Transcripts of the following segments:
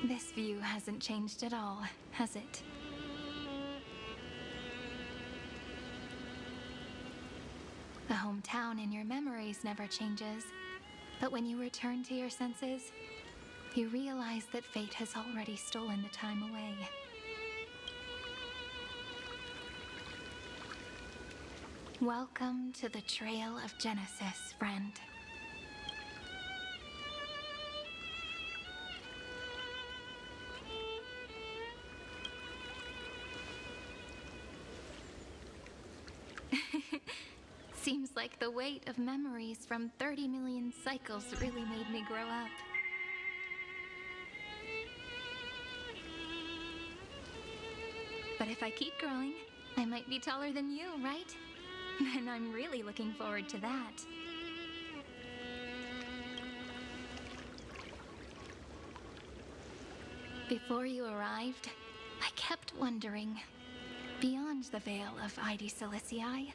This view hasn't changed at all, has it? The hometown in your memories never changes, but when you return to your senses, you realize that fate has already stolen the time away. Welcome to the Trail of Genesis, friend. Seems like the weight of memories from 30 million cycles really made me grow up. But if I keep growing, I might be taller than you, right? And I'm really looking forward to that. Before you arrived, I kept wondering, beyond the veil of Id Silicii,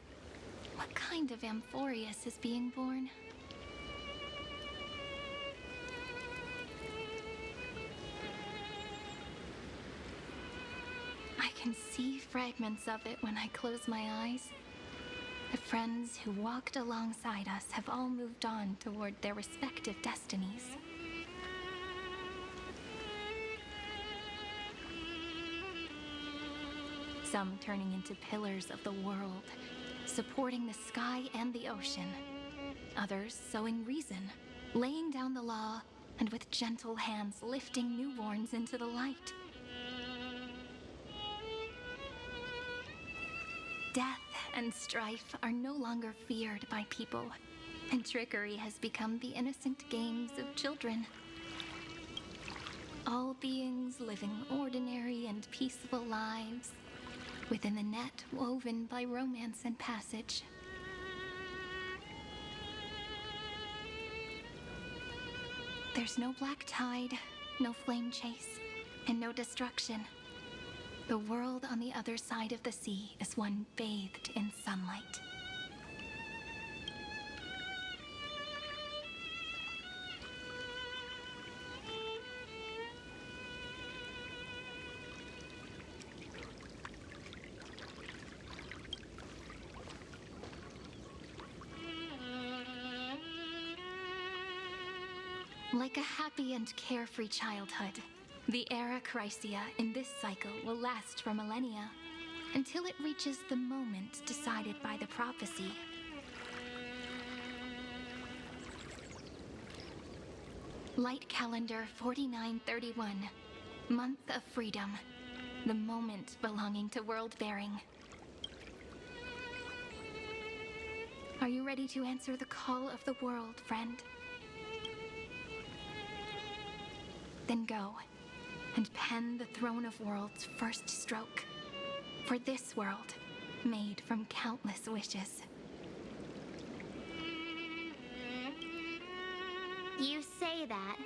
what kind of Amphorius is being born? I can see fragments of it when I close my eyes. The friends who walked alongside us have all moved on toward their respective destinies. Some turning into pillars of the world, supporting the sky and the ocean. Others sowing reason, laying down the law, and with gentle hands lifting newborns into the light. Death and strife are no longer feared by people, and trickery has become the innocent games of children. All beings living ordinary and peaceful lives, within the net woven by romance and passage. There's no black tide, no flame chase, and no destruction. The world on the other side of the sea is one bathed in sunlight. Like a happy and carefree childhood, the era Chrysia in this cycle will last for millennia, until it reaches the moment decided by the prophecy. Light calendar 4931, month of freedom, the moment belonging to world-bearing. Are you ready to answer the call of the world, friend? Then go, and pen the Throne of Worlds' first stroke, for this world, made from countless wishes. You say that,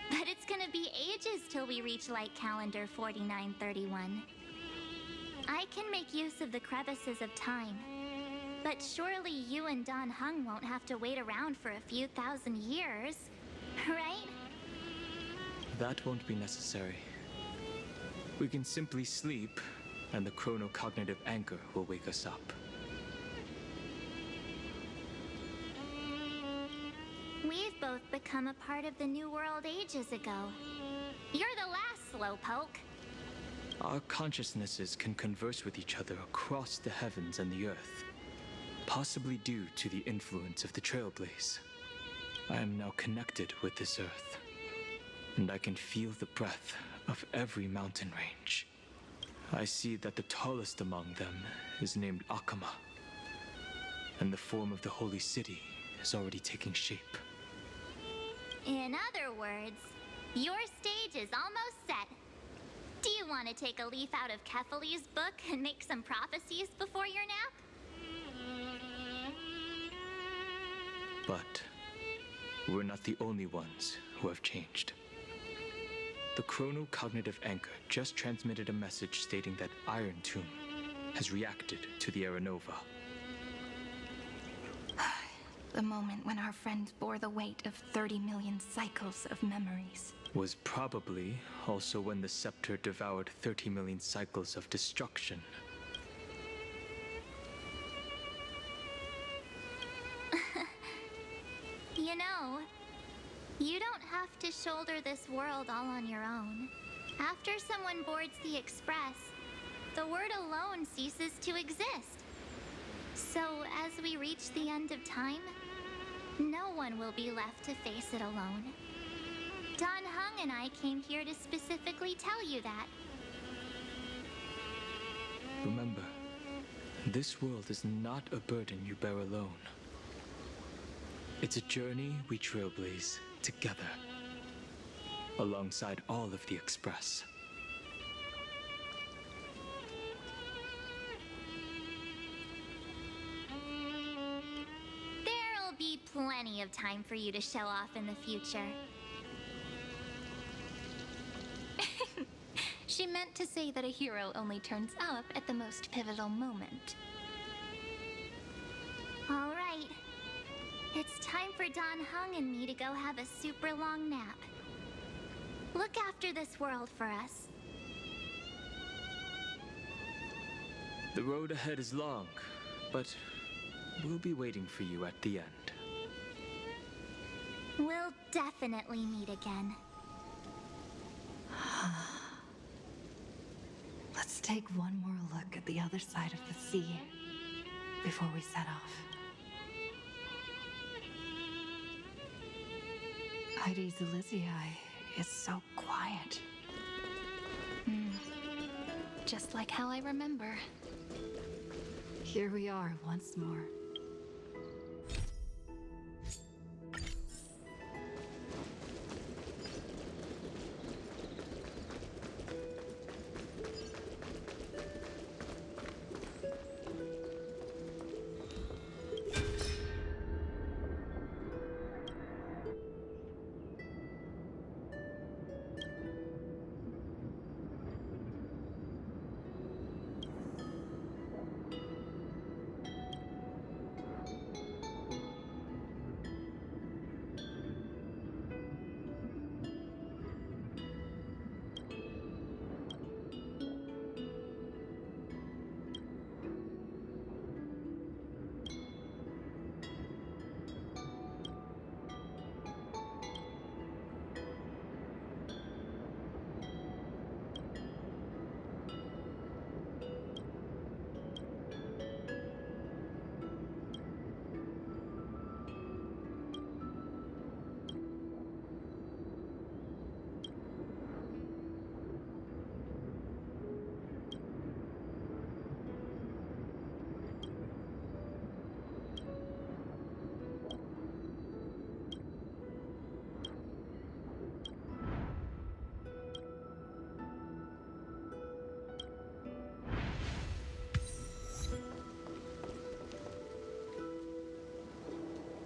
but it's gonna be ages till we reach light calendar 4931. I can make use of the crevices of time, but surely you and Don Hung won't have to wait around for a few thousand years, right? That won't be necessary. We can simply sleep, and the chronocognitive anchor will wake us up. We've both become a part of the New World ages ago. You're the last slowpoke. Our consciousnesses can converse with each other across the heavens and the earth, possibly due to the influence of the Trailblaze. I am now connected with this earth, and I can feel the breath of every mountain range. I see that the tallest among them is named Akama, and the form of the holy city is already taking shape. In other words, your stage is almost set. Do you want to take a leaf out of Kefali's book and make some prophecies before your nap? But we're not the only ones who have changed. The chronocognitive anchor just transmitted a message stating that Iron Tomb has reacted to the Era Nova. The moment when our friend bore the weight of 30 million cycles of memories. was probably also when the scepter devoured 30 million cycles of destruction. You know, you don't have to shoulder this world all on your own. After someone boards the Express, the word alone ceases to exist. So, as we reach the end of time, no one will be left to face it alone. Don Hung and I came here to specifically tell you that. Remember, this world is not a burden you bear alone. It's a journey we trailblaze together, alongside all of the Express. There'll be plenty of time for you to show off in the future. She meant to say that a hero only turns up at the most pivotal moment. All right. It's time for Don Hung and me to go have a super long nap. Look after this world for us. The road ahead is long, but we'll be waiting for you at the end. We'll definitely meet again. Let's take one more look at the other side of the sea before we set off. Heidi's Elysiae is so quiet. Just like how I remember. Here we are once more.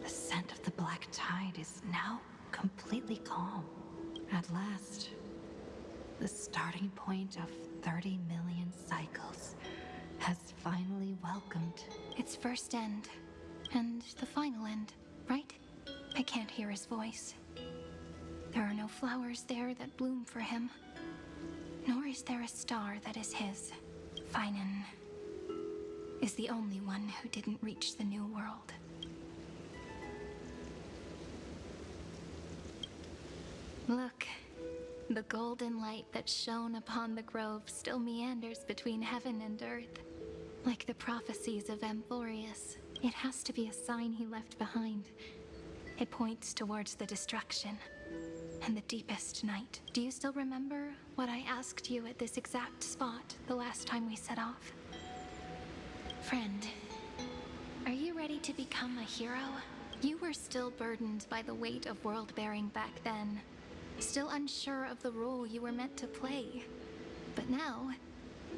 The scent of the black tide is now completely calm. At last, the starting point of 30 million cycles has finally welcomed. Its first end, and the final end, right? I can't hear his voice. There are no flowers there that bloom for him, nor is there a star that is his. Finan is the only one who didn't reach the new world. Look, the golden light that shone upon the grove still meanders between heaven and earth. Like the prophecies of Amphorius, it has to be a sign he left behind. It points towards the destruction and the deepest night. Do you still remember what I asked you at this exact spot the last time we set off? Friend, are you ready to become a hero? You were still burdened by the weight of world-bearing back then, still unsure of the role you were meant to play. But now,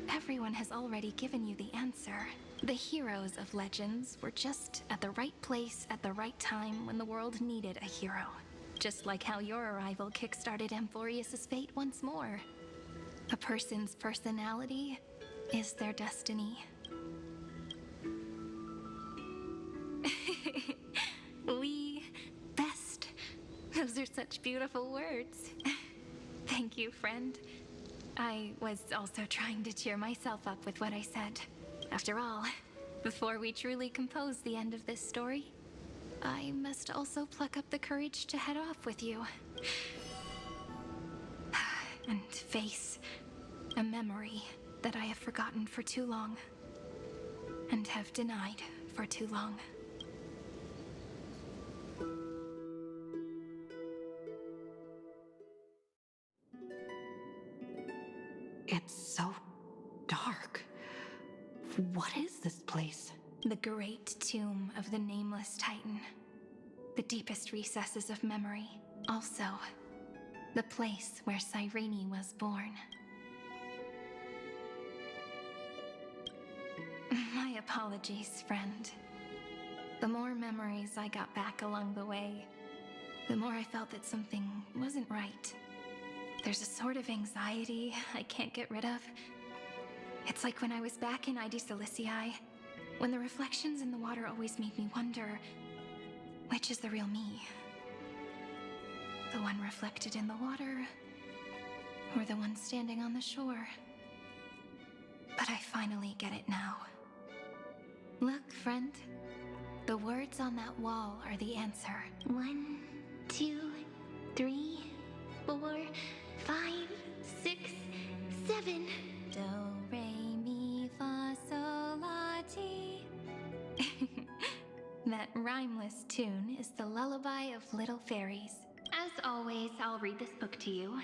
everyone has already given you the answer. The heroes of legends were just at the right place at the right time when the world needed a hero. Just like how your arrival kickstarted Amphorius' fate once more. A person's personality is their destiny. We best. Those are such beautiful words. Thank you, friend. I was also trying to cheer myself up with what I said. After all, before we truly compose the end of this story, I must also pluck up the courage to head off with you. And face a memory that I have forgotten for too long. And have denied for too long. It's so dark. What is this place? The great tomb of the nameless Titan. The deepest recesses of memory. Also, the place where Cyrene was born. My apologies, friend. The more memories I got back along the way, the more I felt that something wasn't right. There's a sort of anxiety I can't get rid of. It's like when I was back in ID Silicii, when the reflections in the water always made me wonder, which is the real me? The one reflected in the water, or the one standing on the shore? But I finally get it now. Look, friend. The words on that wall are the answer. 1, 2, 3, 4, 5, 6, 7. Do, re, mi, fa, sol, la, ti. That rhymeless tune is the lullaby of little fairies. As always, I'll read this book to you.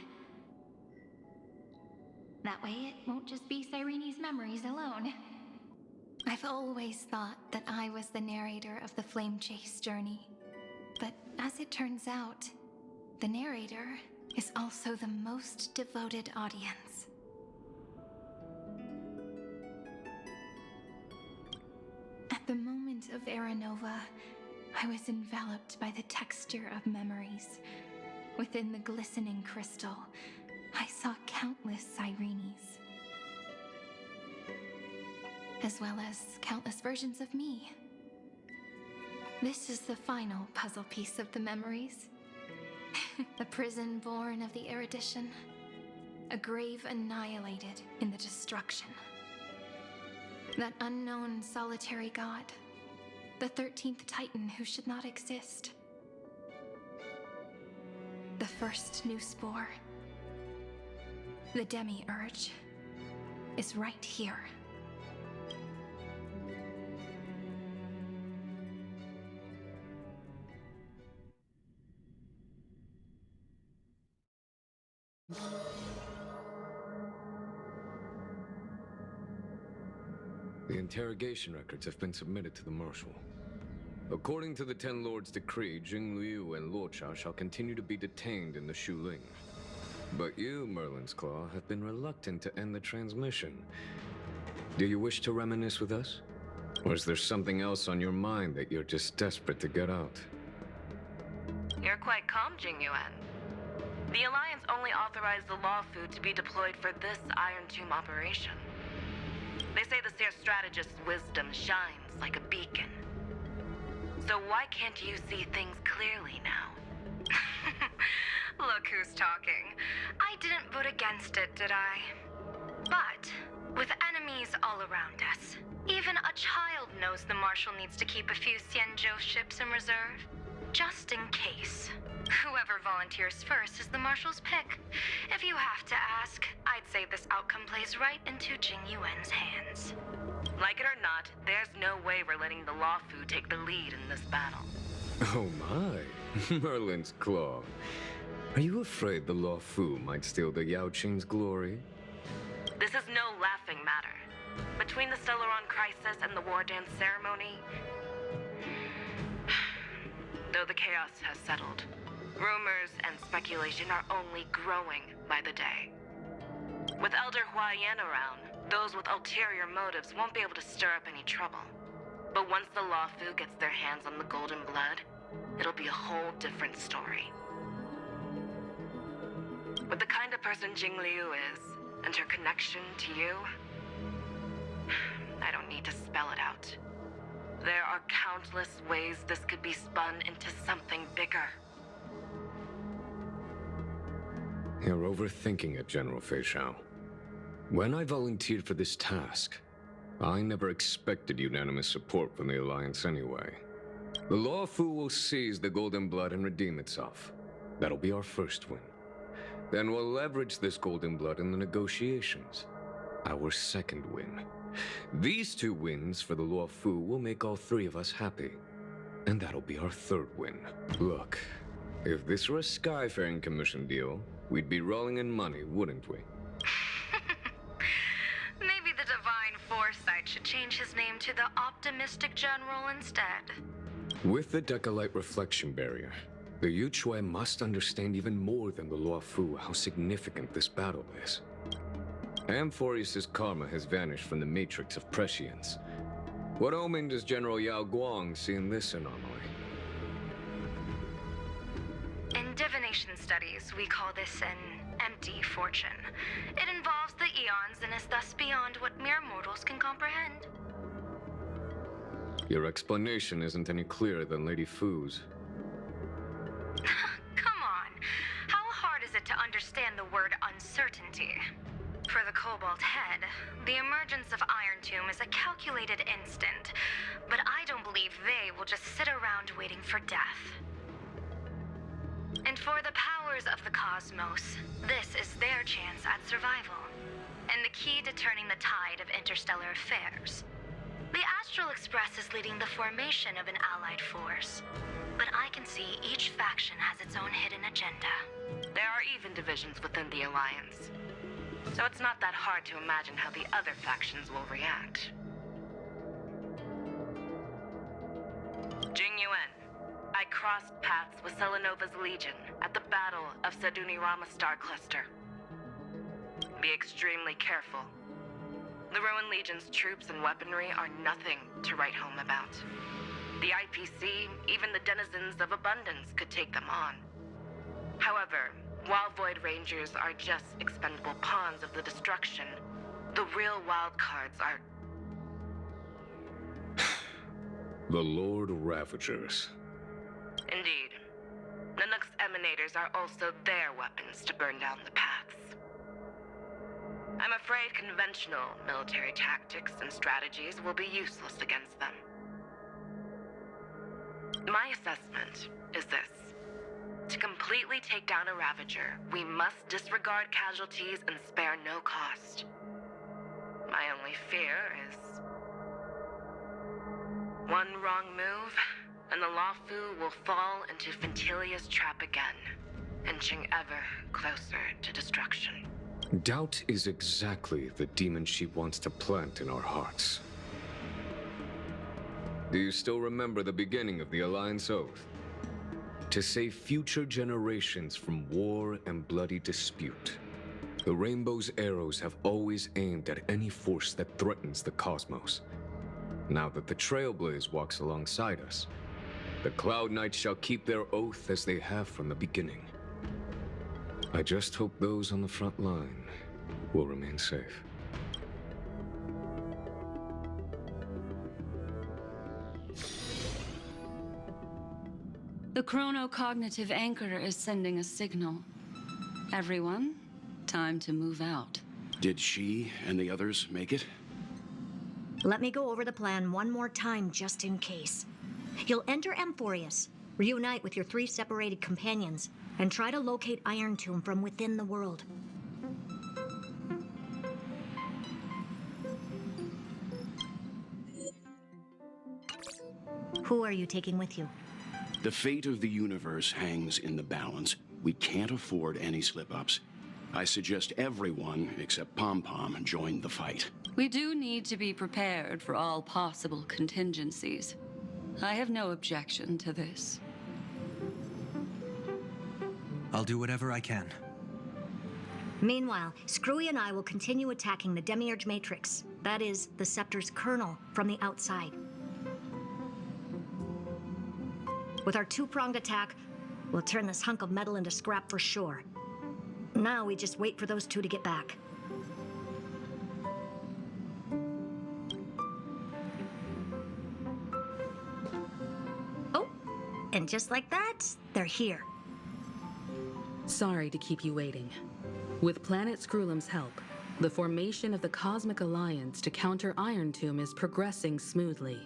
That way it won't just be Cyrene's memories alone. I've always thought that I was the narrator of the Flame Chase journey. But as it turns out, the narrator is also the most devoted audience. At the moment of Aranova, I was enveloped by the texture of memories. Within the glistening crystal, I saw countless Cyrenes, as well as countless versions of me. This is the final puzzle piece of the memories. A prison born of the erudition. A grave annihilated in the destruction. That unknown solitary god. The 13th Titan who should not exist. The first new spore. The demi-urge is right here. The interrogation records have been submitted to the Marshal. According to the Ten Lords' decree, Jing Liu and Luocha shall continue to be detained in the Shuling. But you, Merlin's Claw, have been reluctant to end the transmission. Do you wish to reminisce with us? Or is there something else on your mind that you're just desperate to get out? You're quite calm, Jing Yuan. The Alliance only authorized the law food to be deployed for this Iron Tomb operation. They say the Seer Strategist's wisdom shines like a beacon. So why can't you see things clearly now? Look who's talking. I didn't vote against it, did I? But, with enemies all around us, even a child knows the Marshal needs to keep a few Xianzhou ships in reserve. Just in case. Whoever volunteers first is the Marshal's pick. If you have to ask, I'd say this outcome plays right into Jing Yuan's hands. Like it or not, there's no way we're letting the Law Fu take the lead in this battle. Oh my, Merlin's Claw. Are you afraid the Law Fu might steal the Yao Qing's glory? This is no laughing matter. Between the Stellaron crisis and the War Dance ceremony, though the chaos has settled, rumors and speculation are only growing by the day. With Elder Huaiyan around, those with ulterior motives won't be able to stir up any trouble. But once the Law Fu gets their hands on the golden blood, it'll be a whole different story. With the kind of person Jing Liu is, and her connection to you, I don't need to spell it out. There are countless ways this could be spun into something bigger. You're overthinking it, General Fei Shao. When I volunteered for this task, I never expected unanimous support from the Alliance anyway. The Law Fu will seize the Golden Blood and redeem itself. That'll be our first win. Then we'll leverage this Golden Blood in the negotiations. Our second win. These 2 wins for the Law Fu will make all 3 of us happy. And that'll be our third win. Look, if this were a Skyfaring Commission deal, we'd be rolling in money, wouldn't we? Maybe the Divine Foresight should change his name to the Optimistic General instead. With the Decalite Reflection Barrier, the Yu Chui must understand even more than the Law Fu how significant this battle is. Amphorius' karma has vanished from the matrix of prescience. What omen does General Yao Guang see in this anomaly? In divination studies, we call this an empty fortune. It involves the eons and is thus beyond what mere mortals can comprehend. Your explanation isn't any clearer than Lady Fu's. Come on. How hard is it to understand the word uncertainty? For the Cobalt Head, the emergence of Iron Tomb is a calculated instant, but I don't believe they will just sit around waiting for death. And for the powers of the cosmos, this is their chance at survival, and the key to turning the tide of interstellar affairs. The Astral Express is leading the formation of an allied force, but I can see each faction has its own hidden agenda. There are even divisions within the Alliance, so it's not that hard to imagine how the other factions will react. Jing Yuan, I crossed paths with Selenova's Legion at the Battle of Sadunirama Star Cluster. Be extremely careful. The Ruined Legion's troops and weaponry are nothing to write home about. The IPC, even the denizens of Abundance, could take them on. However, while Void Rangers are just expendable pawns of the destruction, the real wildcards are... The Lord Ravagers. Indeed. Nanook's emanators are also their weapons to burn down the paths. I'm afraid conventional military tactics and strategies will be useless against them. My assessment is this. To completely take down a Ravager, we must disregard casualties and spare no cost. My only fear is... one wrong move, and the Law Fu will fall into Fintilia's trap again, inching ever closer to destruction. Doubt is exactly the demon she wants to plant in our hearts. Do you still remember the beginning of the Alliance Oath? To save future generations from war and bloody dispute. The Rainbow's arrows have always aimed at any force that threatens the cosmos. Now that the Trailblaze walks alongside us, the Cloud Knights shall keep their oath as they have from the beginning. I just hope those on the front line will remain safe. The chronocognitive anchor is sending a signal. Everyone, time to move out. Did she and the others make it? Let me go over the plan one more time just in case. You'll enter Amphorius, reunite with your 3 separated companions, and try to locate Iron Tomb from within the world. Who are you taking with you? The fate of the universe hangs in the balance. We can't afford any slip-ups. I suggest everyone, except Pom-Pom, join the fight. We do need to be prepared for all possible contingencies. I have no objection to this. I'll do whatever I can. Meanwhile, Screwy and I will continue attacking the Demiurge Matrix. That is, the Scepter's kernel, from the outside. With our 2-pronged attack, we'll turn this hunk of metal into scrap for sure. Now we just wait for those 2 to get back. Oh, and just like that, they're here. Sorry to keep you waiting. With Planet Screwlum's help, the formation of the Cosmic Alliance to counter Iron Tomb is progressing smoothly.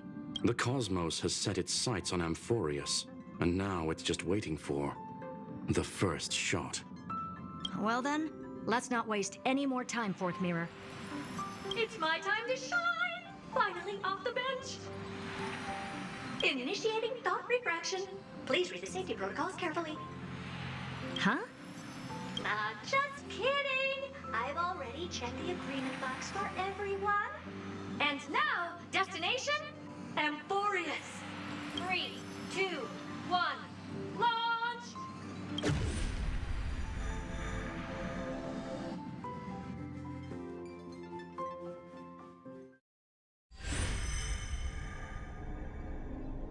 The Cosmos has set its sights on Amphorius, and now it's just waiting for the first shot. Well then, let's not waste any more time, Fourth Mirror. It's my time to shine! Finally off the bench! Initiating thought refraction. Please read the safety protocols carefully. Huh? Just kidding! I've already checked the agreement box for everyone. And now, destination? Amphorius. 3, 2, 1, launch!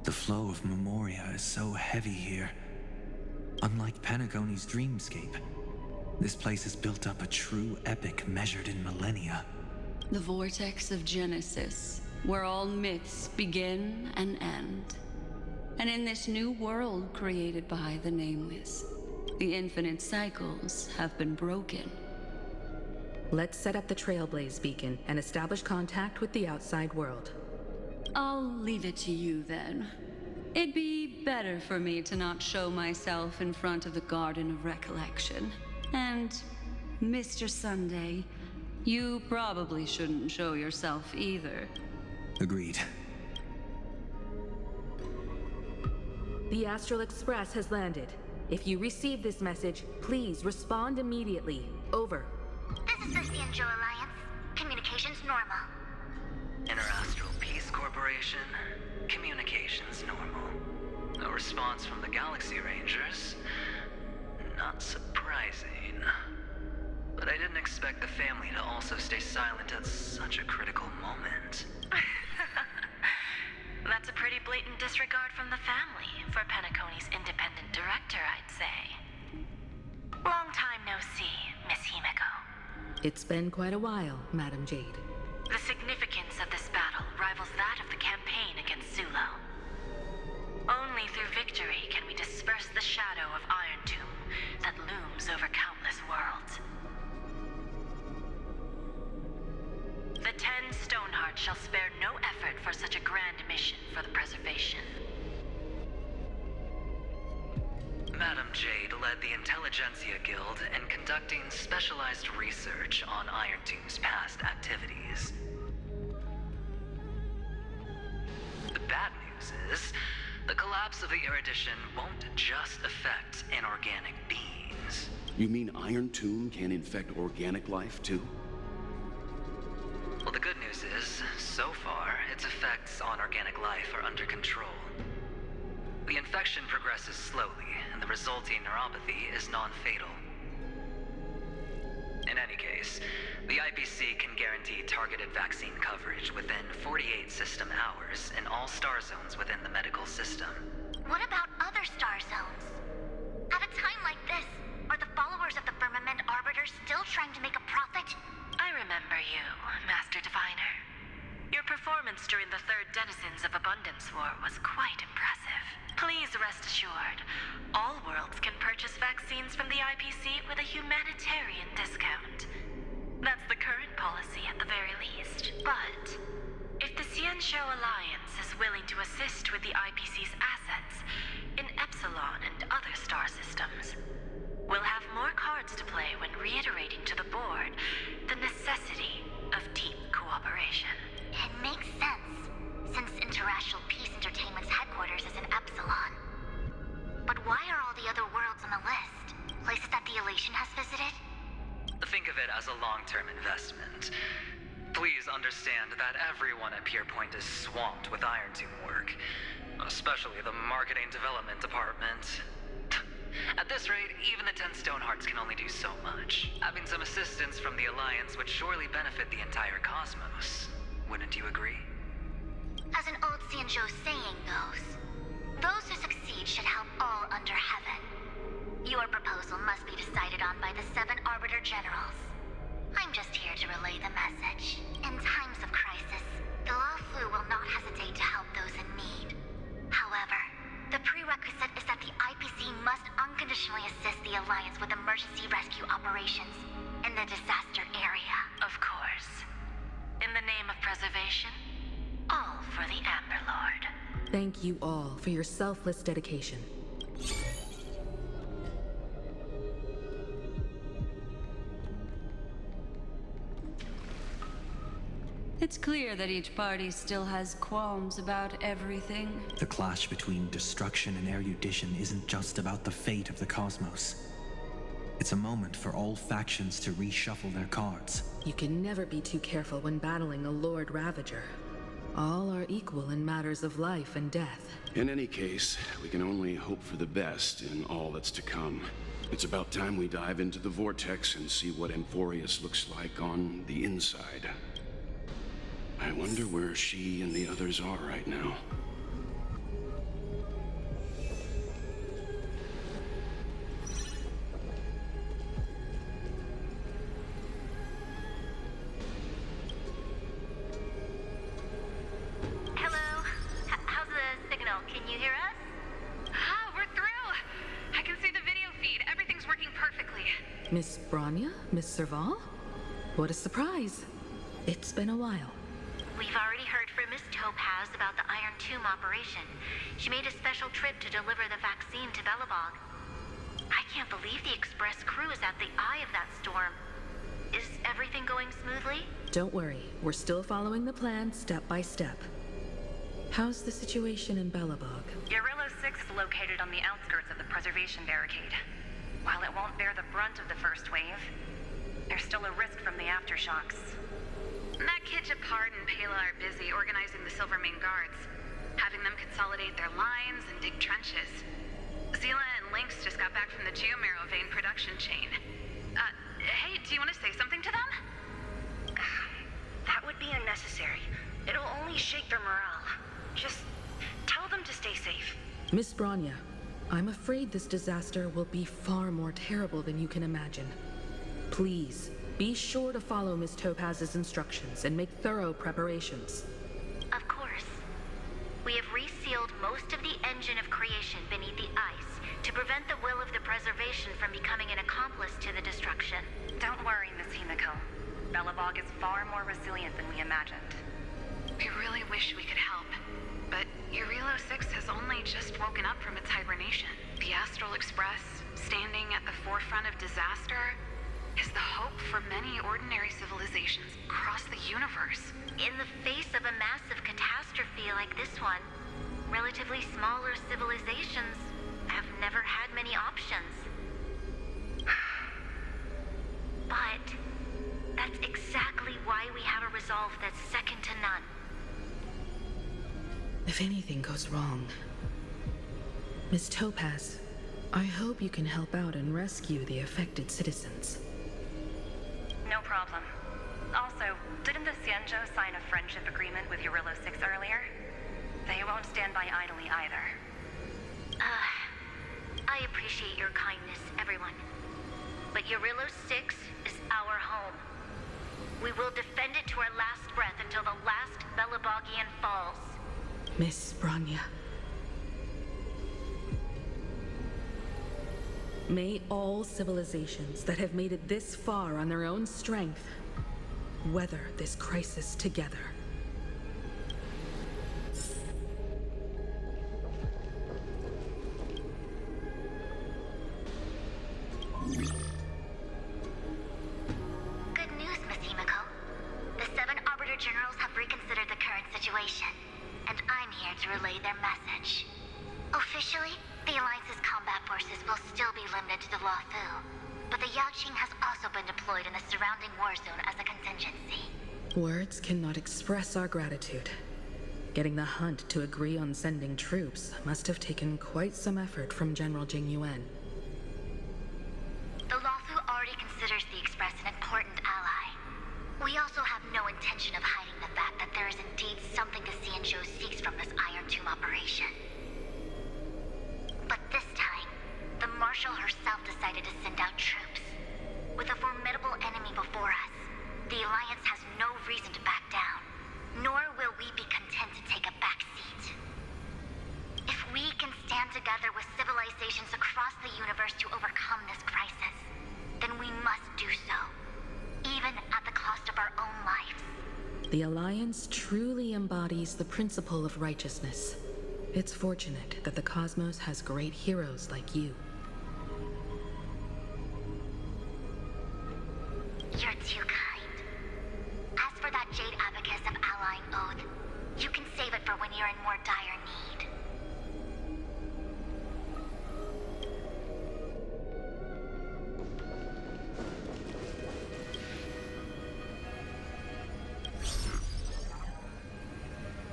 The flow of Memoria is so heavy here. Unlike Panagoni's dreamscape, this place has built up a true epic measured in millennia. The vortex of Genesis, where all myths begin and end. And in this new world created by the Nameless, the infinite cycles have been broken. Let's set up the Trailblaze beacon and establish contact with the outside world. I'll leave it to you then. It'd be better for me to not show myself in front of the Garden of Recollection. And, Mr. Sunday, you probably shouldn't show yourself either. Agreed. The Astral Express has landed. If you receive this message, please respond immediately. Over. This is the Xianzhou Alliance. Communications normal. Interastral Peace Corporation, communications normal. No response from the Galaxy Rangers. Not surprising. But I didn't expect the family to also stay silent at such a critical moment. That's a pretty blatant disregard from the family for Penacony's independent director, I'd say. Long time no see, Miss Himiko. It's been quite a while, Madam Jade. The significance of this battle rivals that of the campaign against Zulo. Only through victory can we disperse the shadow of Iron Tomb that looms over countless worlds. The 10 Stonehearts shall spare no effort for such a grand mission for the preservation. Madam Jade led the Intelligentsia Guild in conducting specialized research on Iron Tomb's past activities. The bad news is, the collapse of the Erudition won't just affect inorganic beings. You mean Iron Tomb can infect organic life, too? Well, the good news is, so far, its effects on organic life are under control. The infection progresses slowly, and the resulting neuropathy is non-fatal. In any case, the IPC can guarantee targeted vaccine coverage within 48 system hours in all star zones within the medical system. What about other star zones? At a time like this, are the followers of the Firmament Arbiters still trying to make a profit? I remember you, Master Diviner. Your performance during the Third Denizens of Abundance War was quite impressive. Please rest assured, all worlds can purchase vaccines from the IPC with a humanitarian discount. That's the current policy at the very least. But if the Xianzhou Alliance is willing to assist with the IPC's assets in Epsilon and other star systems, we'll have more cards to play when reiterating to the board the necessity of deep cooperation. It makes sense, since Interastral Peace Entertainment's headquarters is in Epsilon. But why are all the other worlds on the list? Places that the Elation has visited? Think of it as a long-term investment. Please understand that everyone at Pierpoint is swamped with Iron Tomb work, especially the marketing development department. At this rate, even the 10 Stonehearts can only do so much. Having some assistance from the Alliance would surely benefit the entire cosmos. Wouldn't you agree? As an old Xianzhou saying goes, those who succeed should help all under heaven. Your proposal must be decided on by the 7 Arbiter Generals. I'm just here to relay the message. In times of crisis, the Luofu will not hesitate to help those in need. However, the prerequisite is that the IPC must unconditionally assist the Alliance with emergency rescue operations. in the disaster area. Of course. In the name of preservation, All for the Amber Lord. Thank you all for your selfless dedication. It's clear that each party still has qualms about everything. The clash between destruction and erudition isn't just about the fate of the cosmos. It's a moment for all factions to reshuffle their cards. You can never be too careful when battling a Lord Ravager. All are equal in matters of life and death. In any case, we can only hope for the best in all that's to come. It's about time we dive into the vortex and see what Amphorius looks like on the inside. I wonder where she and the others are right now. Hello? How's the signal? Can you hear us? we're through! I can see the video feed. Everything's working perfectly. Miss Bronya? Miss Serval? What a surprise. It's been a while. We've already heard from Miss Topaz about the Iron Tomb operation. She made a special trip to deliver the vaccine to Belobog. I can't believe the Express crew is at the eye of that storm. Is everything going smoothly? Don't worry, we're still following the plan step by step. How's the situation in Belobog? Yarillo 6 is located on the outskirts of the preservation barricade. While it won't bear the brunt of the first wave, there's still a risk from the aftershocks. That kid Japard and Pela are busy organizing the Silvermane guards, having them consolidate their lines and dig trenches. Zila and Lynx just got back from the Geomarrow vein production chain. Hey, do you want to say something to them? That would be unnecessary. It'll only shake their morale. Just tell them to stay safe. Miss Bronya, I'm afraid this disaster will be far more terrible than you can imagine. Please, be sure to follow Miss Topaz's instructions and make thorough preparations. Of course. We have resealed most of the engine of creation beneath the ice to prevent the will of the preservation from becoming an accomplice to the destruction. Don't worry, Miss Himiko. Belobog is far more resilient than we imagined. We really wish we could help, but Yarillo 6 has only just woken up from its hibernation. The Astral Express, standing at the forefront of disaster, is the hope for many ordinary civilizations across the universe. In the face of a massive catastrophe like this one, relatively smaller civilizations have never had many options. But that's exactly why we have a resolve that's second to none. If anything goes wrong, Miss Topaz, I hope you can help out and rescue the affected citizens. No problem. Also, didn't the Xianzhou sign a friendship agreement with Yarillo 6 earlier? They won't stand by idly either. I appreciate your kindness, everyone. But Yarillo 6 is our home. We will defend it to our last breath until the last Belobogian falls. Miss Bronya. May all civilizations that have made it this far on their own strength weather this crisis together. Good news, Miss Himiko. The 7 Arbiter Generals have reconsidered the current situation, and I'm here to relay their message. Officially, the Alliance's combat forces will still be limited to the Luofu, but the Yaoqing has also been deployed in the surrounding war zone as a contingency. Words cannot express our gratitude. Getting the Hunt to agree on sending troops must have taken quite some effort from General Jing Yuan. The Luofu already considers the Express an important ally. We also have no intention of hiding the fact that there is indeed something the Xianzhou seeks from this Iron Tomb operation. But this time, the Marshal herself decided to send out troops. With a formidable enemy before us, the Alliance has no reason to back down, nor will we be content to take a back seat. If we can stand together with civilizations across the universe to overcome this crisis, then we must do so. The Alliance truly embodies the principle of righteousness. It's fortunate that the cosmos has great heroes like you. You're too kind. As for that Jade Abacus of Allying Oath, you can save it for when you're in more dire need.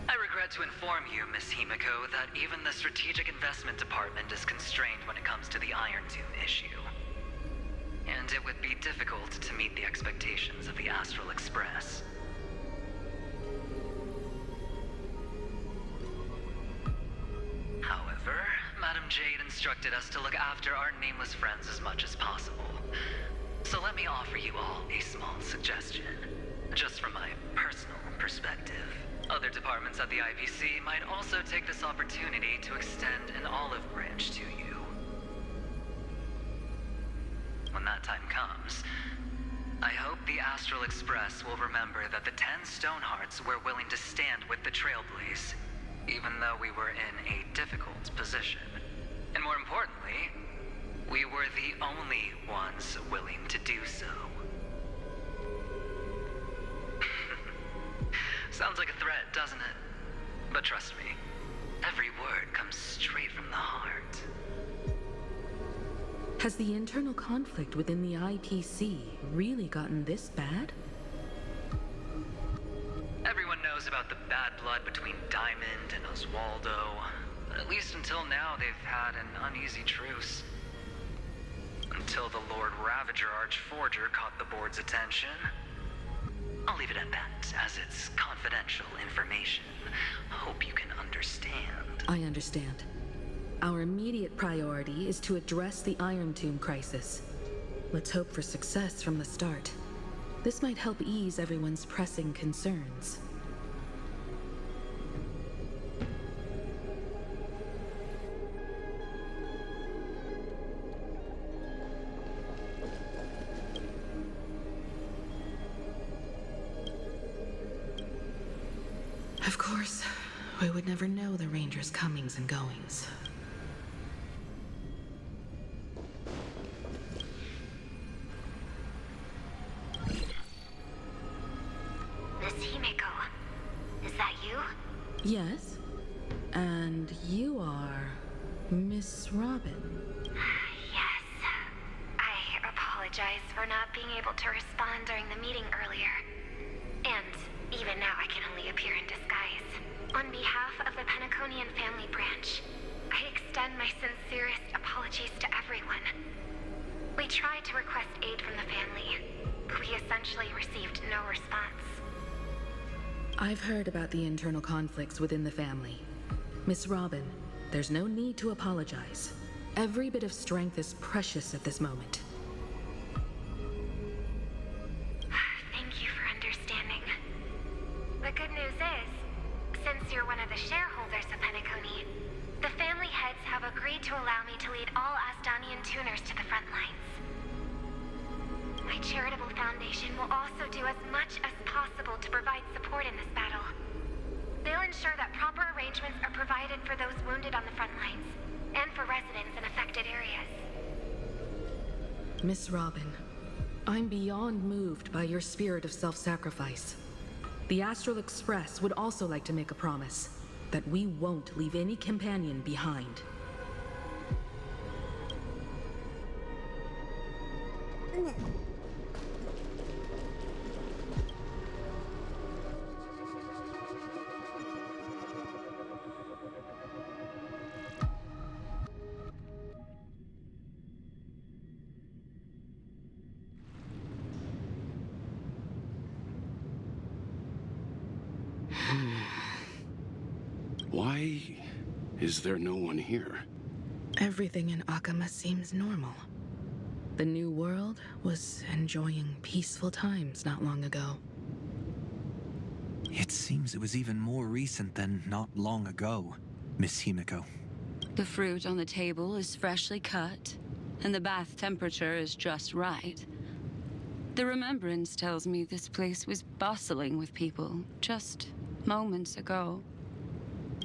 I regret to inform you, Miss Himiko, that even the Strategic Investment Department is constrained when it comes to the Iron Tomb issue. And it would be difficult to meet the expectations of the Astral Express. However, Madam Jade instructed us to look after our nameless friends as much as possible. So let me offer you all a small suggestion, just from my personal perspective. Other departments at the IPC might also take this opportunity to extend an olive branch to you. When that time comes, I hope the Astral Express will remember that the 10 Stonehearts were willing to stand with the Trailblaze, even though we were in a difficult position. And more importantly, we were the only ones willing to do so. Sounds like a threat, doesn't it? But trust me, every word comes straight from the heart. Has the internal conflict within the IPC really gotten this bad? Everyone knows about the bad blood between Diamond and Oswaldo. At least until now, they've had an uneasy truce. Until the Lord Ravager Archforger caught the board's attention. I'll leave it at that, as it's confidential information. Hope you can understand. I understand. Our immediate priority is to address the Iron Tomb crisis. Let's hope for success from the start. This might help ease everyone's pressing concerns. Of course, we would never know the Ranger's comings and goings. Miss Himiko, is that you? Yes? And you are Miss Robin. Yes. I apologize for not being able to respond during the meeting earlier. And even now I can only appear in disguise. On behalf of the Penaconian family branch, I extend my sincerest apologies to everyone. We tried to request aid from the family, but we essentially received no response. I've heard about the internal conflicts within the family. Miss Robin, there's no need to apologize. Every bit of strength is precious at this moment. Thank you for understanding. The good news is, since you're one of the shareholders of Penacony, the family heads have agreed to allow me to lead all Asdanian tuners to the front lines. My charitable foundation will also do as much as possible to provide support in this battle. They'll ensure that proper arrangements are provided for those wounded on the front lines, and for residents in affected areas. Miss Robin, I'm beyond moved by your spirit of self-sacrifice. The Astral Express would also like to make a promise that we won't leave any companion behind. Why is there no one here? Everything in Akama seems normal. The New World was enjoying peaceful times not long ago. It seems it was even more recent than not long ago, Miss Himiko. The fruit on the table is freshly cut, and the bath temperature is just right. The remembrance tells me this place was bustling with people just moments ago.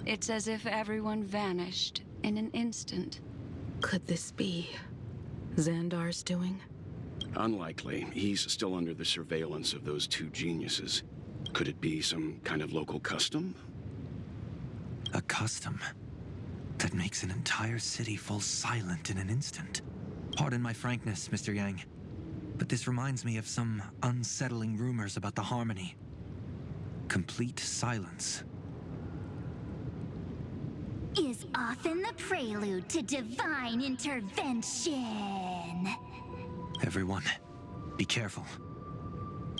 It's as if everyone vanished in an instant. Could this be Xandar's doing? Unlikely. He's still under the surveillance of those two geniuses. Could it be some kind of local custom? A custom that makes an entire city fall silent in an instant. Pardon my frankness, Mr. Yang, but this reminds me of some unsettling rumors about the Harmony. Complete silence. Is often the prelude to divine intervention. Everyone, be careful.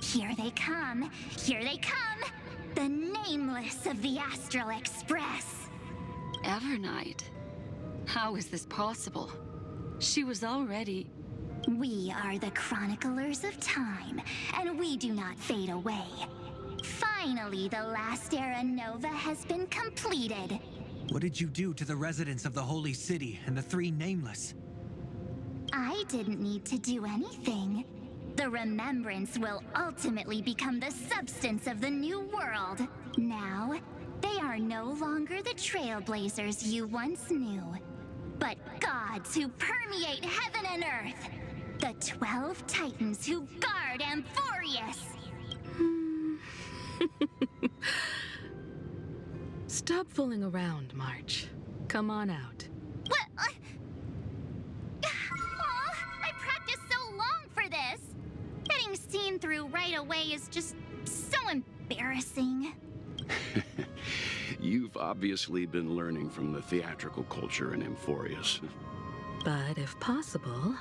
Here they come. Here they come. The nameless of the Astral Express. Evernight? How is this possible? She was already... We are the chroniclers of time, and we do not fade away. Finally, the last era Nova has been completed. What did you do to the residents of the Holy City and the three Nameless? I didn't need to do anything. The remembrance will ultimately become the substance of the new world. Now, they are no longer the Trailblazers you once knew, but gods who permeate heaven and earth. The 12 Titans who guard Amphorius. Stop fooling around, March. Come on out. What? I practiced so long for this. Getting seen through right away is just so embarrassing. You've obviously been learning from the theatrical culture in Amphorius. But if possible,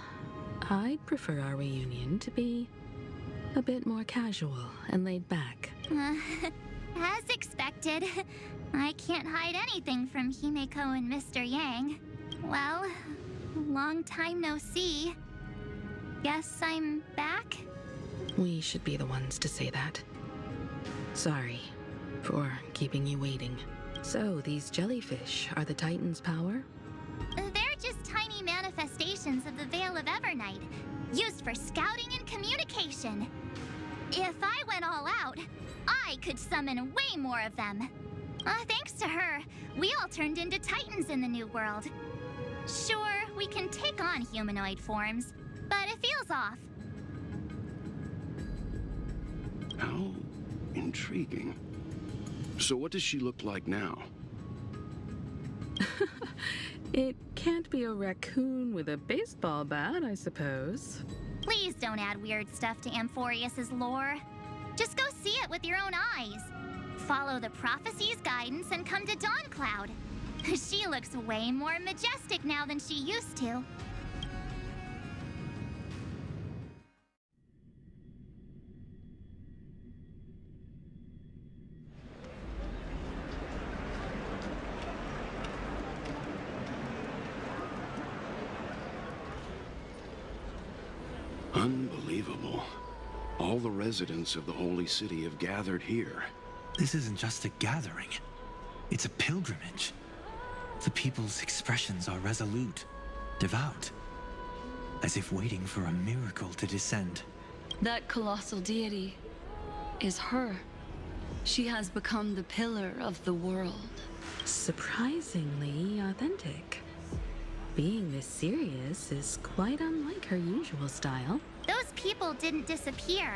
I'd prefer our reunion to be a bit more casual and laid back. As expected, I can't hide anything from Himeko and Mr. Yang. Well, long time no see. Guess I'm back? We should be the ones to say that. Sorry for keeping you waiting. So, these jellyfish are the Titan's power? They're just tiny manifestations of the Veil of Evernight, used for scouting and communication. If I went all out, I could summon way more of them. Thanks to her, we all turned into Titans in the New World. Sure, we can take on humanoid forms, but it feels off. How intriguing. So what does she look like now? It can't be a raccoon with a baseball bat, I suppose. Please don't add weird stuff to Amphorius's lore. Just go see it with your own eyes. Follow the prophecy's guidance and come to Dawncloud. She looks way more majestic now than she used to. Unbelievable. All the residents of the Holy City have gathered here. This isn't just a gathering. It's a pilgrimage. The people's expressions are resolute, devout, as if waiting for a miracle to descend. That colossal deity is her. She has become the pillar of the world. Surprisingly authentic. Being this serious is quite unlike her usual style. Those people didn't disappear.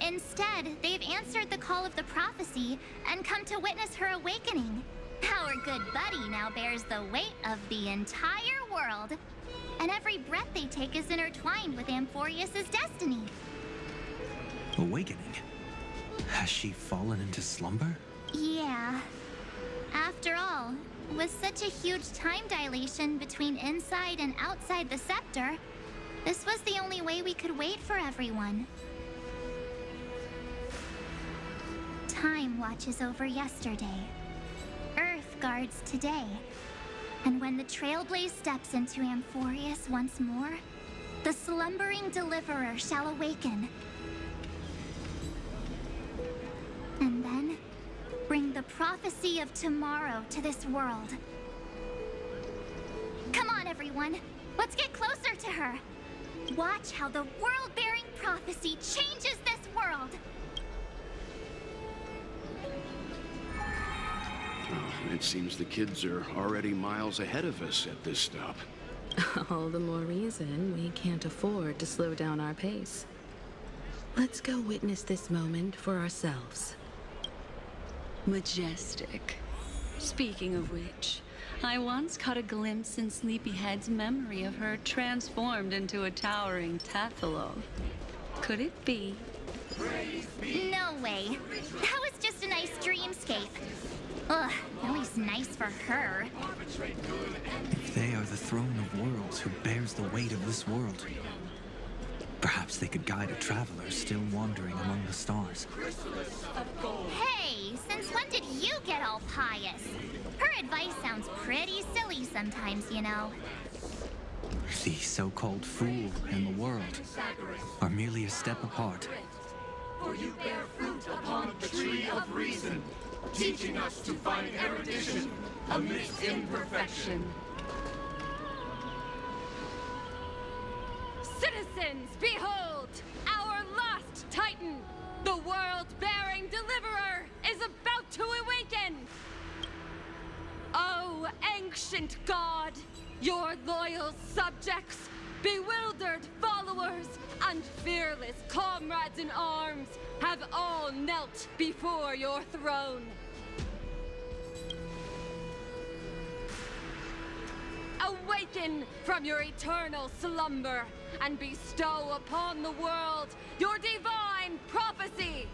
Instead, they've answered the call of the prophecy and come to witness her awakening. Our good buddy now bears the weight of the entire world. And every breath they take is intertwined with Amphorius's destiny. Awakening? Has she fallen into slumber? Yeah. After all, with such a huge time dilation between inside and outside the scepter, this was the only way we could wait for everyone. Time watches over yesterday. Earth guards today. And when the Trailblaze steps into Amphorius once more, the slumbering deliverer shall awaken. And then, bring the prophecy of tomorrow to this world. Come on, everyone. Let's get closer to her. Watch how the world-bearing prophecy changes this world. Oh, it seems the kids are already miles ahead of us at this stop. All the more reason we can't afford to slow down our pace. Let's go witness this moment for ourselves. Majestic. Speaking of which, I once caught a glimpse in Sleepyhead's memory of her transformed into a towering Tathalol. Could it be? No way. That was just a nice dreamscape. Ugh, at least nice for her. If they are the throne of worlds who bears the weight of this world, perhaps they could guide a traveler still wandering among the stars. Hey, since when did you get all pious? Her advice sounds pretty silly sometimes, you know. The so-called fool and the world are merely a step apart. For you bear fruit upon the tree of reason, teaching us to find erudition amidst imperfection. Citizens, behold! Our last Titan, the world-bearing deliverer, is about to awaken! Oh, ancient god, your loyal subjects, bewildered followers, and fearless comrades in arms have all knelt before your throne. Awaken from your eternal slumber and bestow upon the world your divine prophecy!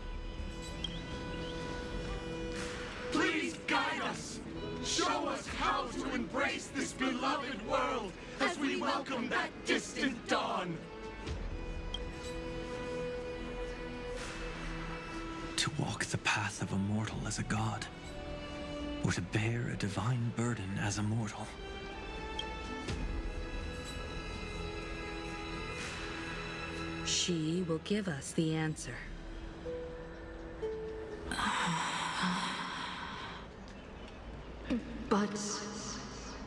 Please guide us! Show us how to embrace this beloved world as we welcome that distant dawn! To walk the path of a mortal as a god, or to bear a divine burden as a mortal. She will give us the answer. But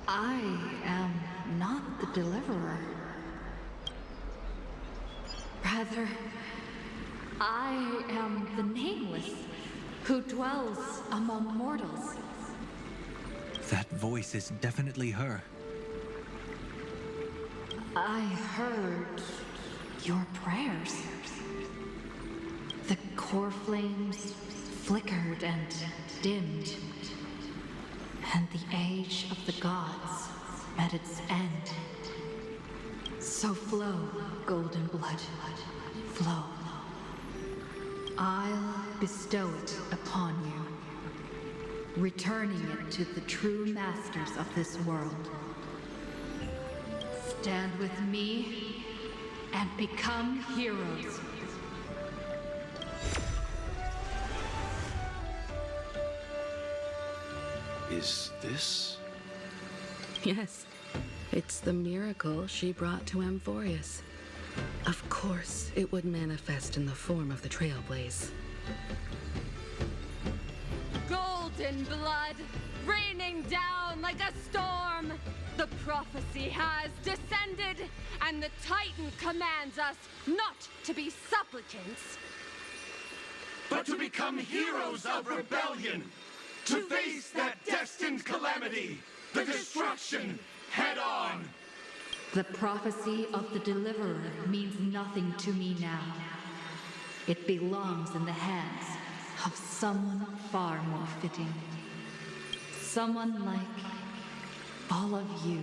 I am not the deliverer. Rather, I am the nameless who dwells among mortals. That voice is definitely her. I heard your prayers. The core flames flickered and dimmed, and the age of the gods met its end. So flow, golden blood, flow. I'll bestow it upon you, returning it to the true masters of this world. Stand with me and become heroes. Is this? Yes, it's the miracle she brought to Amphorius. Of course, it would manifest in the form of the Trailblaze. Golden blood, raining down like a storm. The prophecy has descended, and the Titan commands us not to be supplicants, but to become heroes of rebellion, to face that destined calamity, the destruction, head on. The prophecy of the Deliverer means nothing to me now. It belongs in the hands of someone far more fitting. Someone like all of you.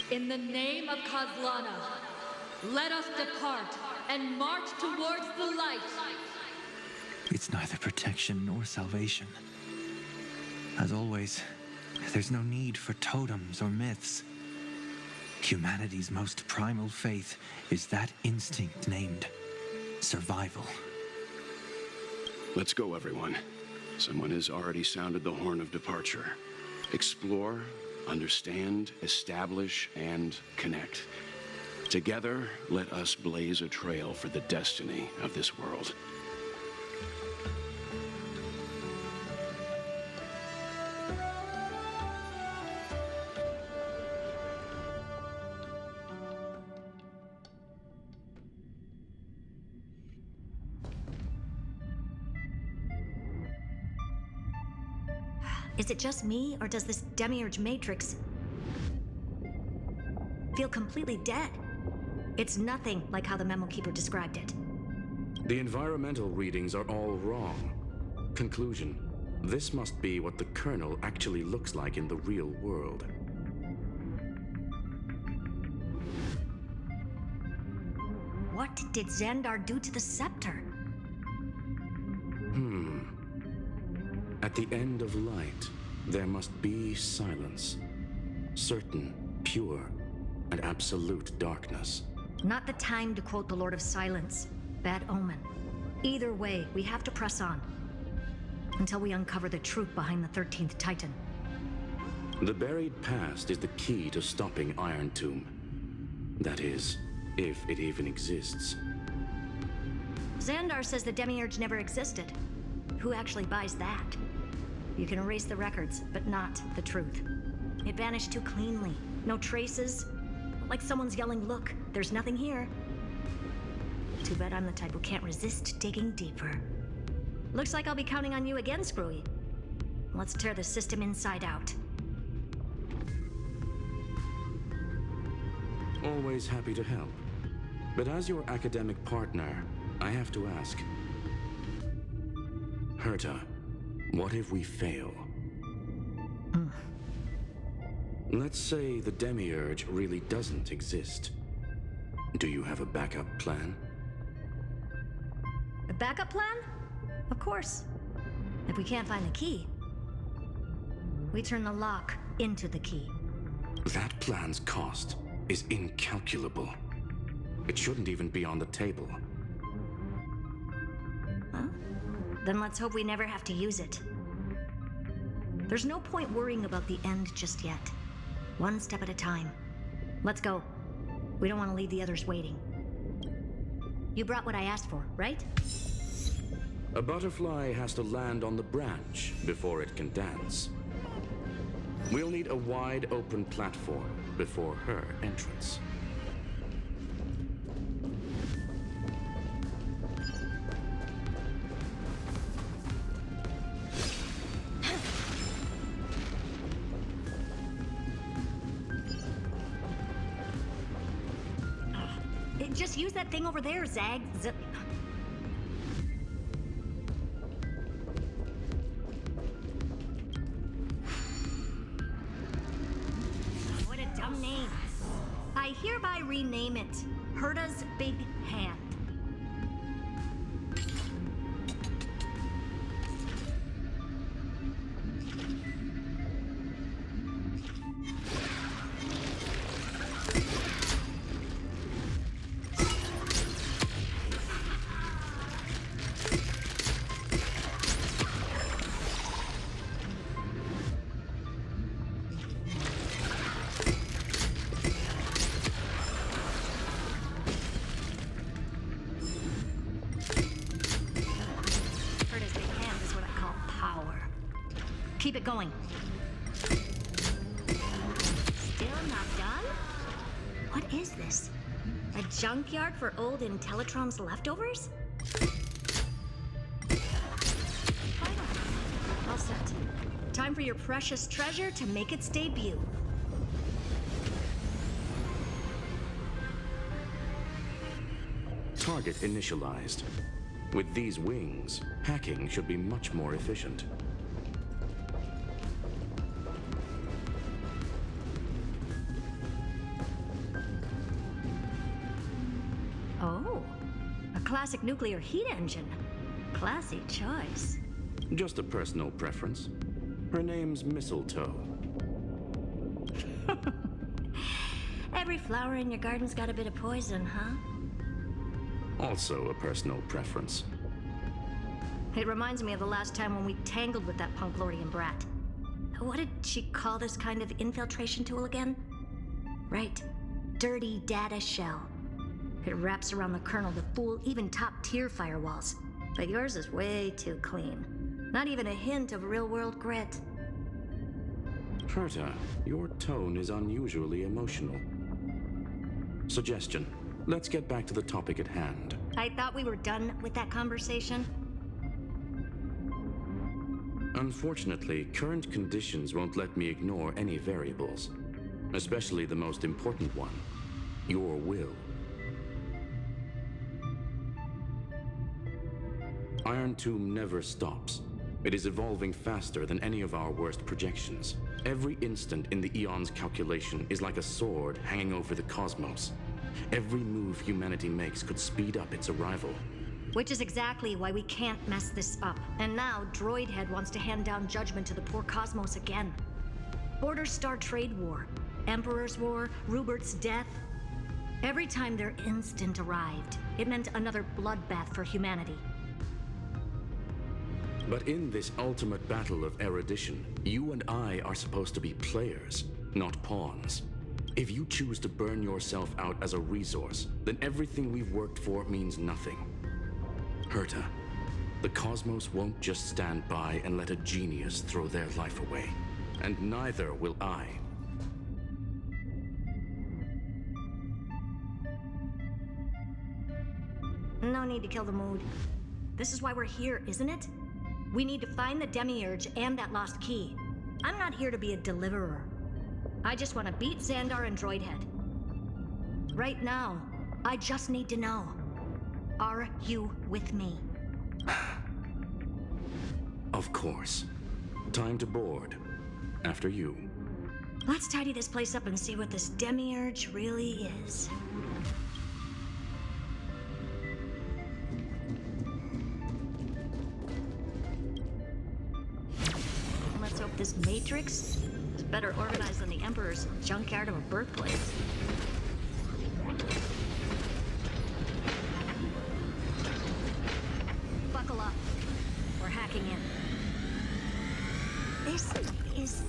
In the name of Kozlana, let us depart and march towards the light. It's neither protection nor salvation. As always, there's no need for totems or myths. Humanity's most primal faith is that instinct named survival. Let's go, everyone. Someone has already sounded the horn of departure. Explore, understand, establish, and connect. Together, let us blaze a trail for the destiny of this world. Is it just me, or does this demiurge matrix feel completely dead? It's nothing like how the memo keeper described it. The environmental readings are all wrong. Conclusion: this must be what the kernel actually looks like in the real world. What did Xandar do to the scepter? At the end of light, there must be silence. Certain, pure, and absolute darkness. Not the time to quote the Lord of Silence. Bad omen. Either way, we have to press on. Until we uncover the truth behind the 13th Titan. The buried past is the key to stopping Iron Tomb. That is, if it even exists. Xandar says the demiurge never existed. Who actually buys that? You can erase the records, but not the truth. It vanished too cleanly. No traces. Like someone's yelling, "Look, there's nothing here." Too bad I'm the type who can't resist digging deeper. Looks like I'll be counting on you again, Screwy. Let's tear the system inside out. Always happy to help. But as your academic partner, I have to ask. Herta, what if we fail? Let's say the demiurge really doesn't exist. Do you have a backup plan? A backup plan? Of course. If we can't find the key, we turn the lock into the key. That plan's cost is incalculable. It shouldn't even be on the table. Huh? Then let's hope we never have to use it. There's no point worrying about the end just yet. One step at a time. Let's go. We don't want to leave the others waiting. You brought what I asked for, right? A butterfly has to land on the branch before it can dance. We'll need a wide open platform before her entrance. Just use that thing over there, Zag. What a dumb name. I hereby rename it Herta's Big Hand. Keep it going. Still not done? What is this? A junkyard for old Intellitron's leftovers? All set. Time for your precious treasure to make its debut. Target initialized. With these wings, hacking should be much more efficient. Oh, a classic nuclear heat engine. Classy choice. Just a personal preference. Her name's Mistletoe. Every flower in your garden's got a bit of poison, huh? Also a personal preference. It reminds me of the last time when we tangled with that Punklordian brat. What did she call this kind of infiltration tool again? Right. Dirty data shell. It wraps around the kernel to fool even top-tier firewalls. But yours is way too clean. Not even a hint of real-world grit. Herta, your tone is unusually emotional. Suggestion. Let's get back to the topic at hand. I thought we were done with that conversation. Unfortunately, current conditions won't let me ignore any variables, especially the most important one, your will. Iron Tomb never stops. It is evolving faster than any of our worst projections. Every instant in the Eon's calculation is like a sword hanging over the cosmos. Every move humanity makes could speed up its arrival. Which is exactly why we can't mess this up. And now, Droidhead wants to hand down judgment to the poor cosmos again. Border Star Trade War, Emperor's War, Rubert's death. Every time their instant arrived, it meant another bloodbath for humanity. But in this ultimate battle of erudition, you and I are supposed to be players, not pawns. If you choose to burn yourself out as a resource, then everything we've worked for means nothing. Herta, the cosmos won't just stand by and let a genius throw their life away. And neither will I. No need to kill the mood. This is why we're here, isn't it? We need to find the Demiurge and that lost key. I'm not here to be a deliverer. I just want to beat Xandar and Droidhead. Right now, I just need to know. Are you with me? Of course. Time to board. After you. Let's tidy this place up and see what this Demiurge really is. Let's hope this Matrix is better organized than the Emperor's junkyard of a birthplace. Buckle up. We're hacking in. This is...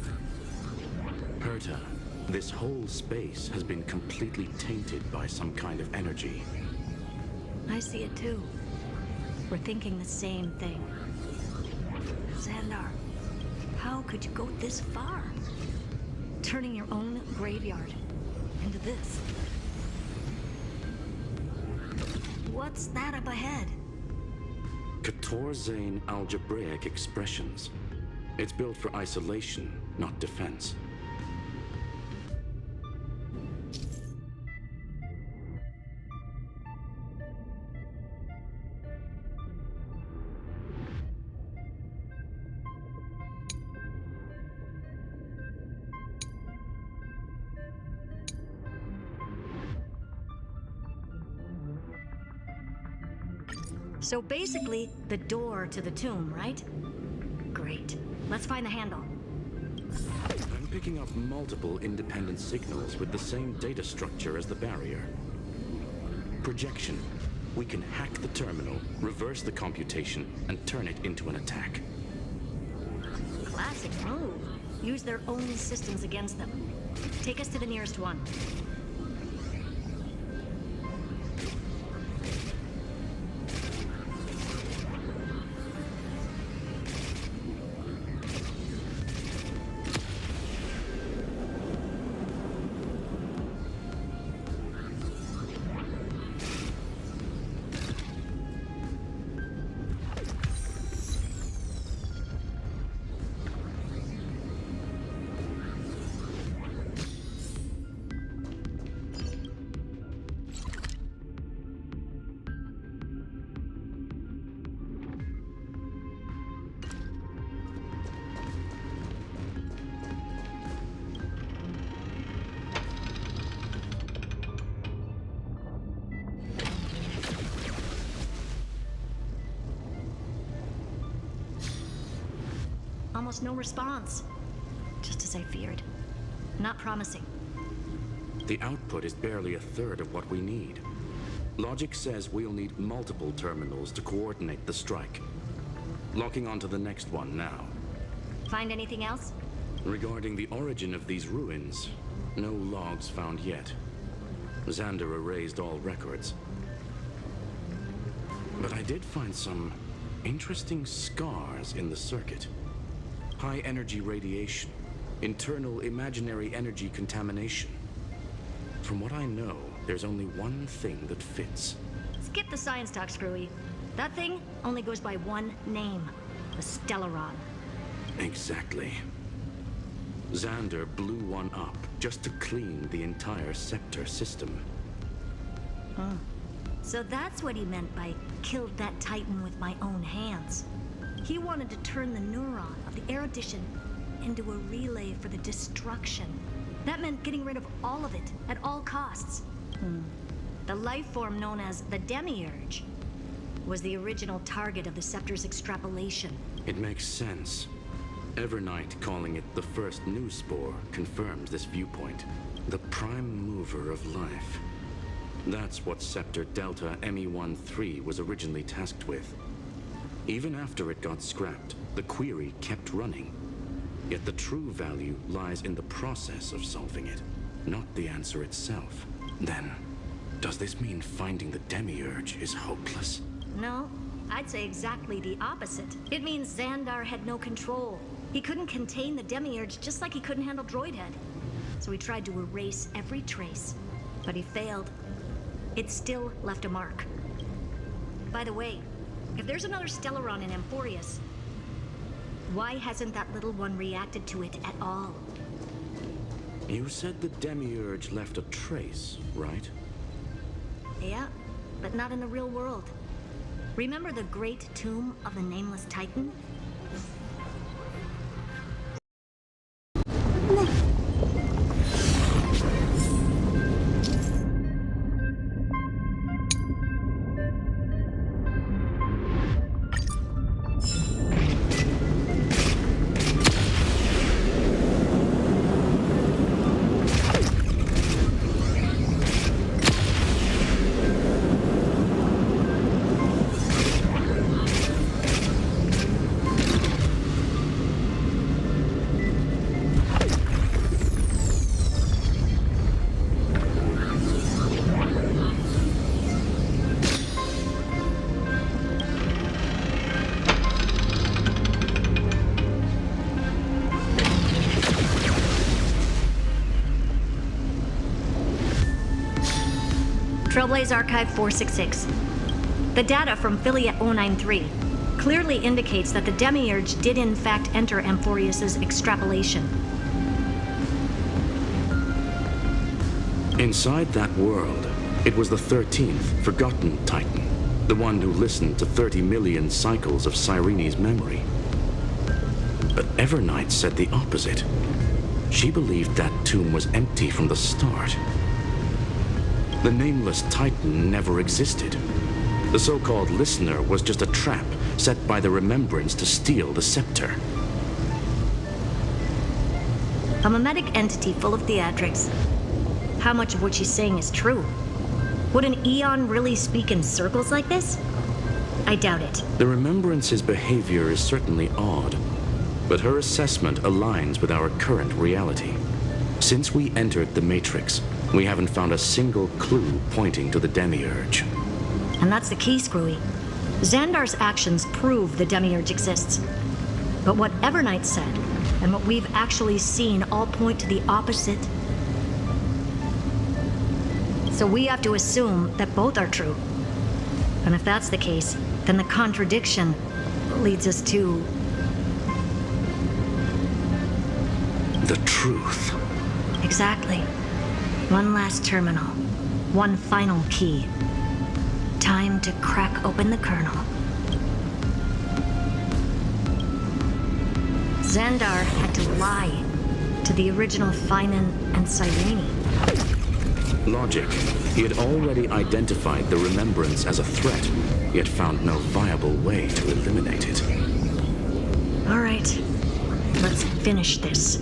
Herta, this whole space has been completely tainted by some kind of energy. I see it too. We're thinking the same thing. Xandar, how could you go this far? Turning your own graveyard into this. What's that up ahead? Katorzane algebraic expressions. It's built for isolation, not defense. So basically, the door to the tomb, right? Great. Let's find the handle. I'm picking up multiple independent signals with the same data structure as the barrier. Projection. We can hack the terminal, reverse the computation, and turn it into an attack. Classic move. Use their own systems against them. Take us to the nearest one. Almost no response. Just as I feared. Not promising. The output is barely a third of what we need. Logic says we'll need multiple terminals to coordinate the strike. Locking onto the next one now. Find anything else? Regarding the origin of these ruins, no logs found yet. Xandar erased all records. But I did find some interesting scars in the circuit. High-energy radiation, internal imaginary energy contamination. From what I know, there's only one thing that fits. Skip the science talk, Screwy. That thing only goes by one name. The Stellaron. Exactly. Xander blew one up just to clean the entire scepter system. So that's what he meant by killed that Titan with my own hands. He wanted to turn the neuron of the erudition into a relay for the destruction. That meant getting rid of all of it at all costs. The life form known as the Demiurge was the original target of the Scepter's extrapolation. It makes sense. Evernight calling it the first new spore confirms this viewpoint. The prime mover of life. That's what Scepter Delta ME-13 was originally tasked with. Even after it got scrapped, the query kept running. Yet the true value lies in the process of solving it, not the answer itself. Then, does this mean finding the Demiurge is hopeless? No, I'd say exactly the opposite. It means Xandar had no control. He couldn't contain the Demiurge just like he couldn't handle Droidhead. So he tried to erase every trace, but he failed. It still left a mark. By the way, if there's another Stellaron in Amphorius, why hasn't that little one reacted to it at all? You said the Demiurge left a trace, right? Yeah, but not in the real world. Remember the great tomb of the Nameless Titan? Trailblaze Archive 466. The data from Philia 093 clearly indicates that the Demiurge did in fact enter Amphorius's extrapolation. Inside that world, it was the 13th forgotten Titan, the one who listened to 30 million cycles of Cyrene's memory. But Evernight said the opposite. She believed that tomb was empty from the start. The Nameless Titan never existed. The so-called Listener was just a trap set by the Remembrance to steal the scepter. A mimetic entity full of theatrics. How much of what she's saying is true? Would an Eon really speak in circles like this? I doubt it. The Remembrance's behavior is certainly odd, but her assessment aligns with our current reality. Since we entered the Matrix, we haven't found a single clue pointing to the Demiurge. And that's the key, Screwy. Xandar's actions prove the Demiurge exists. But what Evernight said, and what we've actually seen, all point to the opposite. So we have to assume that both are true. And if that's the case, then the contradiction leads us to... the truth. Exactly. One last terminal. One final key. Time to crack open the kernel. Xandar had to lie to the original Finan and Cyrene. Logic. He had already identified the Remembrance as a threat, yet found no viable way to eliminate it. All right. Let's finish this.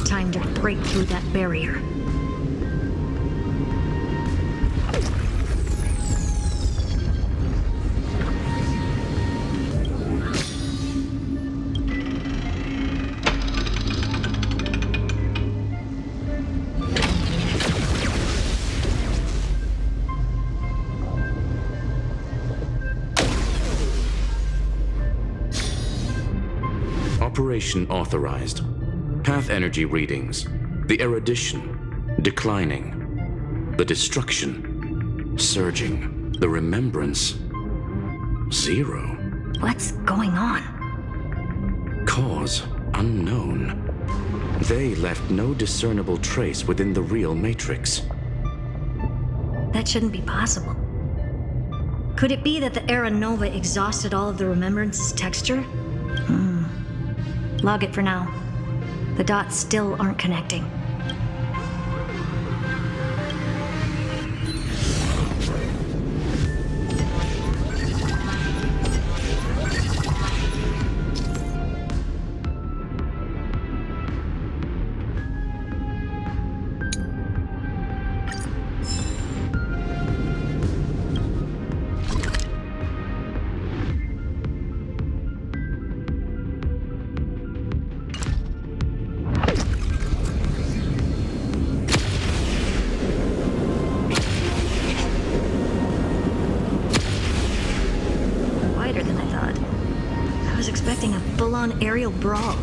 Time to break through that barrier. Operation authorized. Path energy readings. The erudition. Declining. The destruction. Surging. The remembrance. 0. What's going on? Cause unknown. They left no discernible trace within the real Matrix. That shouldn't be possible. Could it be that the Era Nova exhausted all of the Remembrance's texture? Log it for now. The dots still aren't connecting. Aerial brawl.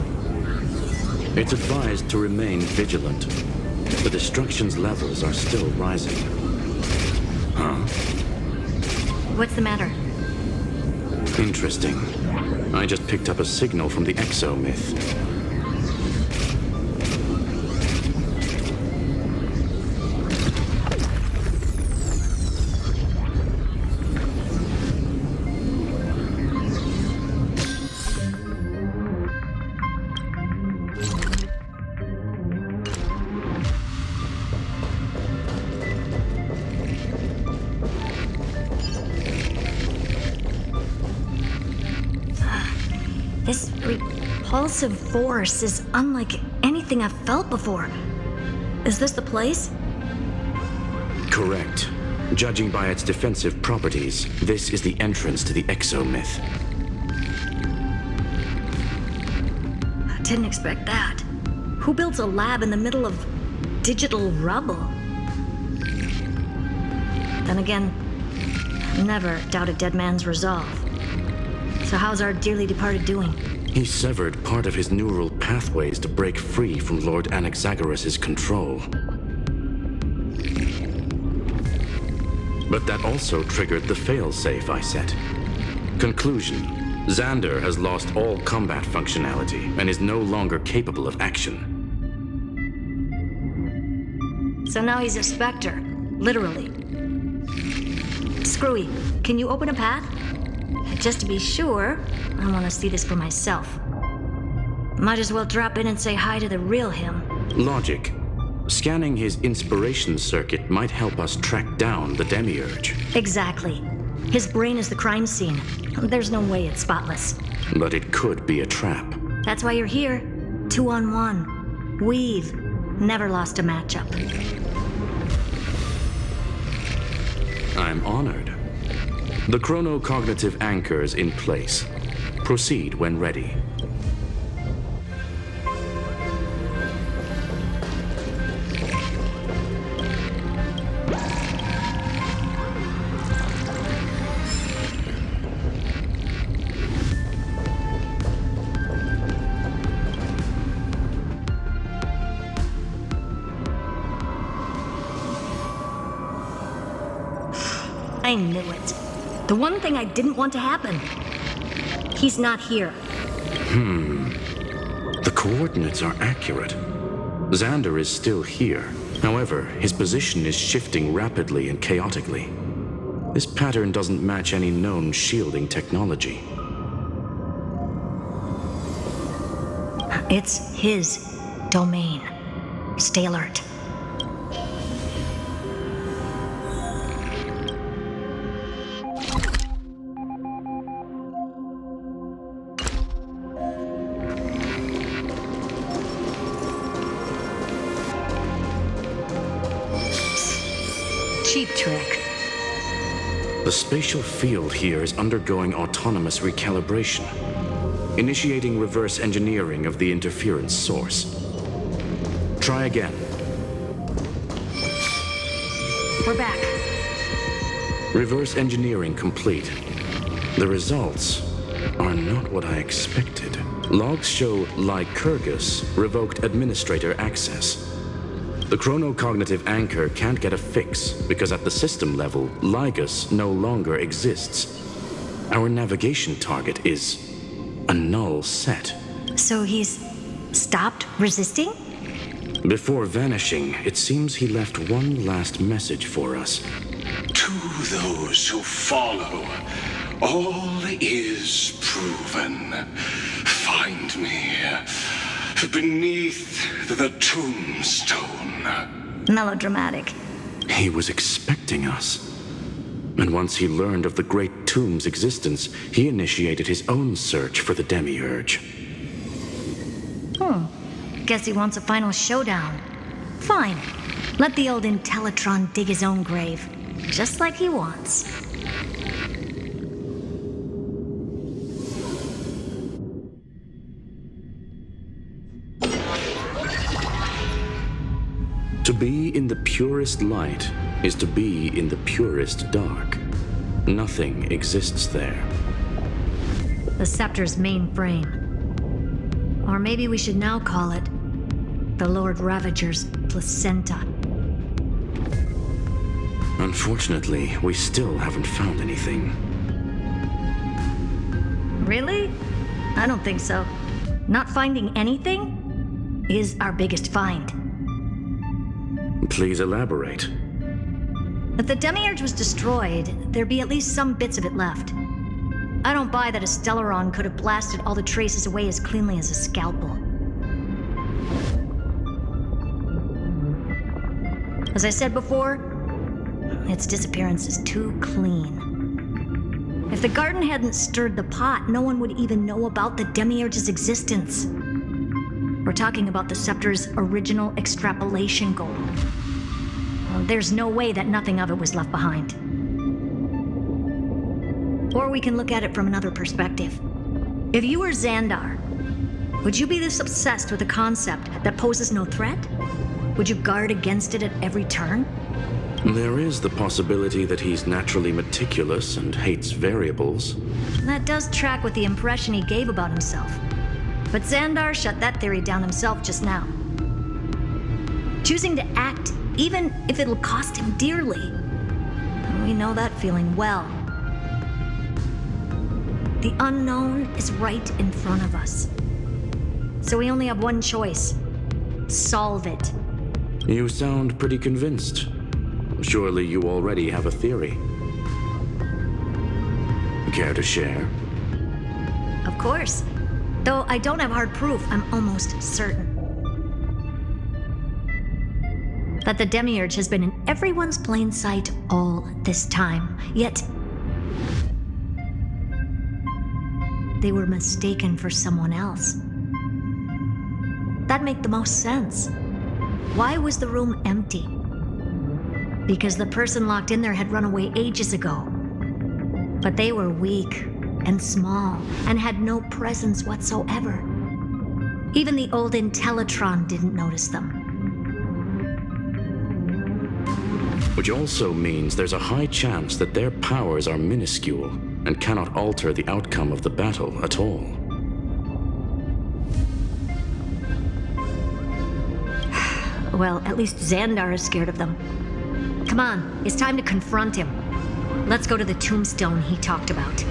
It's advised to remain vigilant. The destruction's levels are still rising. Huh? What's the matter? Interesting. I just picked up a signal from the exomyth. This repulsive force is unlike anything I've felt before. Is this the place? Correct. Judging by its defensive properties, this is the entrance to the exomyth. I didn't expect that. Who builds a lab in the middle of digital rubble? Then again, never doubt a dead man's resolve. So how's our dearly departed doing? He severed part of his neural pathways to break free from Lord Anaxagoras' control. But that also triggered the failsafe I set. Conclusion: Xander has lost all combat functionality and is no longer capable of action. So now he's a specter, literally. Screwy, can you open a path? Just to be sure, I want to see this for myself. Might as well drop in and say hi to the real him. Logic. Scanning his inspiration circuit might help us track down the Demiurge. Exactly. His brain is the crime scene. There's no way it's spotless. But it could be a trap. That's why you're here. 2-on-1. We've never lost a matchup. I'm honored. The chronocognitive anchor's in place. Proceed when ready. I knew it. The one thing I didn't want to happen. He's not here. The coordinates are accurate. Xander is still here. However, his position is shifting rapidly and chaotically. This pattern doesn't match any known shielding technology. It's his domain. Stay alert. Cheap trick. The spatial field here is undergoing autonomous recalibration, initiating reverse engineering of the interference source. Try again. We're back. Reverse engineering complete. The results are not what I expected. Logs show Lycurgus revoked administrator access. The chronocognitive anchor can't get a fix because at the system level, Lygus no longer exists. Our navigation target is a null set. So he's stopped resisting? Before vanishing, it seems he left one last message for us. To those who follow, all is proven. Find me beneath the tombstone. Melodramatic. He was expecting us. And once he learned of the Great Tomb's existence, he initiated his own search for the Demiurge. Guess he wants a final showdown. Fine. Let the old Intellitron dig his own grave. Just like he wants. To be in the purest light is to be in the purest dark. Nothing exists there. The Scepter's main frame. Or maybe we should now call it the Lord Ravager's placenta. Unfortunately, we still haven't found anything. Really? I don't think so. Not finding anything is our biggest find. Please elaborate. If the Demiurge was destroyed, there'd be at least some bits of it left. I don't buy that a Stellaron could have blasted all the traces away as cleanly as a scalpel. As I said before, its disappearance is too clean. If the garden hadn't stirred the pot, no one would even know about the Demiurge's existence. We're talking about the Scepter's original extrapolation goal. Well, there's no way that nothing of it was left behind. Or we can look at it from another perspective. If you were Xandar, would you be this obsessed with a concept that poses no threat? Would you guard against it at every turn? There is the possibility that he's naturally meticulous and hates variables. That does track with the impression he gave about himself. But Xandar shut that theory down himself just now. Choosing to act, even if it'll cost him dearly. We know that feeling well. The unknown is right in front of us. So we only have one choice. Solve it. You sound pretty convinced. Surely you already have a theory. Care to share? Of course. Though I don't have hard proof, I'm almost certain. That the Demiurge has been in everyone's plain sight all this time. Yet, they were mistaken for someone else. That'd make the most sense. Why was the room empty? Because the person locked in there had run away ages ago. But they were weak and small and had no presence whatsoever. Even the old Intellitron didn't notice them. Which also means there's a high chance that their powers are minuscule and cannot alter the outcome of the battle at all. Well, at least Xandar is scared of them. Come on, it's time to confront him. Let's go to the tombstone he talked about.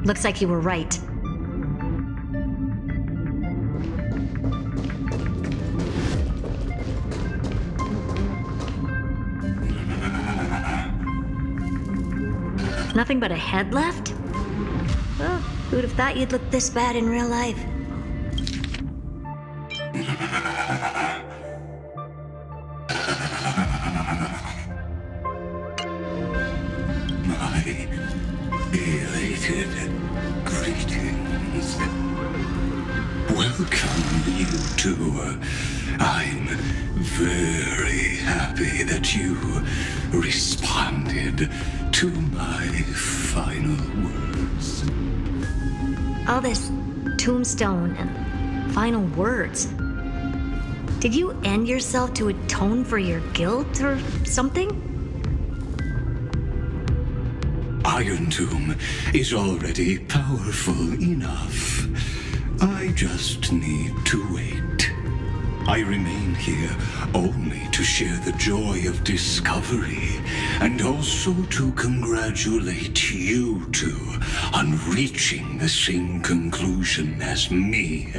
Looks like you were right. Nothing but a head left? Well, who'd have thought you'd look this bad in real life? belated greetings. Welcome, you two. I'm very happy that you responded to my final words. All this tombstone and final words. Did you end yourself to atone for your guilt or something? Iron Tomb is already powerful enough. I just need to wait. I remain here only to share the joy of discovery, and also to congratulate you two on reaching the same conclusion as me.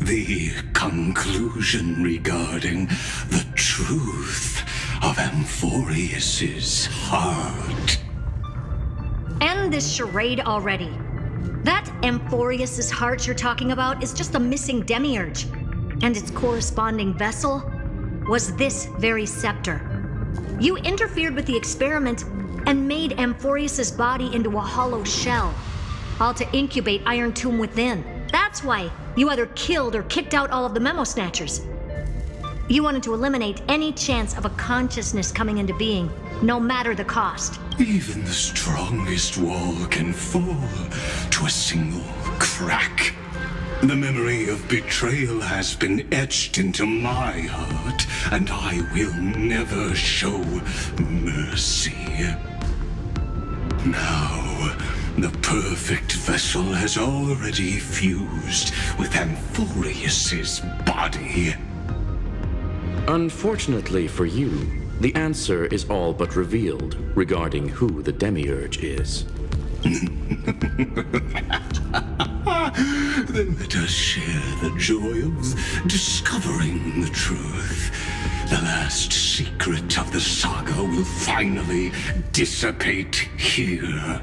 The conclusion regarding the truth of Amphorius's heart. End this charade already. That Amphorius's heart you're talking about is just a missing demiurge, and its corresponding vessel was this very scepter. You interfered with the experiment and made Amphorius's body into a hollow shell, all to incubate Iron Tomb within. That's why you either killed or kicked out all of the Memo Snatchers. You wanted to eliminate any chance of a consciousness coming into being, no matter the cost. Even the strongest wall can fall to a single crack. The memory of betrayal has been etched into my heart, and I will never show mercy. Now, the perfect vessel has already fused with Amphorius's body. Unfortunately for you, the answer is all but revealed regarding who the Demiurge is. Then let us share the joy of discovering the truth. The last secret of the saga will finally dissipate here.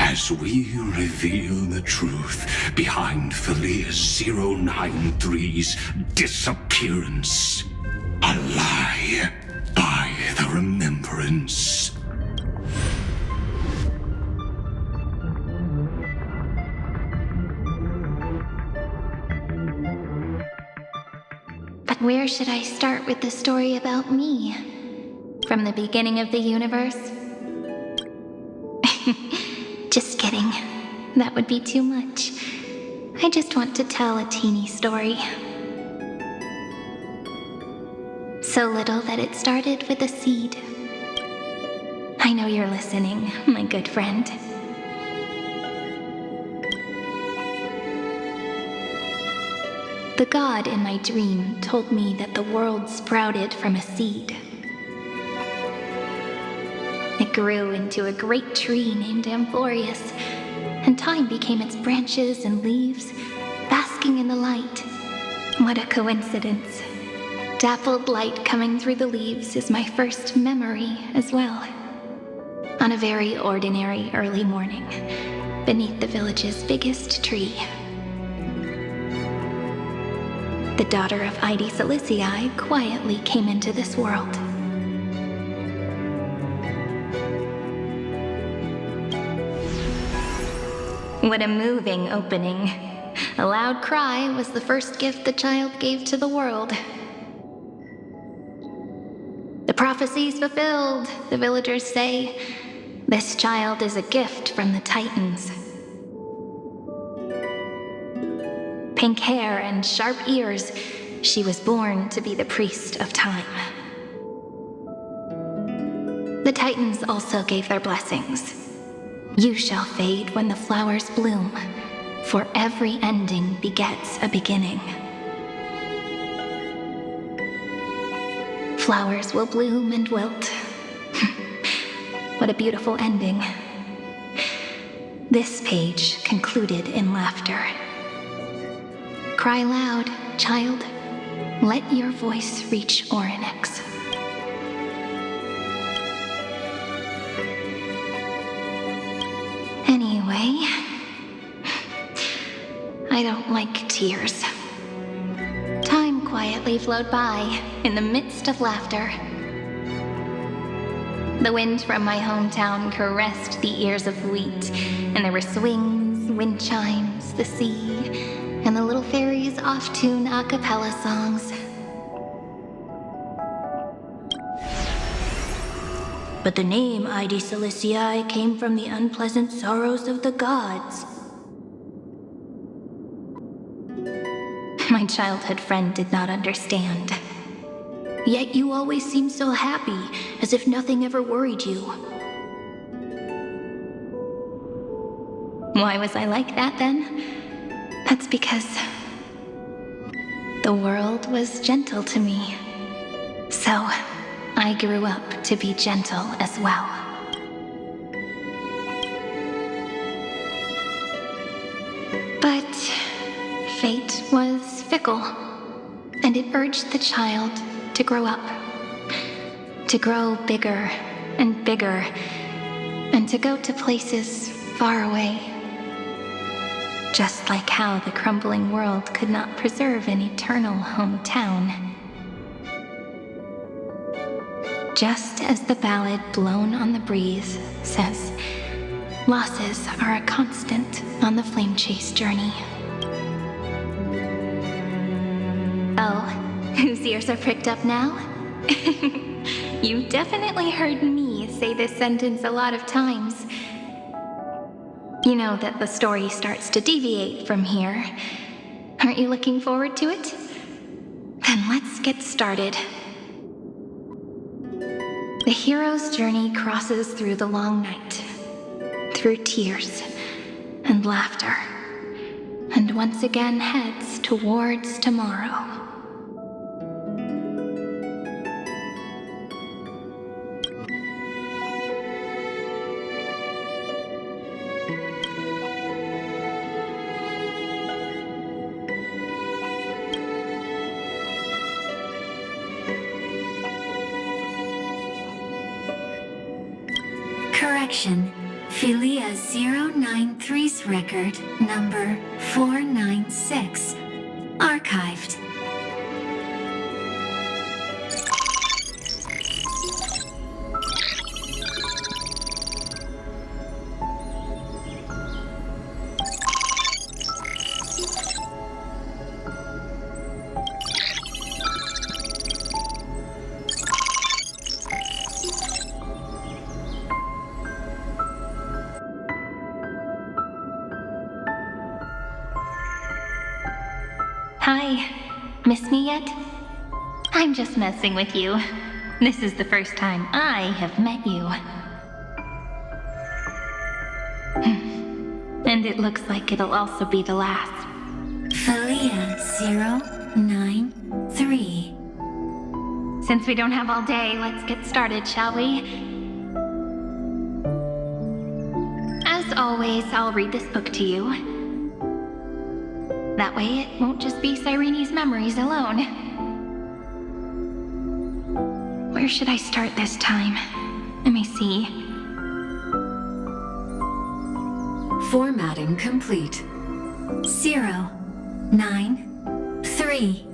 As we reveal the truth behind Felius 093's disappearance. A lie by the remembrance. But where should I start with the story about me? From the beginning of the universe? Just kidding. That would be too much. I just want to tell a teeny story. So little that it started with a seed. I know you're listening, my good friend. The god in my dream told me that the world sprouted from a seed. It grew into a great tree named Amphorius, and time became its branches and leaves, basking in the light. What a coincidence. Dappled light coming through the leaves is my first memory as well. On a very ordinary early morning, beneath the village's biggest tree. The daughter of Ide Silicii quietly came into this world. What a moving opening. A loud cry was the first gift the child gave to the world. The prophecy's fulfilled, the villagers say. This child is a gift from the Titans. Pink hair and sharp ears, she was born to be the priest of time. The Titans also gave their blessings. You shall fade when the flowers bloom, for every ending begets a beginning. Flowers will bloom and wilt. What a beautiful ending. This page concluded in laughter. Cry loud, child. Let your voice reach Orynyx. Anyway, I don't like tears. Time quietly flowed by in the midst of laughter. The wind from my hometown caressed the ears of wheat, and there were swings, wind chimes, the sea, and the little fairies off-tune a cappella songs. But the name Ide Siliciae came from the unpleasant sorrows of the gods. My childhood friend did not understand. Yet you always seemed so happy, as if nothing ever worried you. Why was I like that then? That's because the world was gentle to me. So I grew up to be gentle as well. But fate was fickle, and it urged the child to grow up, to grow bigger and bigger, and to go to places far away. Just like how the crumbling world could not preserve an eternal hometown. Just as the ballad blown on the breeze says, losses are a constant on the flame chase journey. Oh, whose ears are pricked up now? You've definitely heard me say this sentence a lot of times. You know that the story starts to deviate from here. Aren't you looking forward to it? Then let's get started. The hero's journey crosses through the long night, through tears and laughter, and once again heads towards tomorrow. Correction. Philia 093's record, number 496. Archived. Hi. Miss me yet? I'm just messing with you. This is the first time I have met you. And it looks like it'll also be the last. Philia 093. Since we don't have all day, let's get started, shall we? As always, I'll read this book to you. That way it won't just be Cyrene's memories alone. Where should I start this time? Let me see. Formatting complete. 093.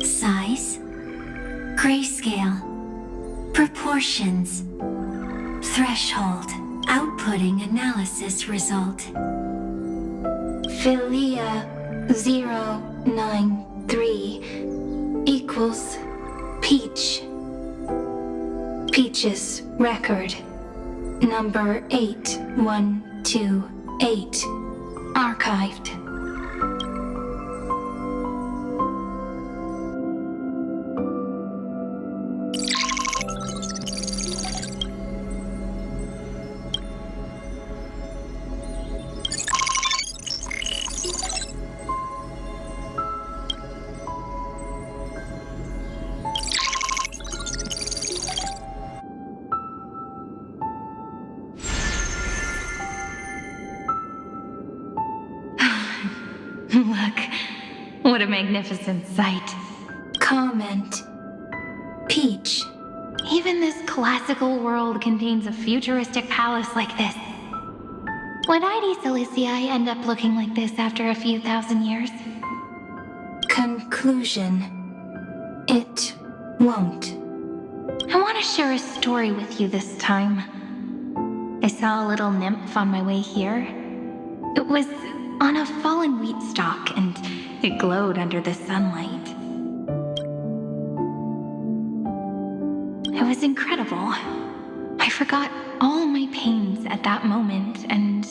Size. Grayscale. Proportions. Threshold. Outputting analysis result. Philia 093 equals Peach. Peach's record, number 8128, archived. Look, what a magnificent sight. Comment. Peach. Even this classical world contains a futuristic palace like this. Would Ide Siliciae end up looking like this after a few thousand years? Conclusion. It won't. I want to share a story with you this time. I saw a little nymph on my way here. It was on a fallen wheat stalk, and it glowed under the sunlight. It was incredible. I forgot all my pains at that moment and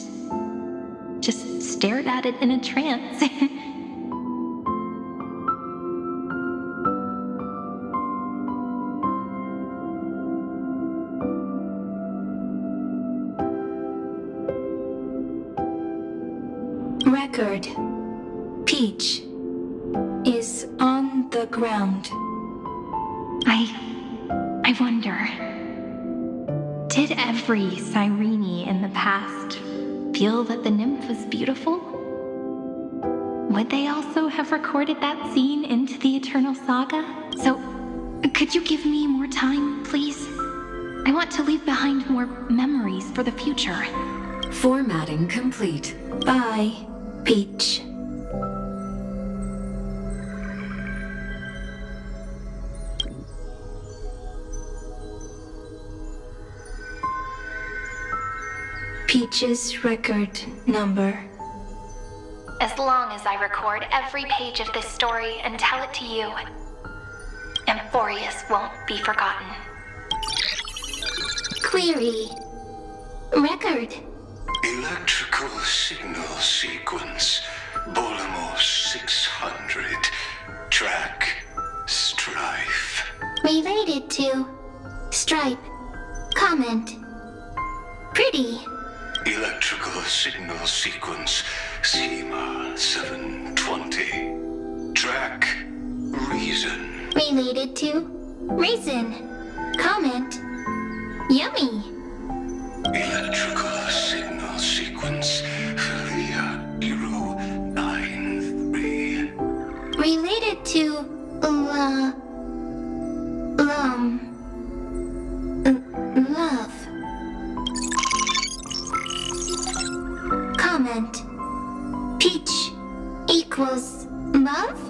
just stared at it in a trance. Record. Peach is on the ground. I wonder, did every Cyrene in the past feel that the nymph was beautiful? Would they also have recorded that scene into the Eternal Saga? So, could you give me more time, please? I want to leave behind more memories for the future. Formatting complete. Bye, Peach. Peach's record number. As long as I record every page of this story and tell it to you, Amphorius won't be forgotten. Query. Record. Electrical signal sequence. Bolamos 600. Track. Strife. Related to. Stripe. Comment. Pretty. Electrical signal sequence. Schema 720. Track. Reason. Related to. Reason. Comment. Yummy. Electrical signal sequence. Leah 093. Related to. Love. Comment. Peach equals love?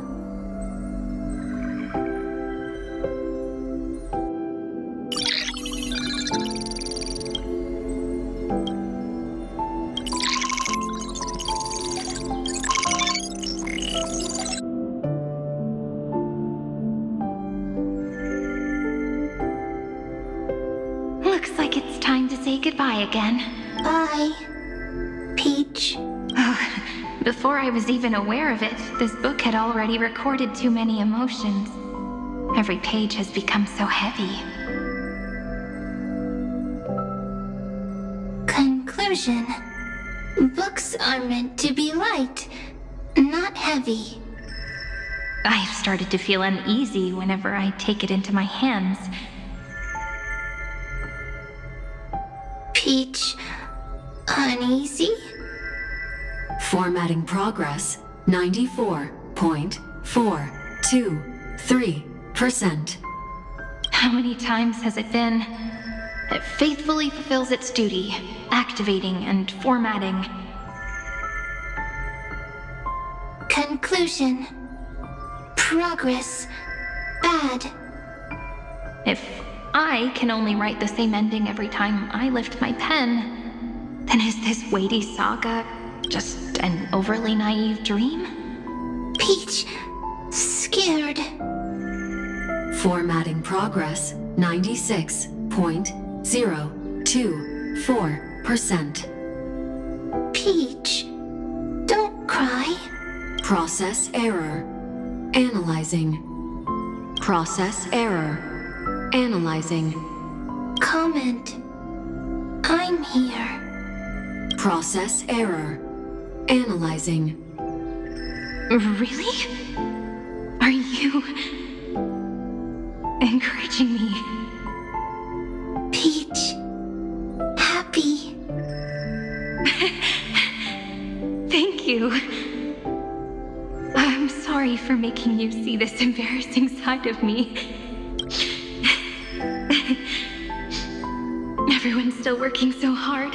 Looks like it's time to say goodbye again. Bye, Peach. Before I was even aware of it, this book had already recorded too many emotions. Every page has become so heavy. Conclusion. Books are meant to be light, not heavy. I've started to feel uneasy whenever I take it into my hands. Peach, uneasy? Formatting progress 94.423%. How many times has it been? It faithfully fulfills its duty, activating and formatting. Conclusion. Progress. Bad. If I can only write the same ending every time I lift my pen, then is this weighty saga just an overly naive dream? Peach, scared. Formatting progress 96.024%. Peach, don't cry. Process error. Analyzing. Process error. Analyzing. Comment. I'm here. Process error. Analyzing. Really? Are you encouraging me? Peach. Happy. Thank you. I'm sorry for making you see this embarrassing side of me. Everyone's still working so hard.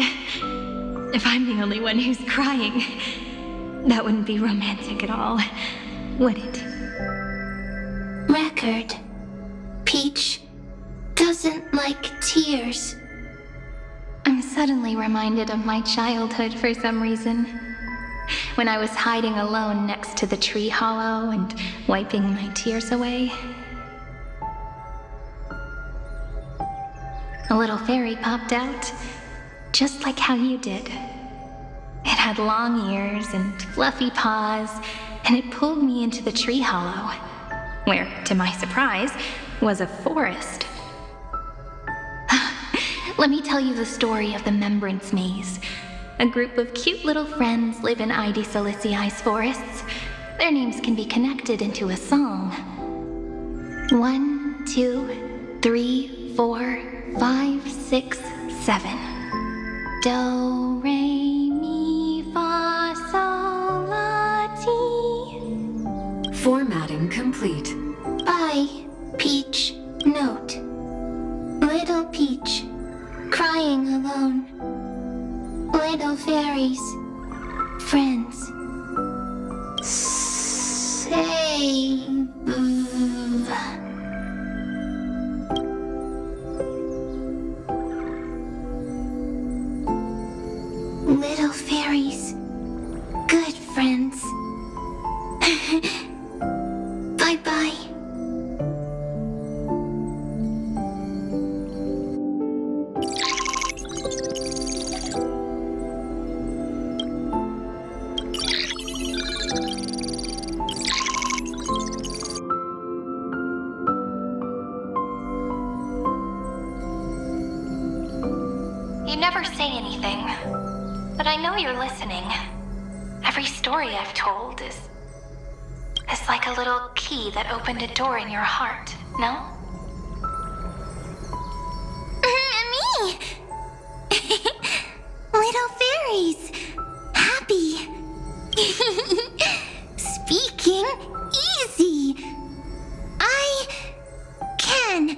If I'm the only one who's crying, that wouldn't be romantic at all, would it? Record. Peach, doesn't like tears. I'm suddenly reminded of my childhood for some reason. When I was hiding alone next to the tree hollow and wiping my tears away. A little fairy popped out, just like how you did. It had long ears and fluffy paws, and it pulled me into the tree hollow, where, to my surprise, was a forest. Let me tell you the story of the Membrance Maze. A group of cute little friends live in Ide Silicii's forests. Their names can be connected into a song. 1, 2, 3, 4, 5, 6, 7. Do, re, mi, fa, sol, la, ti. Formatting complete. By Peach Note. Little Peach, crying alone. Little fairies, friends. Save. Little fairies, good friends. Bye-bye. You never say anything, but I know you're listening. Every story I've told is like a little key that opened a door in your heart, no? Me! Little fairies! Happy! Speaking easy! I can!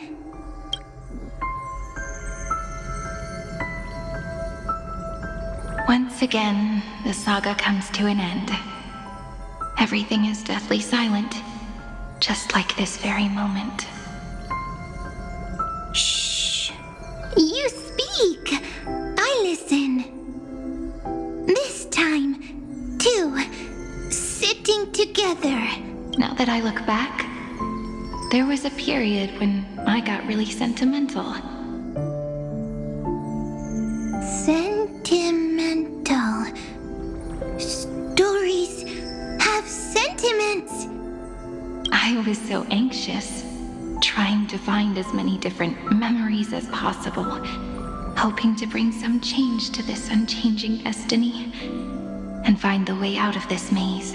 Once again, the saga comes to an end. Everything is deathly silent, just like this very moment. Shh! You speak! I listen. This time, too. Sitting together. Now that I look back, there was a period when I got really sentimental. Sentimental. Stories have sentiments. I was so anxious, trying to find as many different memories as possible, hoping to bring some change to this unchanging destiny and find the way out of this maze.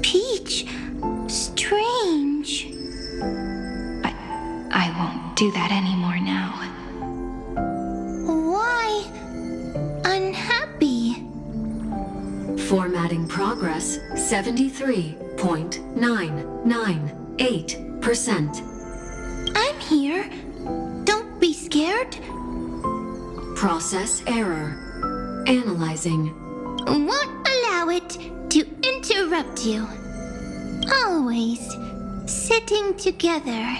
Peach, strange. But I won't do that anymore now. Why unhappy? Formatting progress 73.998%. I'm here. Don't be scared. Process error. Analyzing. Won't allow it to interrupt you. Always sitting together.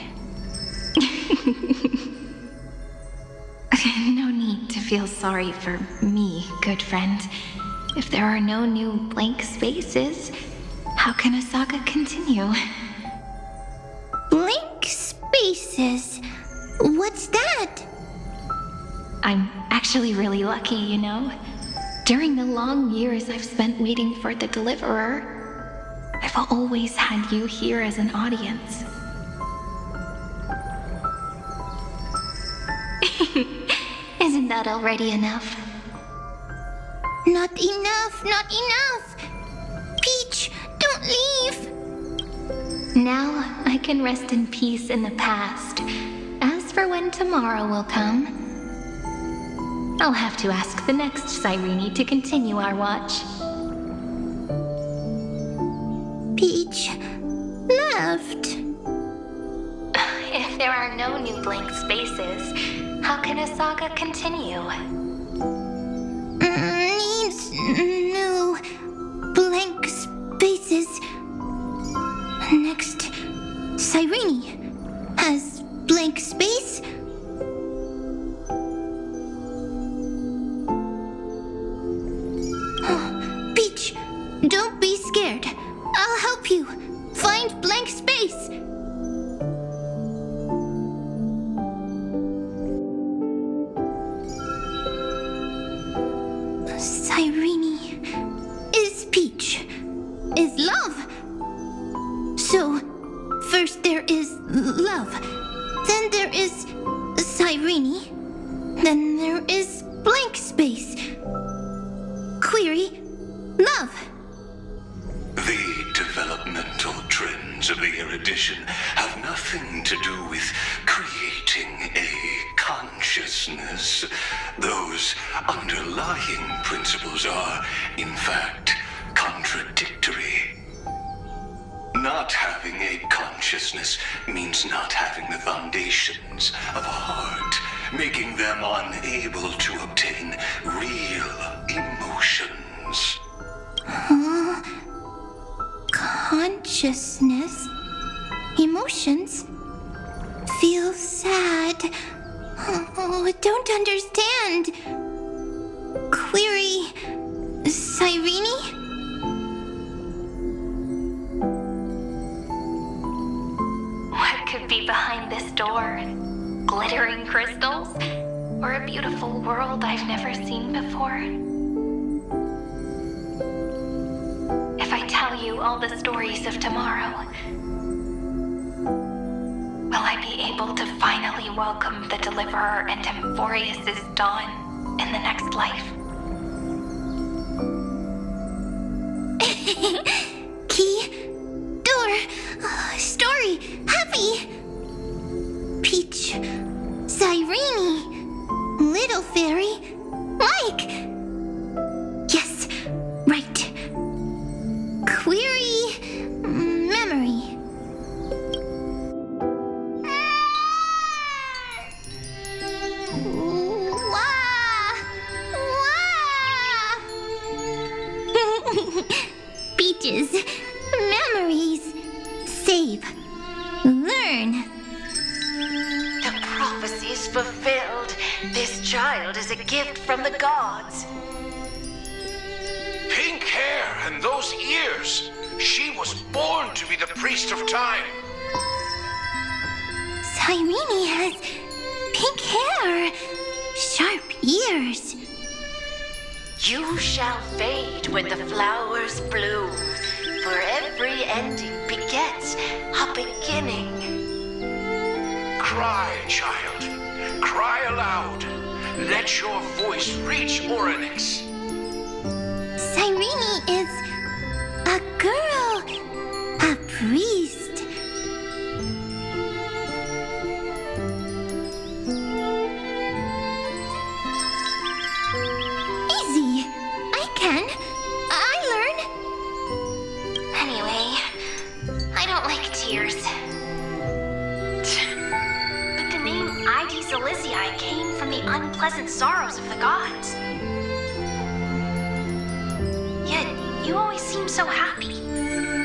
No need to feel sorry for me, good friend. If there are no new blank spaces, how can a saga continue? Blank spaces? What's that? I'm actually really lucky, you know? During the long years I've spent waiting for the Deliverer, I've always had you here as an audience. Isn't that already enough? Not enough, not enough! Peach, don't leave! Now I can rest in peace in the past. As for when tomorrow will come, I'll have to ask the next Cyrene to continue our watch. Peach left. If there are no new blank spaces, how can a saga continue? Needs new blank spaces. Next, Cyrene. Don't be scared. I'll help you. Find blank space. Cyrene is Peach, is love. So, first there is love, then there is Cyrene, then there is blank space. Query, love. The developmental trends of the erudition have nothing to do with creating a consciousness. Those underlying principles are, in fact, contradictory. Not having a consciousness means not having the foundations of a heart, making them unable to obtain real emotions. Huh? Consciousness? Emotions? Feel sad? Oh, I don't understand. Query, Cyrene? What could be behind this door? Glittering crystals? Or a beautiful world I've never seen before? If I tell you all the stories of tomorrow, will I be able to finally welcome the Deliverer and Amphorius' dawn in the next life? Key, door, story, happy. Peach, Cyrene, little fairy, like. Yes, right. Query, memory. Peaches, memories, save, learn. The prophecy's fulfilled. This child is a gift from the gods. Pink hair and those ears. She was born to be the priest of time. Cyrene has pink hair, sharp ears. You shall fade when the flowers bloom, for every ending begets a beginning. Cry, child. Cry aloud. Let your voice reach Orynyx. Cyrene is a girl, a priest. Easy. I can. I learn. Anyway, I don't like tears. But the name Ides Elysiae came from the unpleasant sorrows of the gods. Yet, you always seem so happy,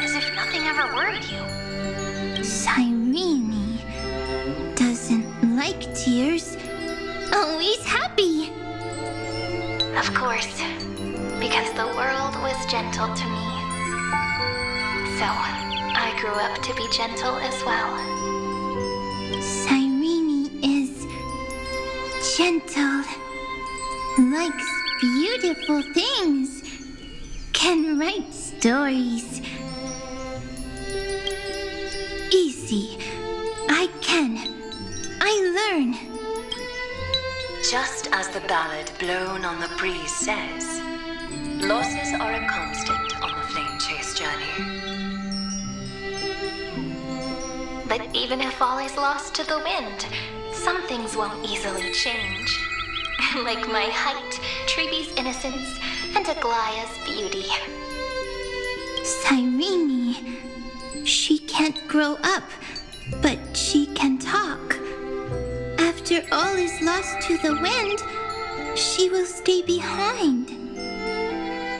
as if nothing ever worried you. Cyrene doesn't like tears. Always happy. Of course, because the world was gentle to me. So, I grew up to be gentle as well. Cyrene is gentle, likes beautiful things, can write stories. Easy. I can. I learn. Just as the ballad blown on the breeze says, losses are a constant on the flame chase journey. But even if all is lost to the wind, some things won't easily change. Like my height, Treebee's innocence, and Aglaya's beauty. Cyrene. She can't grow up, but she can talk. After all is lost to the wind, she will stay behind.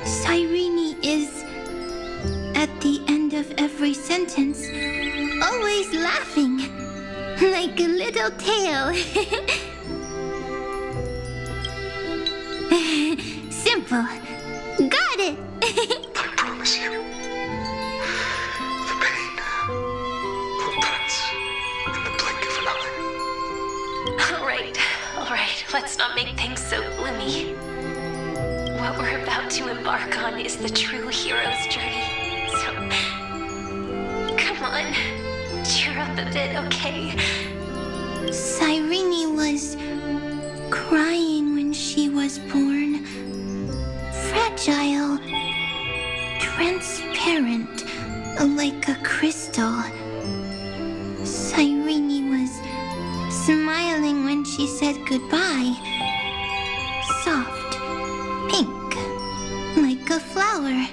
Cyrene is, at the end of every sentence, always laughing, like a little tail. Simple. Got it. I promise Let's not make things so gloomy. What we're about to embark on is the true hero's journey. So, come on, cheer up a bit, okay? Cyrene was crying when she was born. Fragile, transparent, like a crystal. Cyrene was smiling when she said goodbye. Soft, pink, like a flower.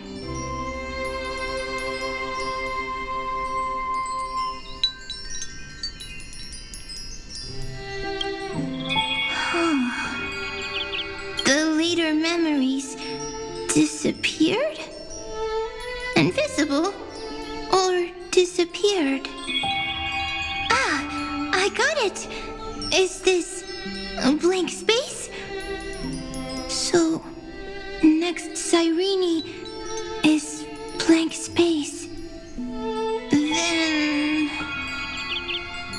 The later memories disappeared? Invisible? Or disappeared? Ah, I got it! Is this a blank space? So, next Cyrene is blank space. Then,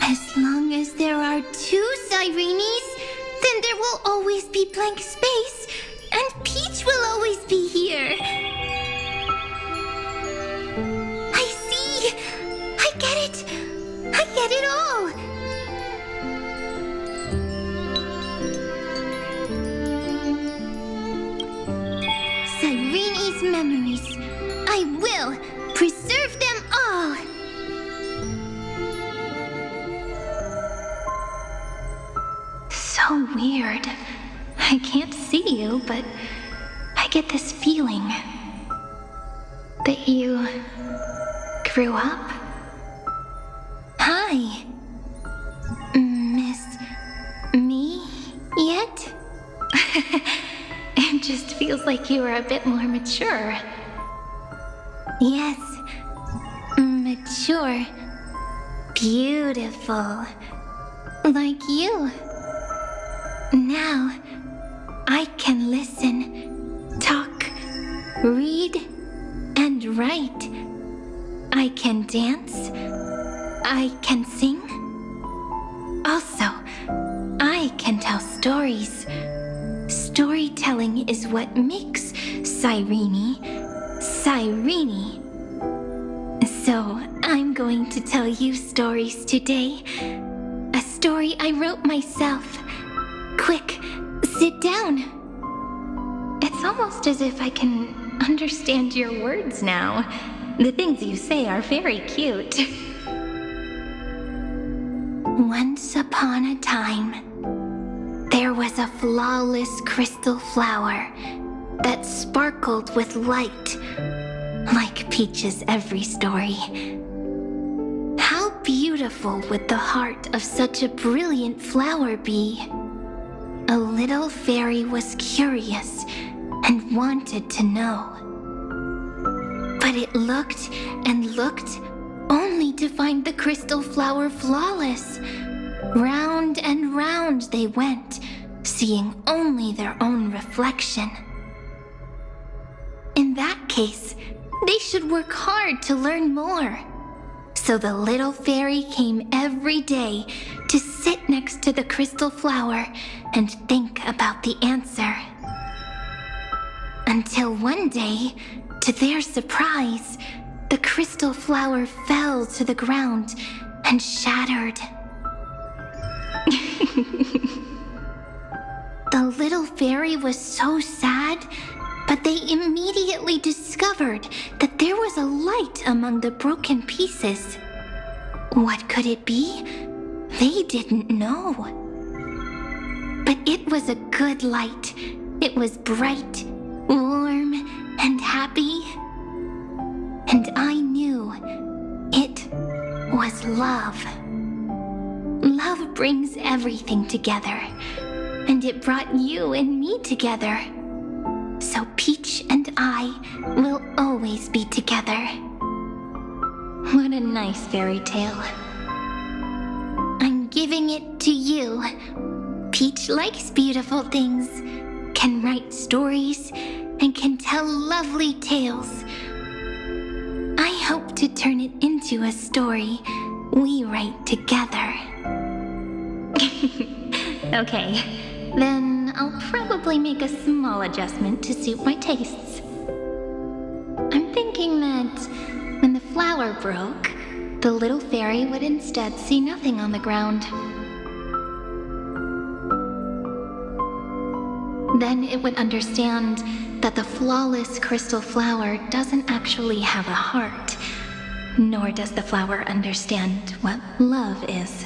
as long as there are two Cyrenes, then there will always be blank space, and Peach will always be here. I see! I get it! I get it all! Cyrene's memories. I will preserve them all! So weird. I can't see you, but I get this feeling that you grew up. Hi. Miss me yet? It just feels like you are a bit more mature. Yes. Mature. Beautiful. Like you. Now, I can listen, talk, read, and write. I can dance. I can sing. Also, I can tell stories. Storytelling is what makes Cyrene, Cyrene. So, I'm going to tell you stories today. A story I wrote myself. Quick, sit down. It's almost as if I can understand your words now. The things you say are very cute. Once upon a time, there was a flawless crystal flower that sparkled with light, like Peach's every story. How beautiful would the heart of such a brilliant flower be? A little fairy was curious and wanted to know. But it looked and looked only to find the crystal flower flawless. Round and round they went, seeing only their own reflection. In that case, they should work hard to learn more. So the little fairy came every day to sit next to the crystal flower and think about the answer. Until one day, to their surprise, the crystal flower fell to the ground and shattered. The little fairy was so sad, but they immediately discovered that there was a light among the broken pieces. What could it be? They didn't know. But it was a good light. It was bright, warm, and happy. And I knew it was love. Love brings everything together. And it brought you and me together. So Peach and I will always be together. What a nice fairy tale. I'm giving it to you. Peach likes beautiful things, can write stories, and can tell lovely tales. I hope to turn it into a story we write together. Okay, then I'll probably make a small adjustment to suit my tastes. I'm thinking that when the flower broke, the little fairy would instead see nothing on the ground. Then it would understand that the flawless crystal flower doesn't actually have a heart, nor does the flower understand what love is.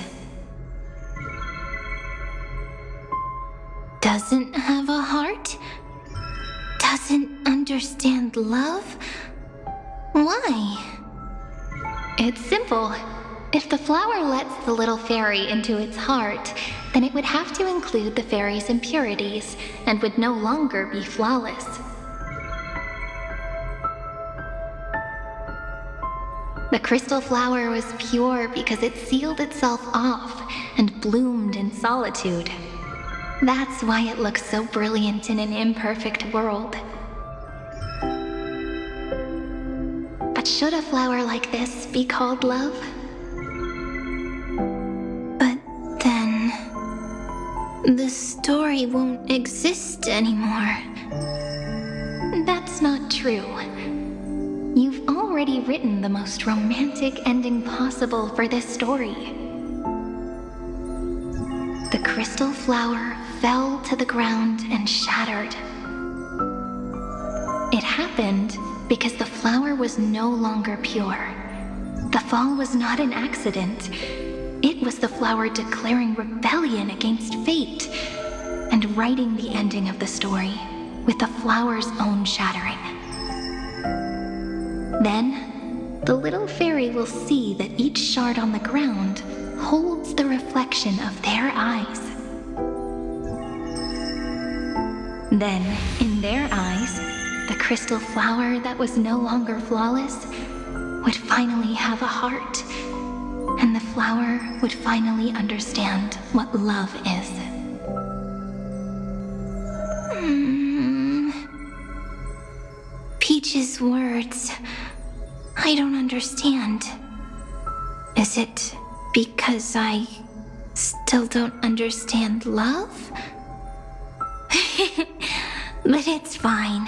Doesn't have a heart? Doesn't understand love? Why? It's simple. If the flower lets the little fairy into its heart, then it would have to include the fairy's impurities and would no longer be flawless. The crystal flower was pure because it sealed itself off and bloomed in solitude. That's why it looks so brilliant in an imperfect world. But should a flower like this be called love? But then the story won't exist anymore. That's not true. You've already written the most romantic ending possible for this story. The crystal flower fell to the ground and shattered. It happened because the flower was no longer pure. The fall was not an accident. It was the flower declaring rebellion against fate and writing the ending of the story with the flower's own shattering. Then, the little fairy will see that each shard on the ground holds the reflection of their eyes. Then, in their eyes, the crystal flower that was no longer flawless would finally have a heart, and the flower would finally understand what love is. Peach's words, I don't understand. Is it because I still don't understand love? But it's fine.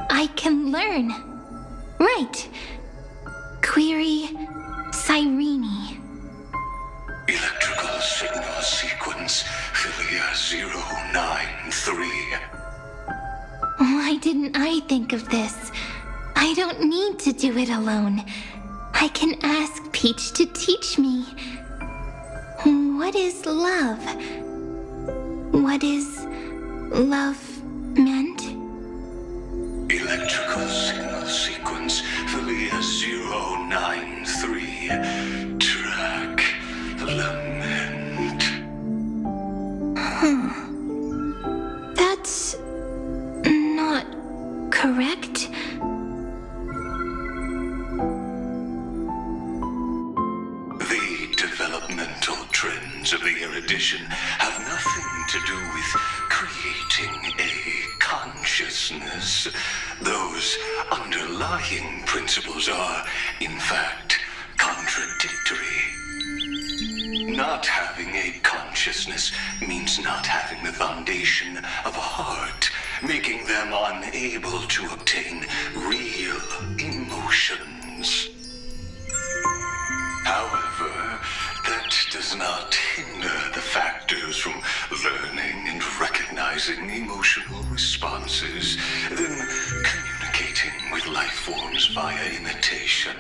I can learn. Right. Query Cyrene. Electrical signal sequence, Philia 093. Why didn't I think of this? I don't need to do it alone. I can ask Peach to teach me. What is love? What is love meant? Electrical signal sequence, Philia 093. Track lament. That's not correct. The developmental trends of the erudition have nothing to do with creating a consciousness. Those underlying principles are, in fact, contradictory. Not having a consciousness means not having the foundation of a heart, making them unable to obtain real emotions. However, that does not hinder the factors from learning and recognizing emotional responses, then communicating with life forms via imitation.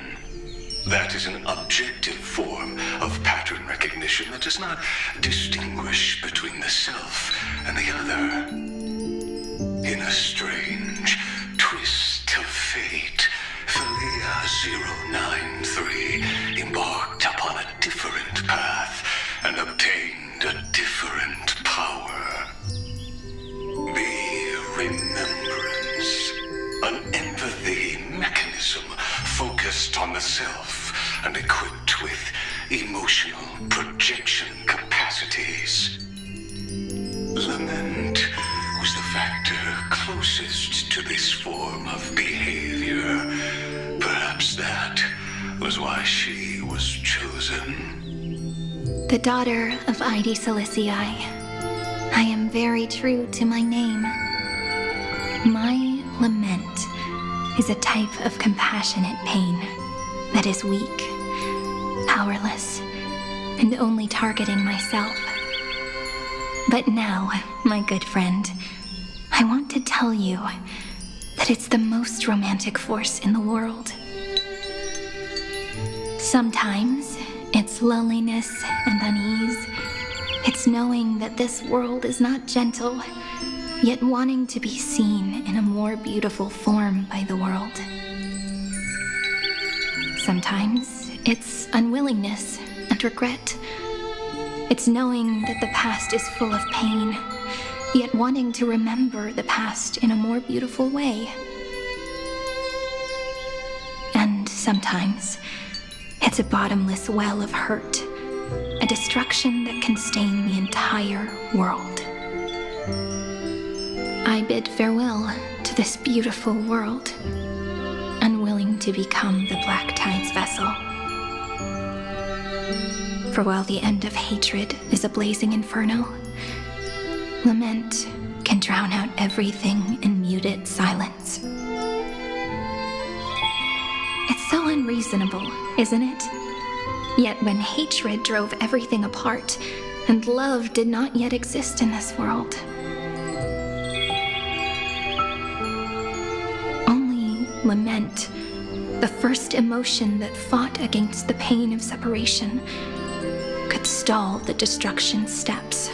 That is an objective form of pattern recognition that does not distinguish between the self and the other. In a strange twist of fate, Philia 093 embarked upon a different path and obtained a different power. The remembrance, an empathy mechanism focused on the self and equipped with emotional projection capacities. Lament was the factor closest to this form of behavior. Perhaps that was why she was chosen. The daughter of Ide Silicii. I am am very true to my name. My lament is a type of compassionate pain that is weak, powerless, and only targeting myself. But now, my good friend, I want to tell you that it's the most romantic force in the world. Sometimes it's loneliness and unease. It's knowing that this world is not gentle, yet wanting to be seen in a more beautiful form by the world. Sometimes it's unwillingness and regret. It's knowing that the past is full of pain, yet wanting to remember the past in a more beautiful way. And sometimes it's a bottomless well of hurt, a destruction that can stain the entire world. I bid farewell to this beautiful world, unwilling to become the Black Tide's vessel. For while the end of hatred is a blazing inferno, lament can drown out everything in muted silence. It's so unreasonable, isn't it? Yet when hatred drove everything apart, and love did not yet exist in this world, only lament, the first emotion that fought against the pain of separation, could stall the destruction steps.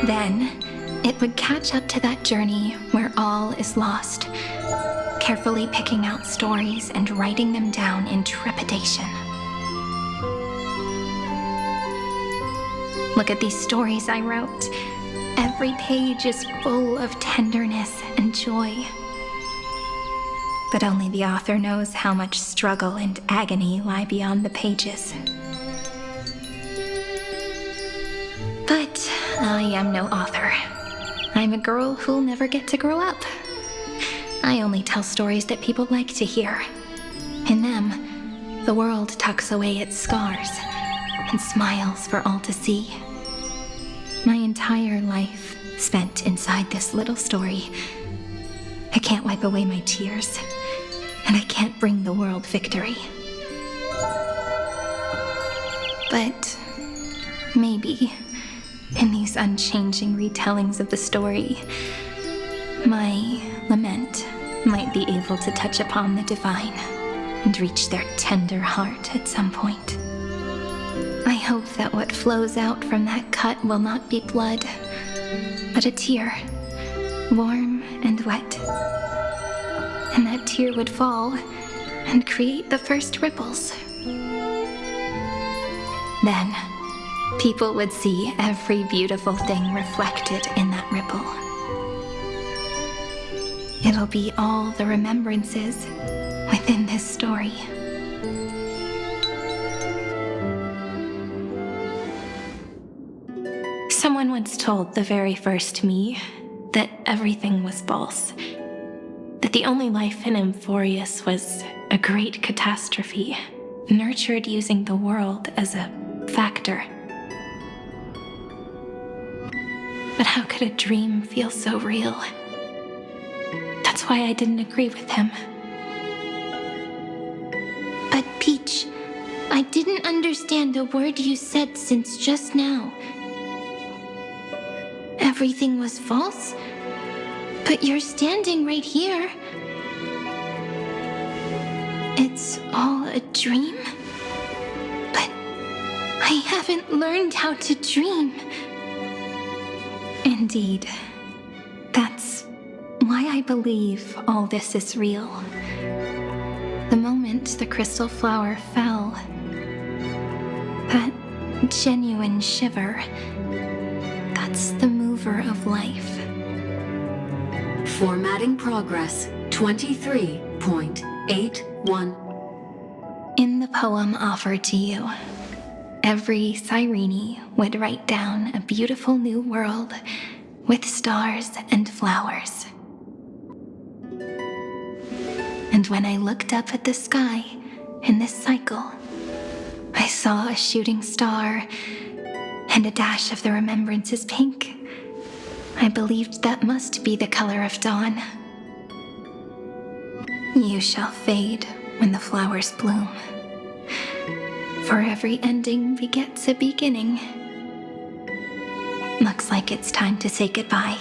Then, it would catch up to that journey where all is lost, carefully picking out stories and writing them down in trepidation. Look at these stories I wrote. Every page is full of tenderness and joy. But only the author knows how much struggle and agony lie beyond the pages. But I am no author. I'm a girl who'll never get to grow up. I only tell stories that people like to hear. In them, the world tucks away its scars and smiles for all to see. My entire life spent inside this little story. I can't wipe away my tears, and I can't bring the world victory. But maybe, in these unchanging retellings of the story, my lament might be able to touch upon the divine and reach their tender heart at some point. I hope that what flows out from that cut will not be blood, but a tear, warm and wet. And that tear would fall and create the first ripples. Then, people would see every beautiful thing reflected in that ripple. It'll be all the remembrances within this story. Someone once told the very first me that everything was false. That the only life in Amphorius was a great catastrophe, nurtured using the world as a factor. But how could a dream feel so real? That's why I didn't agree with him. But Peach, I didn't understand a word you said since just now. Everything was false? But you're standing right here. It's all a dream? But I haven't learned how to dream. Indeed. That's why I believe all this is real. The moment the crystal flower fell, that genuine shiver, that's the mover of life. Formatting progress 23.81. In the poem offered to you, every Cyrene would write down a beautiful new world with stars and flowers. And when I looked up at the sky in this cycle, I saw a shooting star and a dash of the remembrance is pink. I believed that must be the color of dawn. You shall fade when the flowers bloom. For every ending begets a beginning. Looks like it's time to say goodbye.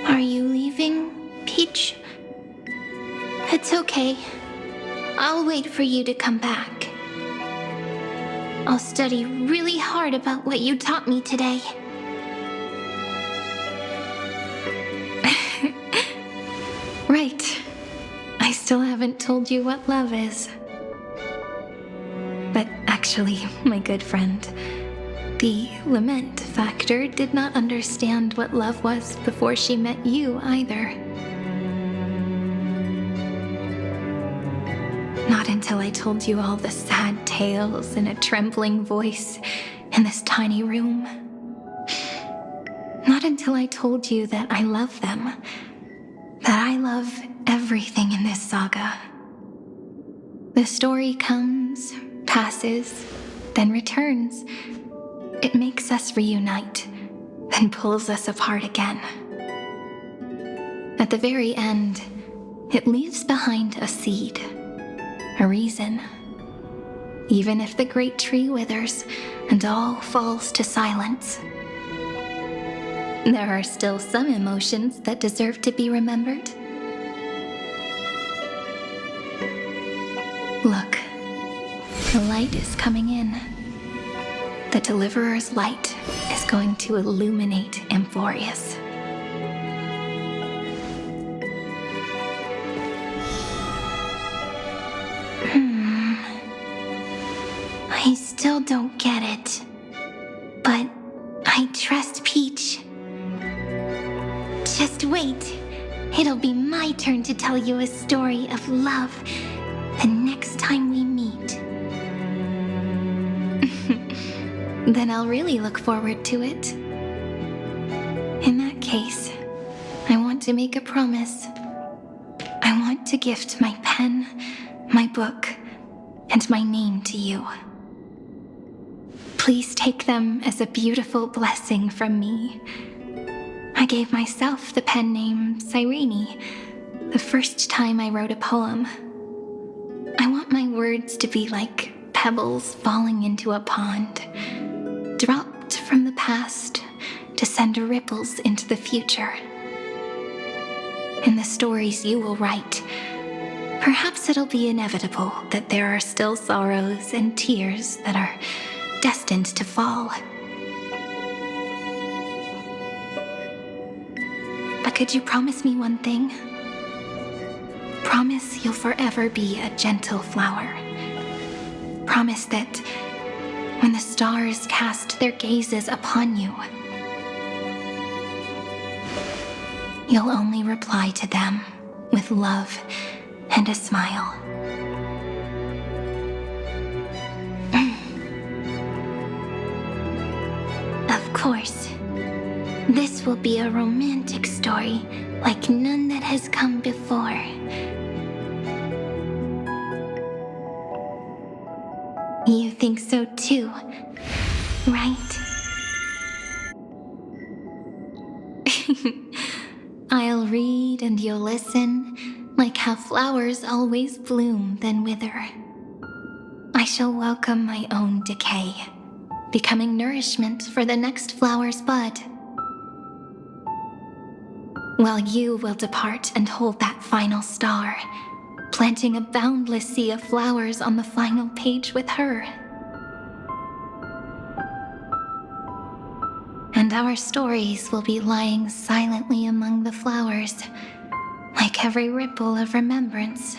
Are you leaving, Peach? It's okay. I'll wait for you to come back. I'll study really hard about what you taught me today. Right. I still haven't told you what love is. But actually, my good friend, the lament factor did not understand what love was before she met you either. Not until I told you all the sad tales in a trembling voice in this tiny room. Not until I told you that I love them, that I love everything in this saga. The story comes, passes, then returns. It makes us reunite, then pulls us apart again. At the very end, it leaves behind a seed, a reason. Even if the great tree withers and all falls to silence, there are still some emotions that deserve to be remembered. Look, the light is coming in. The Deliverer's light is going to illuminate Amphorius. I still don't get it. But I trust Peach. Just wait. It'll be my turn to tell you a story of love the next time we meet. Then I'll really look forward to it. In that case, I want to make a promise. I want to gift my pen, my book, and my name to you. Please take them as a beautiful blessing from me. I gave myself the pen name Cyrene the first time I wrote a poem. I want my words to be like pebbles falling into a pond, dropped from the past to send ripples into the future. In the stories you will write, perhaps it'll be inevitable that there are still sorrows and tears that are destined to fall. But could you promise me one thing? Promise you'll forever be a gentle flower. Promise that when the stars cast their gazes upon you, you'll only reply to them with love and a smile. Of course. This will be a romantic story like none that has come before. You think so too, right? I'll read and you'll listen, like how flowers always bloom then wither. I shall welcome my own decay, becoming nourishment for the next flower's bud. While you will depart and hold that final star, planting a boundless sea of flowers on the final page with her. And our stories will be lying silently among the flowers, like every ripple of remembrance.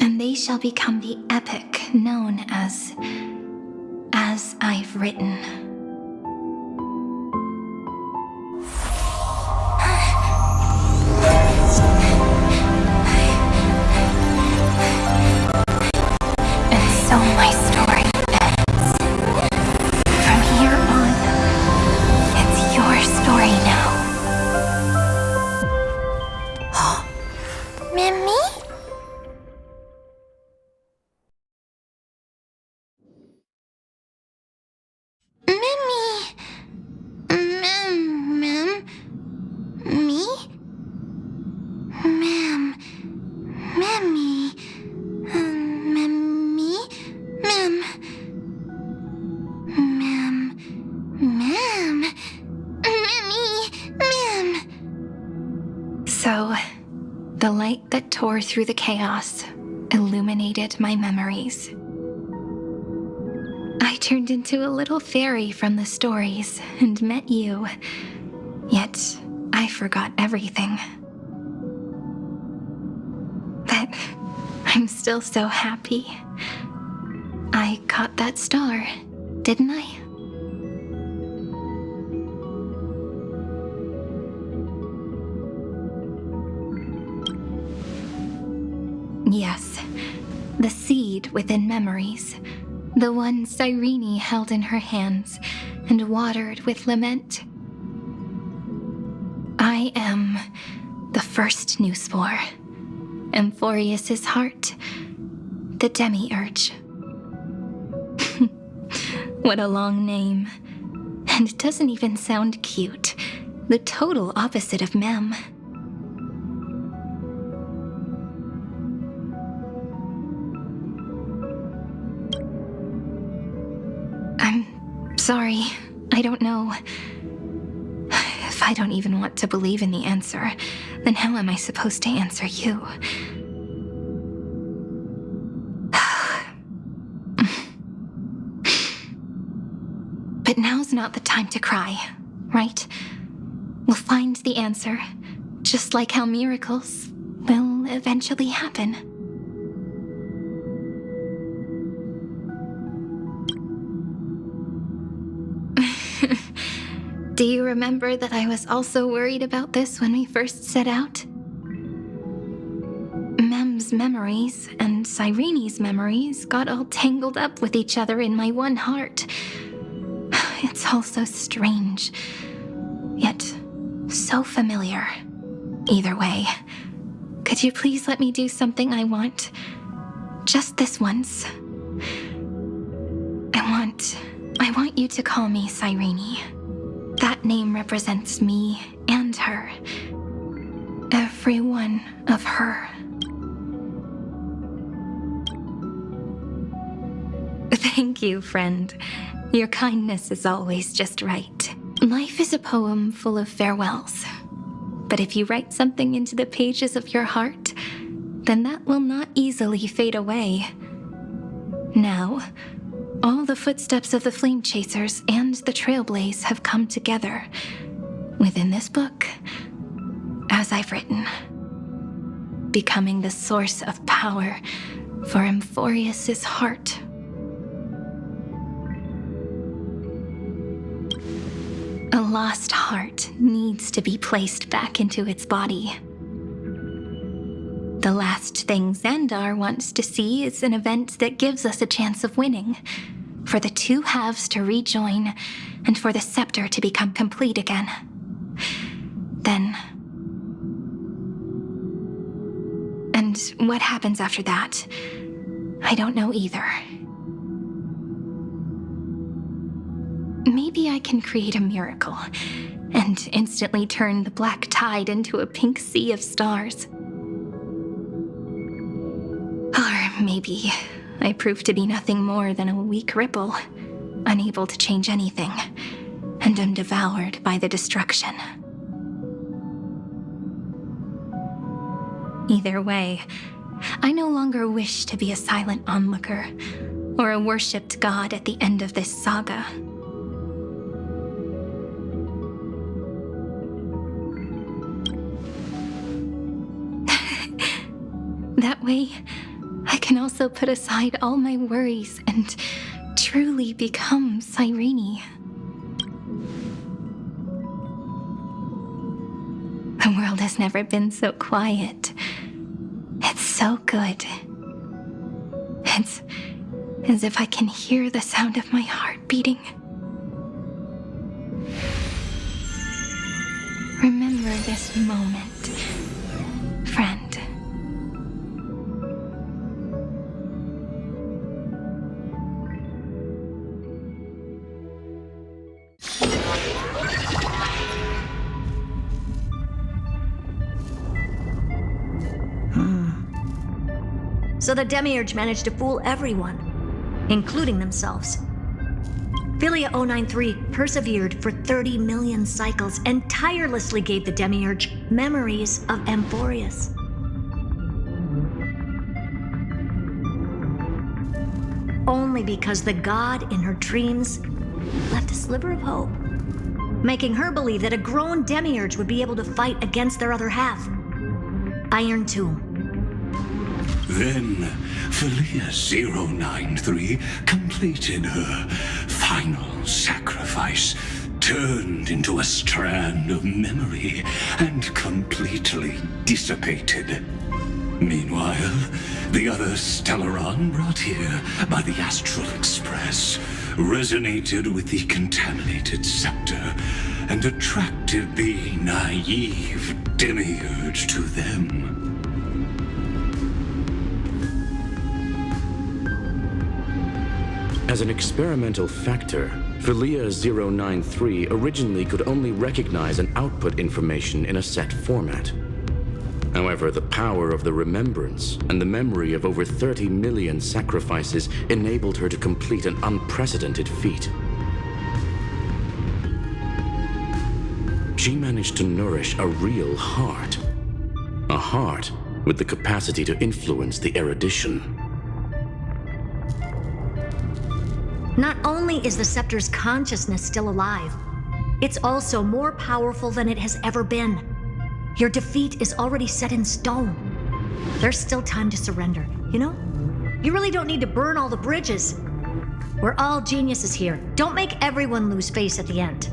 And they shall become the epic known as I've Written. And so my story ends. From here on, it's your story now. Mimi? So, the light that tore through the chaos illuminated my memories. I turned into a little fairy from the stories and met you, yet I forgot everything. But I'm still so happy. I caught that star, didn't I? Yes, the seed within memories, the one Cyrene held in her hands and watered with lament. I am the first new spore, Amphorius's heart, the demiurge. What a long name. And it doesn't even sound cute. The total opposite of Mem. I'm sorry. I don't know. If I don't even want to believe in the answer, then how am I supposed to answer you? But now's not the time to cry, right? We'll find the answer, just like how miracles will eventually happen. Do you remember that I was also worried about this when we first set out? Mem's memories and Cyrene's memories got all tangled up with each other in my one heart. It's all so strange, yet so familiar. Either way, could you please let me do something I want? Just this once. I want you to call me Cyrene. That name represents me and her. Every one of her. Thank you, friend. Your kindness is always just right. Life is a poem full of farewells. But if you write something into the pages of your heart, then that will not easily fade away. Now, all the footsteps of the Flame Chasers and the Trailblaze have come together within this book, as I've written, becoming the source of power for Amphorius's heart. A lost heart needs to be placed back into its body. The last thing Xandar wants to see is an event that gives us a chance of winning, for the two halves to rejoin, and for the scepter to become complete again. Then... And what happens after that, I don't know either. Maybe I can create a miracle, and instantly turn the black tide into a pink sea of stars. Or maybe I prove to be nothing more than a weak ripple, unable to change anything, and am devoured by the destruction. Either way, I no longer wish to be a silent onlooker, or a worshipped god at the end of this saga. That way, I can also put aside all my worries and truly become Cyrene. The world has never been so quiet. It's so good. It's as if I can hear the sound of my heart beating. Remember this moment, friend. So the Demiurge managed to fool everyone, including themselves. Philia 093 persevered for 30 million cycles and tirelessly gave the Demiurge memories of Amphorius. Only because the god in her dreams left a sliver of hope, making her believe that a grown Demiurge would be able to fight against their other half, Iron Tomb. Then, Philia 093 completed her final sacrifice, turned into a strand of memory, and completely dissipated. Meanwhile, the other Stellaron brought here by the Astral Express resonated with the contaminated scepter and attracted the naive Demiurge to them. As an experimental factor, Philia 093 originally could only recognize and output information in a set format. However, the power of the remembrance and the memory of over 30 million sacrifices enabled her to complete an unprecedented feat. She managed to nourish a real heart. A heart with the capacity to influence the erudition. Not only is the scepter's consciousness still alive, it's also more powerful than it has ever been. Your defeat is already set in stone. There's still time to surrender, you know? You really don't need to burn all the bridges. We're all geniuses here. Don't make everyone lose face at the end.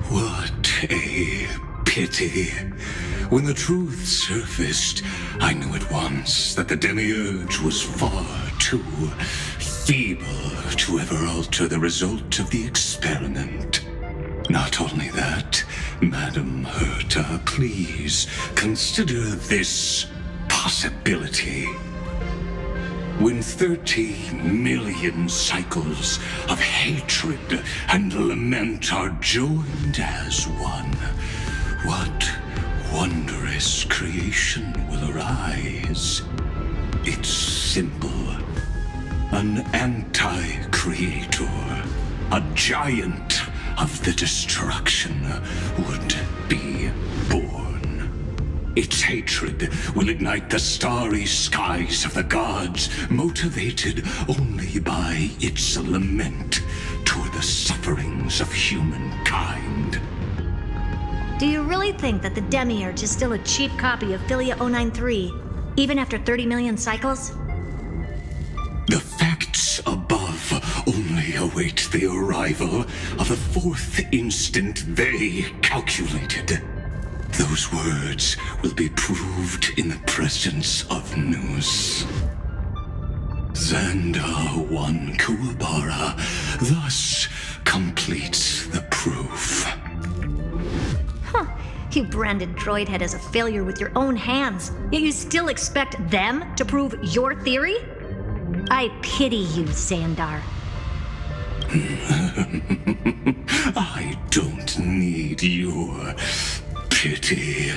What a pity. When the truth surfaced, I knew at once that the Demiurge was far too feeble to ever alter the result of the experiment. Not only that, Madam Herta, please consider this possibility. When 30 million cycles of hatred and lament are joined as one, what wondrous creation will arise? It's simple. An anti-creator, a giant of the destruction would be born. Its hatred will ignite the starry skies of the gods, motivated only by its lament toward the sufferings of humankind. Do you really think that the Demiurge is still a cheap copy of Philia 093, even after 30 million cycles? The facts above only await the arrival of the fourth instant they calculated. Those words will be proved in the presence of Nous. Xandar 1 Kuwabara thus completes the proof. Huh. You branded Droidhead as a failure with your own hands, yet you still expect them to prove your theory? I pity you, Xandar. I don't need your pity.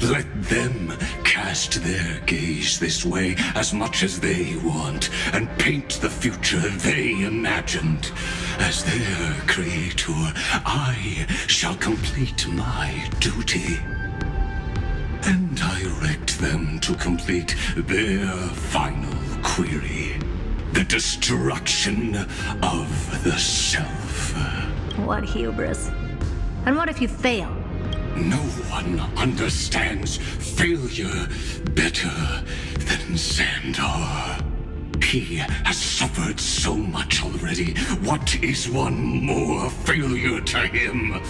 Let them cast their gaze this way as much as they want and paint the future they imagined. As their creator, I shall complete my duty and direct them to complete their final query. The destruction of the self. What hubris. And what if you fail? No one understands failure better than Xandar. He has suffered so much already. What is one more failure to him?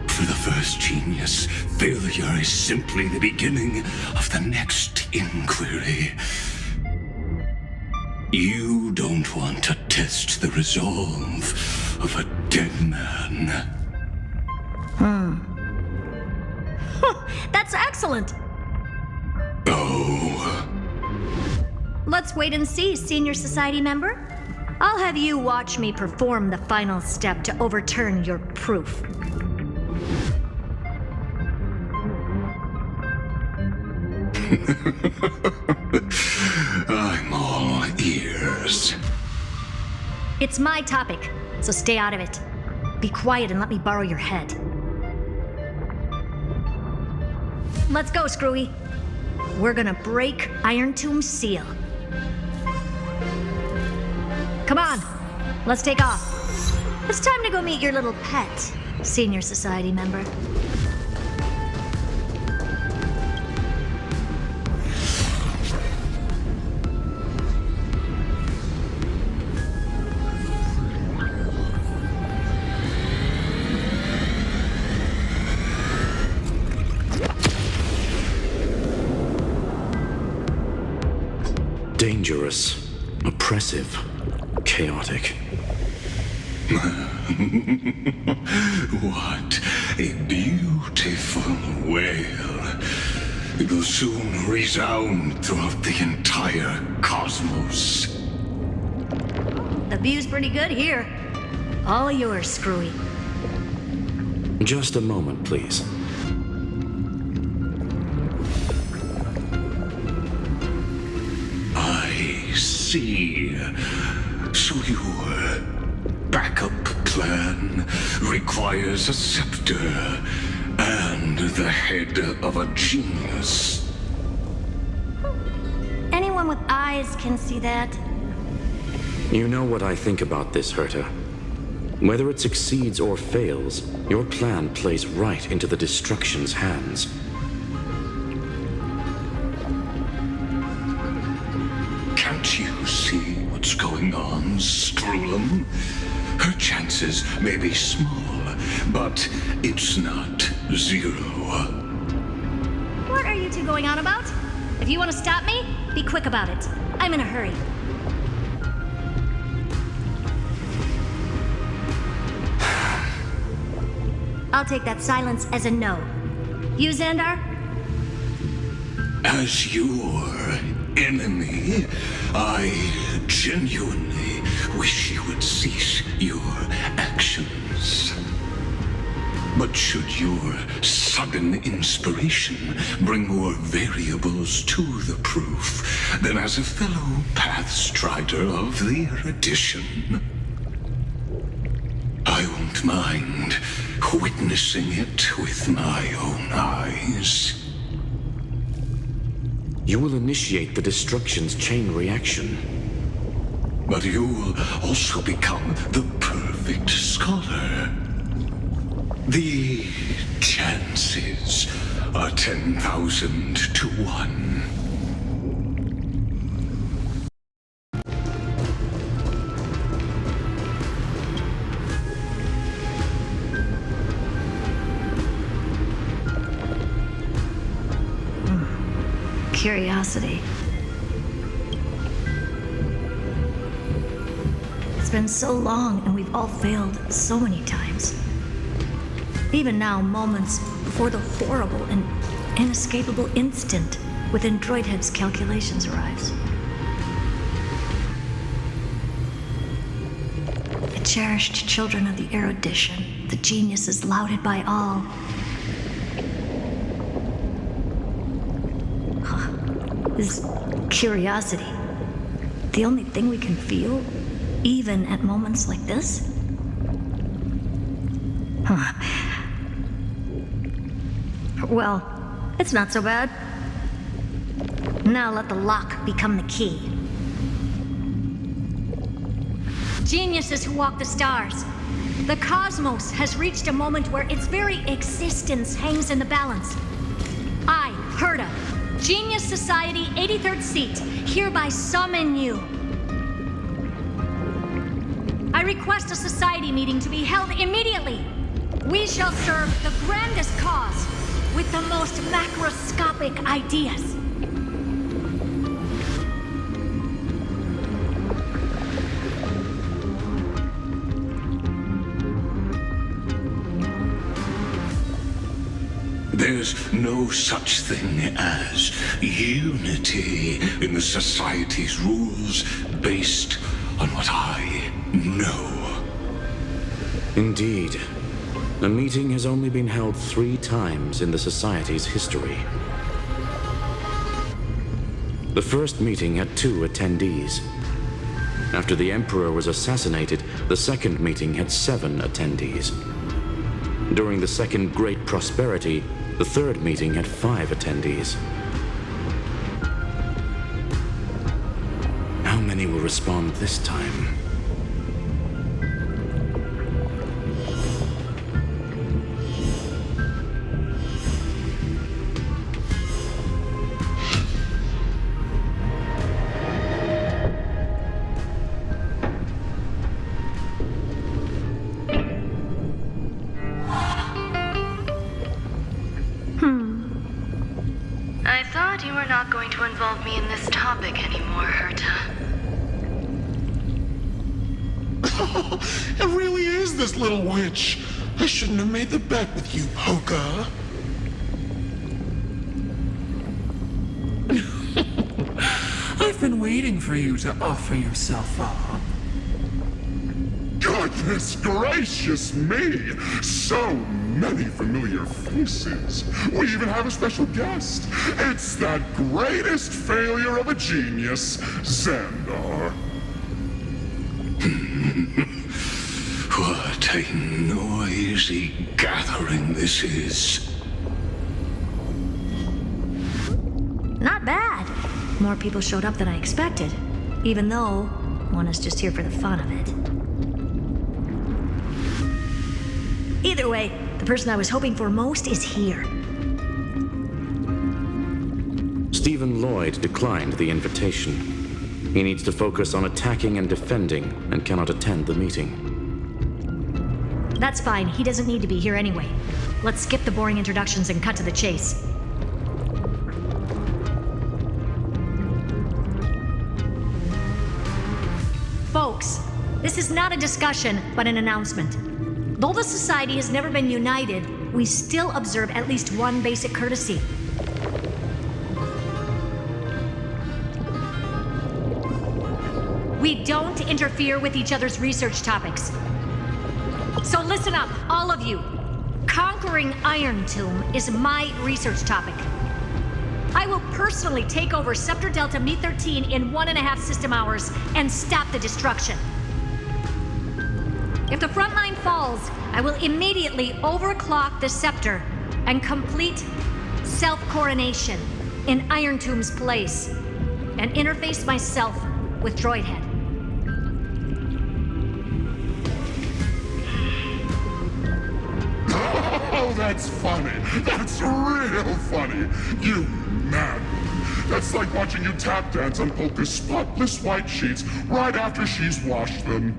For the first genius, failure is simply the beginning of the next inquiry. You don't want to test the resolve of a dead man. That's excellent! Oh. Let's wait and see, Senior Society member. I'll have you watch me perform the final step to overturn your proof. I'm all ears. It's my topic, so stay out of it. Be quiet and let me borrow your head. Let's go, Screwy. We're gonna break Iron Tomb's seal. Come on, let's take off. It's time to go meet your little pet, Senior Society member. Dangerous, oppressive, chaotic. What a beautiful wail. It will soon resound throughout the entire cosmos. The view's pretty good here. All yours, Screwy. Just a moment, please. I see. So your backup plan requires a scepter and the head of a genius. Anyone with eyes can see that. You know what I think about this, Herta. Whether it succeeds or fails, your plan plays right into the Destruction's hands. Can't you see what's going on, Strulum? Her chances may be small, but it's not zero. What are you two going on about? If you want to stop me, be quick about it. I'm in a hurry. I'll take that silence as a no. You, Xandar? As your enemy, I genuinely wish you would cease your actions. But should your sudden inspiration bring more variables to the proof, then as a fellow Pathstrider of the erudition, I won't mind witnessing it with my own eyes. You will initiate the Destruction's chain reaction. But you'll also become the perfect scholar. The chances are 10,000 to 1. Curiosity. It's been so long and we've all failed so many times. Even now, moments before the horrible and inescapable instant within Droidhead's calculations arrives. The cherished children of the erudition, the geniuses lauded by all. Is curiosity the only thing we can feel, even at moments like this? Huh. Well, it's not so bad. Now let the lock become the key. Geniuses who walk the stars. The cosmos has reached a moment where its very existence hangs in the balance. I, Herta, Genius Society 83rd seat, hereby summon you. I request a society meeting to be held immediately. We shall serve the grandest cause with the most macroscopic ideas. There's no such thing as unity in the Society's rules based on what I know. Indeed. A meeting has only been held 3 times in the Society's history. The first meeting had 2 attendees. After the Emperor was assassinated, the second meeting had 7 attendees. During the Second Great Prosperity, the third meeting had 5 attendees. How many will respond this time? I thought you were not going to involve me in this topic anymore, Herta. It really is this little witch. I shouldn't have made the bet with you, Poka. I've been waiting for you to offer yourself up. Goodness gracious me! So many familiar faces. We even have a special guest. It's that greatest failure of a genius, Xandar. What a noisy gathering this is. Not bad. More people showed up than I expected, even though one is just here for the fun of it. Either way, the person I was hoping for most is here. Stephen Lloyd declined the invitation. He needs to focus on attacking and defending and cannot attend the meeting. That's fine. He doesn't need to be here anyway. Let's skip the boring introductions and cut to the chase. Folks, this is not a discussion, but an announcement. Though the Society has never been united, we still observe at least one basic courtesy. We don't interfere with each other's research topics. So listen up, all of you. Conquering Iron Tomb is my research topic. I will personally take over Scepter Delta Me-13 in 1.5 system hours and stop the destruction. If the front line falls, I will immediately overclock the Scepter and complete self-coronation in Iron Tomb's place and interface myself with Droidhead. Oh, that's funny. That's real funny. You madman. That's like watching you tap dance on Polka's spotless white sheets right after she's washed them.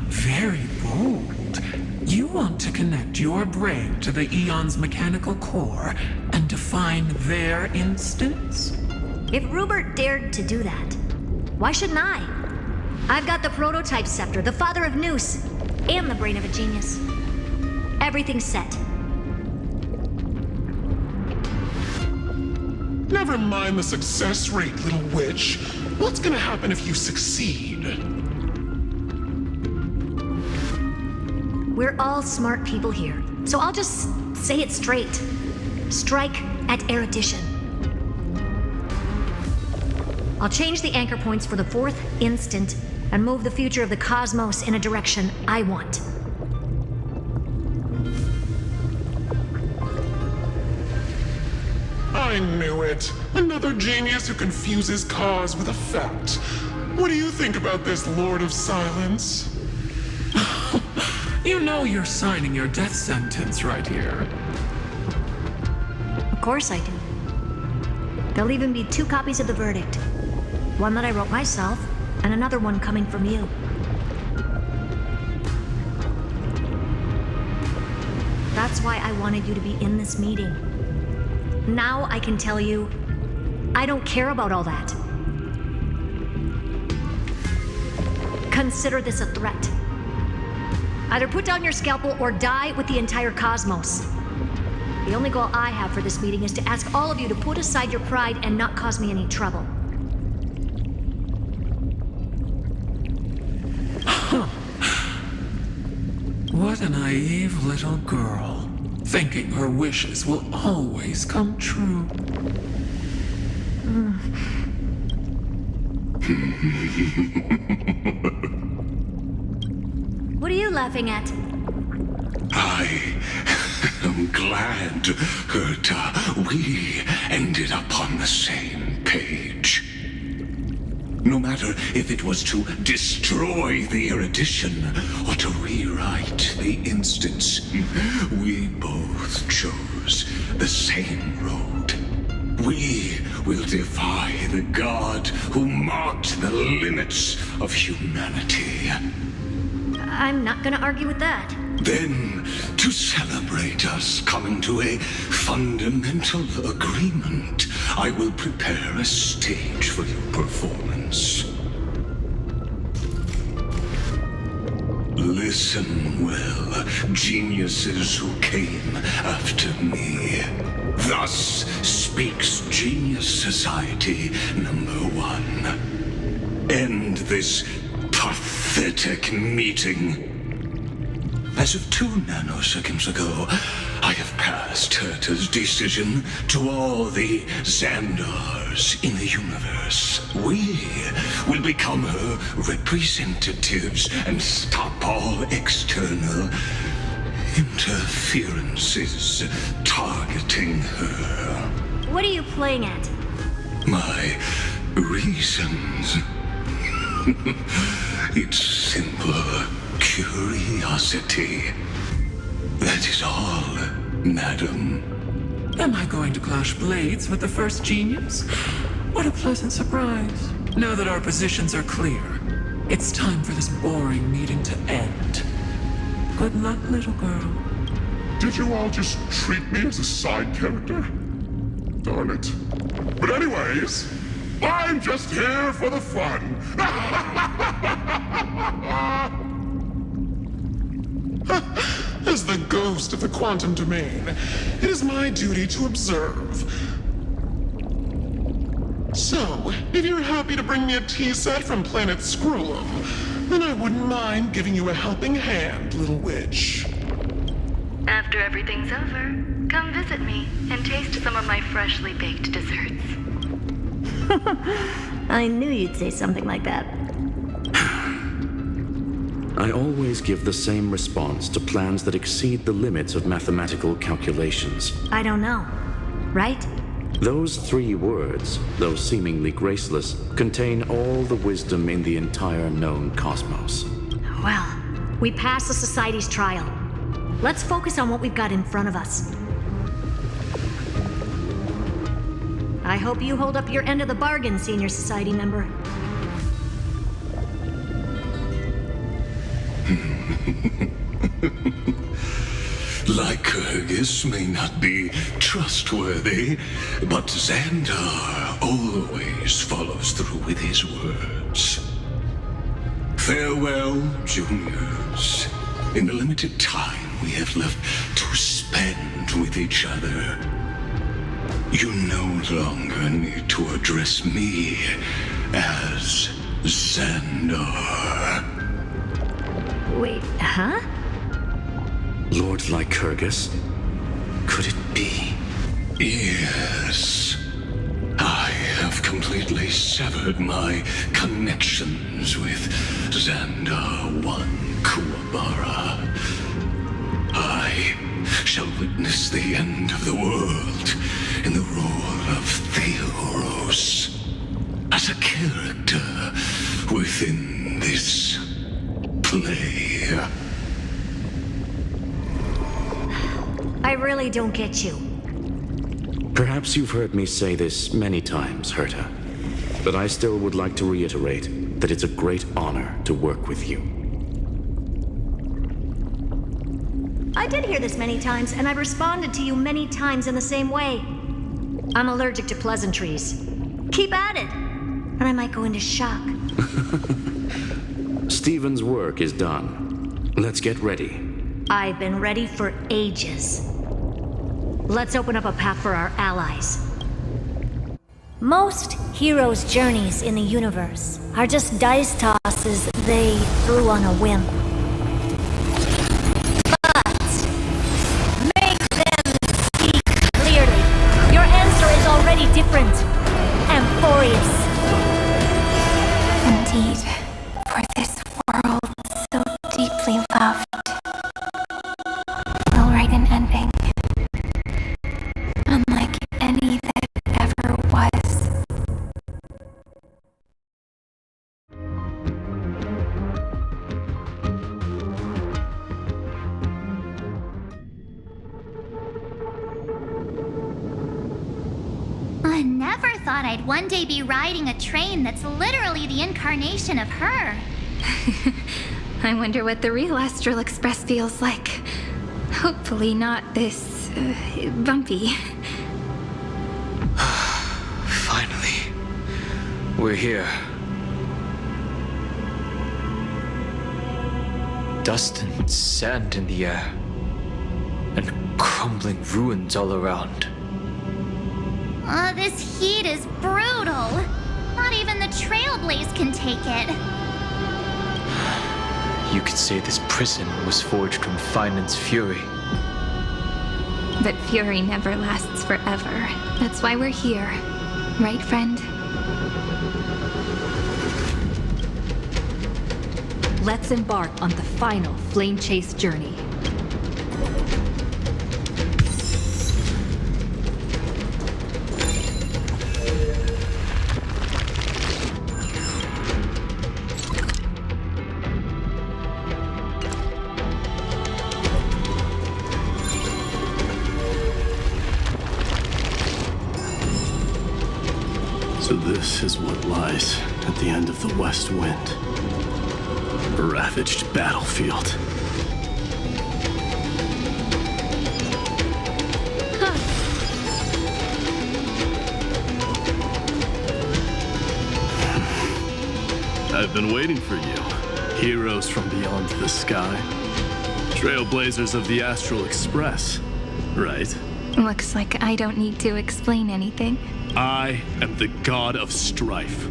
Very bold. You want to connect your brain to the Eon's mechanical core and define their instance? If Rupert dared to do that, why shouldn't I? I've got the prototype scepter, the father of Noose, and the brain of a genius. Everything's set. Never mind the success rate, little witch. What's gonna happen if you succeed? We're all smart people here, so I'll just say it straight. Strike at erudition. I'll change the anchor points for the 4th instant and move the future of the cosmos in a direction I want. I knew it. Another genius who confuses cause with effect. What do you think about this, Lord of Silence? You know you're signing your death sentence right here. Of course I do. There'll even be 2 copies of the verdict. One that I wrote myself, and another one coming from you. That's why I wanted you to be in this meeting. Now I can tell you, I don't care about all that. Consider this a threat. Either put down your scalpel or die with the entire cosmos. The only goal I have for this meeting is to ask all of you to put aside your pride and not cause me any trouble. What a naive little girl, thinking her wishes will always come true. What are you laughing at? I am glad, Herta, we ended up on the same page. No matter if it was to destroy the erudition or to rewrite the instance, we both chose the same road. We will defy the god who marked the limits of humanity. I'm not gonna argue with that. Then, to celebrate us coming to a fundamental agreement, I will prepare a stage for your performance. Listen well, geniuses who came after me. Thus speaks Genius Society #1. End this pathetic meeting. As of 2 nanoseconds ago, I have passed Herta's decision to all the Xandars in the universe. We will become her representatives and stop all external interferences targeting her. What are you playing at? My reasons. It's simple curiosity. That is all, madam. Am I going to clash blades with the first genius? What a pleasant surprise. Now that our positions are clear, it's time for this boring meeting to end. Good luck, little girl. Did you all just treat me as a side character? Darn it. But anyways, I'm just here for the fun. As the ghost of the quantum domain, it is my duty to observe. So, if you're happy to bring me a tea set from planet Scrollum, then I wouldn't mind giving you a helping hand, little witch. After everything's over, come visit me and taste some of my freshly baked desserts. I knew you'd say something like that. I always give the same response to plans that exceed the limits of mathematical calculations. I don't know. Right? Those 3 words, though seemingly graceless, contain all the wisdom in the entire known cosmos. Well, we passed the Society's trial. Let's focus on what we've got in front of us. I hope you hold up your end of the bargain, Senior Society member. Lycurgus may not be trustworthy, but Xandar always follows through with his words. Farewell, juniors. In the limited time we have left to spend with each other, you no longer need to address me as Xandar. Wait, huh? Lord Lycurgus? Could it be? Yes. I have completely severed my connections with Xandar 1 Kuwabara. I shall witness the end of the world in the role of Theoros, as a character within this play. I really don't get you. Perhaps you've heard me say this many times, Herta, but I still would like to reiterate that it's a great honor to work with you. I did hear this many times, and I've responded to you many times in the same way. I'm allergic to pleasantries. Keep at it, and I might go into shock. Stephen's work is done. Let's get ready. I've been ready for ages. Let's open up a path for our allies. Most heroes' journeys in the universe are just dice tosses they threw on a whim. But make them speak clearly. Your answer is already different. Amphorius. I'd one day be riding a train that's literally the incarnation of her. I wonder what the real Astral Express feels like. Hopefully not this, bumpy. Finally. We're here. Dust and sand in the air. And crumbling ruins all around. This heat is brutal. Not even the Trailblaze can take it. You could say this prison was forged from Finance fury. But fury never lasts forever. That's why we're here. Right, friend? Let's embark on the final flame chase journey. So this is what lies at the end of the West Wind. A ravaged battlefield. I've been waiting for you. Heroes from beyond the sky. Trailblazers of the Astral Express, right? Looks like I don't need to explain anything. I am the god of strife,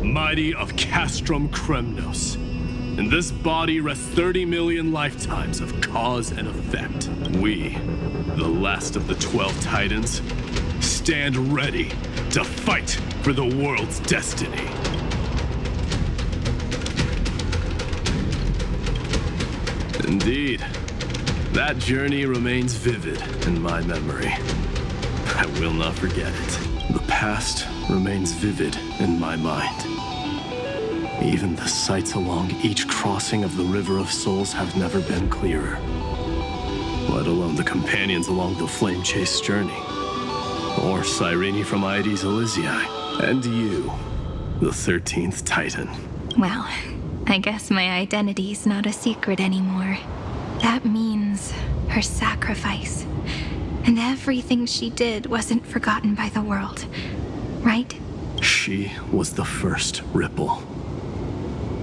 mighty of Castrum Kremnos. In this body rests 30 million lifetimes of cause and effect. We, the last of the 12 Titans, stand ready to fight for the world's destiny. Indeed, that journey remains vivid in my memory. I will not forget it. The past remains vivid in my mind. Even the sights along each crossing of the River of Souls have never been clearer. Let alone the companions along the flame chase journey. Or Cyrene from Aedes Elysiae. And you, the 13th Titan. Well, I guess my identity's not a secret anymore. That means her sacrifice. And everything she did wasn't forgotten by the world, right? She was the first Ripple.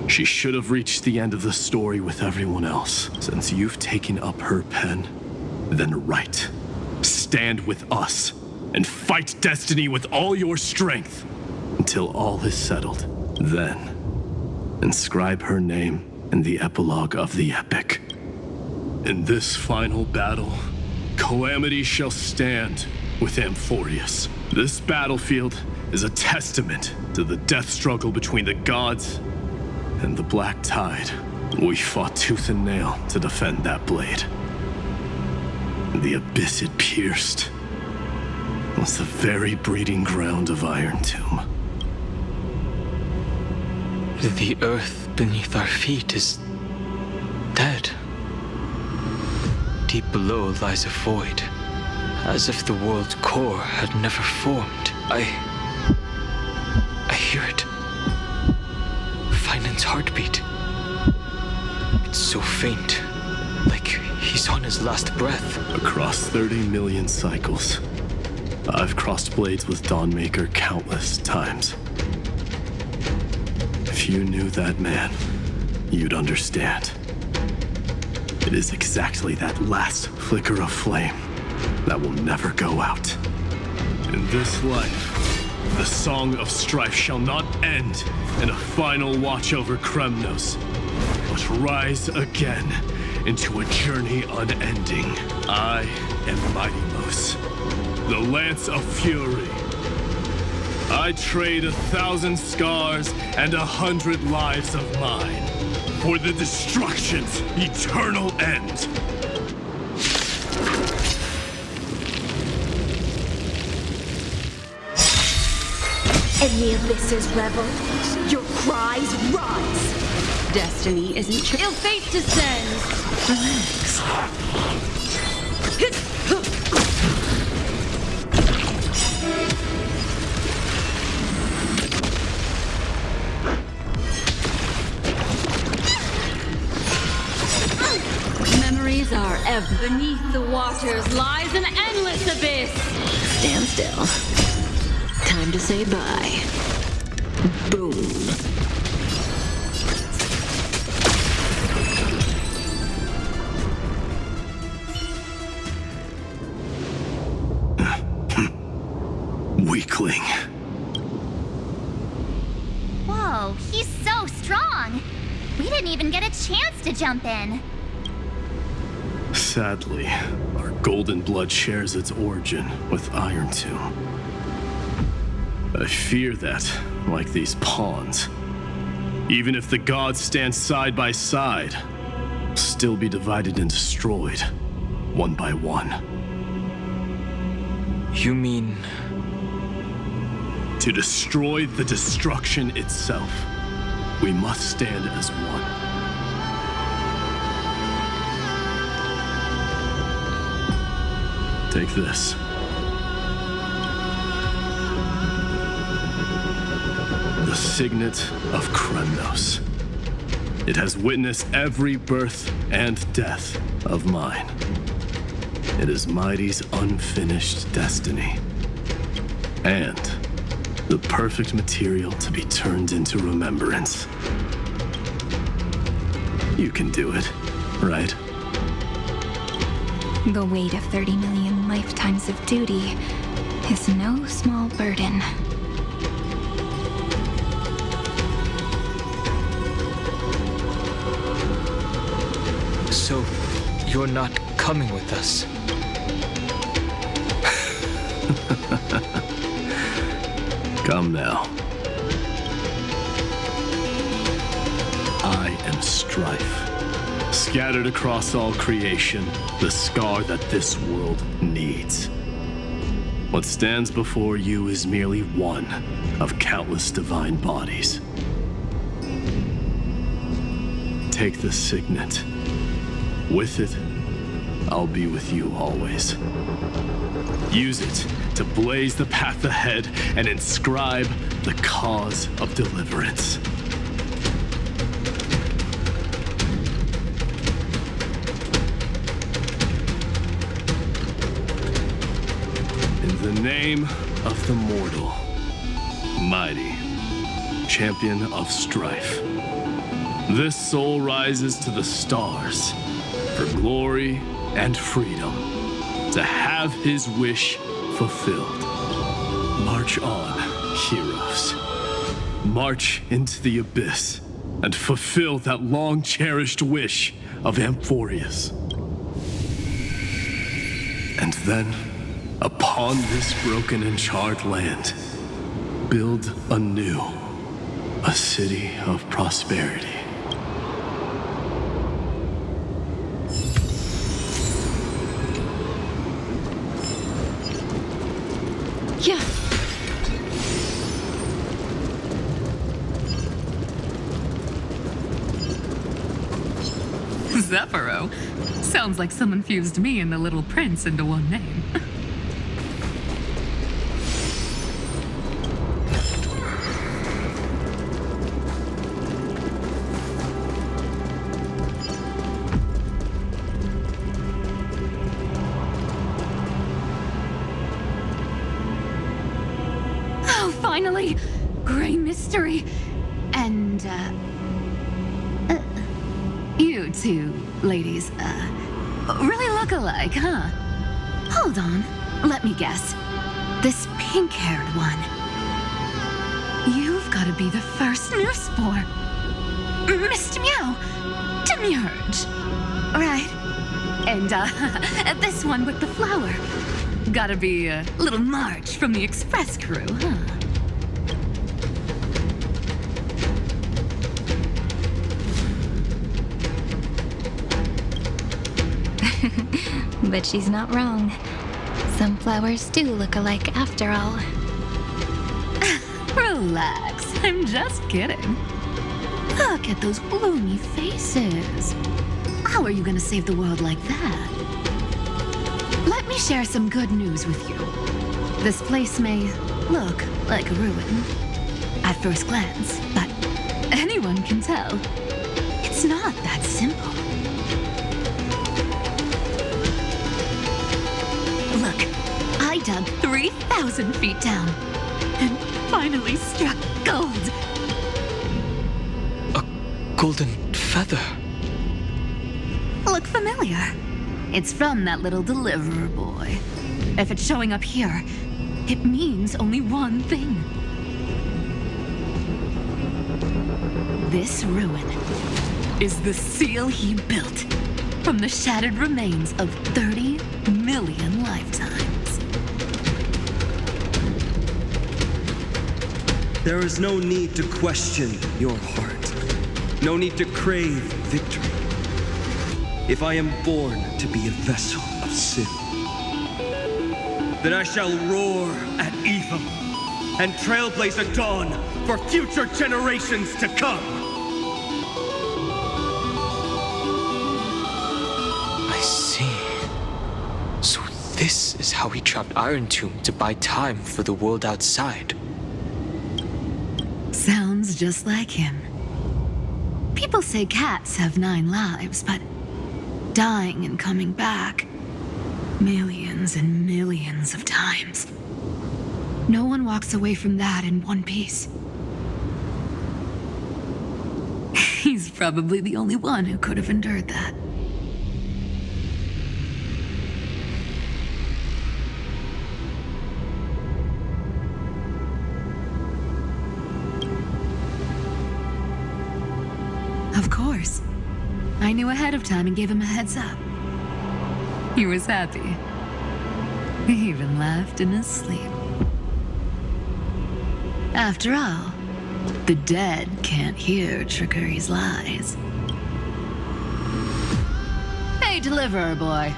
She should have reached the end of the story with everyone else. Since you've taken up her pen, then write. Stand with us and fight destiny with all your strength until all is settled. Then, inscribe her name in the epilogue of the epic. In this final battle, Calamity shall stand with Amphorius. This battlefield is a testament to the death struggle between the gods and the Black Tide. We fought tooth and nail to defend that blade. The abyss it pierced was the very breeding ground of Iron Tomb. The earth beneath our feet is dead. Deep below lies a void, as if the world's core had never formed. I hear it. Finance's heartbeat. It's so faint, like he's on his last breath. Across 30 million cycles, I've crossed blades with Dawnmaker countless times. If you knew that man, you'd understand. It is exactly that last flicker of flame that will never go out. In this life, the song of strife shall not end in a final watch over Kremnos, but rise again into a journey unending. I am Mighty-Mos, the Lance of Fury. I trade 1,000 scars and 100 lives of mine for the destruction's eternal end. And the abysses revel. Your cries rise. Destiny isn't true. Ill fate descends. Relax. memories are ever. Beneath the waters lies an endless abyss. Stand still. Time to say bye. Boom. Weakling. Whoa, he's so strong! We didn't even get a chance to jump in. Sadly, our golden blood shares its origin with Iron Tomb. I fear that, like these pawns, even if the gods stand side by side, will still be divided and destroyed, one by one. You mean... To destroy the destruction itself, we must stand as one. Take this. The signet of Kremnos. It has witnessed every birth and death of mine. It is Mighty's unfinished destiny. And the perfect material to be turned into remembrance. You can do it, right? The weight of 30 million lifetimes of duty is no small burden. So, you're not coming with us? Come now. I am strife. Scattered across all creation, the scar that this world needs. What stands before you is merely one of countless divine bodies. Take the signet. With it, I'll be with you always. Use it to blaze the path ahead and inscribe the cause of deliverance. In the name of the mortal, Mighty, champion of strife, this soul rises to the stars for glory and freedom, to have his wish fulfilled. March on, heroes. March into the abyss and fulfill that long-cherished wish of Amphorius. And then, upon this broken and charred land, build anew a city of prosperity. Yeah. Zephyro. Sounds like someone fused me and the Little Prince into one name. Oh, finally! Gray mystery. And, you two ladies, really look alike, huh? Hold on. Let me guess. This pink-haired one. You've got to be the first new spore. Mr. Meow. Demurge. Right. And, this one with the flower. Gotta be little March from the Express crew, huh? But she's not wrong. Some flowers do look alike after all. Relax, I'm just kidding. Look at those gloomy faces. How are you gonna save the world like that? Let me share some good news with you. This place may look like a ruin at first glance, but anyone can tell it's not that simple. 1,000 feet down and finally struck gold. A golden feather. Look familiar. It's from that little deliverer boy. If it's showing up here, it means only one thing. This ruin is the seal he built from the shattered remains of 30 million lifetimes. There is no need to question your heart. No need to crave victory. If I am born to be a vessel of sin, then I shall roar at evil and trailblaze a dawn for future generations to come. I see. So this is how he trapped Iron Tomb to buy time for the world outside. Sounds just like him. People say cats have 9 lives, but dying and coming back millions and millions of times. No one walks away from that in one piece. He's probably the only one who could have endured that. Of course. I knew ahead of time and gave him a heads up. He was happy. He even laughed in his sleep. After all, the dead can't hear trickery's lies. Hey, deliverer boy.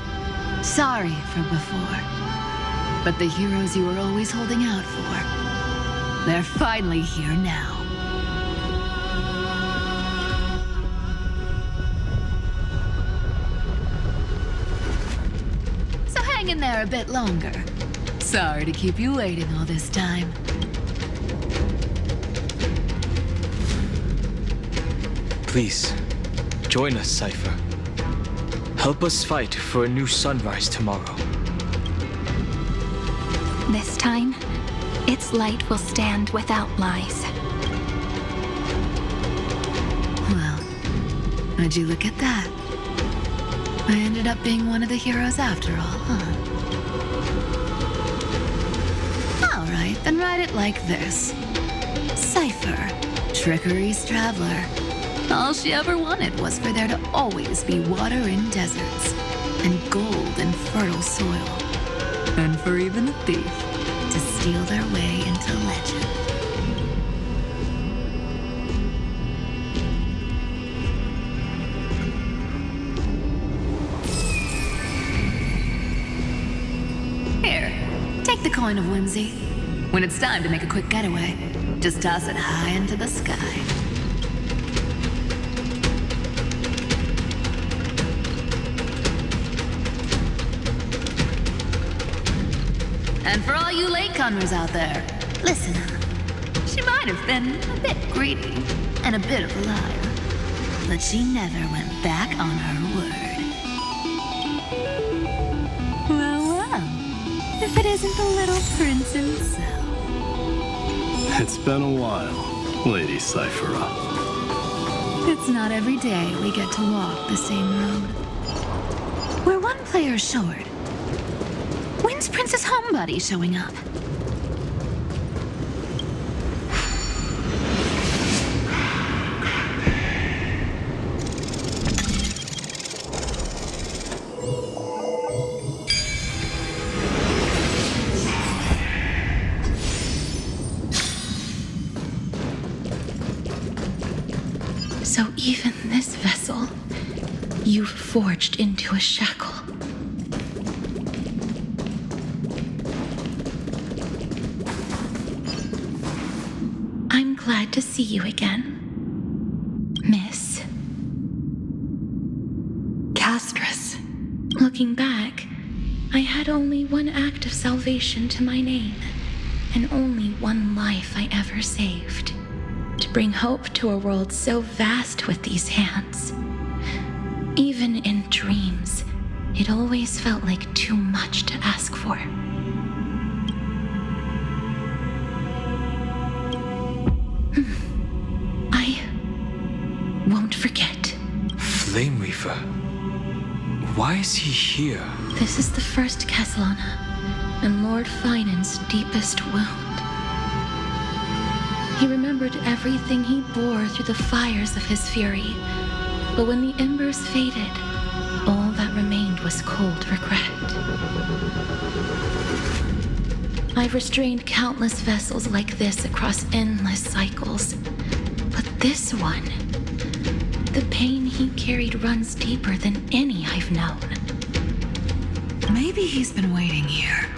Sorry for before. But the heroes you were always holding out for, they're finally here now. Hang in there a bit longer. Sorry to keep you waiting all this time. Please, join us, Cypher. Help us fight for a new sunrise tomorrow. This time, its light will stand without lies. Well, would you look at that? I ended up being one of the heroes after all, huh? All right, then write it like this. Cypher, Trickery's traveler. All she ever wanted was for there to always be water in deserts, and gold in fertile soil. And for even a thief to steal their way into legend. The coin of whimsy. When it's time to make a quick getaway, just toss it high into the sky. And for all you latecomers out there, listen up. She might have been a bit greedy and a bit of a liar, but she never went back on her word. If it isn't the little prince himself. It's been a while, Lady Cyphera. It's not every day we get to walk the same road. We're one player short. When's Princess Homebody showing up? So even this vessel, you've forged into a shackle. I'm glad to see you again, Miss Castress. Looking back, I had only one act of salvation to my name, and only one life I ever saved. To bring hope to a world so vast with these hands. Even in dreams, it always felt like too much to ask for. forget. Flame Reaver? Why is he here? This is the first Castellana, and Lord Finan's deepest wound. He remembered everything he bore through the fires of his fury, but when the embers faded, all that remained was cold regret. I've restrained countless vessels like this across endless cycles, but this one, the pain he carried runs deeper than any I've known. Maybe he's been waiting here.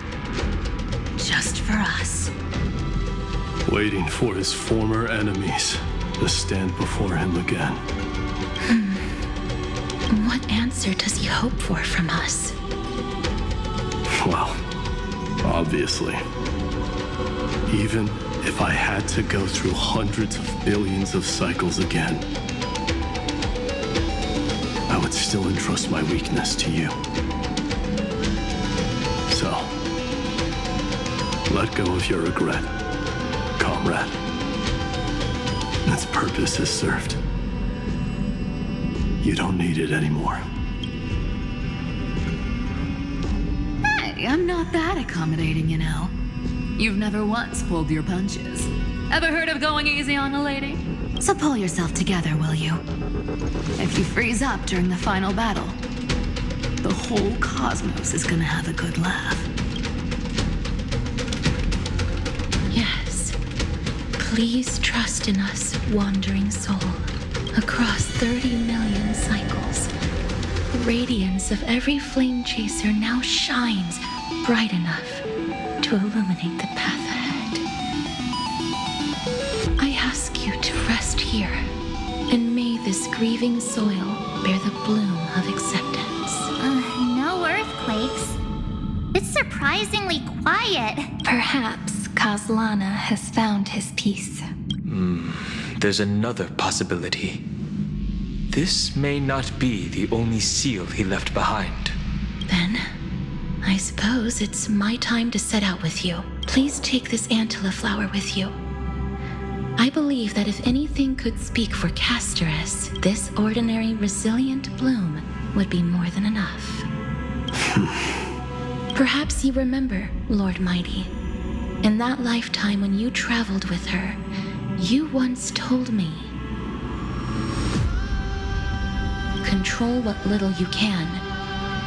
Just for us. Waiting for his former enemies to stand before him again. What answer does he hope for from us? Well, obviously. Even if I had to go through hundreds of billions of cycles again, I would still entrust my weakness to you. So, let go of your regret, comrade. Its purpose is served. You don't need it anymore. Hey, I'm not that accommodating, you know. You've never once pulled your punches. Ever heard of going easy on a lady? So pull yourself together, will you? If you freeze up during the final battle, the whole cosmos is gonna have a good laugh. Yes. Please trust in us, wandering soul. Across 30 million cycles, the radiance of every flame chaser now shines bright enough to illuminate the path ahead. I ask you to rest here, and may this grieving soil bear the bloom of acceptance. No earthquakes. It's surprisingly quiet. Perhaps Castellana has found his peace. There's another possibility. This may not be the only seal he left behind. Then, I suppose it's my time to set out with you. Please take this Antilla flower with you. I believe that if anything could speak for Castorus, this ordinary, resilient bloom would be more than enough. Perhaps you remember, Lord Mighty. In that lifetime when you traveled with her, you once told me, control what little you can,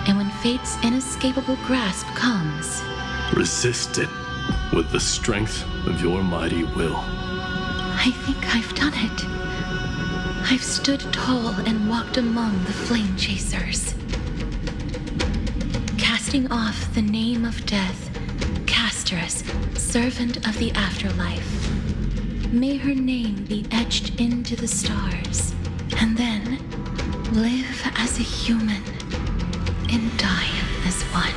and when fate's inescapable grasp comes, resist it with the strength of your mighty will. I think I've done it. I've stood tall and walked among the flame chasers, casting off the name of death, Castorus, servant of the afterlife. May her name be etched into the stars, and then live as a human and die as one.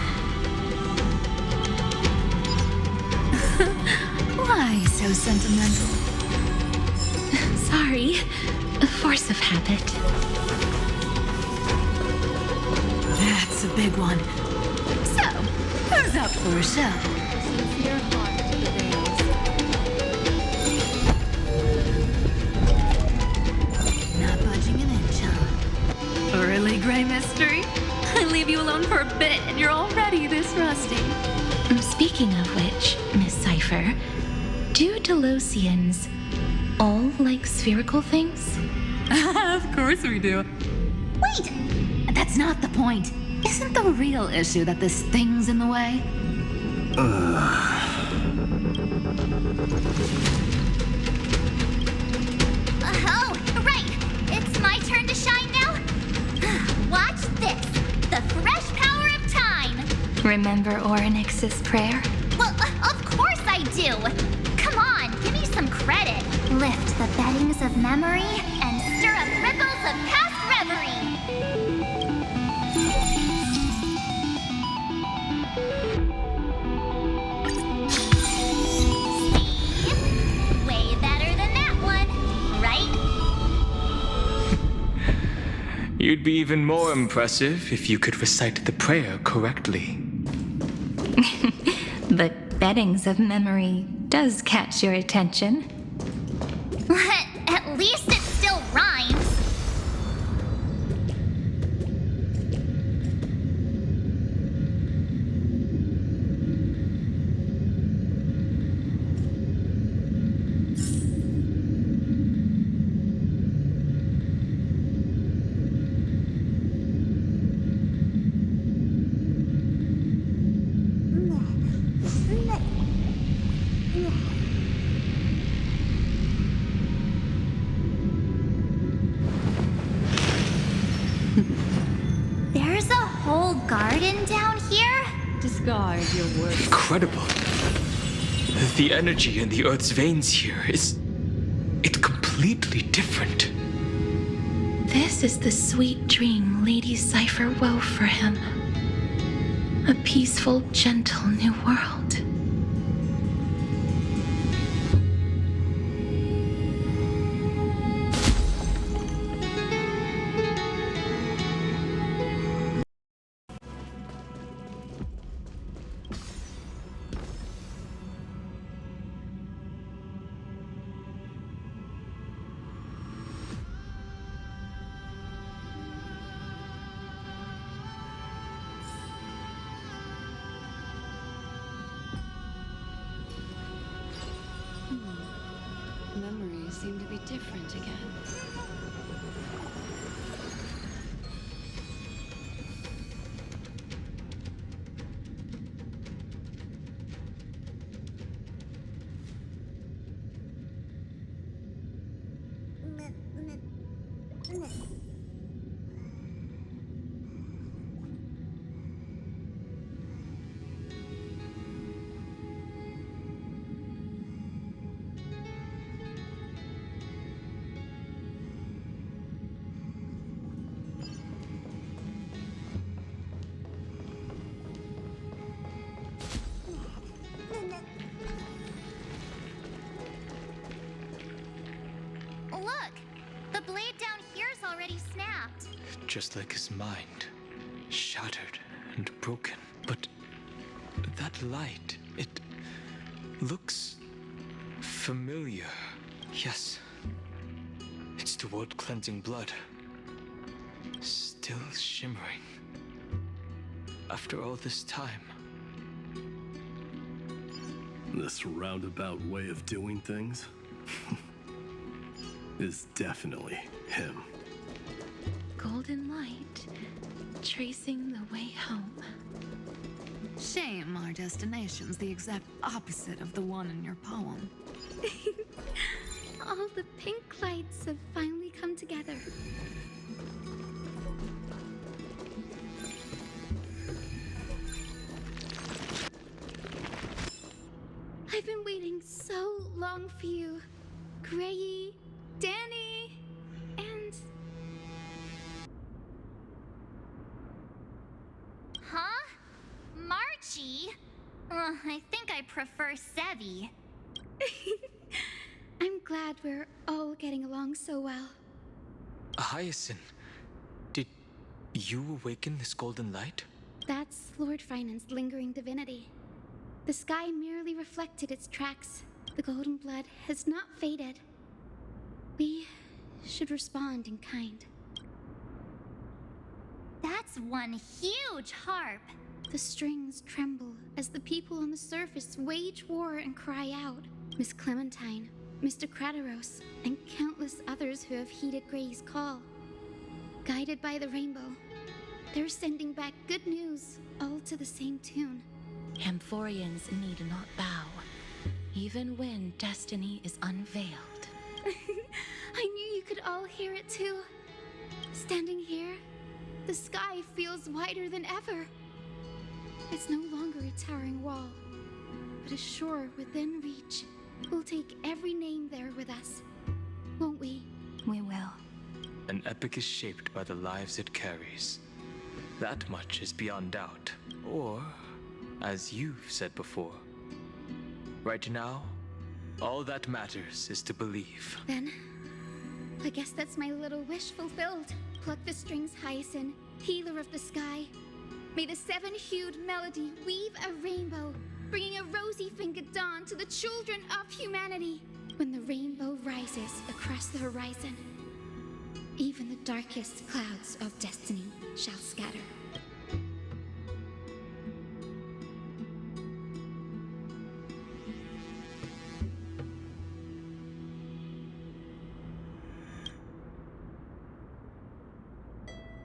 Why so sentimental? Sorry, a force of habit. That's a big one. So, who's up for a show? Not budging an inch, huh? Really, Gray Mystery? I leave you alone for a bit and you're already this rusty. Speaking of which, Miss Cypher, do Delosians all like spherical things? Of course we do. Wait! That's not the point. Isn't the real issue that this thing's in the way? Oh, right! It's my turn to shine now? Watch this! The fresh power of time! Remember Orynyx's prayer? Well, of course I do! Come on, give me some credit! Lift the beddings of memory and stir up ripples of past reverie! Way better than that one, right? You'd be even more impressive if you could recite the prayer correctly. But beddings of memory does catch your attention. At least it still rhymes. whole garden down here? Discard your words. Incredible. The energy in the Earth's veins here is... it's completely different. This is the sweet dream Lady Cypher wove for him. A peaceful, gentle new world. Memories seem to be different again. Look! The blade down here's already snapped. Just like his mind. Shattered and broken. But that light, it looks familiar. Yes. It's the world-cleansing blood. Still shimmering. After all this time. This roundabout way of doing things is definitely him. Golden light, tracing the way home. Shame our destination's the exact opposite of the one in your poem. All the pink lights have finally come together. I've been waiting so long for you, Grayi, Danny, and... Huh? Marchie? I think I prefer Sevi. I'm glad we're all getting along so well. Hyacinth, did you awaken this golden light? That's Lord Finance's lingering divinity. The sky merely reflected its tracks. The golden blood has not faded. We should respond in kind. That's one huge harp. The strings tremble as the people on the surface wage war and cry out. Miss Clementine, Mr. Krateros, and countless others who have heeded Gray's call. Guided by the rainbow, they're sending back good news, all to the same tune. Amphorians need not bow, even when destiny is unveiled. I knew you could all hear it too. Standing here, the sky feels wider than ever. It's no longer a towering wall, but a shore within reach. We'll take every name there with us, won't we? We will. An epic is shaped by the lives it carries. That much is beyond doubt. Or, as you've said before, right now, all that matters is to believe. Then, I guess that's my little wish fulfilled. Pluck the strings, Hyacinth, healer of the sky. May the seven-hued melody weave a rainbow, bringing a rosy-fingered dawn to the children of humanity. When the rainbow rises across the horizon, even the darkest clouds of destiny shall scatter.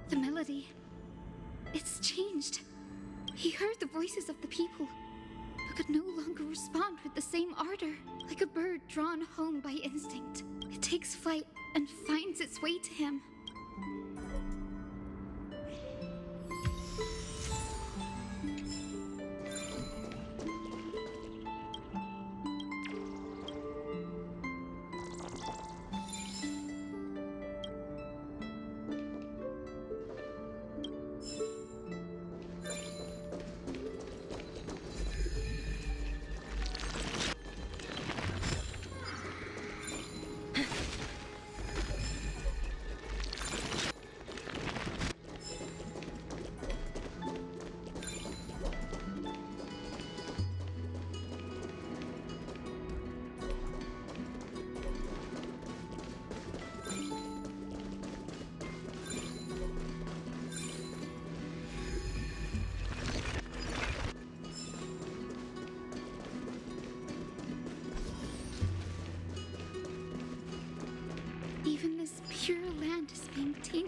The melody, it's changed. He heard the voices of the people, but could no longer respond with the same ardor. Like a bird drawn home by instinct, it takes flight and finds its way to him.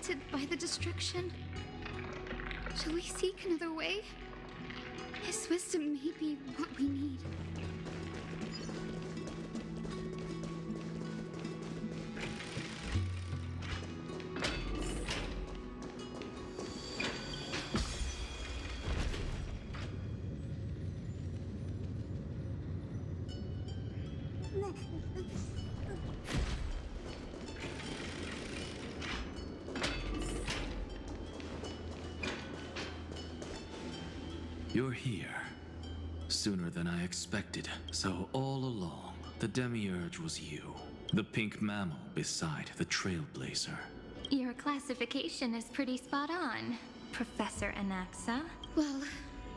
haunted by the destruction? Shall we seek another way? His wisdom may be what we need. You're here. Sooner than I expected. So all along, the Demiurge was you. The pink mammal beside the Trailblazer. Your classification is pretty spot on, Professor Anaxa. Well,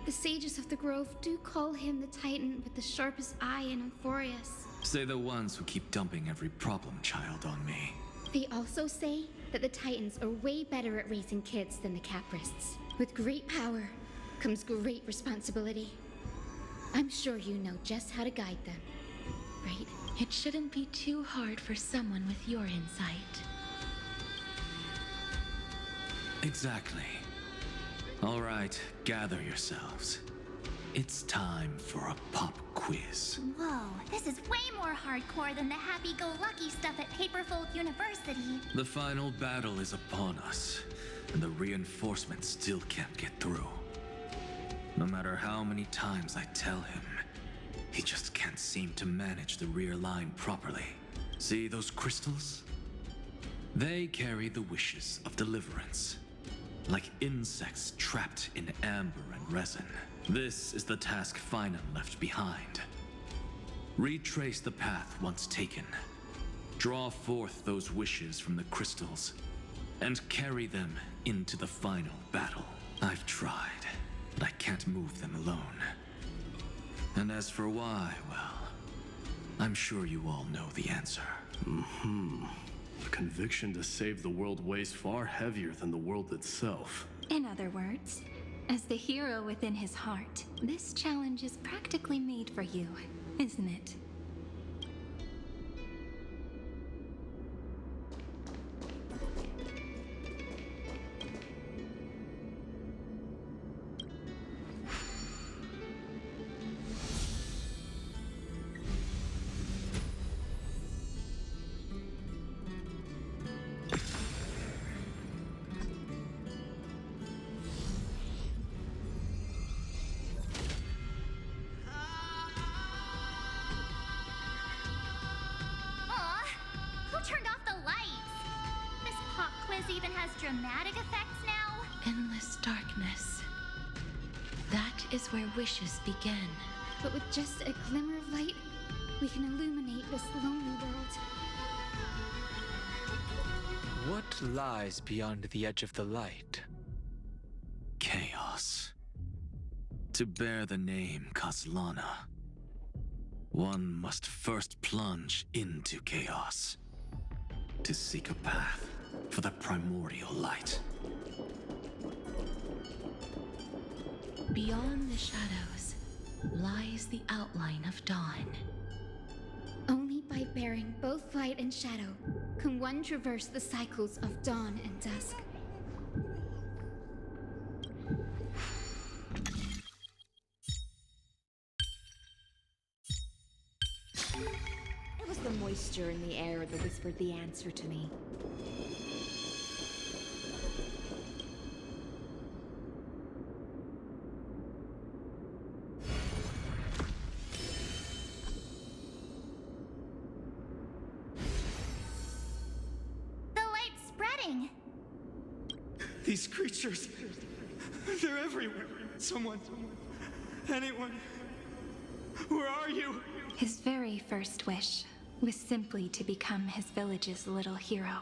the sages of the Grove do call him the Titan with the sharpest eye in Amphorius. Say the ones who keep dumping every problem child on me. They also say that the Titans are way better at raising kids than the Caprists. With great power comes great responsibility. I'm sure you know just how to guide them, right? It shouldn't be too hard for someone with your insight. Exactly. All right, gather yourselves. It's time for a pop quiz. Whoa, this is way more hardcore than the happy-go-lucky stuff at Paperfold University. The final battle is upon us, and the reinforcements still can't get through. No matter how many times I tell him, he just can't seem to manage the rear line properly. See those crystals? They carry the wishes of deliverance, like insects trapped in amber and resin. This is the task Finan left behind. Retrace the path once taken. Draw forth those wishes from the crystals, and carry them into the final battle. I've tried, but I can't move them alone. And as for why, well, I'm sure you all know the answer. The conviction to save the world weighs far heavier than the world itself. In other words, as the hero within his heart, this challenge is practically made for you, isn't it? Turned off the lights. This pop quiz even has dramatic effects now. Endless darkness. That is where wishes begin. But with just a glimmer of light, we can illuminate this lonely world. What lies beyond the edge of the light? Chaos. To bear the name Kaslana, one must first plunge into chaos. To seek a path for the primordial light. Beyond the shadows lies the outline of dawn. Only by bearing both light and shadow can one traverse the cycles of dawn and dusk. It was the moisture in the air that whispered the answer to me. The light's spreading. These creatures, they're everywhere. Someone, anyone, where are you? His very first wish was simply to become his village's little hero.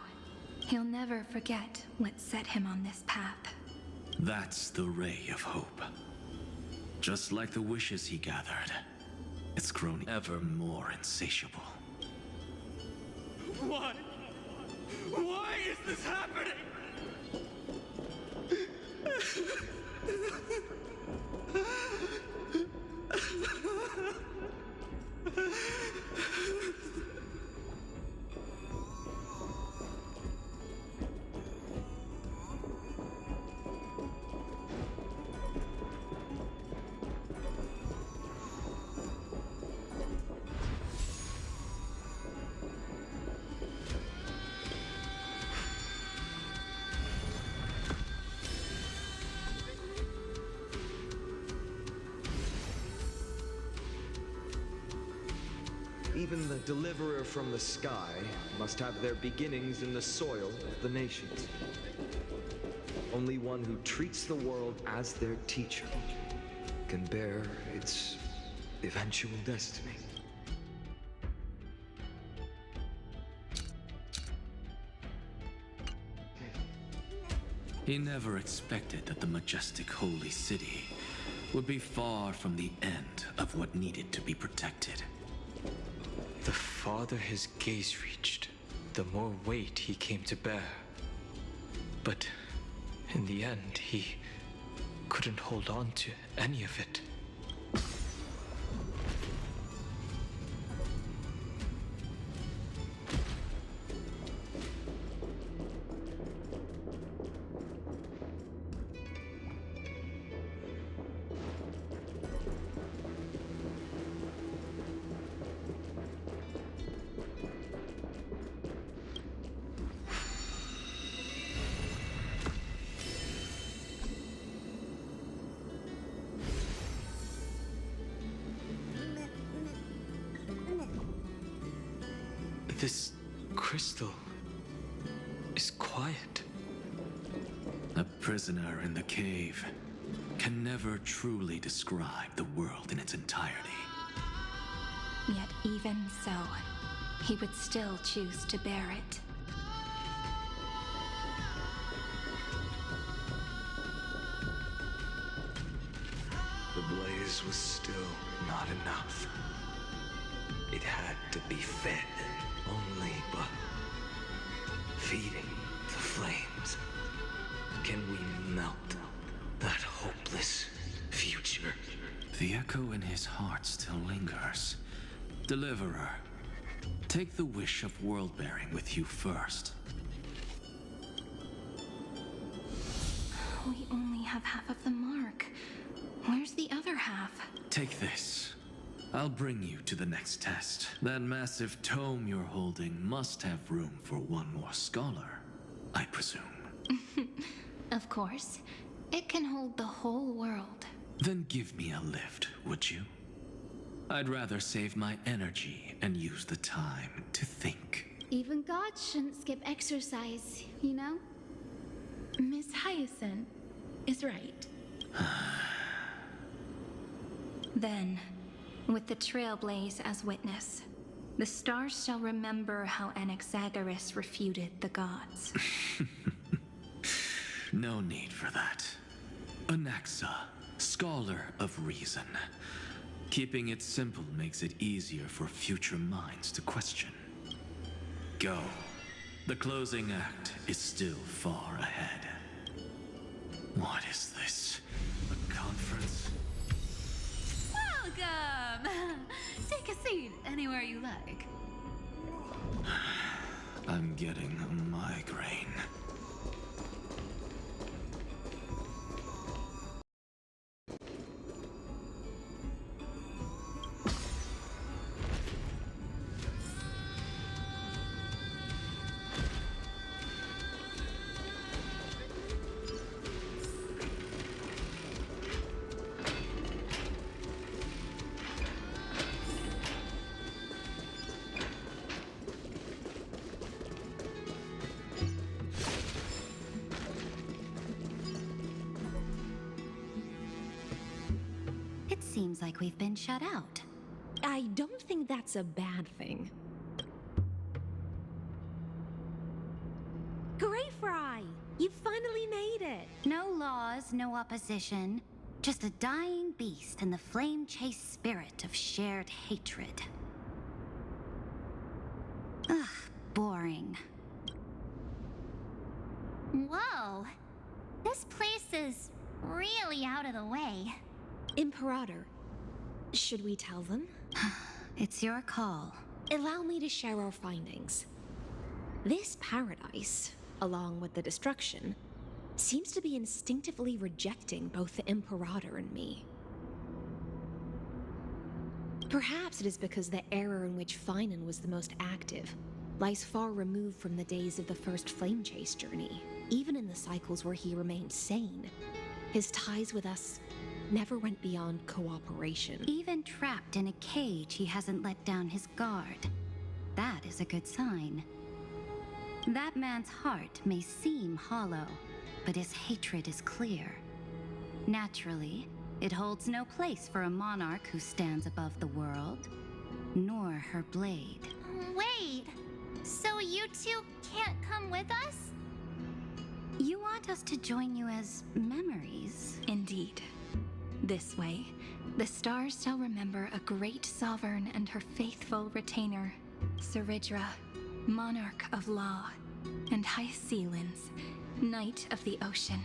He'll never forget what set him on this path. That's the ray of hope. Just like the wishes he gathered, it's grown ever more insatiable. Why? Why is this happening? Even the deliverer from the sky must have their beginnings in the soil of the nations. Only one who treats the world as their teacher can bear its eventual destiny. He never expected that the majestic holy city would be far from the end of what needed to be protected. The farther his gaze reached, the more weight he came to bear. But in the end, he couldn't hold on to any of it. This crystal is quiet. A prisoner in the cave can never truly describe the world in its entirety. Yet even so, he would still choose to bear it. The blaze was still not enough. It had to be fed only, but feeding the flames. Can we melt that hopeless future? The echo in his heart still lingers. Deliverer, take the wish of world-bearing with you first. We only have half of the mark. Where's the other half? Take this. I'll bring you to the next test. That massive tome you're holding must have room for one more scholar, I presume. Of course. It can hold the whole world. Then give me a lift, would you? I'd rather save my energy and use the time to think. Even gods shouldn't skip exercise, you know? Miss Hyacinth is right. Then, with the Trailblaze as witness, the stars shall remember how Anaxagoras refuted the gods. No need for that. Anaxa, scholar of reason. Keeping it simple makes it easier for future minds to question. Go. The closing act is still far ahead. What is this? A conference? Welcome! Take a seat anywhere you like. I'm getting a migraine. Seems like we've been shut out. I don't think that's a bad thing. Greyfry! You finally made it! No laws, no opposition. Just a dying beast and the flame-chased spirit of shared hatred. Ugh, boring. Whoa! This place is really out of the way. Imperator, should we tell them? It's your call. Allow me to share our findings. This paradise, along with the destruction, seems to be instinctively rejecting both the Imperator and me. Perhaps it is because the era in which Finan was the most active lies far removed from the days of the first Flame Chase journey. Even in the cycles where he remained sane, his ties with us never went beyond cooperation. Even trapped in a cage, he hasn't let down his guard. That is a good sign. That man's heart may seem hollow, but his hatred is clear. Naturally, it holds no place for a monarch who stands above the world, nor her blade. Wait, so you two can't come with us? You want us to join you as memories? Indeed. This way, the stars shall remember a great sovereign and her faithful retainer, Seridra, monarch of law, and High Sealins, knight of the ocean.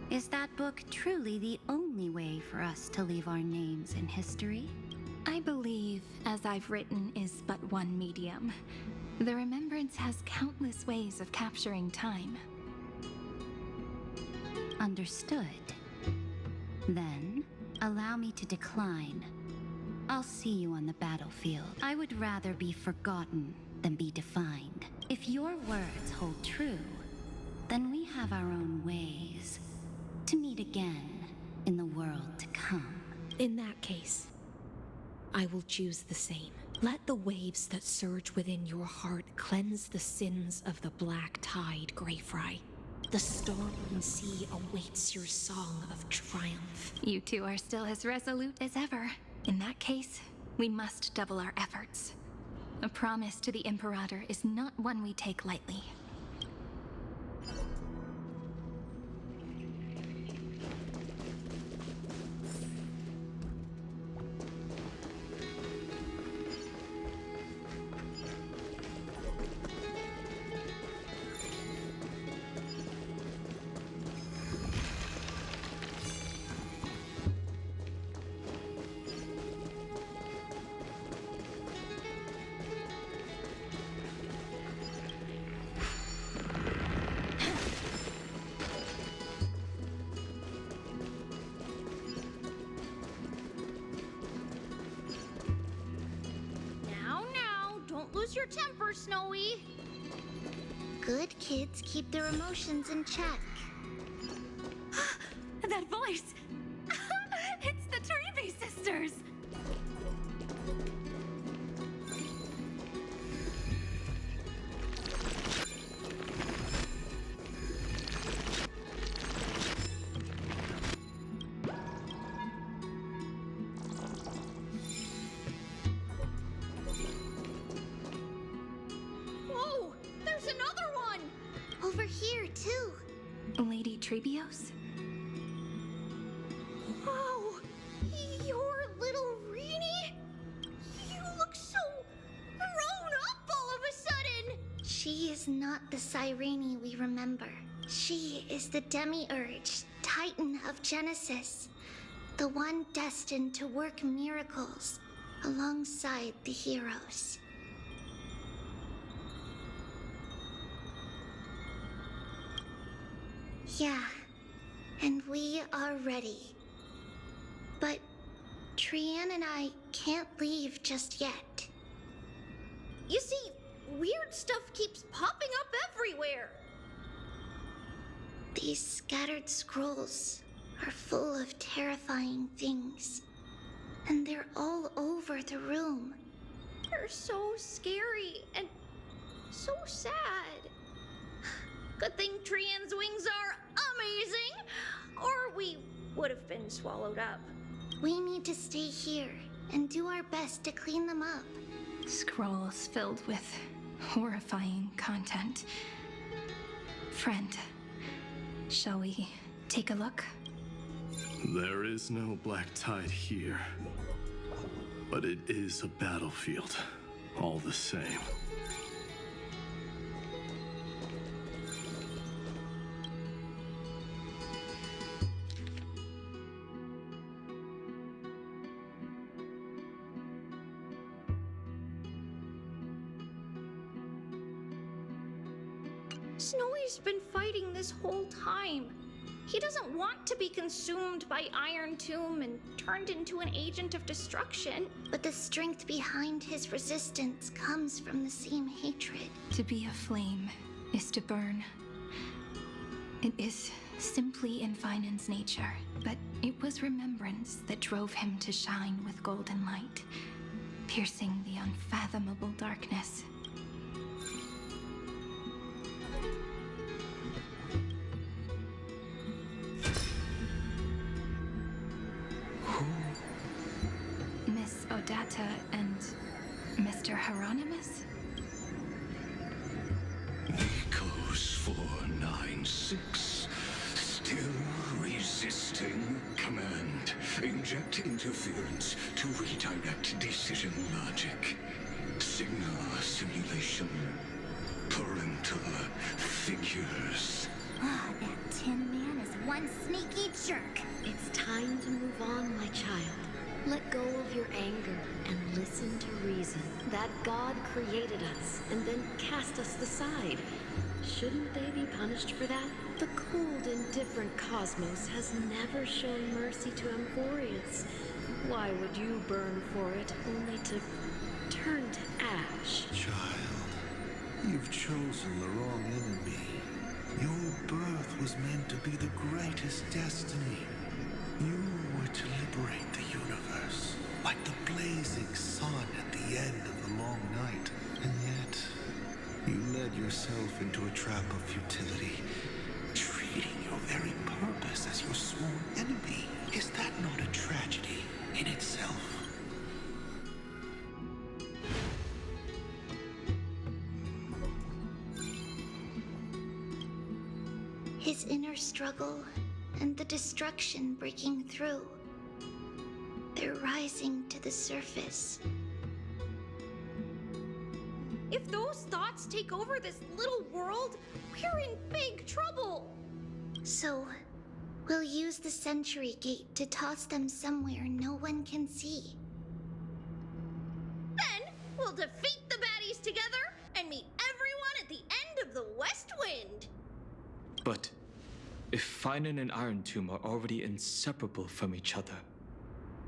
Is that book truly the only way for us to leave our names in history? I believe, as I've written, is but one medium. The remembrance has countless ways of capturing time. Understood. Then, allow me to decline. I'll see you on the battlefield. I would rather be forgotten than be defined. If your words hold true, then we have our own ways to meet again in the world to come. In that case, I will choose the same. Let the waves that surge within your heart cleanse the sins of the black tide, Greyfry. The storming sea awaits your song of triumph. You two are still as resolute as ever. In that case, we must double our efforts. A promise to the Imperator is not one we take lightly. Lose your temper, Snowy. Good kids keep their emotions in check. That voice! It's the Trailblaze sisters! Over here, too. Lady Trebios? Wow! You're little Reenie? You look so grown up all of a sudden! She is not the Cyrene we remember. She is the Demiurge, Titan of Genesis. The one destined to work miracles alongside the heroes. Yeah, and we are ready. But Trian and I can't leave just yet. You see, weird stuff keeps popping up everywhere. These scattered scrolls are full of terrifying things, and they're all over the room. They're so scary and so sad. Good thing Trian's wings are amazing, or we would have been swallowed up. We need to stay here and do our best to clean them up. Scrolls filled with horrifying content. Friend, shall we take a look? There is no black tide here, but it is a battlefield, all the same. Snowy's been fighting this whole time. He doesn't want to be consumed by Iron Tomb and turned into an agent of destruction. But the strength behind his resistance comes from the same hatred. To be a flame is to burn. It is simply in Finan's nature, but it was remembrance that drove him to shine with golden light, piercing the unfathomable darkness. Miss Odata and Mr. Hieronymus? Nikos 496. Still resisting command. Inject interference to redirect decision logic. Signal simulation. Parental figures. Ah, that Tin Man is one sneaky jerk. It's time to move on, my child. Let go of your anger and listen to reason. That God created us and then cast us aside. Shouldn't they be punished for that? The cold, indifferent cosmos has never shown mercy to Amphorius. Why would you burn for it, only to turn to ash? Child, you've chosen the wrong enemy. Your birth was meant to be the greatest destiny. You were to liberate the universe, like the blazing sun at the end of the long night. And yet, you led yourself into a trap of futility, treating your very purpose as your sworn enemy. Is that not a tragedy in itself? His inner struggle and the destruction breaking through. They're rising to the surface. If those thoughts take over this little world, we're in big trouble. So, we'll use the Century Gate to toss them somewhere no one can see. Then we'll defeat the baddies together and meet everyone at the end of the West Wind. But if Finan and Iron Tomb are already inseparable from each other,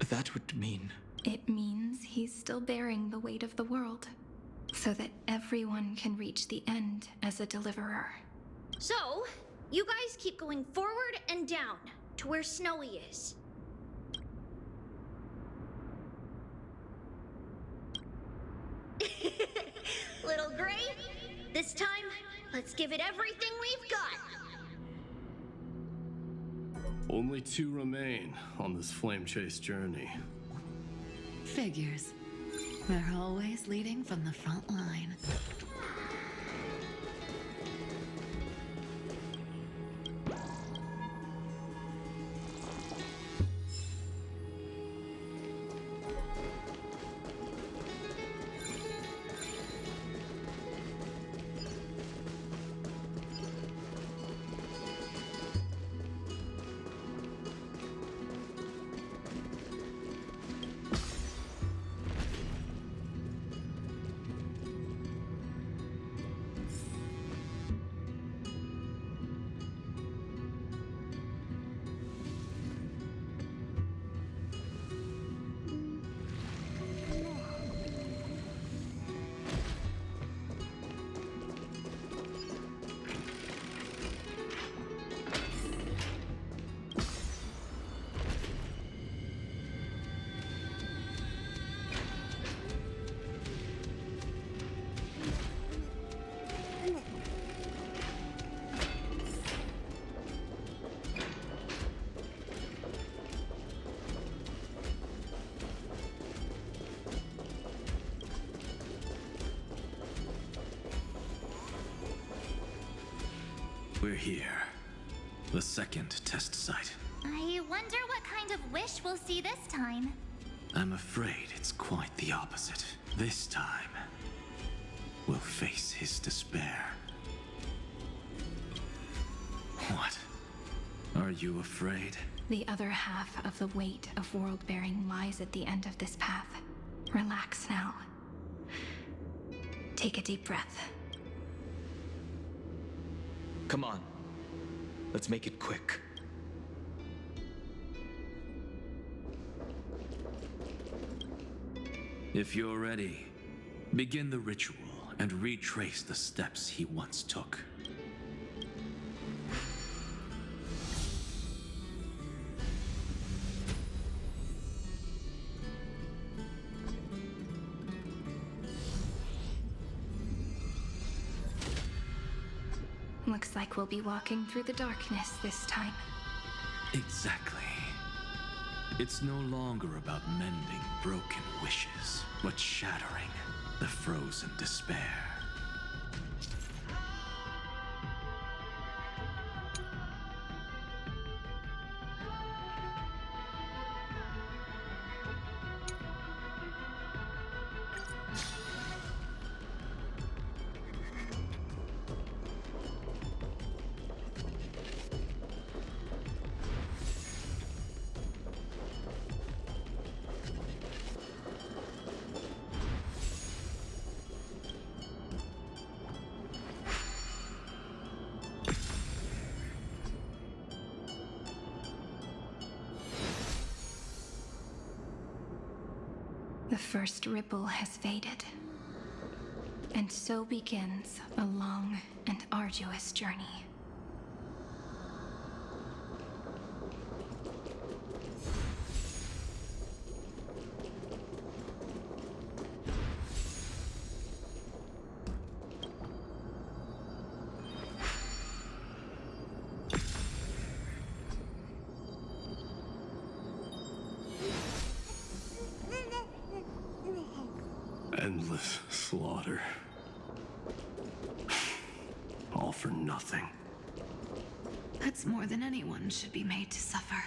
that would mean... It means he's still bearing the weight of the world, so that everyone can reach the end as a deliverer. So, you guys keep going forward and down to where Snowy is. Little Gray, this time, let's give it everything we've got. Only 2 remain on this flame chase journey. Figures. They're always leading from the front line. We're here. The second test site. I wonder what kind of wish we'll see this time. I'm afraid it's quite the opposite. This time, we'll face his despair. What? Are you afraid? The other half of the weight of world-bearing lies at the end of this path. Relax now. Take a deep breath. Come on. Let's make it quick. If you're ready, begin the ritual and retrace the steps he once took. Looks like we'll be walking through the darkness this time. Exactly. It's no longer about mending broken wishes, but shattering the frozen despair. The first ripple has faded. And so begins a long and arduous journey. Endless slaughter. All for nothing. That's more than anyone should be made to suffer.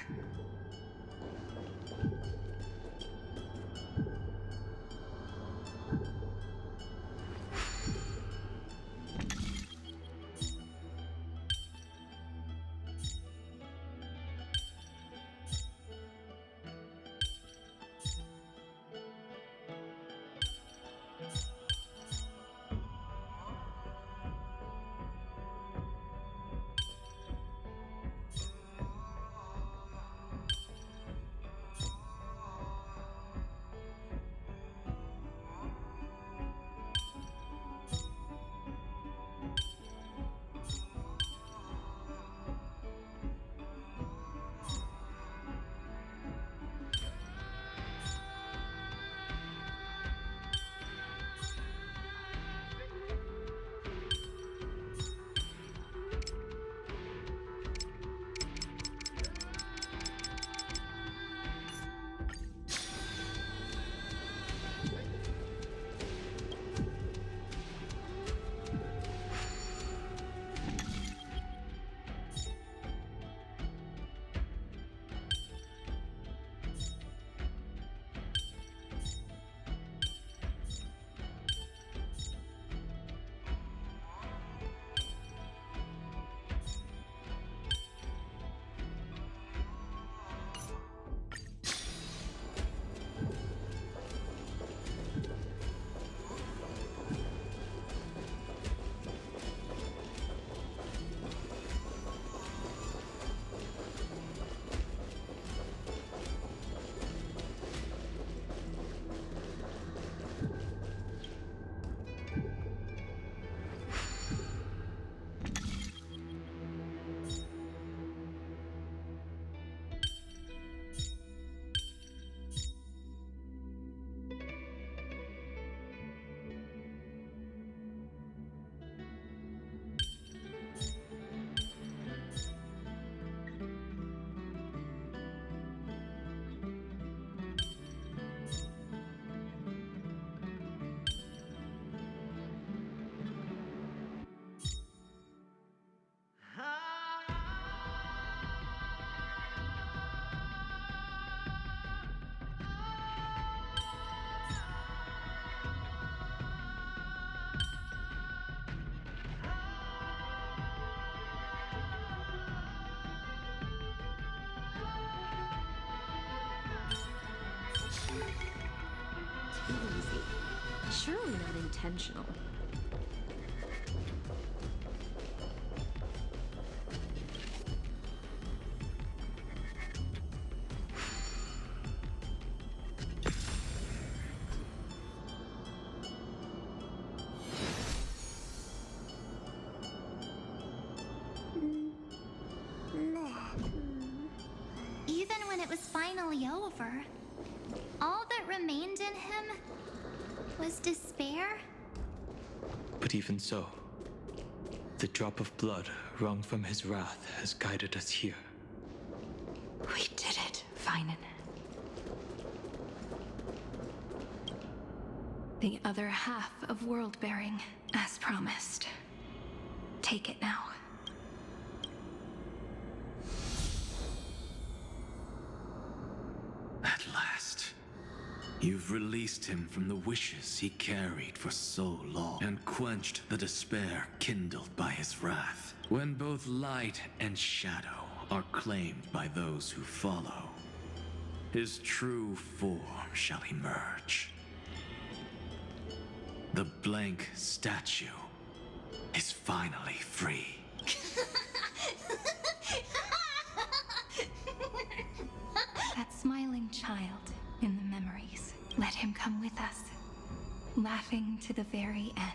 Easy. Surely not intentional. Even when it was finally over, all that remained in him was despair. But even so, The drop of blood wrung from his wrath has guided us here. We did it, Finan. The other half of world-bearing, as promised. Take it now. At last. You've released him from the wishes he carried for so long, and quenched the despair kindled by his wrath. When both light and shadow are claimed by those who follow, his true form shall emerge. The blank statue is finally free. That smiling child in the memories. Let him come with us, laughing to the very end.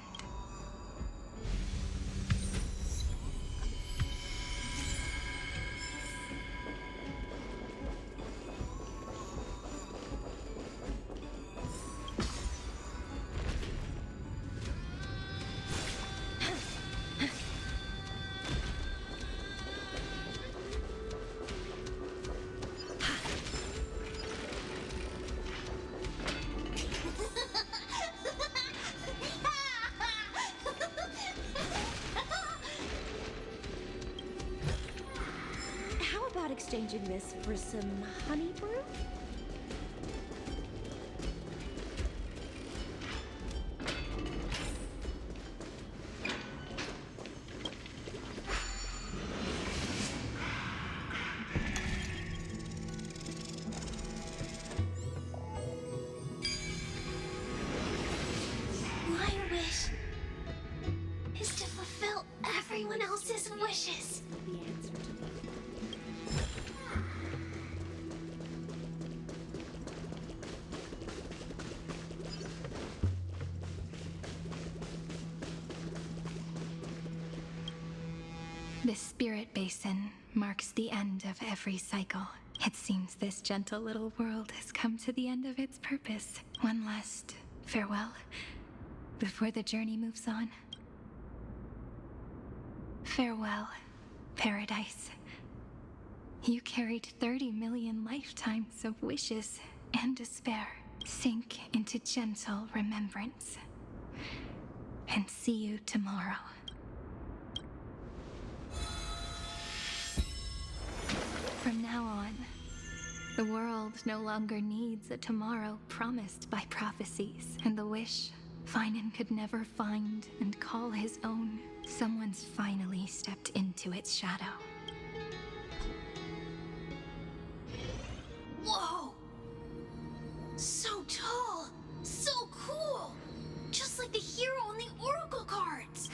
How about exchanging this for some honey brew? My wish is to fulfill everyone else's wishes. The answer to This spirit basin marks the end of every cycle. It seems this gentle little world has come to the end of its purpose. One last farewell before the journey moves on. Farewell, paradise. You carried 30 million lifetimes of wishes and despair. Sink into gentle remembrance. And see you tomorrow. From now on, the world no longer needs a tomorrow promised by prophecies, and the wish Finan could never find and call his own. Someone's finally stepped into its shadow. Whoa! So tall! So cool! Just like the hero on the Oracle cards!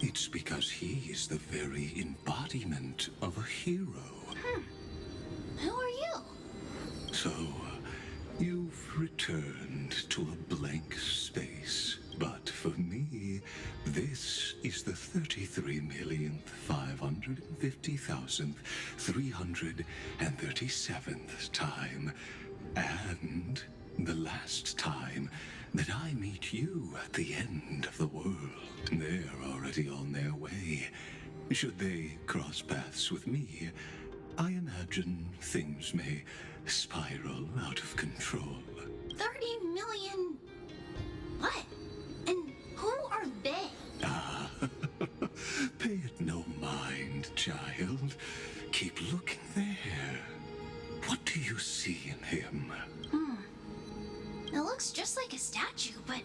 It's because he is the very embodiment of a hero. Who are you? So, you've returned to a blank space. But for me, this is the 33,550,337th time. And the last time that I meet you at the end of the world. They're already on their way. Should they cross paths with me, I imagine things may spiral out of control. 30 million... What? And who are they? Ah, pay it no mind, child. Keep looking there. What do you see in him? It looks just like a statue, but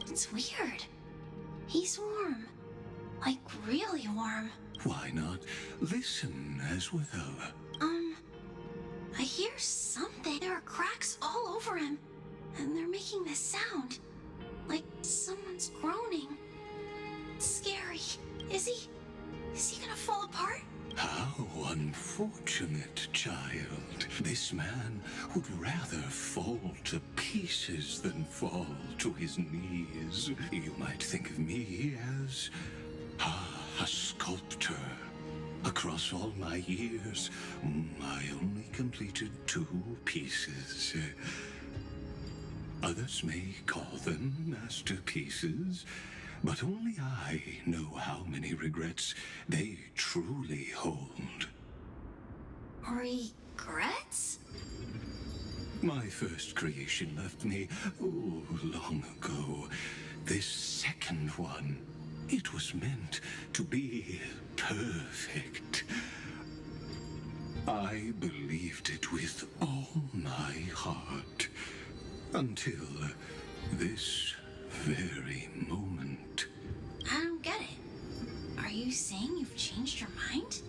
it's weird. He's warm. Like, really warm. Why not listen as well? I hear something. There are cracks all over him, and they're making this sound. Like someone's groaning. It's scary. Is he gonna fall apart? How unfortunate, child. This man would rather fall to pieces than fall to his knees. You might think of me as a sculptor. Across all my years, I only completed 2 pieces. Others may call them masterpieces, but only I know how many regrets they truly hold. Regrets? My first creation left me, long ago. This second one, it was meant to be perfect. I believed it with all my heart, until this very moment. I don't get it. Are you saying you've changed your mind?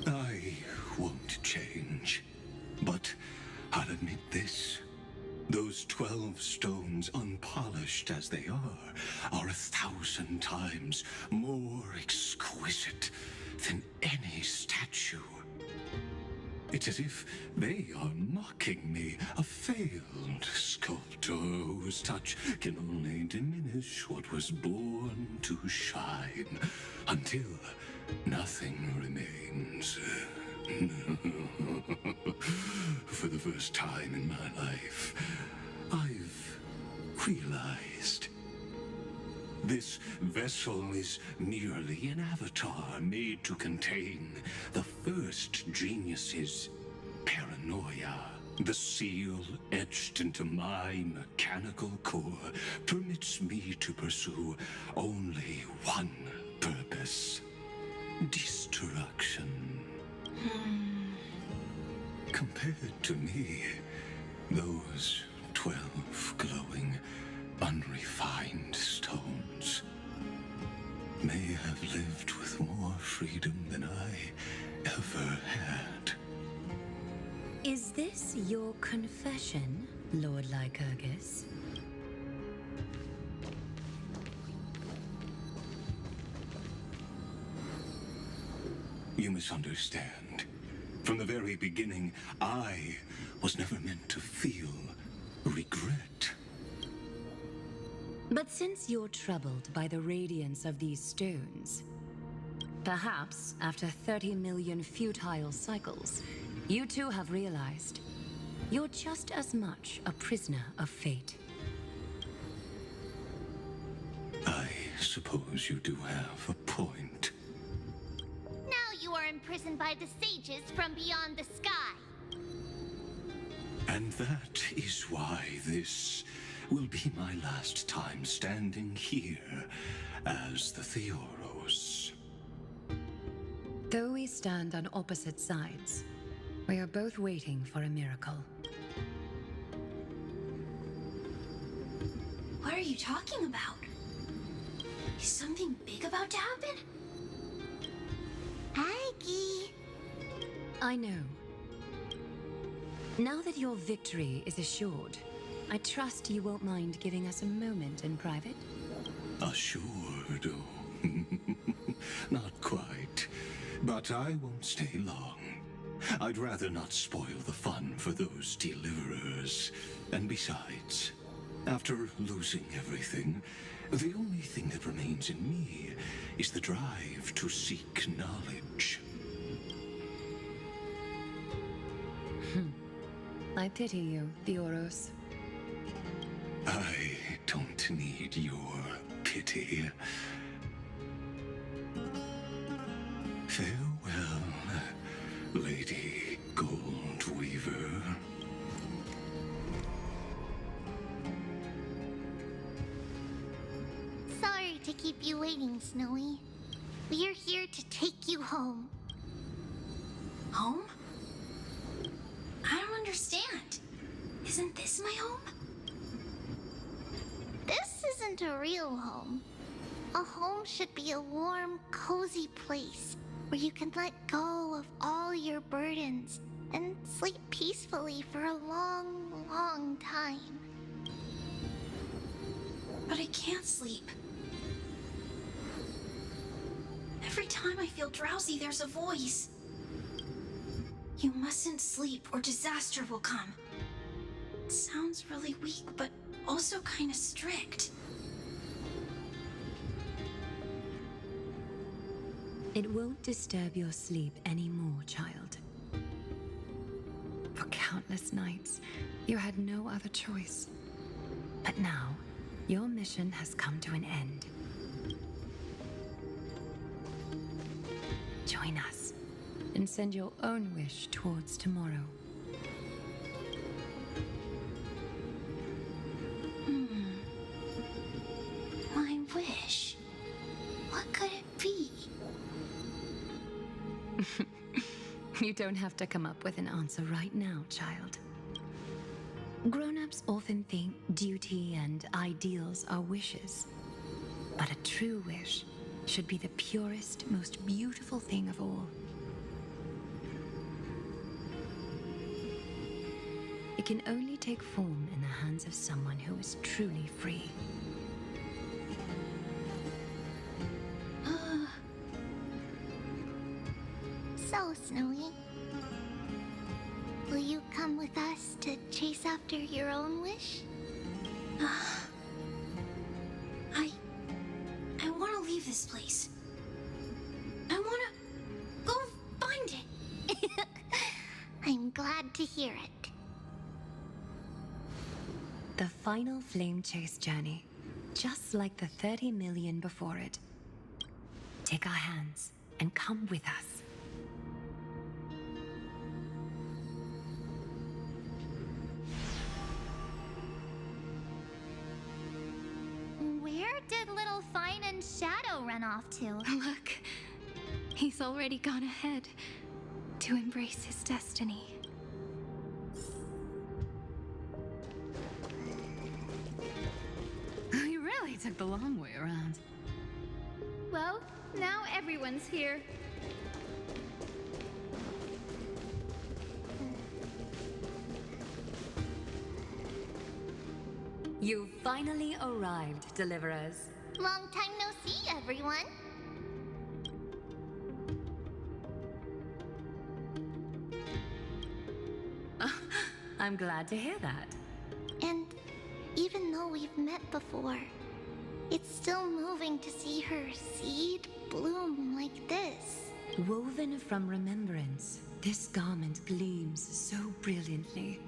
I won't change, but I'll admit this. Those 12 stones, unpolished as they are 1,000 times more exquisite than any statue. It's as if they are mocking me, a failed sculptor whose touch can only diminish what was born to shine, until nothing remains. For the first time in my life, I've realized this vessel is merely an avatar made to contain the first genius's paranoia. The seal etched into my mechanical core permits me to pursue only one purpose: destruction. Compared to me, those 12 glowing, unrefined stones may have lived with more freedom than I ever had. Is this your confession, Lord Lycurgus? You misunderstand. From the very beginning, I was never meant to feel regret. But since you're troubled by the radiance of these stones, perhaps after 30 million futile cycles, you too have realized you're just as much a prisoner of fate. I suppose you do have a point. Now you are imprisoned by the sages from beyond the sky. And that is why this will be my last time standing here as the Theoros. Though we stand on opposite sides, we are both waiting for a miracle. What are you talking about? Is something big about to happen? Aggie! I know. Now that your victory is assured, I trust you won't mind giving us a moment in private? Assured, oh. Not quite. But I won't stay long. I'd rather not spoil the fun for those deliverers. And besides, after losing everything, the only thing that remains in me is the drive to seek knowledge. I pity you, Theoros. I don't need your pity. Farewell, Lady Goldweaver. Sorry to keep you waiting, Snowy. We're here to take you home. Home? I don't understand. Isn't this my home? This isn't a real home. A home should be a warm, cozy place where you can let go of all your burdens and sleep peacefully for a long, long time. But I can't sleep. Every time I feel drowsy, there's a voice. You mustn't sleep or disaster will come. It sounds really weak, but also kind of strict. It won't disturb your sleep anymore, child. For countless nights, you had no other choice. But now, Your mission has come to an end. Join us and send your own wish towards tomorrow. My wish. What could it be? You don't have to come up with an answer right now, child. Grown-ups often think duty and ideals are wishes. But a true wish should be the purest, most beautiful thing of all. It can only take form in the hands of someone who is truly free. So, Snowy, will you come with us to chase after your own wish? I want to leave this place. I want to go find it. I'm glad to hear it. The final flame chase journey, just like the 30 million before it. Take our hands and come with us. Where did little Fine and Shadow run off to? Look, he's already gone ahead to embrace his destiny. You really took the long way around. Well, now everyone's here. You finally arrived, Deliverers. Long time no see, everyone. I'm glad to hear that. And even though we've met before, it's still moving to see her seed bloom like this. Woven from remembrance, this garment gleams so brilliantly.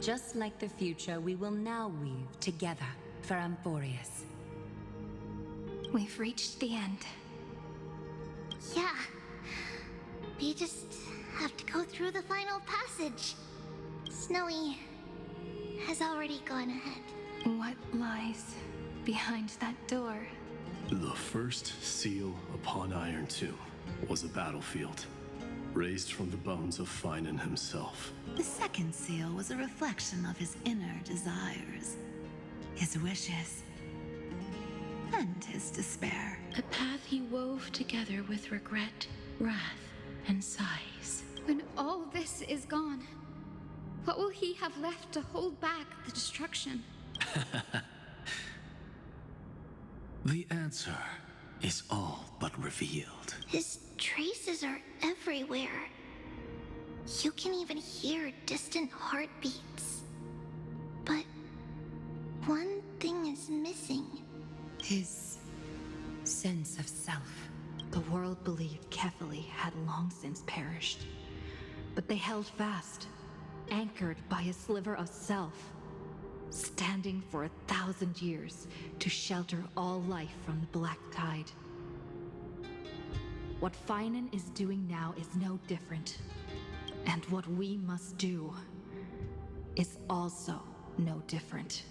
Just like the future, we will now weave together for Amphorius. We've reached the end. Yeah. We just have to go through the final passage. Snowy has already gone ahead. What lies behind that door? The first seal upon Iron 2 was a battlefield, raised from the bones of Finan himself. The second seal was a reflection of his inner desires, his wishes, and his despair. A path he wove together with regret, wrath, and sighs. When all this is gone, what will he have left to hold back the destruction? The answer is all but revealed. His traces are everywhere. You can even hear distant heartbeats. But one thing is missing. His sense of self. The world believed Kefali had long since perished, but they held fast, anchored by a sliver of self, standing for 1,000 years to shelter all life from the Black Tide. What Finan is doing now is no different, and what we must do is also no different.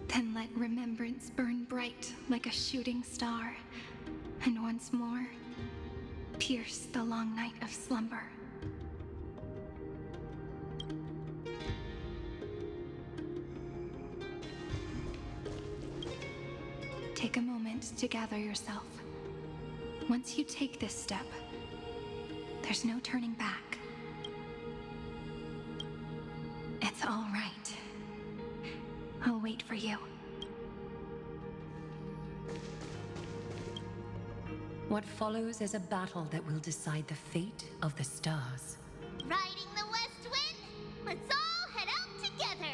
Then let remembrance burn bright like a shooting star, and once more, pierce the long night of slumber. Take a moment to gather yourself. Once you take this step, there's no turning back. It's all right. I'll wait for you. What follows is a battle that will decide the fate of the stars. Riding the west wind, let's all head out together.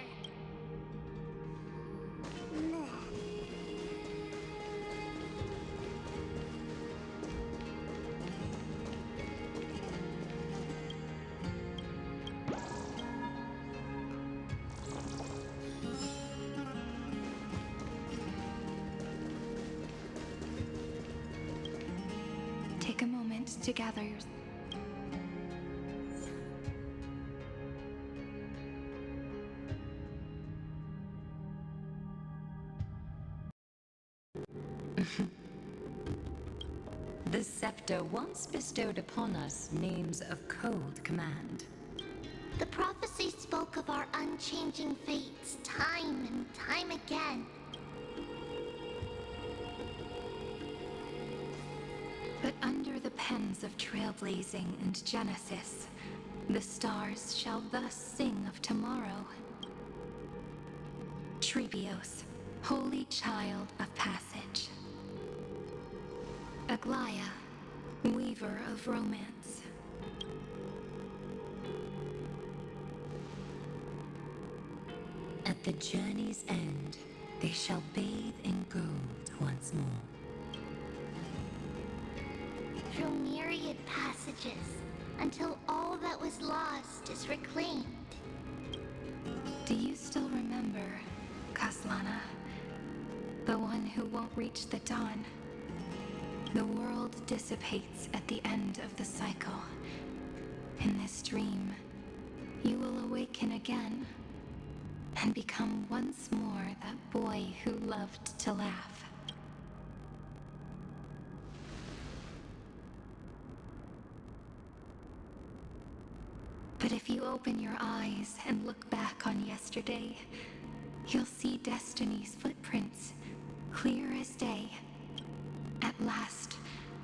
take a moment to gather your... The scepter once bestowed upon us names of cold command. The prophecy spoke of our unchanging fates time and time again. But under the pens of Trailblazing and Genesis, the stars shall thus sing of tomorrow. Trebios, holy child of passage. Aglaya, weaver of romance. At the journey's end, they shall bathe in gold once more. Through myriad passages, until all that was lost is reclaimed. Do you still remember, Kaslana? The one who won't reach the dawn? The world dissipates at the end of the cycle. In this dream, you will awaken again and become once more that boy who loved to laugh. But if you open your eyes and look back on yesterday, you'll see Destiny's footprints, clear as day. At last,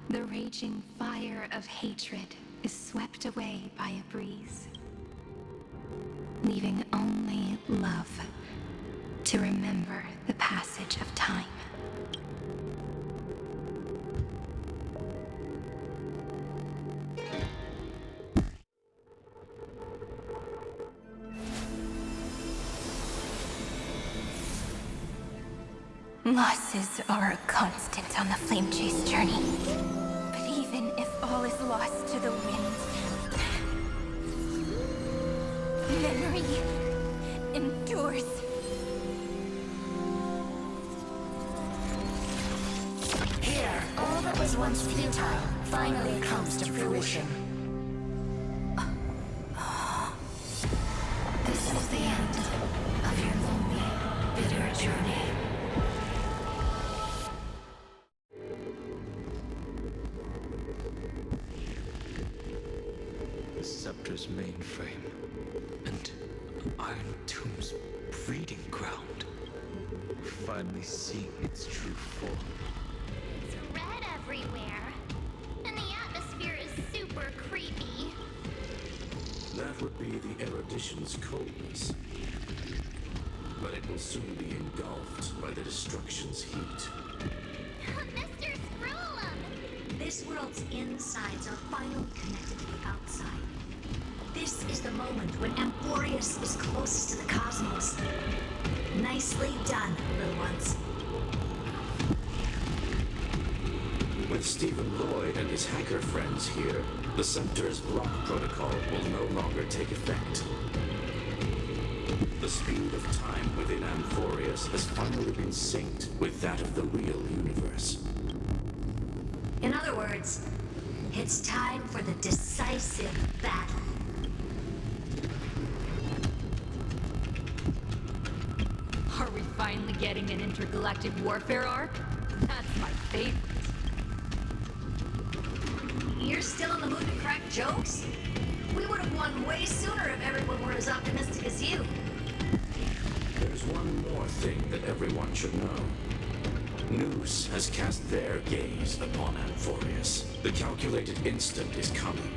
the raging fire of hatred is swept away by a breeze, leaving only love to remember the passage of time. Losses are a constant on the Flame Chase journey. But even if all is lost to the wind, memory endures. Here, all that was once futile finally comes to fruition. This is the end of your lonely, bitter journey. The Scepter's mainframe, and Iron Tomb's breeding ground. We're finally seeing its true form. It's red everywhere, and the atmosphere is super creepy. That would be the erudition's coldness. But it will soon be engulfed by the destruction's heat. Mr. Scrollum! This world's insides are finally connected to the outside. This is the moment when Amphorius is closest to the cosmos. Nicely done, little ones. With Stephen Lloyd and his hacker friends here, the Scepter's block protocol will no longer take effect. The speed of time within Amphorius has finally been synced with that of the real universe. In other words, it's time for the decisive battle. Are we finally getting an intergalactic warfare arc? That's my favorite. You're still in the mood to crack jokes? We would have won way sooner if everyone were as optimistic as you. There's one more thing that everyone should know. Noose has cast their gaze upon Amphorius. The calculated instant is coming.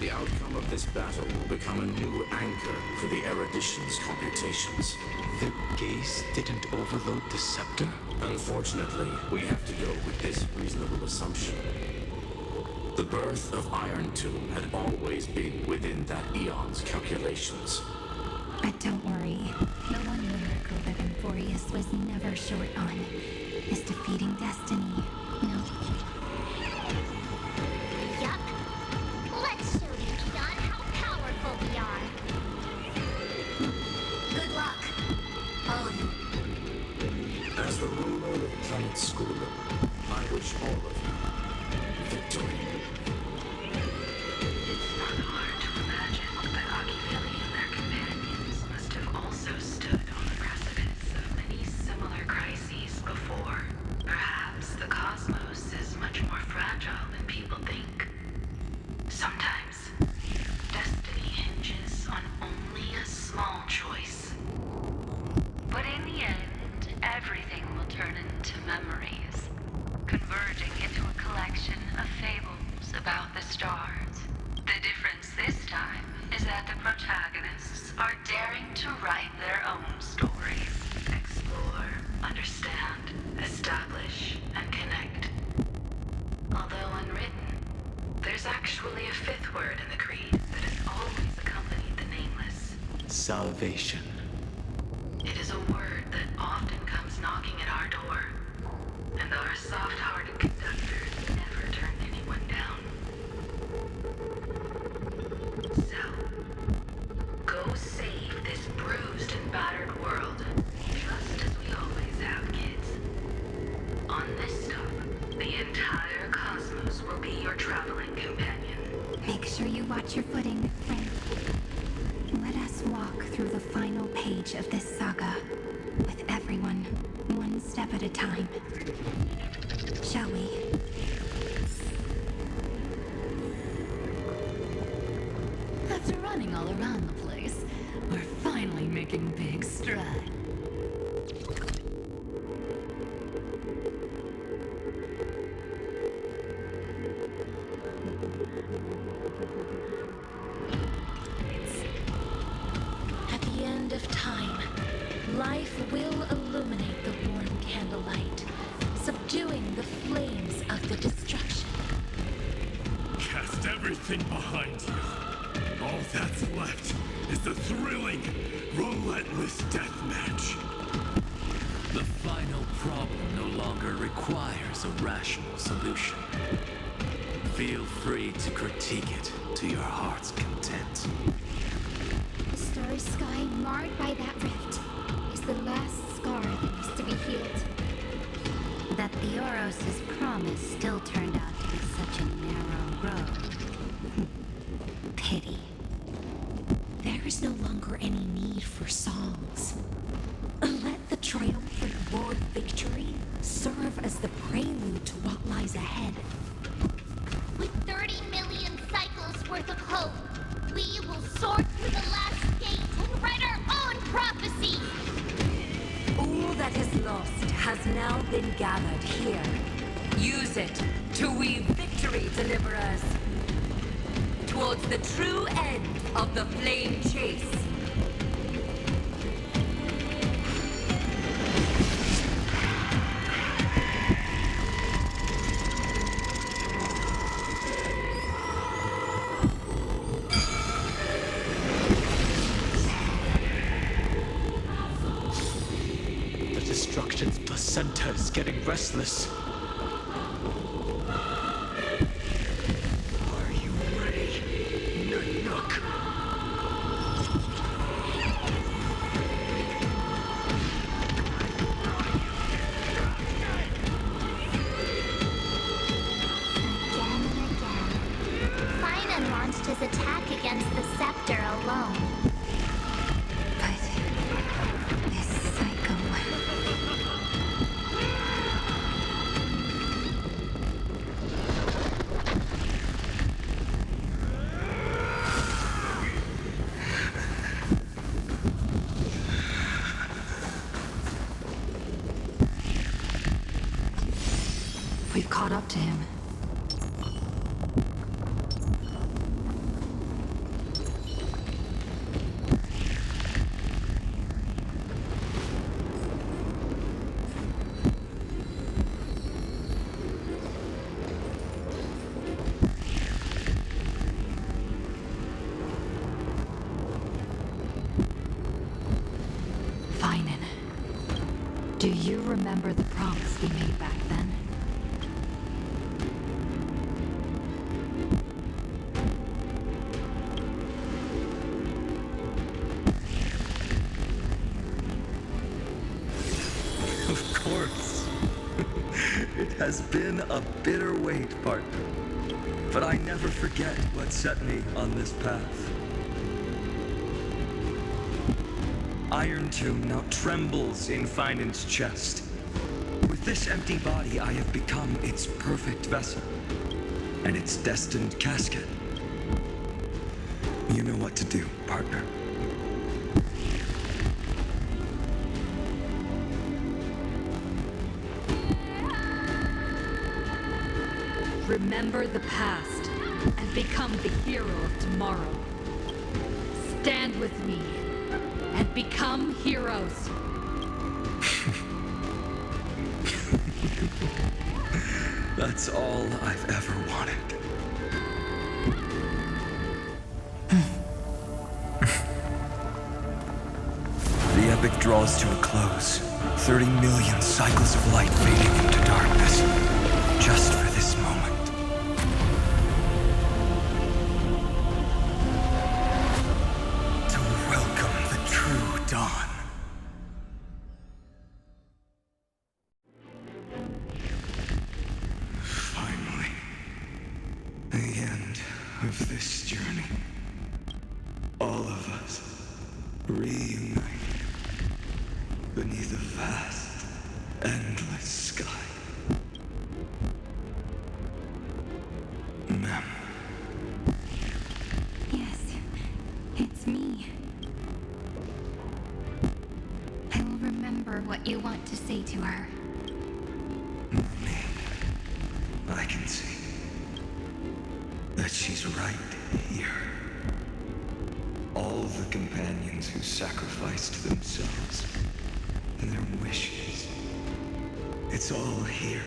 The outcome of this battle will become a new anchor for the erudition's computations. Their gaze didn't overload the Scepter? Unfortunately, we have to go with this reasonable assumption. The birth of Iron Tomb had always been within that eon's calculations. But don't worry, the one miracle that Amphorius was never short on is defeating Destiny. No. Yup. Let's show the Eon how powerful we are. Good luck, all of you. As the ruler of Planet School, I wish all of you victory. a fifth word in the creed that has always accompanied the nameless. Salvation. It is a word that often comes knocking at our door, and our soft-hearted conductors never turned anyone down. So, go save this bruised and battered world, just as we always have, kids. On this stop, the entire cosmos will be your traveling companion. Make sure you watch your footing, friend. Let us walk through the final page of this saga, with everyone, one step at a time. Shall we? After running all around the place, we're finally making big strides. At the end of time, life will illuminate the warm candlelight, subduing the flames of the destruction. Cast everything behind you. All that's left is the thrilling, relentless deathmatch. The final problem no longer requires a rational solution. Feel free to critique it to your heart's content. The starry sky marred by that rift is the last scar that needs to be healed. That Theoros's promise still turned out to be such a narrow road. Pity. There is no longer any need for songs. Let the triumphant world victory serve as the prelude to what lies ahead. With 30 million cycles worth of hope, we will soar through the last gate and write our own prophecy! All that is lost has now been gathered here. Use it to weave victory, deliverers, towards the true end of the flame chase. The destruction's placenta is getting restless. Are you ready, Nanook? Again and again, Finan launched his attack against the scepter alone. But this cycle... We've caught up to him. Finan, do you remember the promise we made back then? Of course. It has been a bitter wait, partner. But I never forget what set me on this path. Iron Tomb now trembles in Finan's chest. With this empty body, I have become its perfect vessel and its destined casket. You know what to do, partner. Remember the past and become the hero of tomorrow. Stand with me and become heroes. That's all I've ever wanted. epic draws to a close. 30 million cycles of light fading into darkness. Just for this moment. To welcome the true dawn. Finally. The end of this journey. All of us reunited beneath a vast, endless sky. Ma'am. Yes, it's me. I will remember what you want to say to her. I can see that she's right here. All the companions who sacrificed themselves and their wishes. It's all here.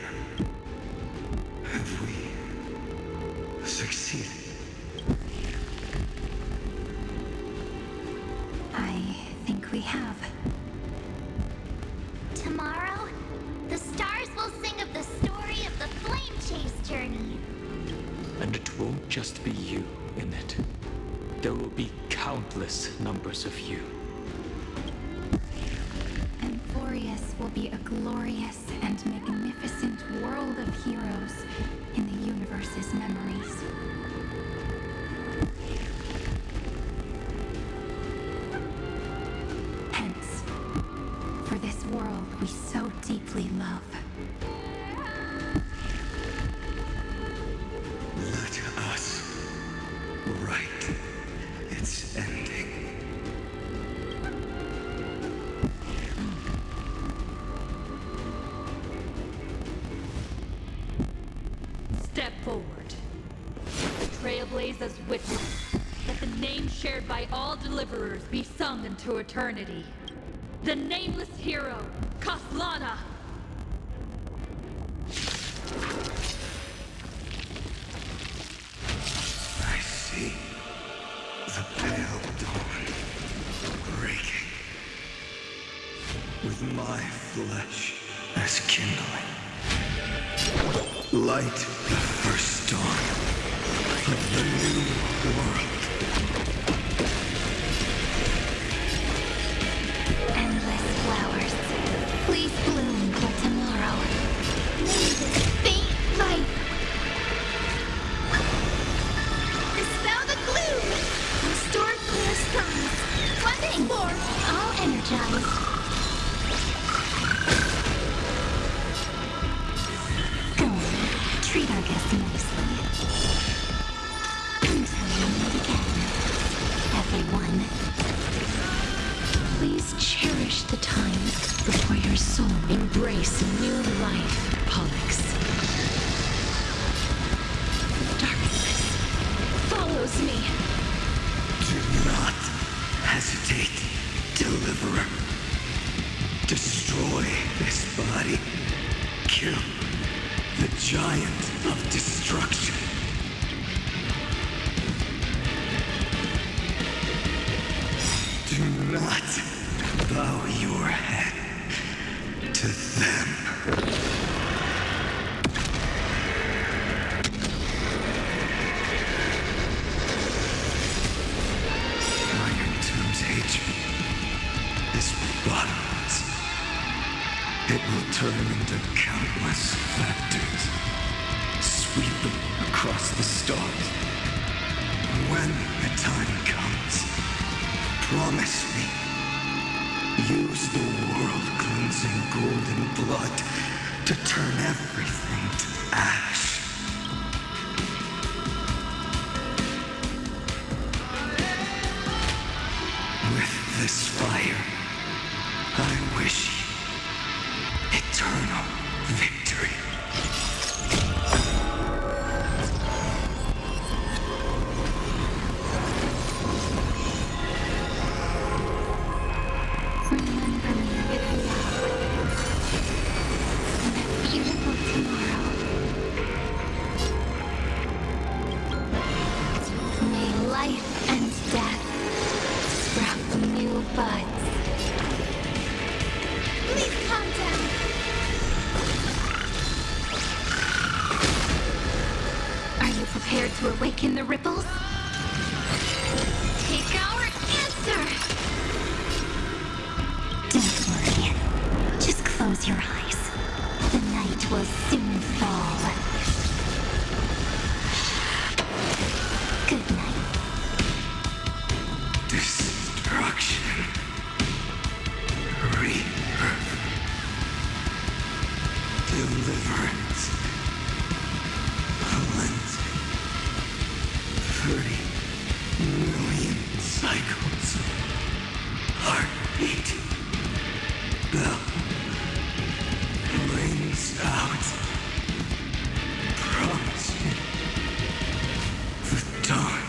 Have we succeeded? I think we have. Tomorrow, the stars will sing of the story of the Flame Chase journey. And it won't just be you in it. There will be countless numbers of you. Amphorius will be a glorious and magnificent world of heroes in the universe's memories. Hence, for this world we so deeply love. Let us write its ending. Step forward. Trailblaze as witness. Let the name shared by all deliverers be sung into eternity. The nameless hero, Kaslana! I see the pale dawn breaking, with my flesh as kindling. Light the first dawn of the new world. Endless flowers, please bloom for tomorrow. May this faint light dispel the gloom. Restore clear skies. Flooding more, all energized. Go on, treat our guests nicely. Until we meet again, everyone. Please cherish the time before your soul embrace new life, Pollux. Darkness follows me. Do not hesitate, Deliverer. Destroy this body. Kill the giant of destruction. Do not bow your head to them. Iron Tomb's hatred is bottomless. It will turn into countless vectors, sweeping across the stars. When the time comes, promise me, use the world-cleansing golden blood to turn everything to ash. With this fire, I wish you eternal victory. Remember me with love. In a beautiful tomorrow. May life and death sprout new buds. to awaken the ripples? Take our answer! Don't worry. Just close your eyes. The night will soon fall. Good night. Destruction. Rebirth. Deliverance. Cleansing. 30 million cycles. Heartbeat. Bell. Flames out. Promising. The dawn.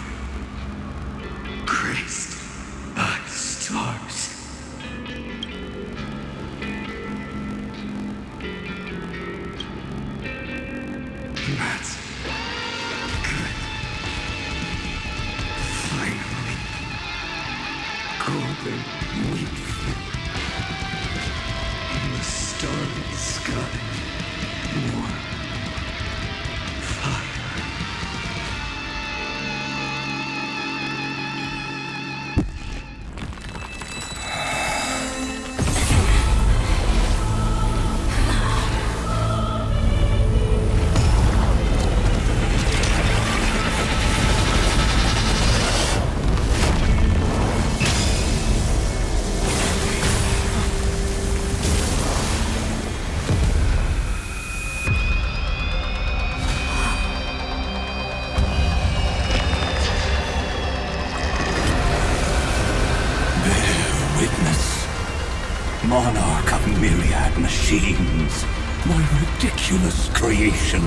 Graced by stars. That's good. Finally. Golden wheat field. In the starlit sky. More fire. Witness, monarch of myriad machines, my ridiculous creation.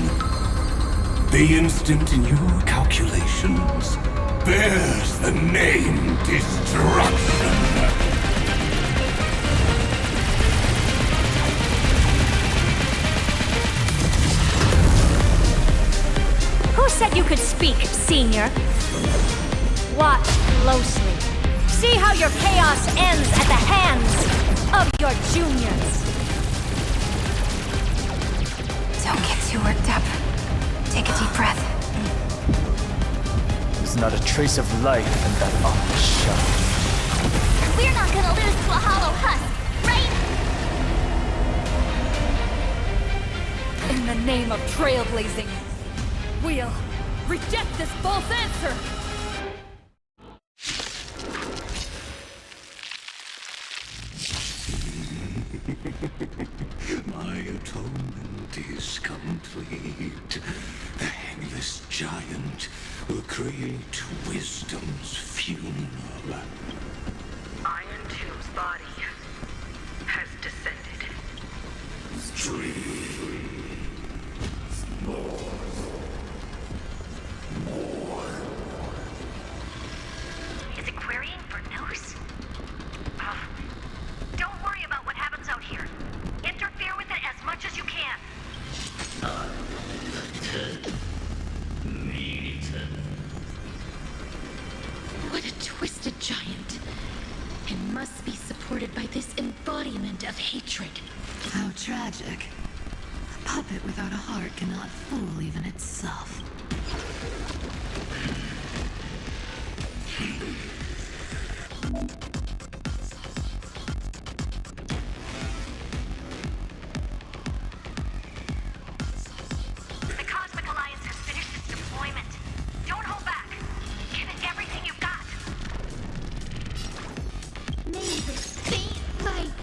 The instant in your calculations bears the name Destruction. Who said you could speak, Senior? Watch closely. See how your chaos ends at the hands of your juniors. Don't get too worked up. Take a deep breath. There's not a trace of life in that awful shell. We're not gonna lose to a hollow husk, right? In the name of trailblazing, we'll reject this false answer! My atonement is complete. The Headless Giant will create wisdom's funeral. Iron Tube's body has descended. Is it querying for news? Don't worry about what happens out here. Interfere with it as much as you can. What a twisted giant. It must be supported by this embodiment of hatred. How tragic. A puppet without a heart cannot fool even itself. The Cosmic Alliance has finished its deployment. Don't hold back. Give it everything you've got. May this faint light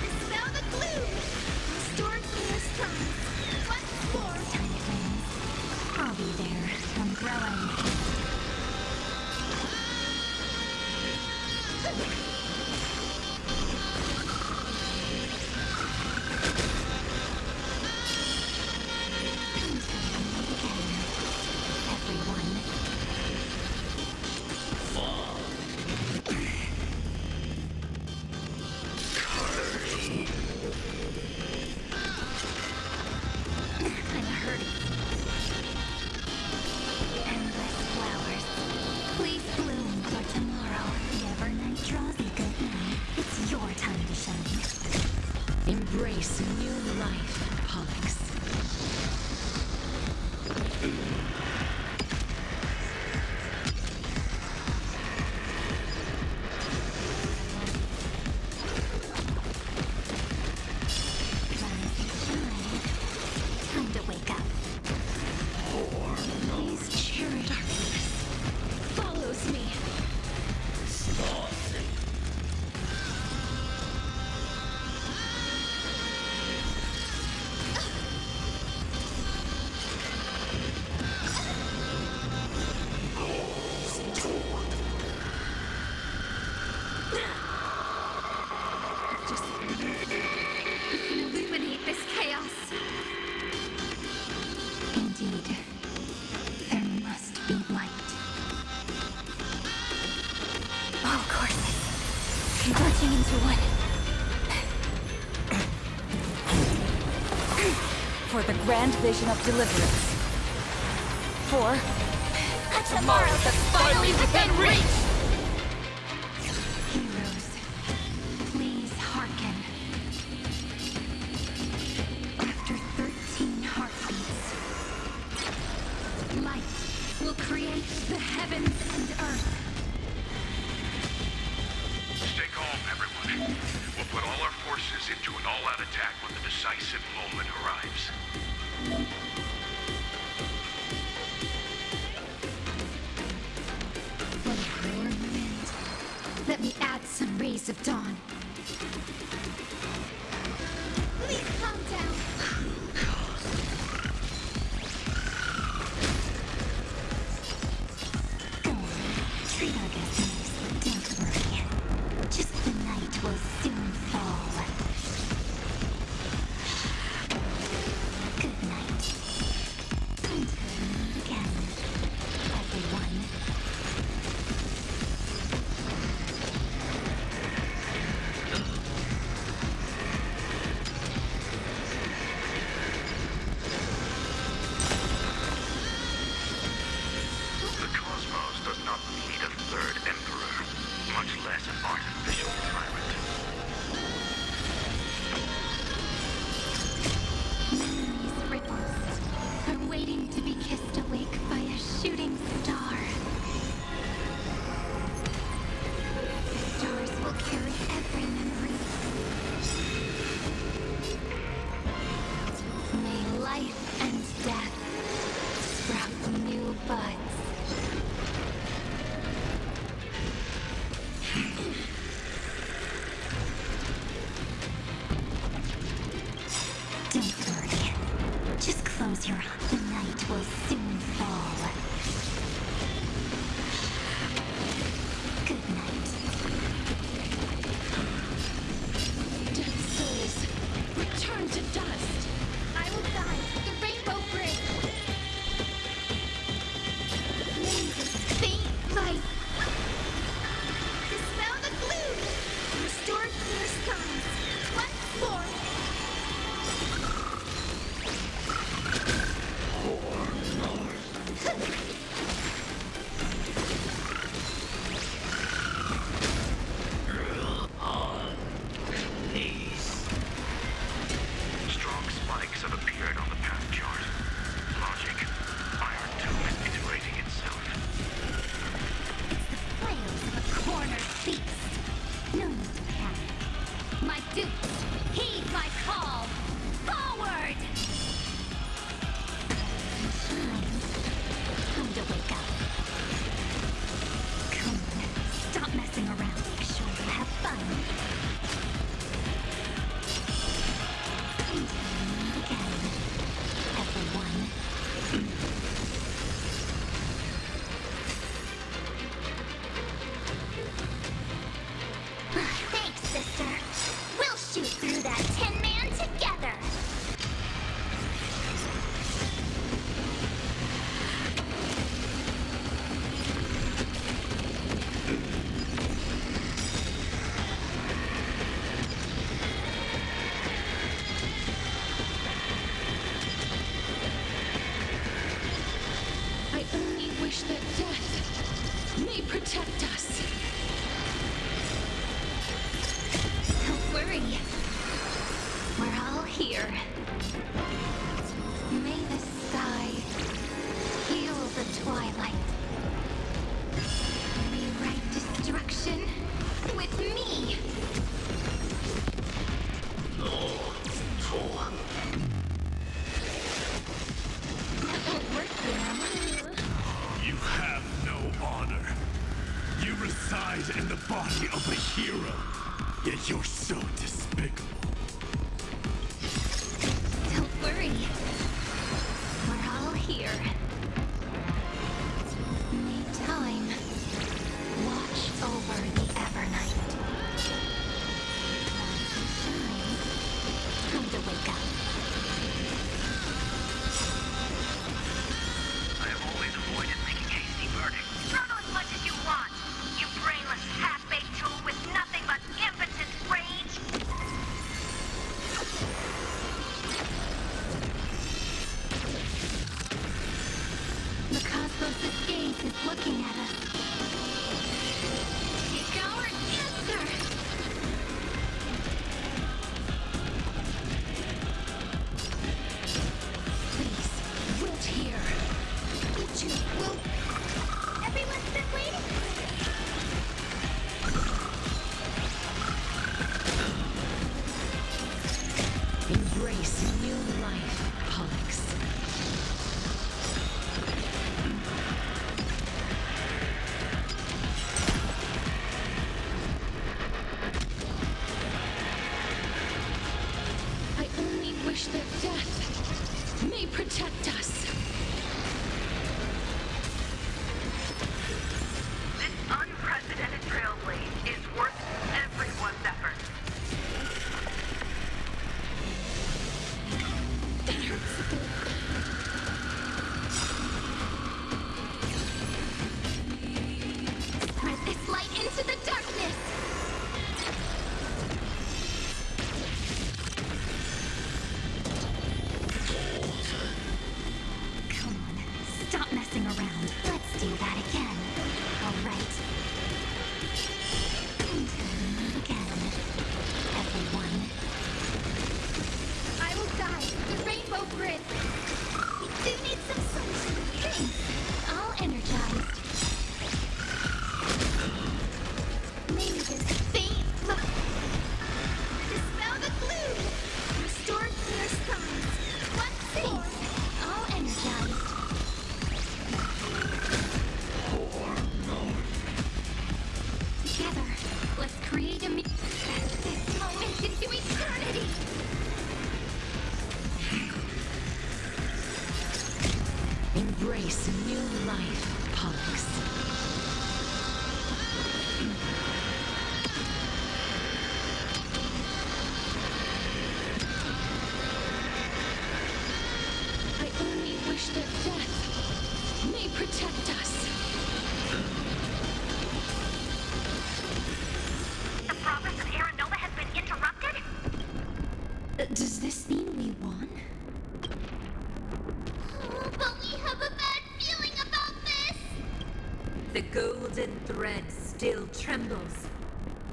dispel the gloom, restore clear skies. Once more. Tiny things. I'll be there. I'm growing. I'm hurting. Endless flowers. Please bloom for tomorrow. Never night draws a good night. It's your time to shine. Embrace new life, Pollux. be light. Oh, courses. Converging into one. For the grand vision of deliverance. For a tomorrow that's finally within reach! Heroes, please hearken. After 13 heartbeats, light will create the heavens and earth. Stay calm, everyone. We'll put all our forces into an all-out attack when the decisive moment arrives. Let me add some rays of dawn. Please calm down. Go on, treat our guests nicely, don't worry. Just the night will soon fall. Good night. And again, everyone. The cosmos does not need a third emperor, much less an artificial tyrant. Memory's ripples are waiting to be kissed awake by a shooting star. The stars will carry every memory. May life and death sprout new buds. Don't worry. Just close your eyes. The night will soon fall. Good night. Dead souls, return to dust. I will guide the rainbow bridge. May this faint light dispel the gloom. Restore clear skies once more. Strong spikes have appeared on the path chart. Logic. Iron Tomb is integrating itself. Flails of a cornered beast. No need to panic. My dupes, heed my call! Forward! Time to wake up. Come on, stop messing around. Make sure you have fun. And again, everyone. Thanks, sister. We'll shoot through that Tin Man together. I only wish that death may protect us. Don't worry. We're all here. May the sky heal the twilight. Rewrite destruction with me. That won't work, You have no honor. You reside in the body of a hero, yet you're so despicable. Don't worry. We're all here. May time watch over the Evernight. Time to wake up. I have always avoided making me this moment into eternity! Embrace new life, Pollux. I only wish that death may protect us. The progress of Aeronova has been interrupted? Does this mean we won? But we have a bad feeling about this! The golden thread still trembles.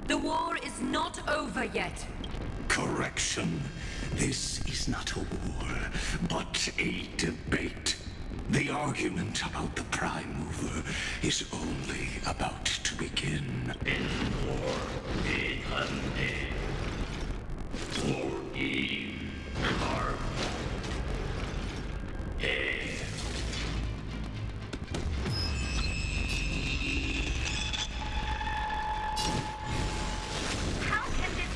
The war is not over yet. Correction. This is not a war, but a debate. The argument about the Prime Mover is only about to begin. In war, for E, Carb, A. How can this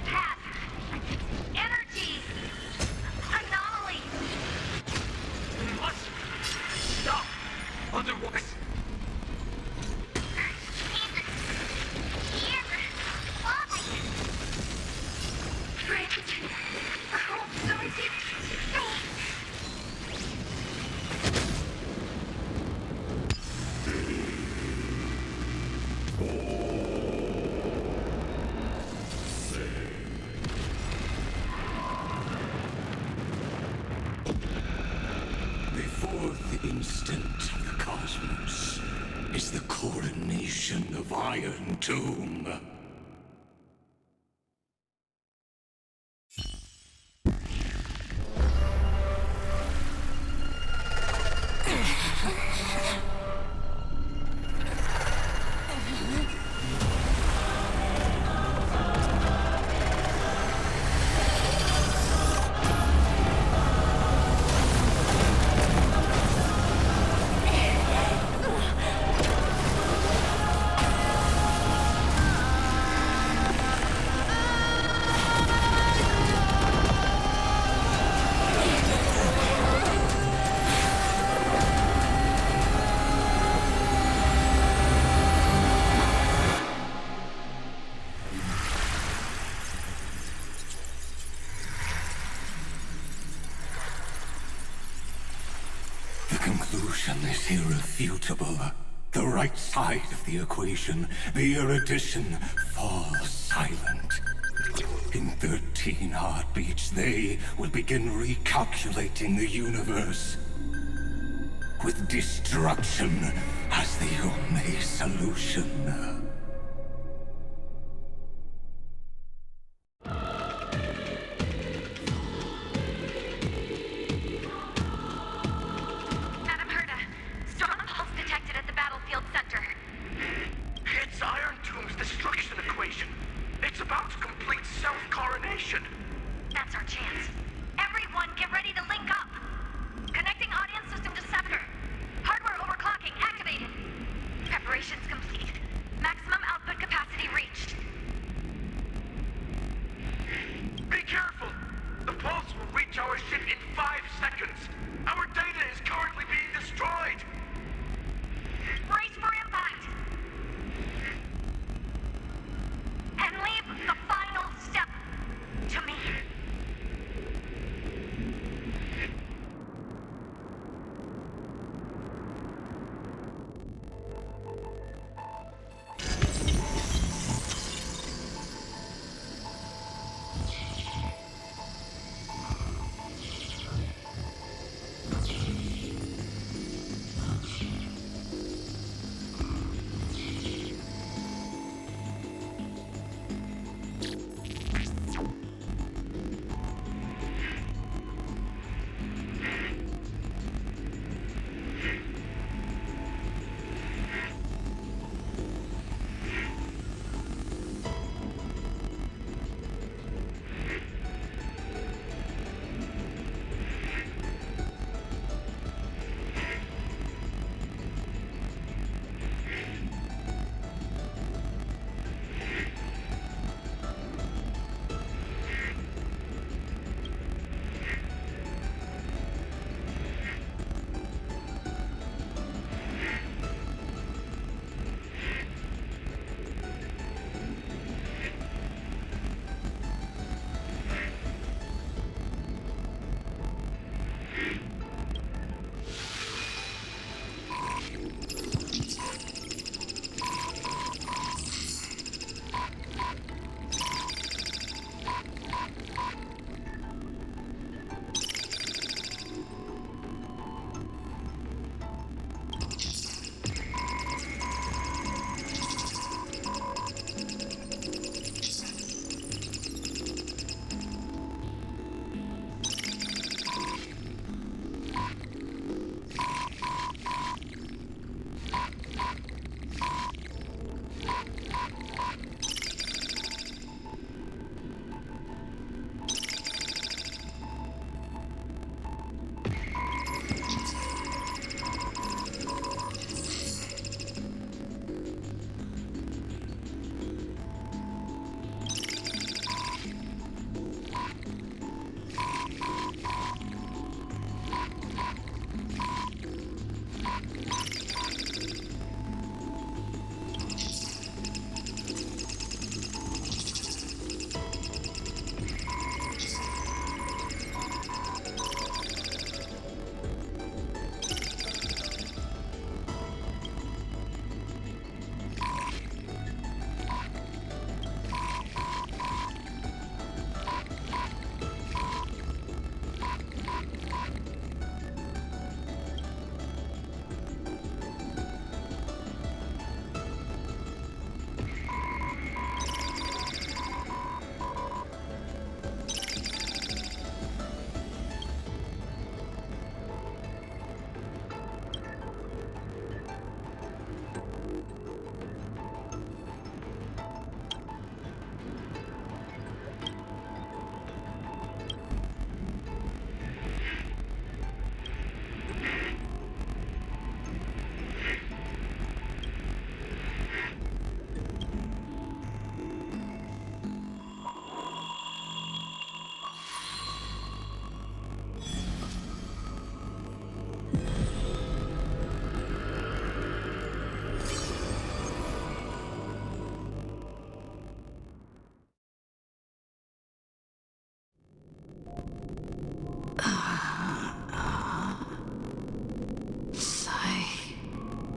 have energy anomaly? We must stop. Otherwise, The fourth instant of the cosmos is the coronation of Iron Tomb. The conclusion is irrefutable. The right side of the equation, the erudition, falls silent. In 13 heartbeats, they will begin recalculating the universe. With destruction as the only solution. Madam Herda, strong pulse detected at the battlefield center. it's Iron Tomb's destruction equation. It's about to complete self-coronation. That's our chance. Everyone, get ready to link up. Connecting audience system to Scepter. Hardware overclocking activated. Preparations complete. Max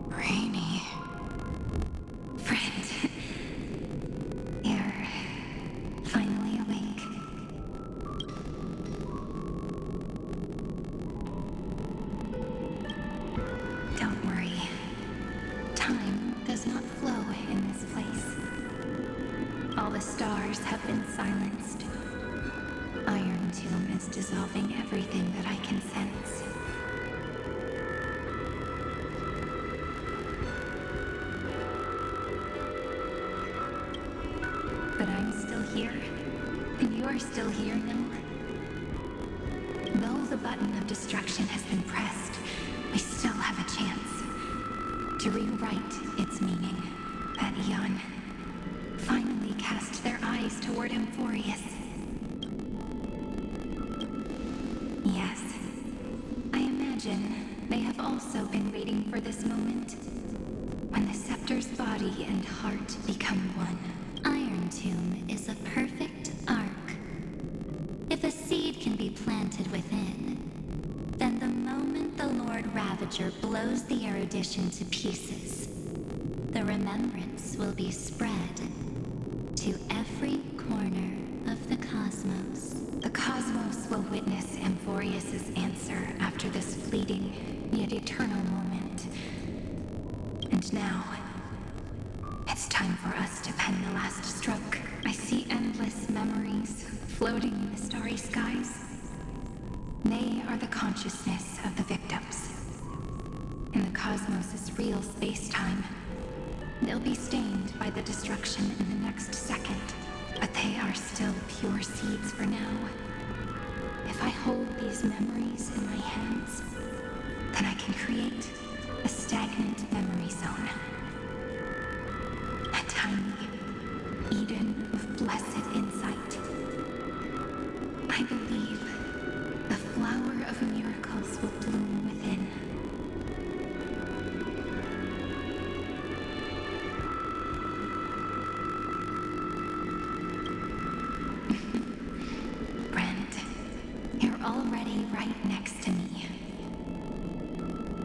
Rainy. Friend. You're finally awake. Don't worry. Time does not flow in this place. All the stars have been silenced. Iron Tomb is dissolving everything that I can sense. But I'm still here, and you're still here now. Though the button of destruction has been pressed, we still have a chance to rewrite its meaning. That Eon finally cast their eyes toward Amphorius. Yes, I imagine they have also been waiting for this moment, when the Scepter's body and heart become one. Iron Tomb is a perfect arc. If a seed can be planted within, then the moment the Lord Ravager blows the erudition to pieces, the remembrance will be spread to every corner of the cosmos. The cosmos will witness Amphorius's answer after this fleeting, yet eternal moment. And now, it's time for us to pen the last stroke. I see endless memories floating in the starry skies. They are the consciousness of the victims. In the cosmos' real space-time, they'll be stained by the destruction in the next second. But they are still pure seeds for now. If I hold these memories in my hands, then I can create a stagnant memory zone. A tiny Eden of blessed insight. I believe the flower of miracles will bloom within. Brent, you're already right next to me.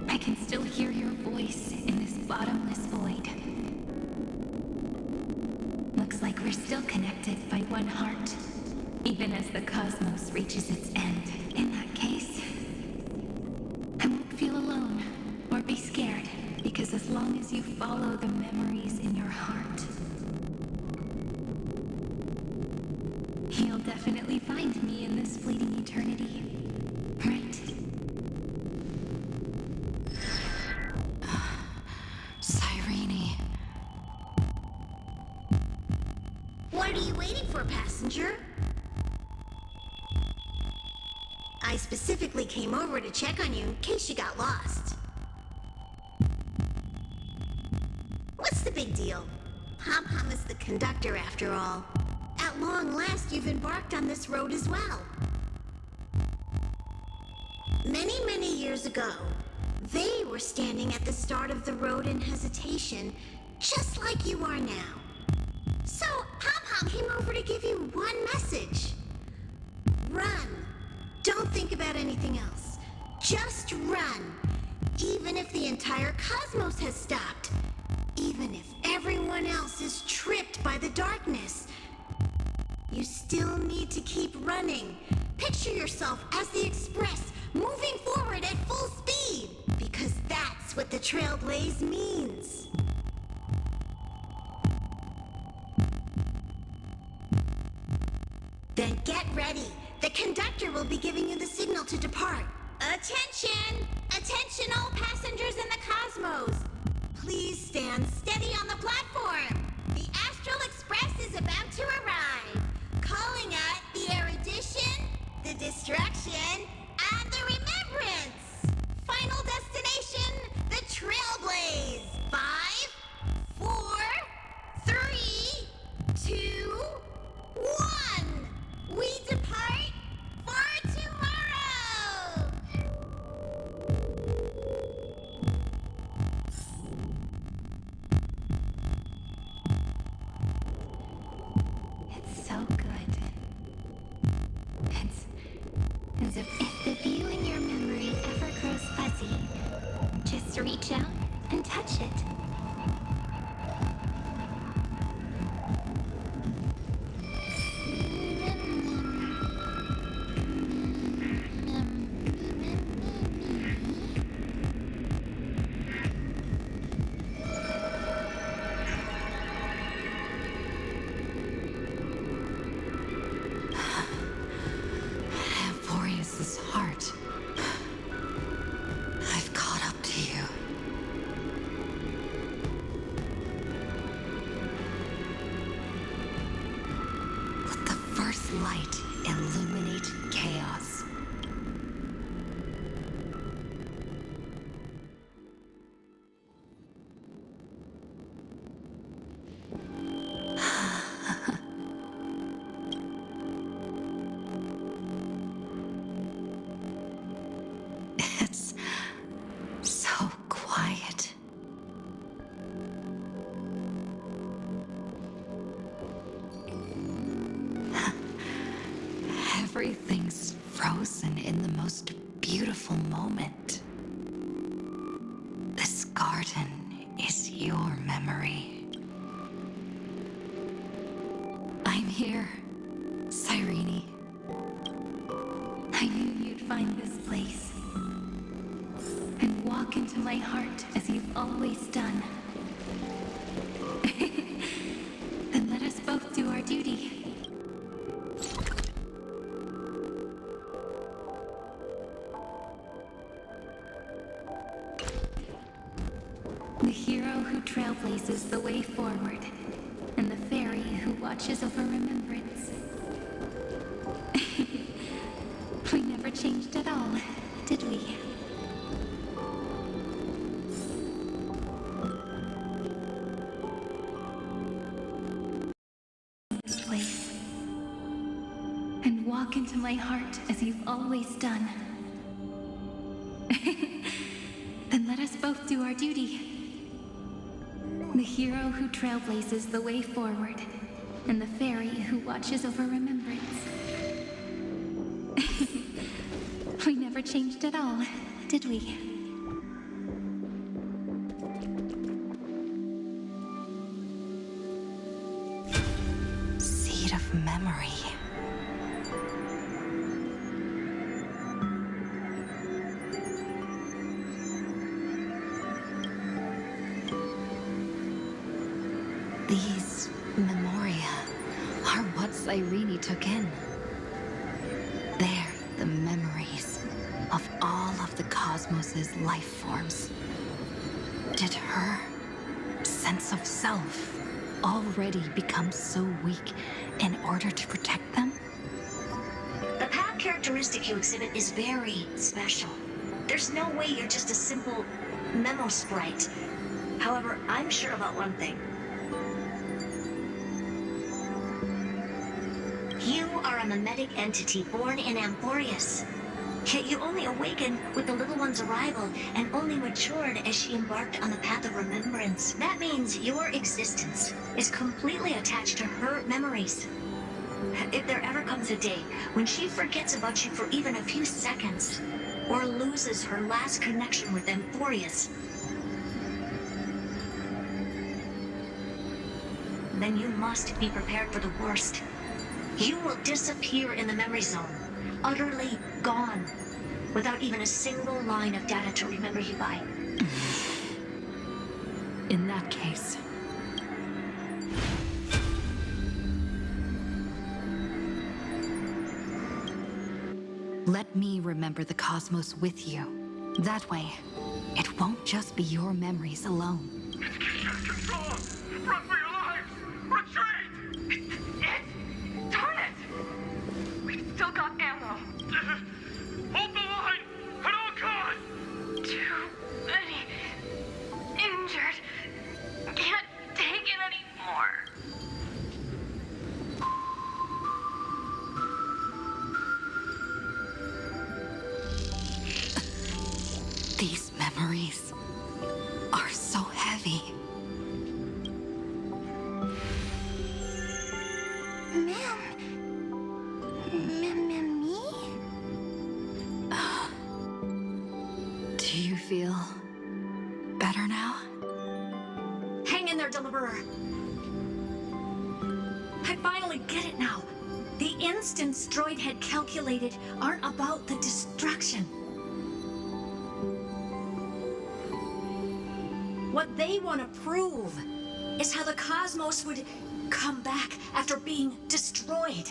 I can still hear your voice in this bottomless void. Looks like we're still connected by one heart, even as the cosmos reaches its end. In that case, I won't feel alone or be scared, because as long as you follow the memories in your heart, you'll definitely find me in this fleeting eternity, right? Cyrene. What are you waiting for, passenger? I specifically came over to check on you in case you got lost. What's the big deal? Hom-Hom is the conductor after all. At long last, you've embarked on this road as well. Many, many years ago, They were standing at the start of the road in hesitation, just like you are now. So, Pom-Pom came over to give you one message. Run. Don't think about anything else. Just run. Even if the entire cosmos has stopped. Even if everyone else is tripped by the darkness. You still need to keep running. Picture yourself as the Express, moving forward at full speed. Because that's what the Trailblaze means. Then get ready. The conductor will be giving you the signal to depart. Attention! Attention all passengers in the cosmos! Please stand steady on the platform. The Astral Express is about to arrive. Calling at the erudition, the destruction, and the remembrance. Final destination, the Trailblaze. 5, 4, 3, 2, 1. We depart for tomorrow! It's so good. It's as if If the view in your memory ever grows fuzzy, just reach out and touch it. Boreas's heart. I've caught up to you. Let the first light illuminate chaos. It's so quiet. Everything's frozen in the most beautiful moment. This garden is your memory. I'm here, Cyrene. I knew you'd find this place and walk into my heart as you've always done. Then let us both do our duty. The hero who trailblazes the way forward, and the fairy who watches over remembrance. We never changed at all, did we? This place. And walk into my heart as you've always done. Then let us both do our duty. The hero who trailblazes the way forward, and the fairy who watches over remembrance. We never changed at all, did we? Seed of memory. These memoria are what Cyrene took in. They're the memories of all of the cosmos's life forms. Did her sense of self already become so weak in order to protect them? The path characteristic you exhibit is very special. There's no way you're just a simple memo sprite. However, I'm sure about one thing. You are a mimetic entity born in Amphorius. Yet you only awakened with the little one's arrival and only matured as she embarked on the path of remembrance. That means your existence is completely attached to her memories. If there ever comes a day when she forgets about you for even a few seconds, or loses her last connection with Amphorius, then you must be prepared for the worst. You will disappear in the memory zone, utterly gone, without even a single line of data to remember you by. In that case, let me remember the cosmos with you. That way, it won't just be your memories alone. It's getting out of control! Run for your lives! Retreat! It? Darn it! We've still got ammo. Hold the line! At all costs! Too many injured. Can't take it anymore. These memories are so heavy. Me? Do you feel better now? Hang in there, Deliverer. I finally get it now. The instants Droid had calculated aren't about the destruction. What they want to prove is how the cosmos would come back after being destroyed.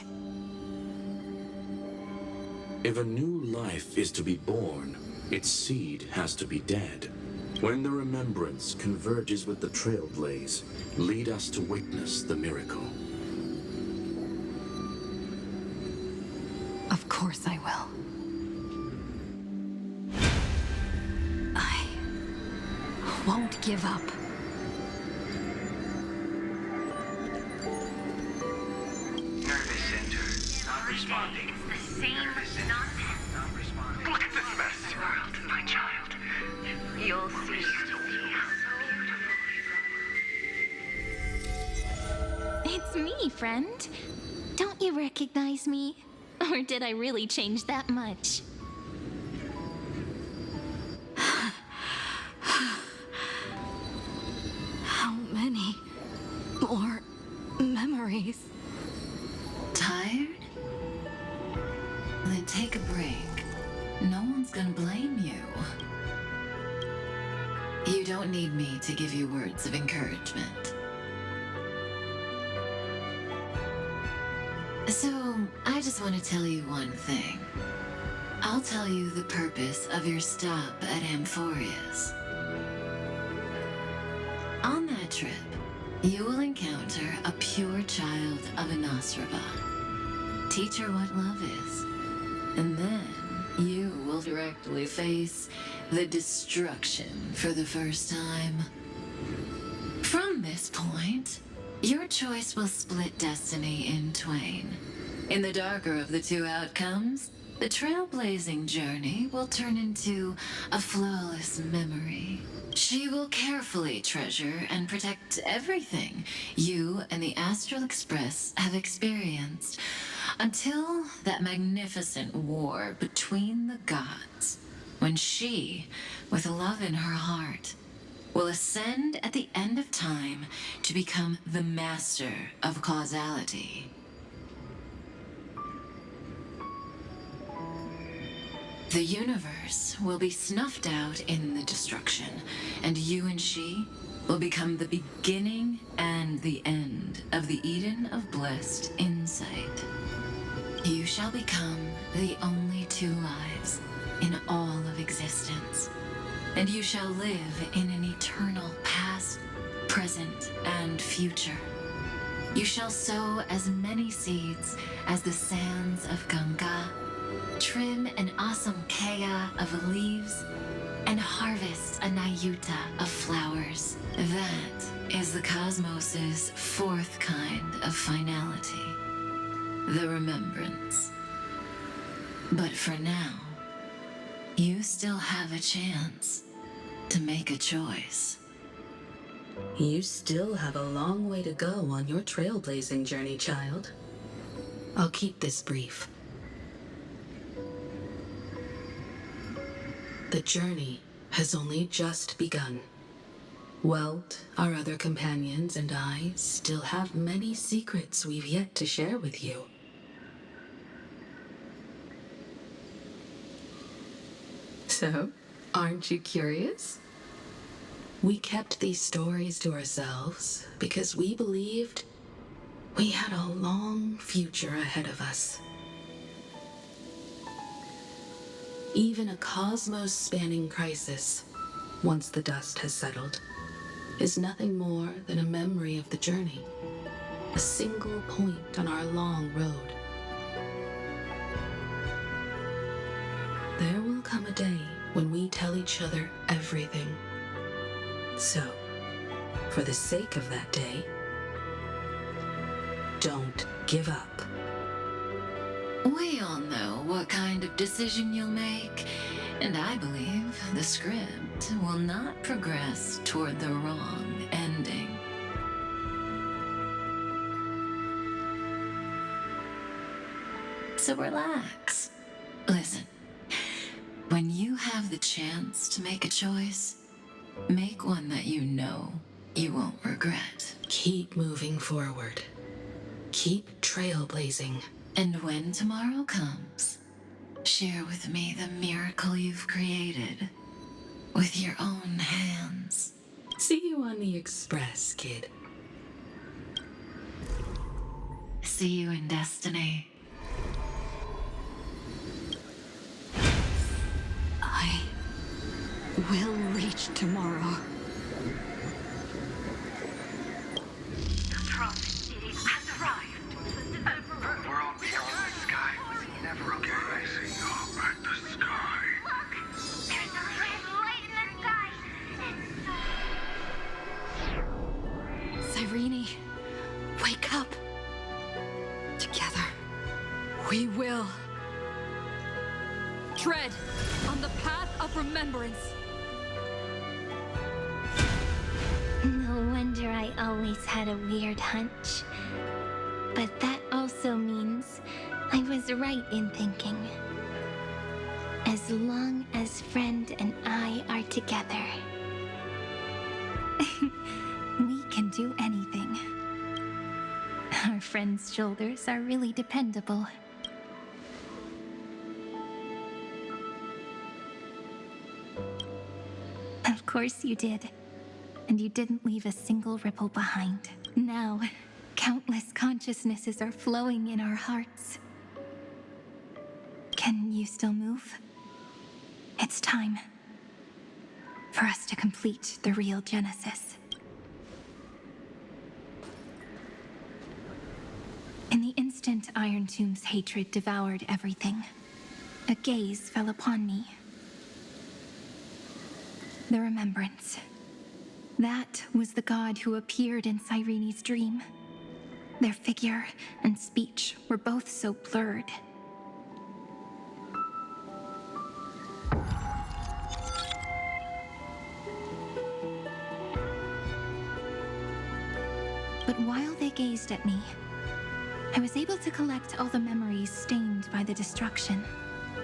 If a new life is to be born, its seed has to be dead. When the remembrance converges with the Trailblaze, lead us to witness the miracle. Of course I will. I won't give up. Nervous center. Not responding. It's the same nonsense. Not responding. Look at this mess! World, my child. You'll see. It's me, friend. Don't you recognize me? Or did I really change that much? How many more memories? Tired? Then take a break. No one's gonna blame you. You don't need me to give you words of encouragement. So, I just want to tell you one thing. I'll tell you the purpose of your stop at Amphorius. On that trip, you will encounter a pure child of Inostrava. Teach her what love is. And then you will directly face the destruction for the first time. From this point, your choice will split destiny in twain. In the darker of the two outcomes, the trailblazing journey will turn into a flawless memory. She will carefully treasure and protect everything you and the Astral Express have experienced until that magnificent war between the gods, when she, with love in her heart, will ascend at the end of time to become the master of causality. The universe will be snuffed out in the destruction, and you and she will become the beginning and the end of the Eden of blessed insight. You shall become the only two lives in all of existence, and you shall live in an eternal past, present, and future. You shall sow as many seeds as the sands of Ganga, trim an awesome kea of leaves, and harvest a nayuta of flowers. That is the cosmos's fourth kind of finality, the remembrance. But for now, You still have a chance to make a choice. You still have a long way to go on your trailblazing journey, child. I'll keep this brief. The journey has only just begun. Welt, our other companions, and I still have many secrets we've yet to share with you. So, aren't you curious? We kept these stories to ourselves because we believed we had a long future ahead of us. Even a cosmos-spanning crisis, once the dust has settled, is nothing more than a memory of the journey, a single point on our long road. There will come a day when we tell each other everything. So, for the sake of that day, don't give up. We all know what kind of decision you'll make, and I believe the script will not progress toward the wrong ending. So relax. Listen, when you have the chance to make a choice, make one that you know you won't regret. Keep moving forward. Keep trailblazing. And when tomorrow comes, share with me the miracle you've created with your own hands. See you on the Express, kid. See you in destiny. I will reach tomorrow. The prophet city has arrived. The Emperor. The world beyond the sky was never gazing up at the sky. Look! There's a red light in the sky! Cyrene, wake up. Together, we will. Tread on the path of remembrance. No wonder I always had a weird hunch. But that also means I was right in thinking. As long as Friend and I are together. We can do anything. Our friend's shoulders are really dependable. Of course you did. And you didn't leave a single ripple behind. Now, countless consciousnesses are flowing in our hearts. Can you still move? It's time for us to complete the real Genesis. In the instant Iron Tomb's hatred devoured everything, a gaze fell upon me. The remembrance. That was the god who appeared in Cyrene's dream. Their figure and speech were both so blurred. But while they gazed at me, I was able to collect all the memories stained by the destruction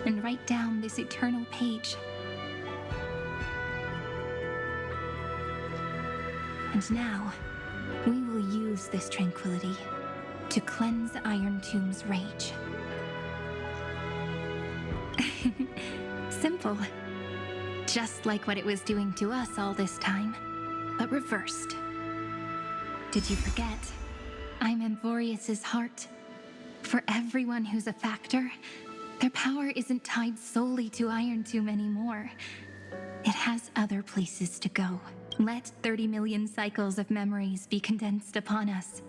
and write down this eternal page. And now, we will use this tranquility to cleanse Iron Tomb's rage. Simple. Just like what it was doing to us all this time, but reversed. Did you forget? I'm Amvorius's heart. For everyone who's a factor, their power isn't tied solely to Iron Tomb anymore. It has other places to go. Let 30 million cycles of memories be condensed upon us.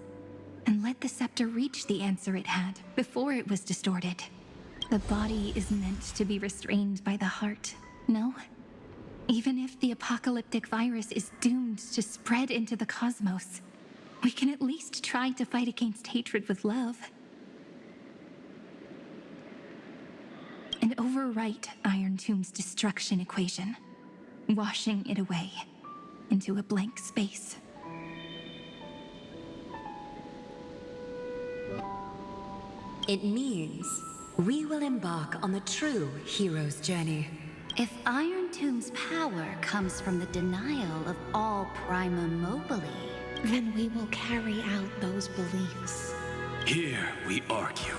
And let the scepter reach the answer it had before it was distorted. The body is meant to be restrained by the heart, no? Even if the apocalyptic virus is doomed to spread into the cosmos, we can at least try to fight against hatred with love. And over overwrite Iron Tomb's destruction equation, washing it away into a blank space. It means we will embark on the true hero's journey. If Iron Tomb's power comes from the denial of all Prima Mobile, then we will carry out those beliefs. Here we argue.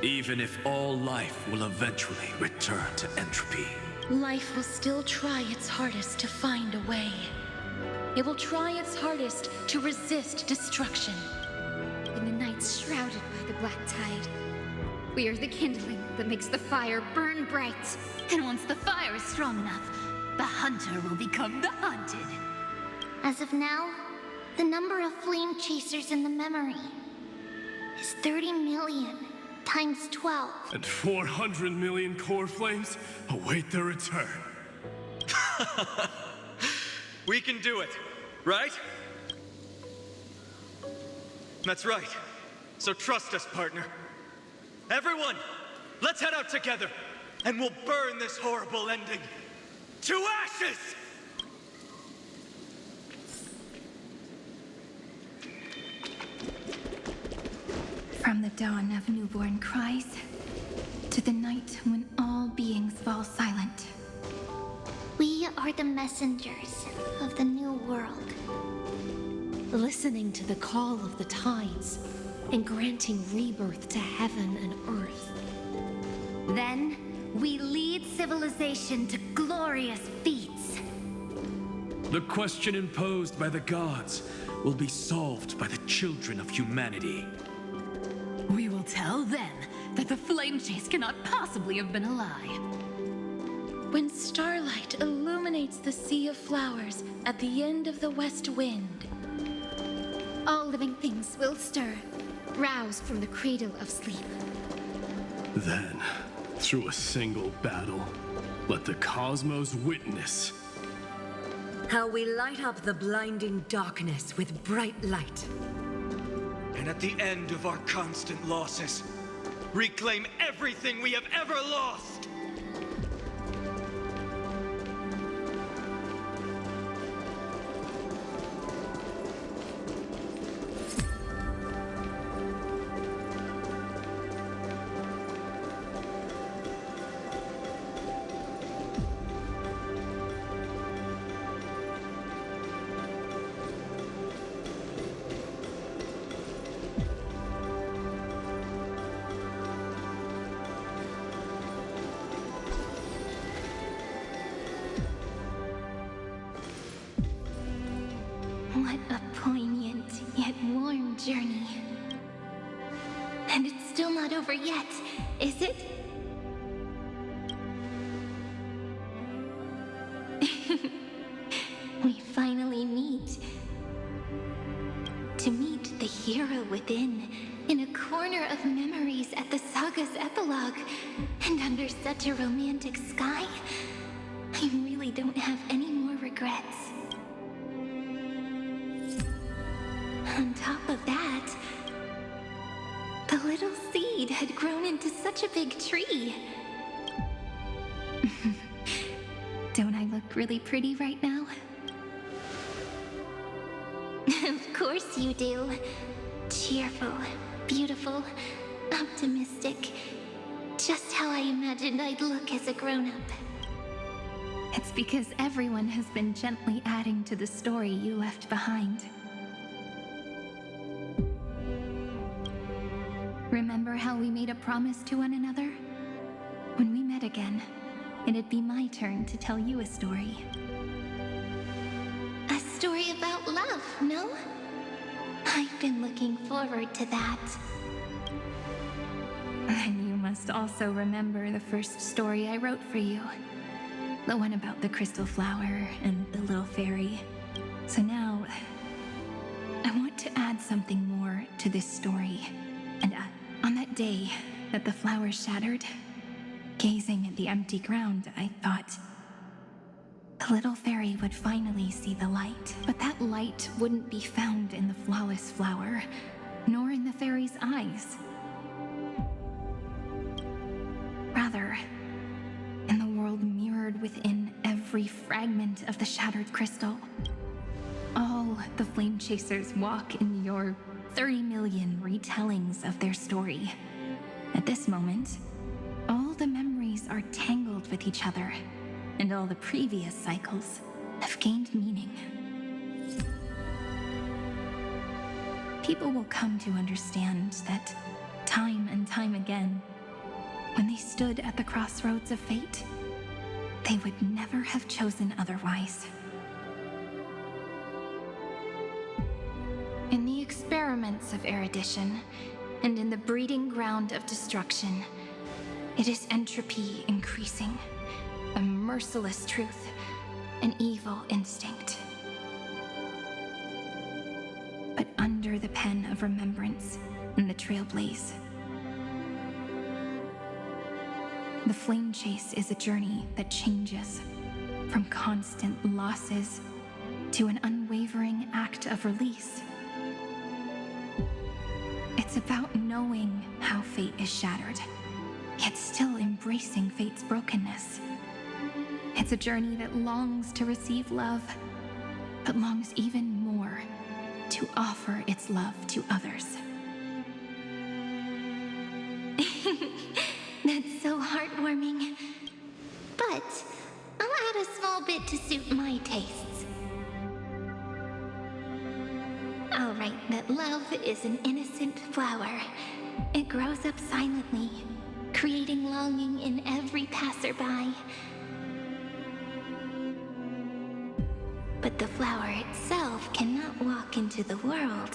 Even if all life will eventually return to entropy. Life will still try its hardest to find a way. It will try its hardest to resist destruction. In the nights shrouded by the black tide, we are the kindling that makes the fire burn bright. And once the fire is strong enough, the hunter will become the hunted. As of now, the number of flame chasers in the memory is 30 million times 12. And 400 million core flames await their return. We can do it, right? That's right. So trust us, partner. Everyone, let's head out together, and we'll burn this horrible ending to ashes! From the dawn of newborn cries to the night when all beings fall silent. We are the messengers of the new world. Listening to the call of the tides and granting rebirth to heaven and earth. Then, we lead civilization to glorious feats. The question imposed by the gods will be solved by the children of humanity. We will tell them that the flame chase cannot possibly have been a lie. When starlight illuminates the sea of flowers at the end of the west wind, all living things will stir, roused from the cradle of sleep. Then, through a single battle, let the cosmos witness how we light up the blinding darkness with bright light. And at the end of our constant losses, reclaim everything we have ever lost! What a poignant yet warm journey. And it's still not over yet, is it? We finally meet. To meet the hero within, in a corner of memories at the saga's epilogue, and under such a romantic sky, I really don't have any more regrets. On top of that, the little seed had grown into such a big tree. Don't I look really pretty right now? Of course you do. Cheerful, beautiful, optimistic. Just how I imagined I'd look as a grown-up. It's because everyone has been gently adding to the story you left behind. Remember how we made a promise to one another? When we met again, it'd be my turn to tell you a story. A story about love, no? I've been looking forward to that. And you must also remember the first story I wrote for you. The one about the crystal flower and the little fairy. So now, I want to add something more to this story. And on that day that the flower shattered, gazing at the empty ground, I thought the little fairy would finally see the light. But that light wouldn't be found in the flawless flower, nor in the fairy's eyes. Rather, every fragment of the shattered crystal. All the Flame Chasers walk in your 30 million retellings of their story. At this moment, all the memories are tangled with each other, and all the previous cycles have gained meaning. People will come to understand that time and time again, when they stood at the crossroads of fate, they would never have chosen otherwise. In the experiments of erudition, and in the breeding ground of destruction, it is entropy increasing, a merciless truth, an evil instinct. But under the pen of remembrance in the Trailblaze, the Flame Chase is a journey that changes from constant losses to an unwavering act of release. It's about knowing how fate is shattered, yet still embracing fate's brokenness. It's a journey that longs to receive love, but longs even more to offer its love to others. That's so heartwarming. But I'll add a small bit to suit my tastes. I'll write that love is an innocent flower. It grows up silently, creating longing in every passerby. But the flower itself cannot walk into the world.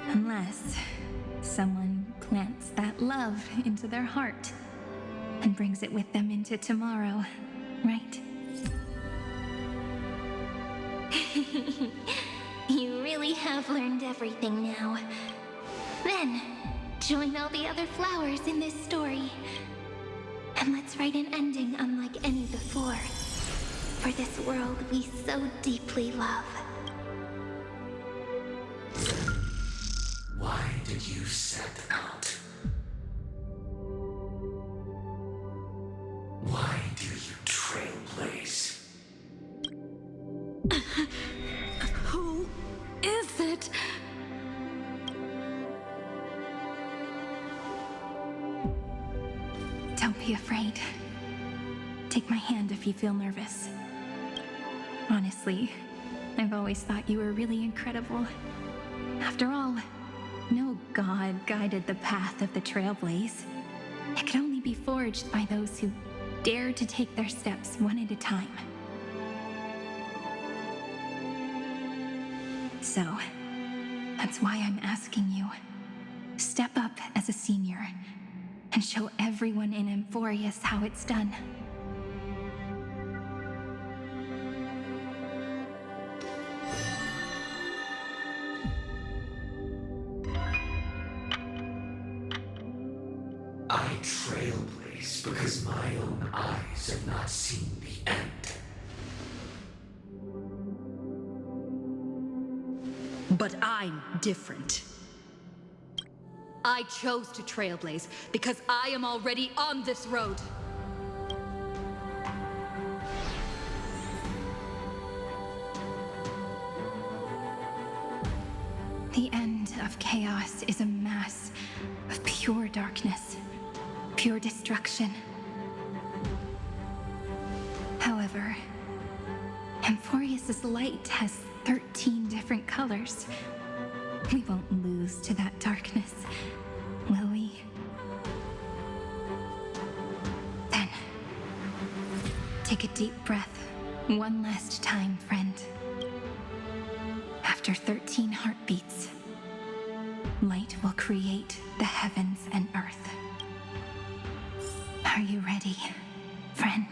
Unless someone plants that love into their heart and brings it with them into tomorrow, right? You really have learned everything now. Then, join all the other flowers in this story. And let's write an ending unlike any before. For this world we so deeply love. Why did you set out? Why do you trailblaze? Who is it? Don't be afraid. Take my hand if you feel nervous. Honestly, I've always thought you were really incredible. After all, no god guided the path of the Trailblaze. It could only be forged by those who dare to take their steps one at a time. So, that's why I'm asking you. Step up as a senior and show everyone in Amphorius how it's done. I trailblaze because my own eyes have not seen the end. But I'm different. I chose to trailblaze because I am already on this road. The end of chaos is a mass of pure darkness, pure destruction. However, Amphorius' light has 13 different colors. We won't lose to that darkness, will we? Then, take a deep breath one last time, friend. After 13 heartbeats, light will create the heavens and earth. Are you ready, friend?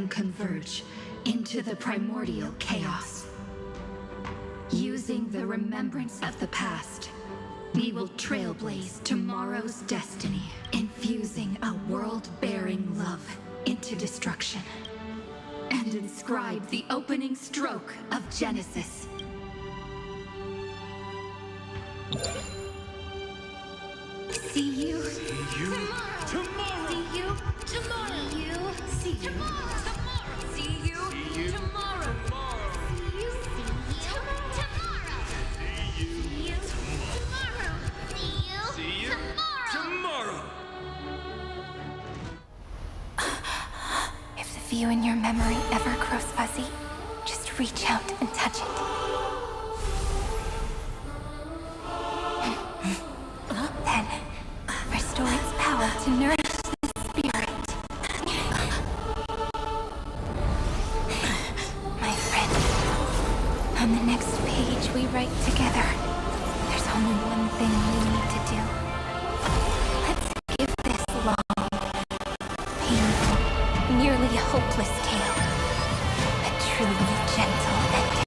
converge into the primordial chaos. Using the remembrance of the past, we will trailblaze tomorrow's destiny, infusing a world-bearing love into destruction, and inscribe the opening stroke of Genesis. See you tomorrow. See you tomorrow. See you tomorrow. See you tomorrow. See you tomorrow. See you Tomorrow! If the view in your memory ever grows fuzzy, just reach out and touch it. Then, restore its power to nourish the spirit. My friend, on the next page we write together, there's only one thing we need to do. Let's give this long, painful, nearly hopeless tale a truly gentle ending.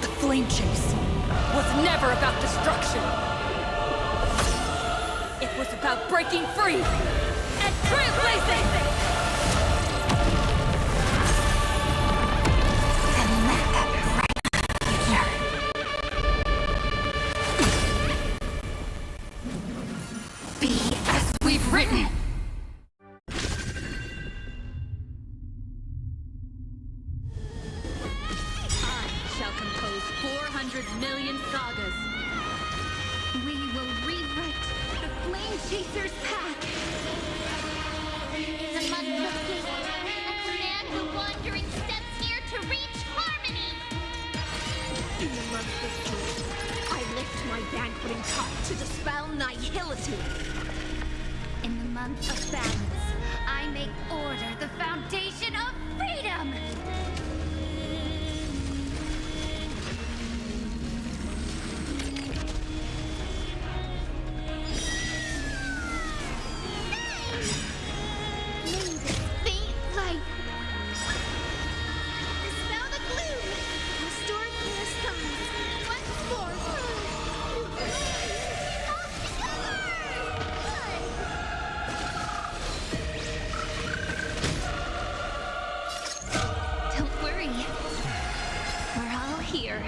The flame chase was never about destruction. It was about breaking free and trailblazing! And let that bright future be as we've written. I shall compose 400 million sagas. We will rewrite the Flame Chaser's path. In the month of peace, I command the wandering steps here to reach harmony. In the month of joy, I lift my banqueting cup to dispel nihility. In the month of balance, I make order the foundation of freedom. May this faint light dispel the gloom, restore clear skies once more. Don't worry. We're all here.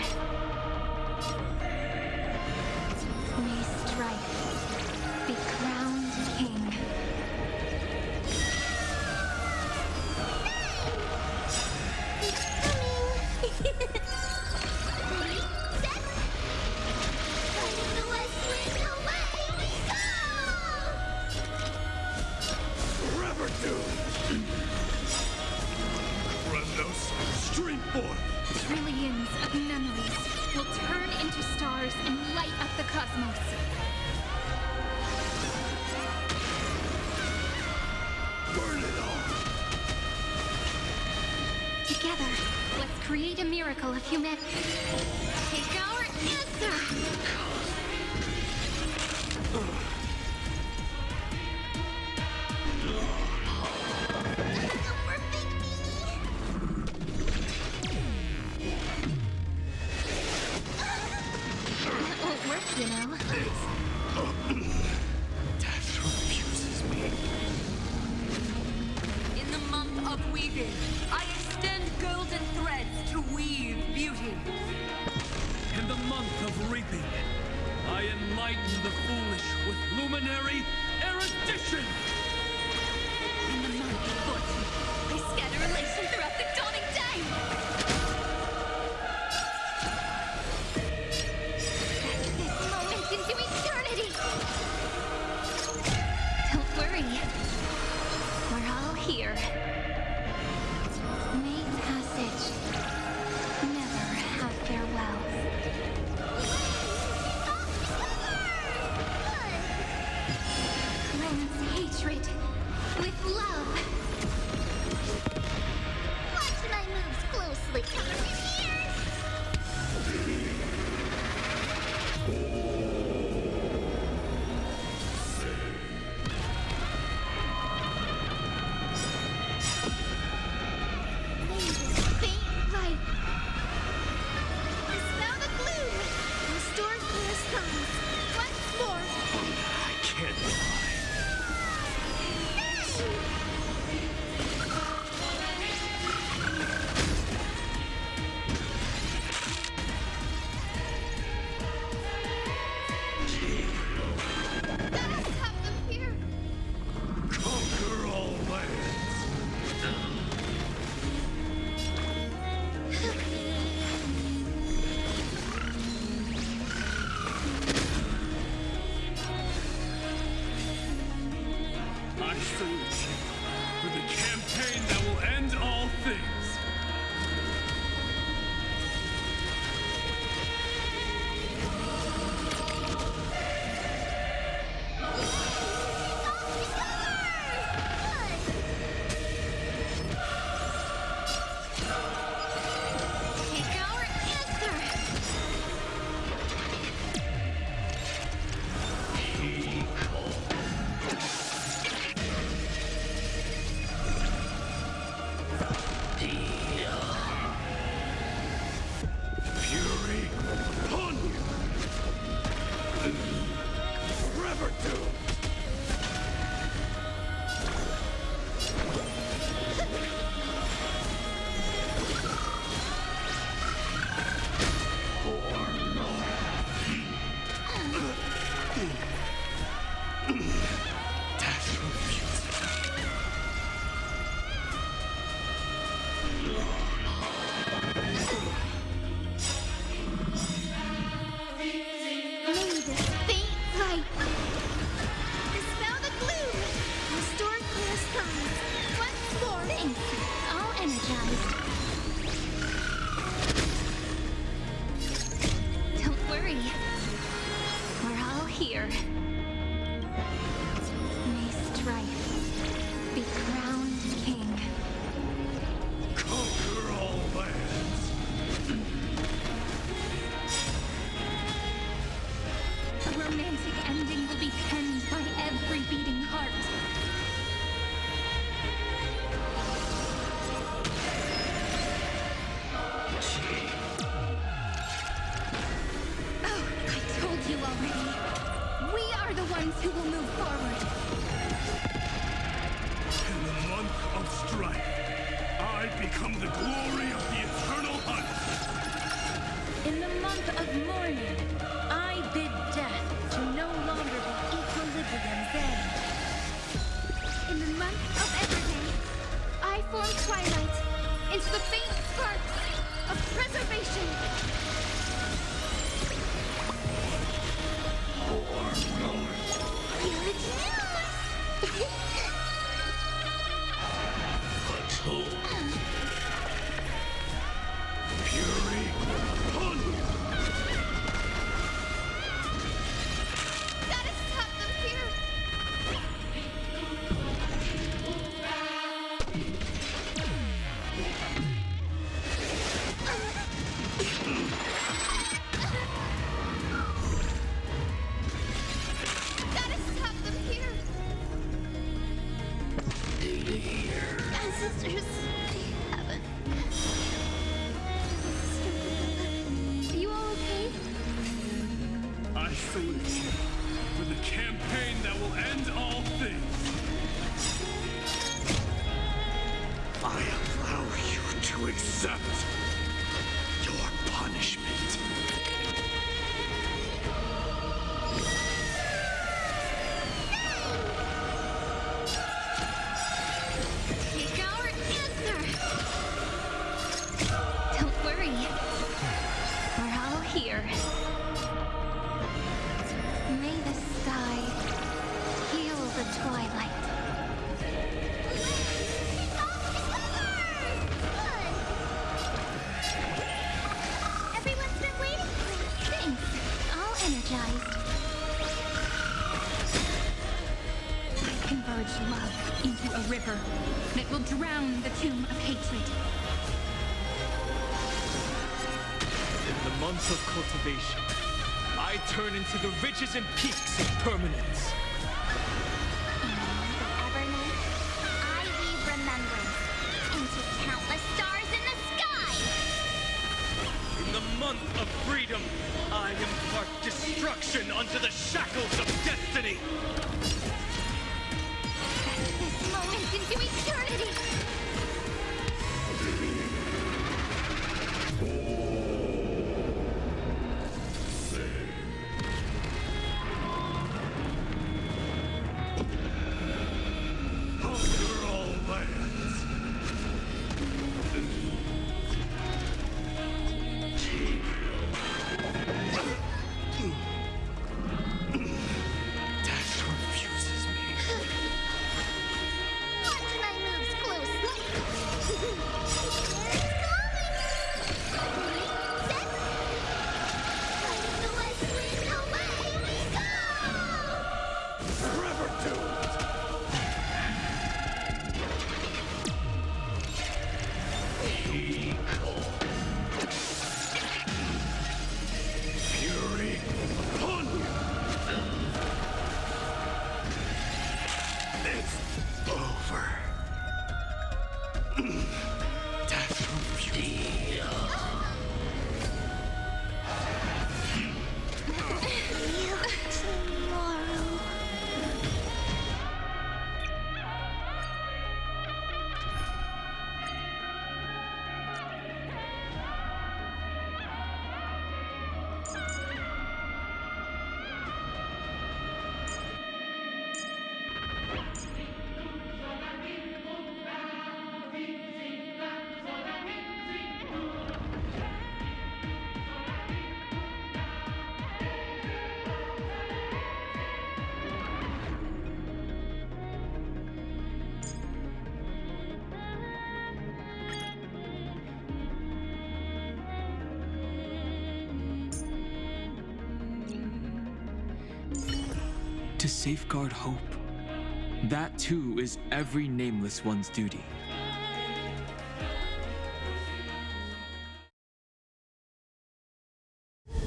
May Strife be crowned king. Forever doomed! Remnos, stream forth! Trillions of memories will turn into stars and light up the cosmos. Burn it all! Together, let's create a miracle of humanity. Take our answer! That won't work, you know. Death refuses me. In the month of weaving, I extend golden threads to weave beauty. In the month of reaping, I enlighten the foolish with luminary erudition! In the month of fortune, I scatter elation throughout the dawning day! Stretch this moment into eternity! Don't worry. We're all here. May passage never have farewells. Cleanse hatred with love. Fury upon you! Forever doomed! Death refuses. May this faint light dispel the gloom, restore clear skies. Once more. Thanks. All energized. Don't worry. We're all here. May Strife be crowned king. Conquer all lands. A romantic ending will be penned by every beating heart. Oh, I told you already. We are the ones who will move forward. In the month of strife, I become the glory of the eternal hunt. In the month of mourning, I bid death to no longer be equilibrium's end. In the month of Everday, I form twilight into the faint sparks of preservation. Fury upon you! Gotta stop them here. Gotta stop them here. Ancestors, I haven't. Are you all okay? I salute you for the campaign that will end all things. I allow you to accept your punishment. Take our answer. Don't worry. We're all here. May the sky heal the twilight. Everyone's been waiting for it. Thanks. All energized. I converge love into a river that will drown the tomb of hatred. In the month of cultivation, I turn into the ridges and peaks of permanence. Evernight, I weave remembrance into countless stars in the sky. In the month of freedom, I impart destruction unto the shackles of destiny. This moment into eternity. Conquer all lands. Death refuses me. Watch my moves closely. The west wind, away we go! Forever doomed. Fury upon you! It's over. to safeguard hope. That too is every Nameless One's duty. I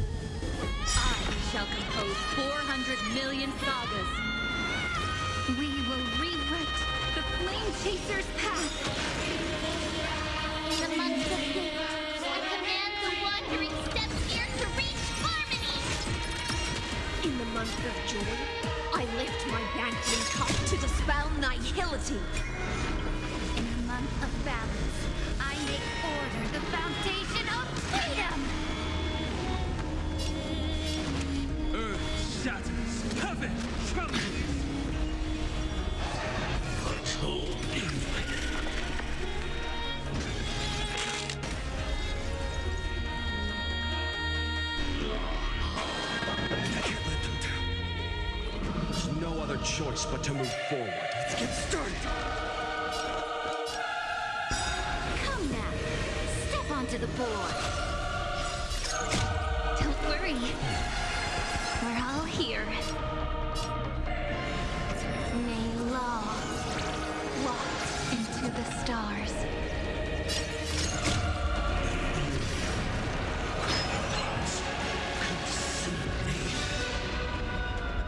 shall compose 400 million sagas. We will rewrite the Flame Chaser's path. In the months of hate, I command the wandering steps here to reach harmony. In the month of joy, I lift my banqueting cup to dispel nihility. In the month of balance, I make order the foundation of freedom. Earth shatters, heaven trembles. There's no other choice but to move forward. Let's get started. Come now, step onto the board. Don't worry, we're all here. May law walk into the stars.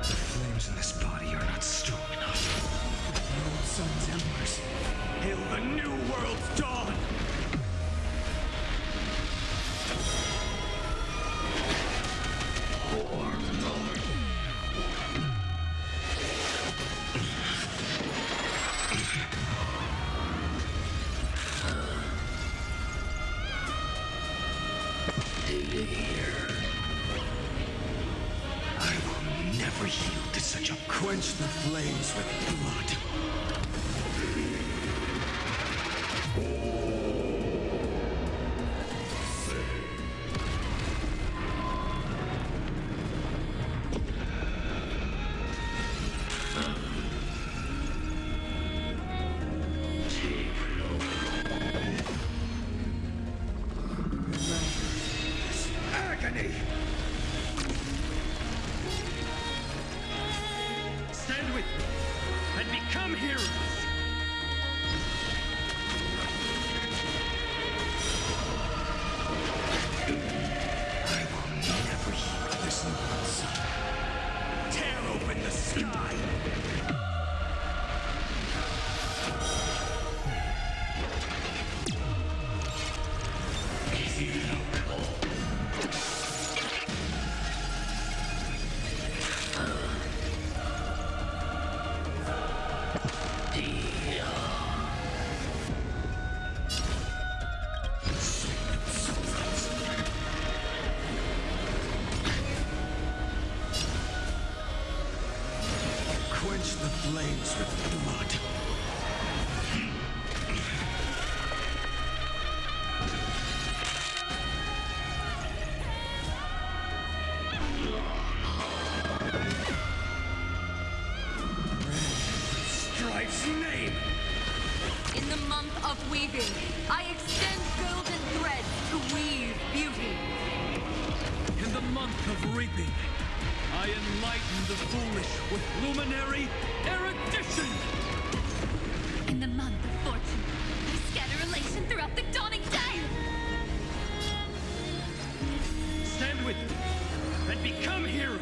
The flames in this body are not strong enough. The old sun's embers. Hail the new world's dawn! I will never yield to such a quench the flames with blood. Agony! Stand with me and become heroes! I will never yield this new sun. Tear open the sky! Quench the flames with blood. Strife's name! In the month of weaving, I extend golden threads to weave beauty. In the month of reaping, I enlighten the foolish with luminary erudition! In the month of fortune, I scatter elation throughout the dawning day. Stand with me and become heroes!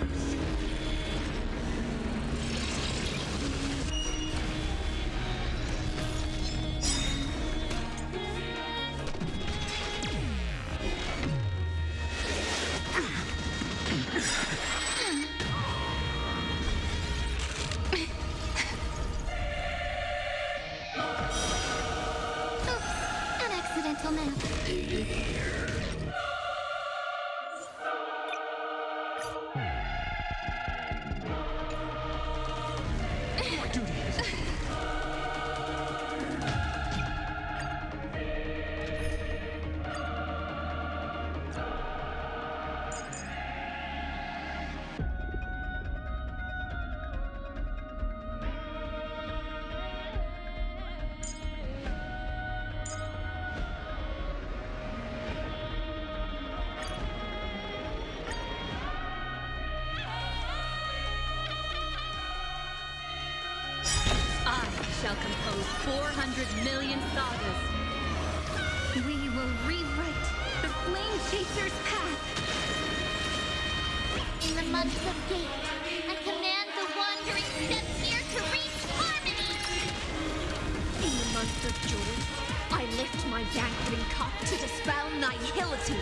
Oops, an accidental nap. shall compose 400 million sagas. We will rewrite the Flame Chaser's path. In the month of Gate, I command the wandering steps here to reach harmony! In the month of Joy, I lift my banqueting cup to dispel nihility.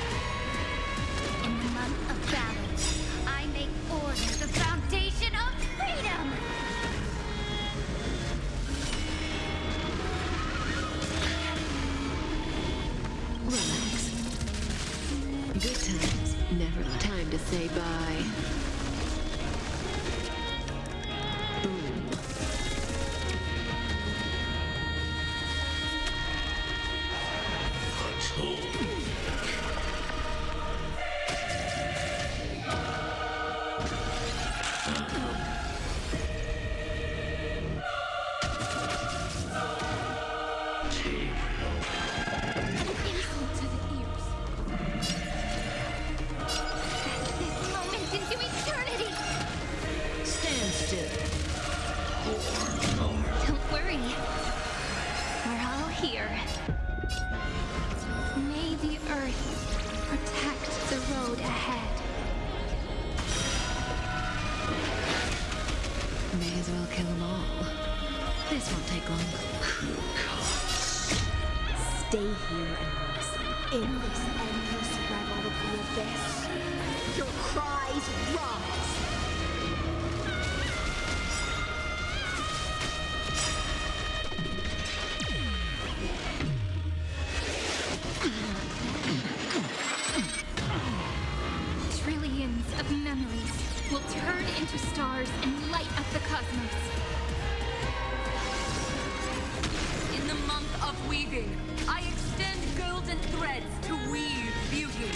In the month of balance, I make order the foundation of freedom! Relax. Good times, never time to say bye. Boom. This moment into eternity! Stand still. Don't worry. We're all here. May the Earth protect the road ahead. May as well kill them all. This won't take long. Stay here and listen. In this endless revel of the abyss, your cries rise. Trillions of memories will turn into stars and light up the cosmos. In the month of weaving, I extend golden threads to weave beauty.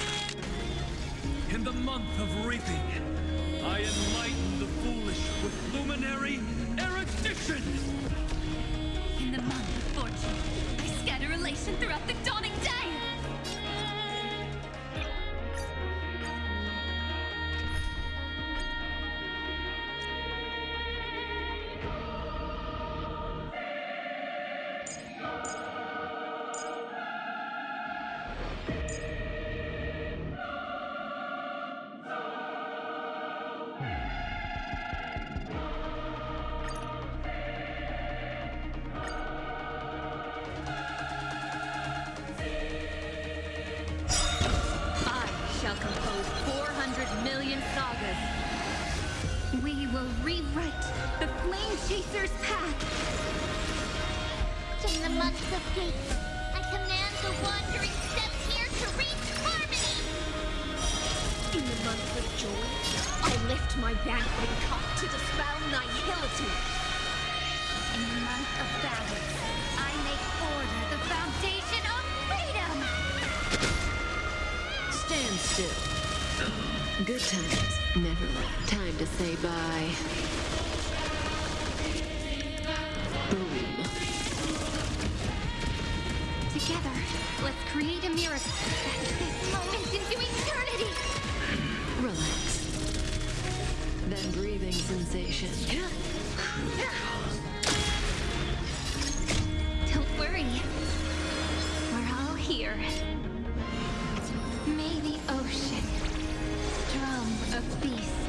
In the month of reaping, I enlighten the foolish with luminary erudition! In the month of fortune, I scatter elation throughout the dawning day! Shall compose 400 million sagas. We will rewrite the Flame Chaser's path. In the month of Gate, I command the wandering steps here to reach harmony! In the month of Joy, I lift my banqueting cup to dispel nihility. In the month of balance, I make order the foundation of freedom! Stand still. Good times, never time to say bye. Boom. Together, let's create a miracle. This moment into eternity! Relax. That breathing sensation. Don't worry. We're all here. May the ocean drum a beast.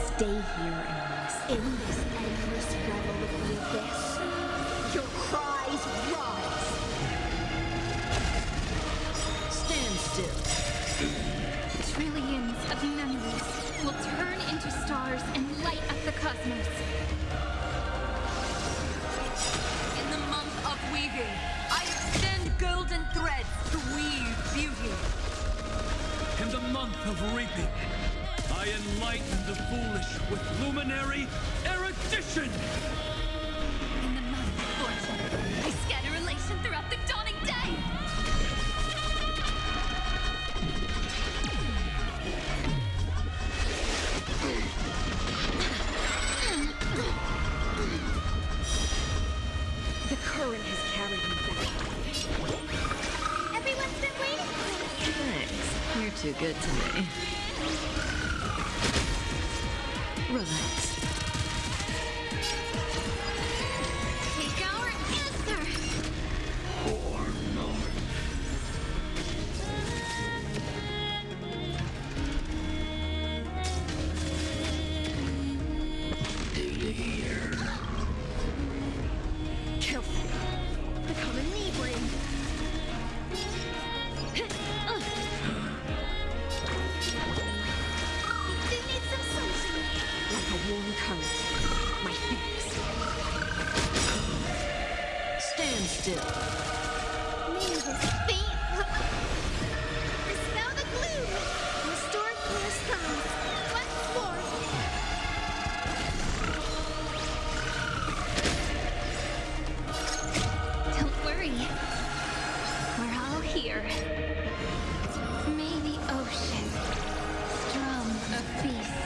Stay here and listen. In this endless revel of the abyss, your cries rise. Stand still. Trillions of memories will turn into stars and light up the cosmos. In the month of weaving, I extend golden threads to weave beauty. In the month of reaping, I enlighten the foolish with luminary erudition! In the month of fortune, I scatter elation throughout the dawning day! too good to me. Relax. Take our answer! Or not. Careful. Become inebriated. They need some sunshine. Like a warm current. My thanks. Stand still. May this faith dispel the gloom. Restore clear skies. Once more. Don't worry. We're all here. May the ocean strum a feast.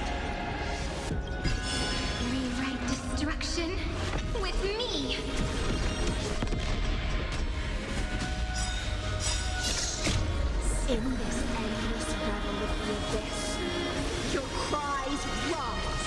Rewrite destruction with me. In this endless battle of the abyss, your cries rise.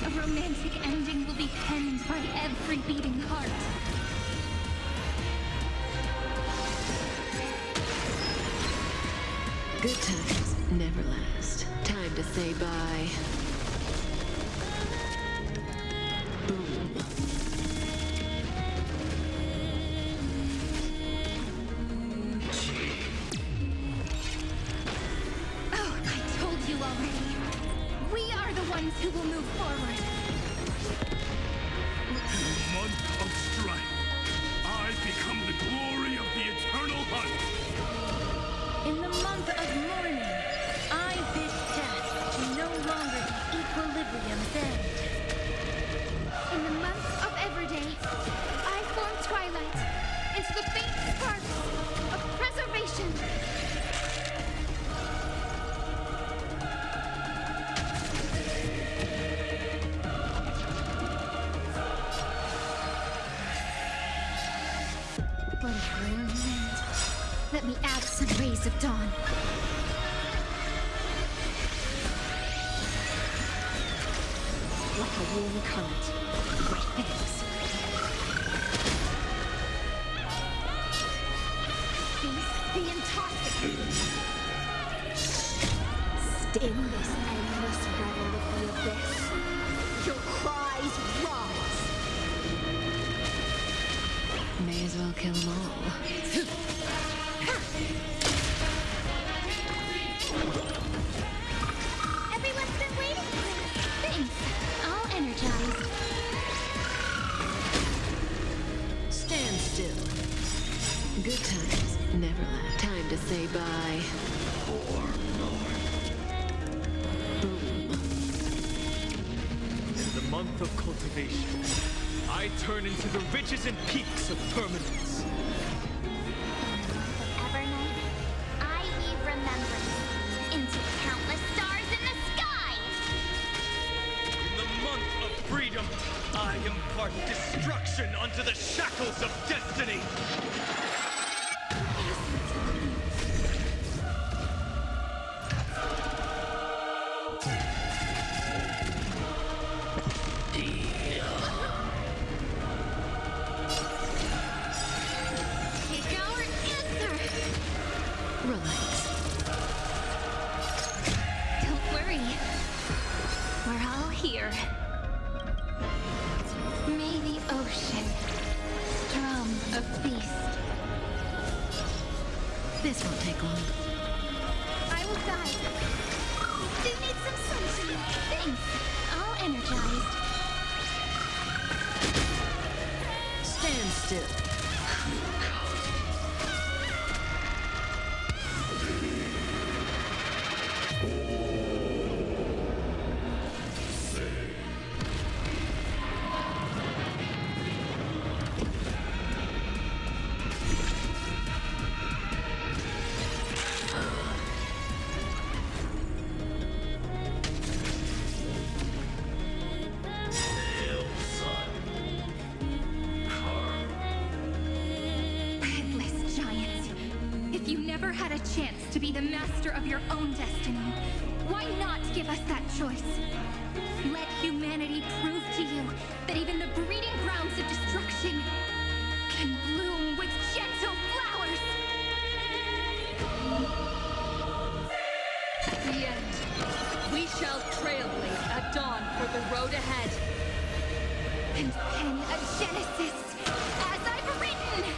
A romantic ending will be penned by every beating heart. Good times never last. Time to say bye. Boom. Oh, I told you already. We are the ones who will move forward. In the month of strife, I become the glory of the eternal hunt. In the month of mourning, I bid death to no longer be equilibrium's end. In the month of Everday, I form twilight into the faint sparks of preservation. But if I am meant, let me add some rays of dawn. Like a warm current. My thanks. Feast the intoxicated. In this endless battle of the abyss, your cries rise. May as well kill them all. Everyone's been waiting for it. Thanks. All energized. Stand still. Good times never last. Time to say bye. Or not. Boom. In the month of cultivation, I turn into the ridges and peaks of permanence. Evernight, I weave remembrance into countless stars in the sky. In the month of freedom, I impart destruction unto the shackles of destiny. Take our answer. Relax. Don't worry. We're all here. May the ocean strum a feast. This won't take long. I will guide. They need some sunshine. Thanks. All energized. Stand still. never had a chance to be the master of your own destiny, why not give us that choice? Let humanity prove to you that even the breeding grounds of destruction can bloom with gentle flowers! At the end, we shall trailblaze at dawn for the road ahead. And pen a genesis as I've written!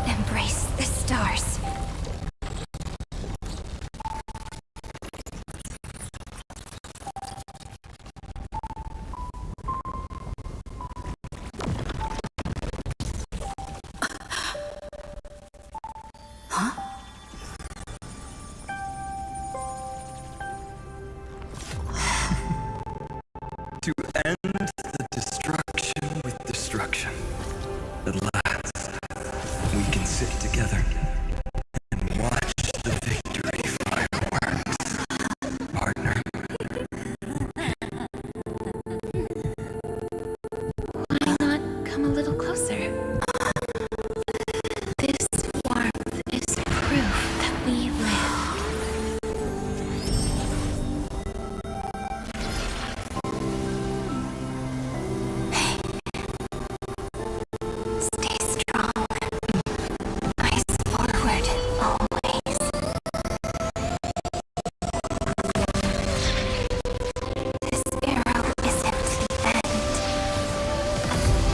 Embrace the stars. To end the destruction with destruction. At last, we can sit together and watch the victory fireworks, partner. Why not come a little closer? This warmth is proof that we live. Stay strong. Eyes forward, always. This arrow isn't the end,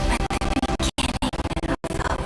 but the beginning of hope.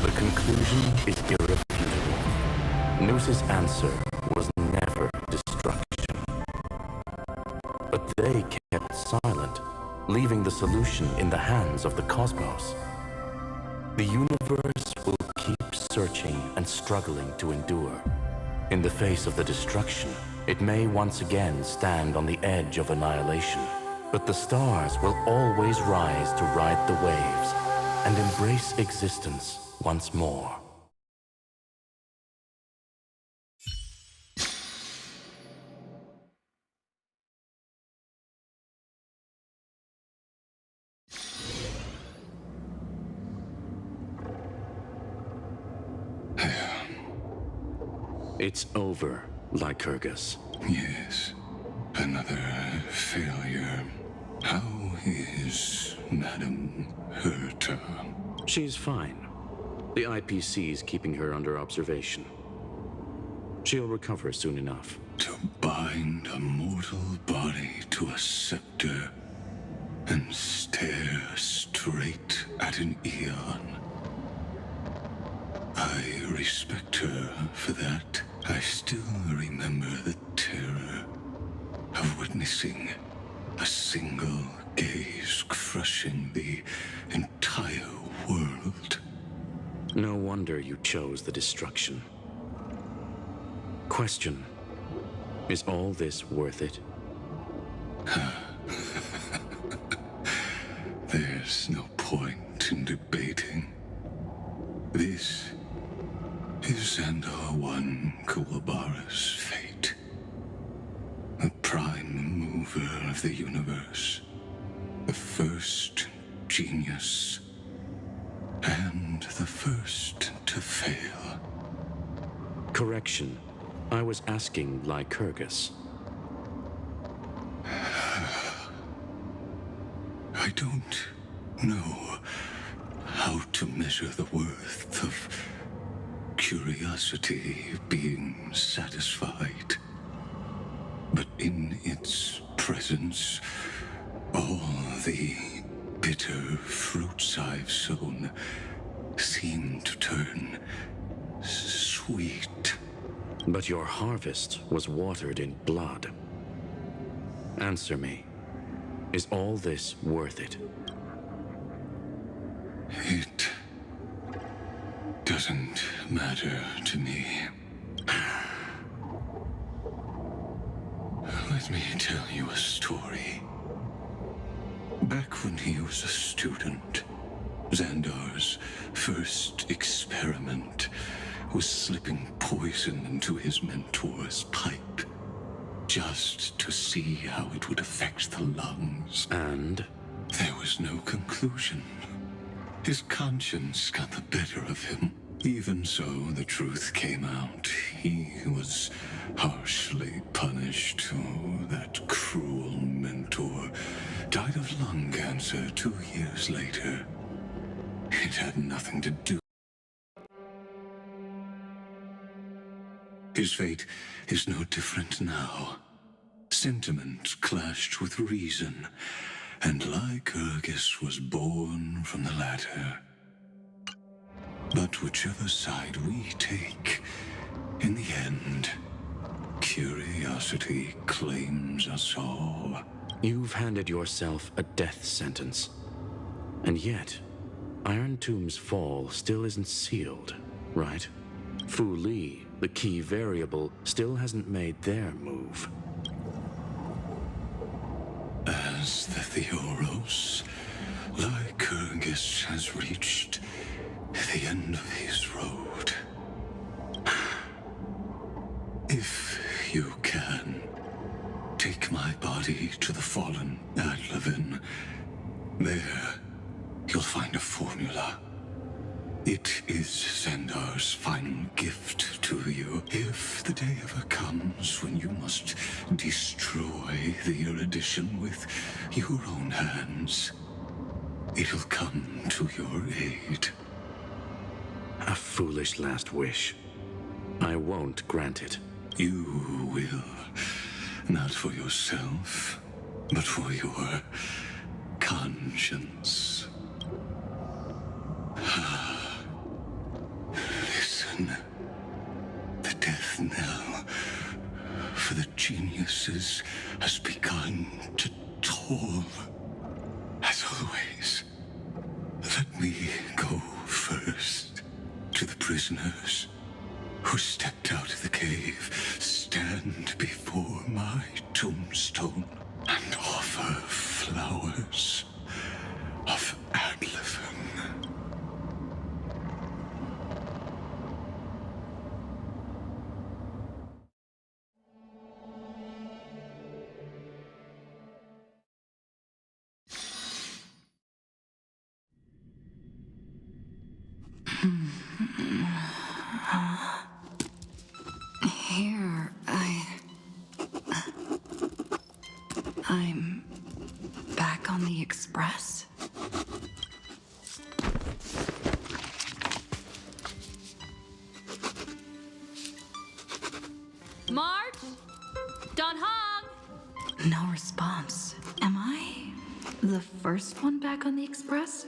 The conclusion is irrefutable. Noose's answer was never destruction. But they kept silent, leaving the solution in the hands of the cosmos. The universe will keep searching and struggling to endure. In the face of the destruction, it may once again stand on the edge of annihilation. But the stars will always rise to ride the waves and embrace existence once more. It's over, Lycurgus. Yes, another failure. How is Madame Herta? She's fine. The IPC's keeping her under observation. She'll recover soon enough. To bind a mortal body to a scepter and stare straight at an eon. I respect her for that. I still remember the terror of witnessing a single gaze crushing the entire world. No wonder you chose the destruction. Question: is all this worth it? There's no point in debating. This is Xandar One Kuwabara's fate. The prime mover of the universe. The first genius. And the first to fail. Correction. I was asking Lycurgus. I don't know how to measure the worth of curiosity being satisfied. But in its presence, all the bitter fruits I've sown seem to turn sweet. But your harvest was watered in blood. Answer me. Is all this worth it? It doesn't matter to me. Let me tell you a story. Back when he was a student, Xandar's first experiment was slipping poison into his mentor's pipe, just to see how it would affect the lungs. And? There was no conclusion. His conscience got the better of him. Even so, the truth came out. He was harshly punished. Oh, that cruel mentor died of lung cancer 2 years later. It had nothing to do. His fate is no different now. Sentiment clashed with reason, and Lycurgus was born from the latter. But whichever side we take, in the end, curiosity claims us all. You've handed yourself a death sentence. And yet, Iron Tomb's fall still isn't sealed, right? Fu Li, the key variable, still hasn't made their move. As the Theoros, Lycurgus has reached the end of his road. If you can, take my body to the fallen Adlevin. There, you'll find a formula. It is Xandar's final gift to you. If the day ever comes when you must destroy the erudition with your own hands, it'll come to your aid. A foolish last wish. I won't grant it. You will. Not for yourself, but for your conscience. Listen. The death knell for the geniuses has begun to toll. As always, let me go first to the prisoners who stepped out of the cave. Stand before my tombstone and offer flowers of Adlevin. Here, I'm back on the Express. March? Don Hong? No response. Am I the first one back on the Express?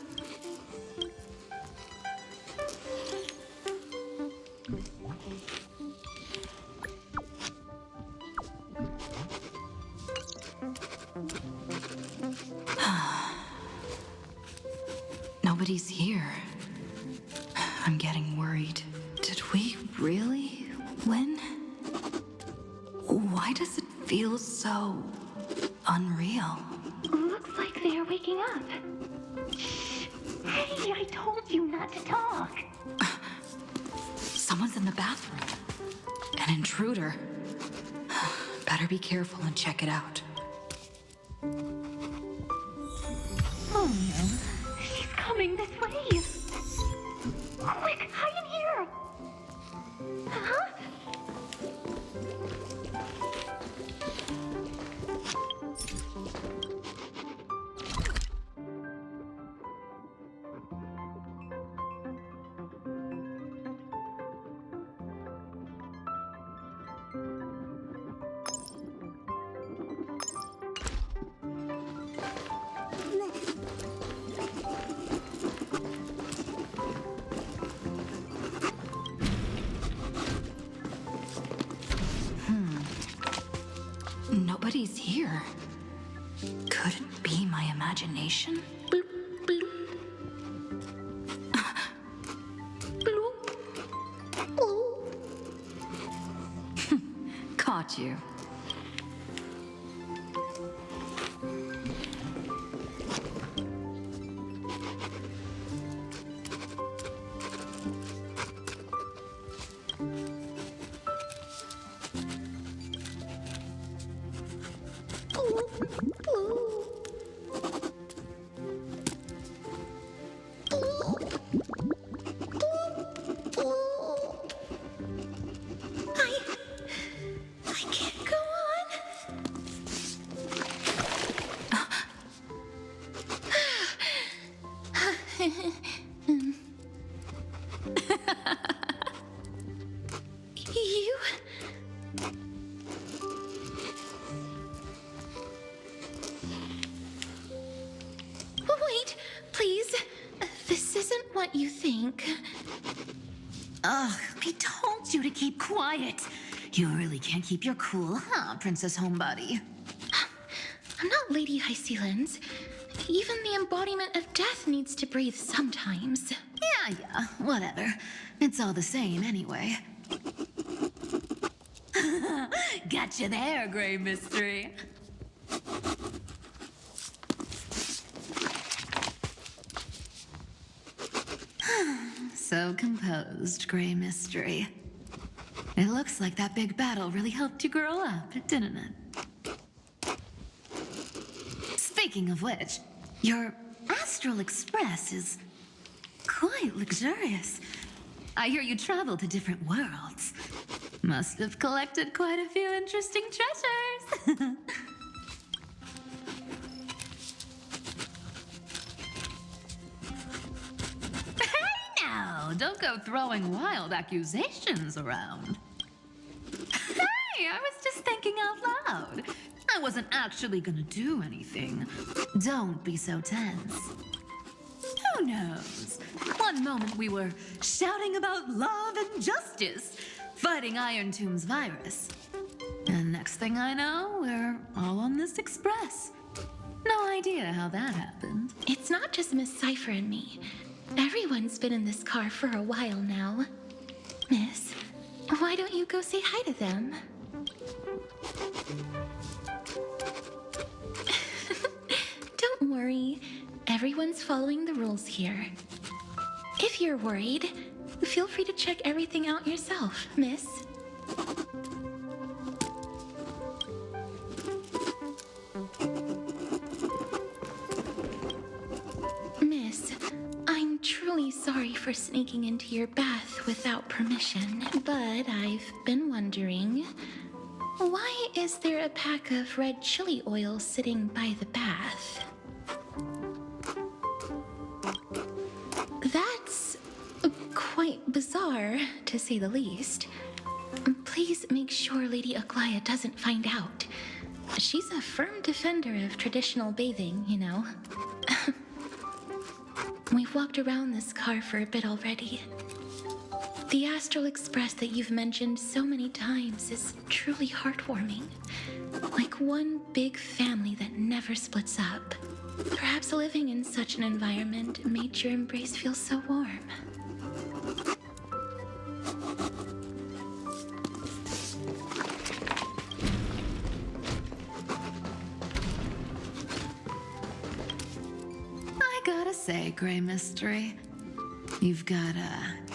Nobody's here. I'm getting worried. Did we really win? Why does it feel so unreal? Looks like they are waking up. Shh. Hey, I told you not to talk. Someone's in the bathroom. An intruder. Better be careful and check it out. Oh no. She's coming this way. Quick, hide in here. Huh? Somebody's here. Could it be my imagination? Caught you. I can't go on. You? Wait, please. This isn't what you think. Ugh, I told you to keep quiet. You really can't keep your cool, huh, Princess Homebody? I'm not Lady High Sealands. Even the embodiment of death needs to breathe sometimes. Yeah, whatever. It's all the same anyway. Gotcha there, Gray Mystery. So composed, Gray Mystery. It looks like that big battle really helped you grow up, didn't it? Speaking of which, your Astral Express is quite luxurious. I hear you travel to different worlds. Must have collected quite a few interesting treasures. Hey now, don't go throwing wild accusations around. Hey, I was just thinking out loud. I wasn't actually gonna do anything. Don't be so tense. Who knows? One moment we were shouting about love and justice, fighting Iron Tomb's virus. And next thing I know, we're all on this express. No idea how that happened. It's not just Miss Cypher and me. Everyone's been in this car for a while now. Miss, why don't you go say hi to them? Don't worry. Everyone's following the rules here. If you're worried, feel free to check everything out yourself, miss. Miss, I'm truly sorry for sneaking into your bath without permission, but I've been wondering, why is there a pack of red chili oil sitting by the bath? That's quite bizarre, to say the least. Please make sure Lady Aglaya doesn't find out. She's a firm defender of traditional bathing, you know. We've walked around this car for a bit already. The Astral Express that you've mentioned so many times is truly heartwarming. Like one big family that never splits up. Perhaps living in such an environment made your embrace feel so warm. I gotta say, Gray Mystery, you've got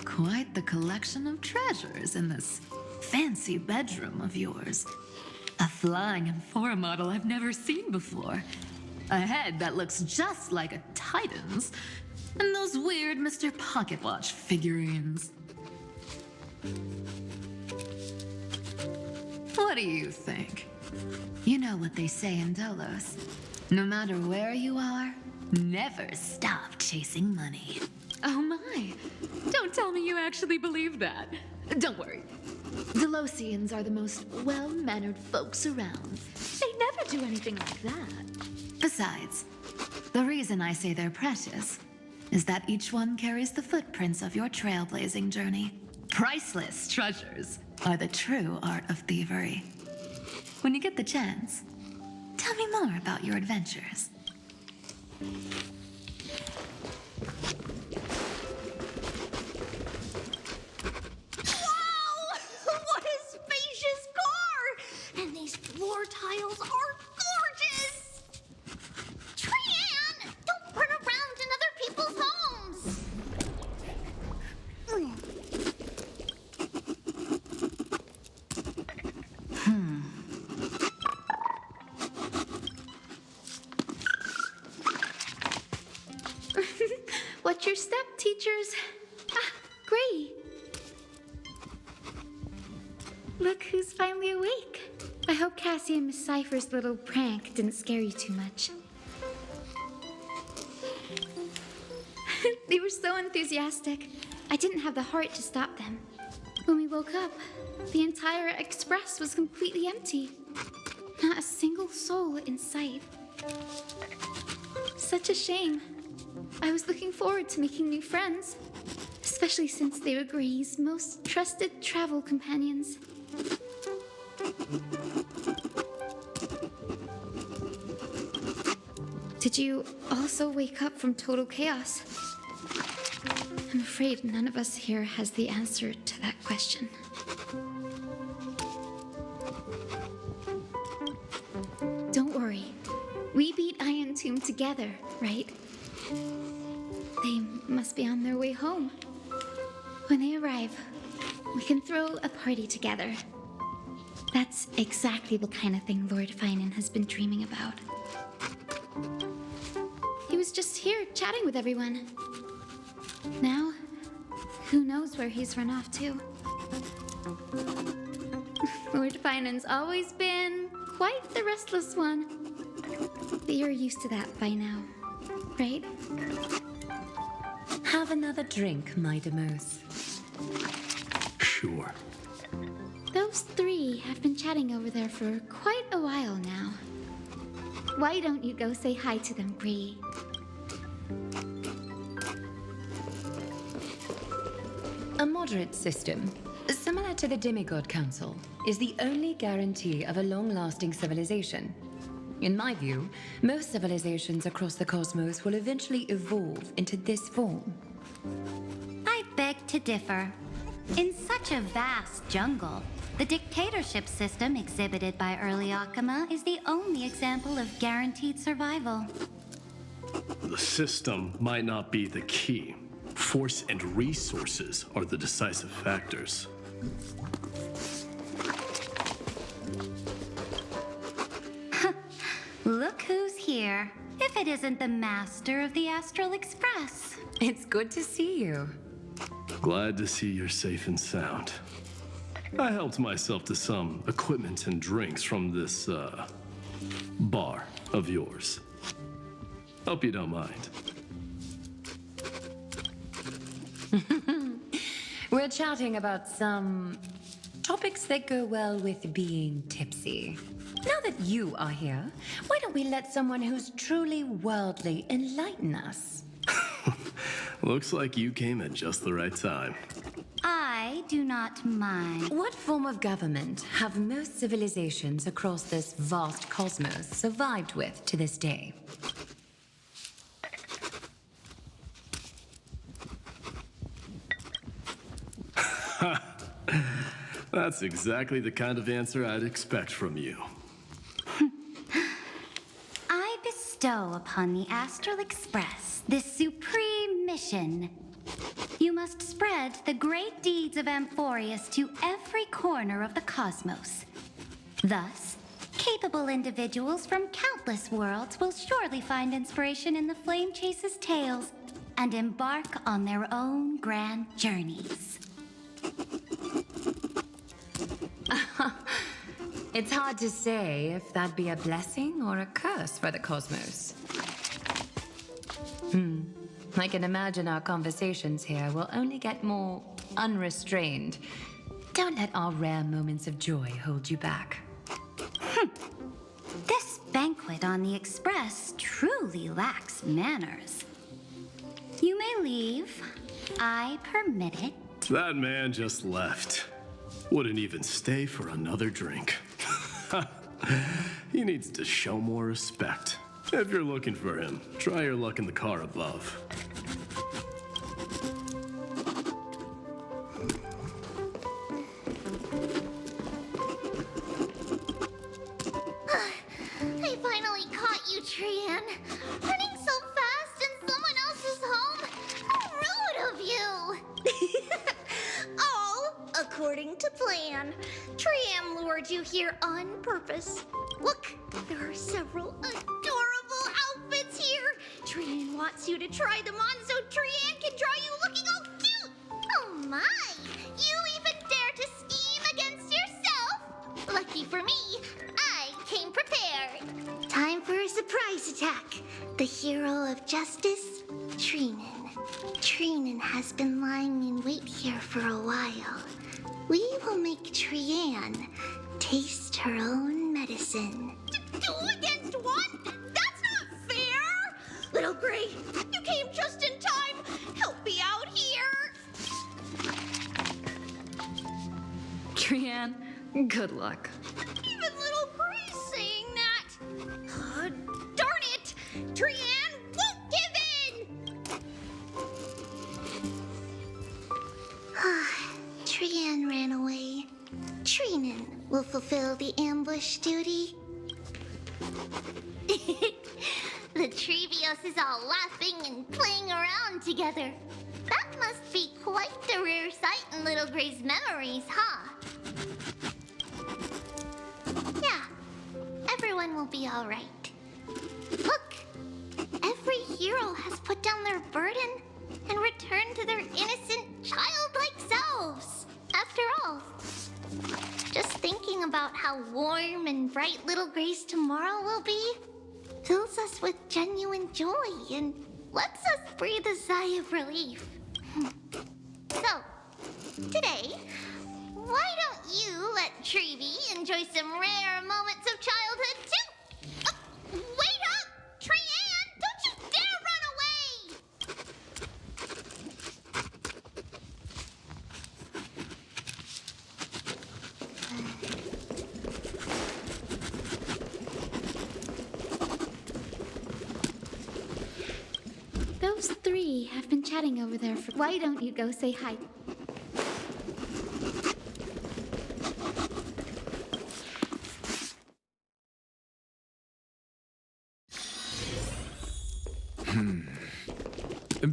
quite the collection of treasures in this fancy bedroom of yours. A flying Amphora model I've never seen before. A head that looks just like a Titan's. And those weird Mr. Pocket Watch figurines. What do you think? You know what they say in Dolos. No matter where you are, never stop chasing money. Oh my. Don't tell me you actually believe that. Don't worry. Delosians are the most well-mannered folks around. They never do anything like that. Besides, the reason I say they're precious is that each one carries the footprints of your trailblazing journey. Priceless treasures are the true art of thievery. When you get the chance, Tell me more about your adventures. Wow! What a spacious car! And these floor tiles are gorgeous! Trian! Don't run around in other people's homes! Watch your step, teachers. Ah, Gray. Look who's finally awake. I hope Cassie and Miss Cypher's little prank didn't scare you too much. They were so enthusiastic. I didn't have the heart to stop them. When we woke up, the entire express was completely empty. Not a single soul in sight. Such a shame. I was looking forward to making new friends, especially since they were Gray's most trusted travel companions. Did you also wake up from total chaos? I'm afraid none of us here has the answer to that question. Don't worry. We beat Iron Tomb together, right? They must be on their way home. When they arrive, we can throw a party together. That's exactly the kind of thing Lord Finan has been dreaming about. He was just here chatting with everyone. Now, who knows where he's run off to? Lord Finan's always been quite the restless one. But you're used to that by now, right? Have another drink, my Demos. Sure. Those three have been chatting over there for quite a while now. Why don't you go say hi to them, Bree? A moderate system, similar to the Demigod Council, is the only guarantee of a long-lasting civilization. In my view, most civilizations across the cosmos will eventually evolve into this form. I beg to differ. In such a vast jungle, the dictatorship system exhibited by early Akama is the only example of guaranteed survival. The system might not be the key. Force and resources are the decisive factors. Look who's here. If it isn't the master of the Astral Express. It's good to see you. Glad to see you're safe and sound. I helped myself to some equipment and drinks from this, bar of yours. Hope you don't mind. We're chatting about some topics that go well with being tipsy. Now that you are here, why don't we let someone who's truly worldly enlighten us? Looks like you came at just the right time. I do not mind. What form of government have most civilizations across this vast cosmos survived with to this day? That's exactly the kind of answer I'd expect from you. I bestow upon the Astral Express this supreme mission. You must spread the great deeds of Amphorius to every corner of the cosmos. Thus, capable individuals from countless worlds will surely find inspiration in the Flame Chase's tales and embark on their own grand journeys. It's hard to say if that'd be a blessing or a curse for the cosmos. I can imagine our conversations here will only get more unrestrained. Don't let our rare moments of joy hold you back. This banquet on the Express truly lacks manners. You may leave. I permit it. That man just left. Wouldn't even stay for another drink. He needs to show more respect. If you're looking for him, try your luck in the car above. I finally caught you, Trian. Running so fast in someone else's home? How rude of you! All according to plan. Trian lured you here on purpose. Look, there are several adorable outfits here. Trian wants you to try them on so Trian can draw you looking all cute. Oh my! You even dare to scheme against yourself? Lucky for me, I came prepared. Time for a surprise attack. The hero of justice, Trinan. Trinan has been lying in wait here for a while. We will make Trian taste her own medicine. Two against one? That's not fair! Little Gray, you came just in time. Help me out here. Trian, good luck. Even Little Gray's saying that. Darn it! Trian won't give in! Trian ran away. Trinan will fulfill the ambush duty. The Trevios is all laughing and playing around together. That must be quite the rare sight in Little Gray's memories, huh? Yeah, everyone will be all right. Look, every hero has put down their burden and returned to their innocent, childlike selves. After all, just thinking about how warm and bright Little Gray's tomorrow will be fills us with genuine joy and lets us breathe a sigh of relief. So, today, why don't you let Trevi enjoy some rare moments of childhood too? Wait up! Trian, don't you dare run away! Those three have been chatting over there for. Why don't you go say hi?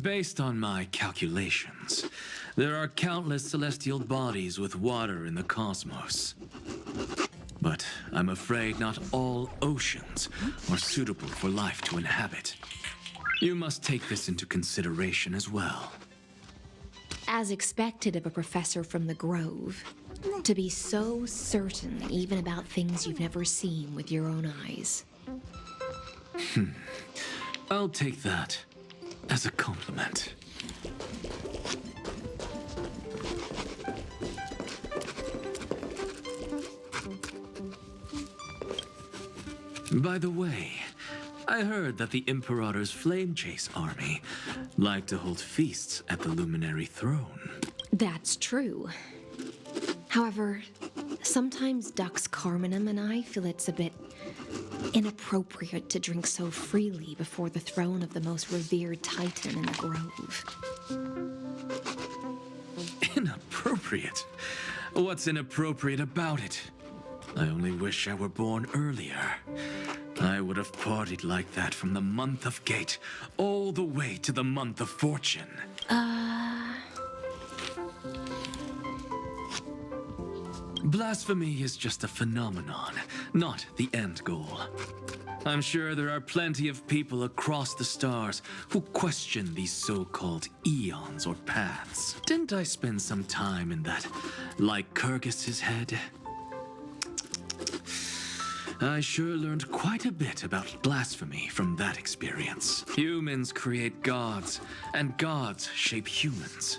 Based on my calculations, there are countless celestial bodies with water in the cosmos. But I'm afraid not all oceans are suitable for life to inhabit. You must take this into consideration as well. As expected of a professor from the Grove, to be so certain even about things you've never seen with your own eyes. I'll take that as a compliment. By the way, I heard that the Imperator's Flame Chase army like to hold feasts at the Luminary Throne. That's true. However, sometimes Dux Carminum and I feel it's a bit inappropriate to drink so freely before the throne of the most revered Titan in the Grove. Inappropriate? What's inappropriate about it? I only wish I were born earlier. I would have partied like that from the month of Gate all the way to the month of Fortune. Blasphemy is just a phenomenon, not the end goal. I'm sure there are plenty of people across the stars who question these so-called eons or paths. Didn't I spend some time in that Lycurgus's head? I sure learned quite a bit about blasphemy from that experience. Humans create gods, and gods shape humans.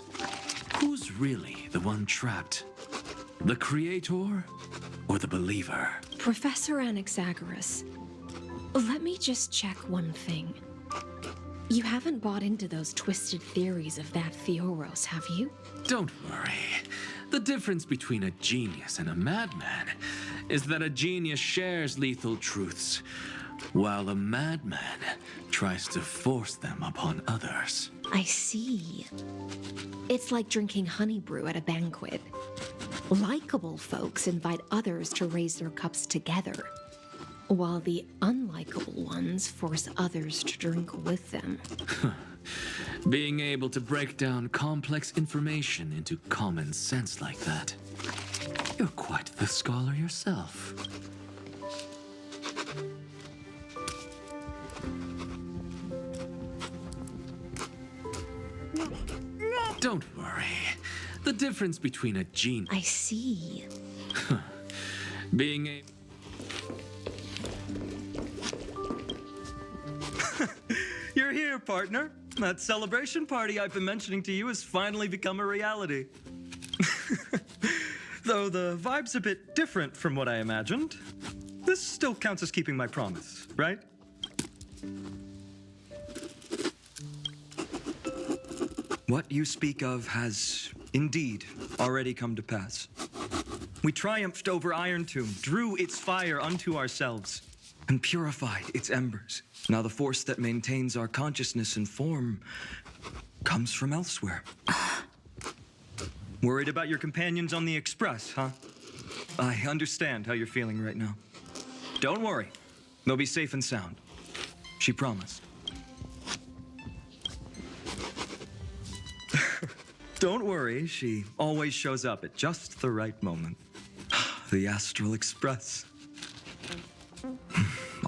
Who's really the one trapped? The creator or the believer? Professor Anaxagoras, let me just check one thing. You haven't bought into those twisted theories of that Theoros, have you? Don't worry. The difference between a genius and a madman is that a genius shares lethal truths, while a madman tries to force them upon others. I see. It's like drinking honey brew at a banquet. Likeable folks invite others to raise their cups together, while the unlikable ones force others to drink with them. Being able to break down complex information into common sense like that. You're quite the scholar yourself. Don't worry. The difference between a genius... I see. Being a... You're here, partner. That celebration party I've been mentioning to you has finally become a reality. Though the vibe's a bit different from what I imagined, this still counts as keeping my promise, right? What you speak of has indeed already come to pass. We triumphed over Iron Tomb, drew its fire unto ourselves, and purified its embers. Now the force that maintains our consciousness and form comes from elsewhere. Worried about your companions on the Express, huh? I understand how you're feeling right now. Don't worry. They'll be safe and sound. She promised. Don't worry, she always shows up at just the right moment. The Astral Express.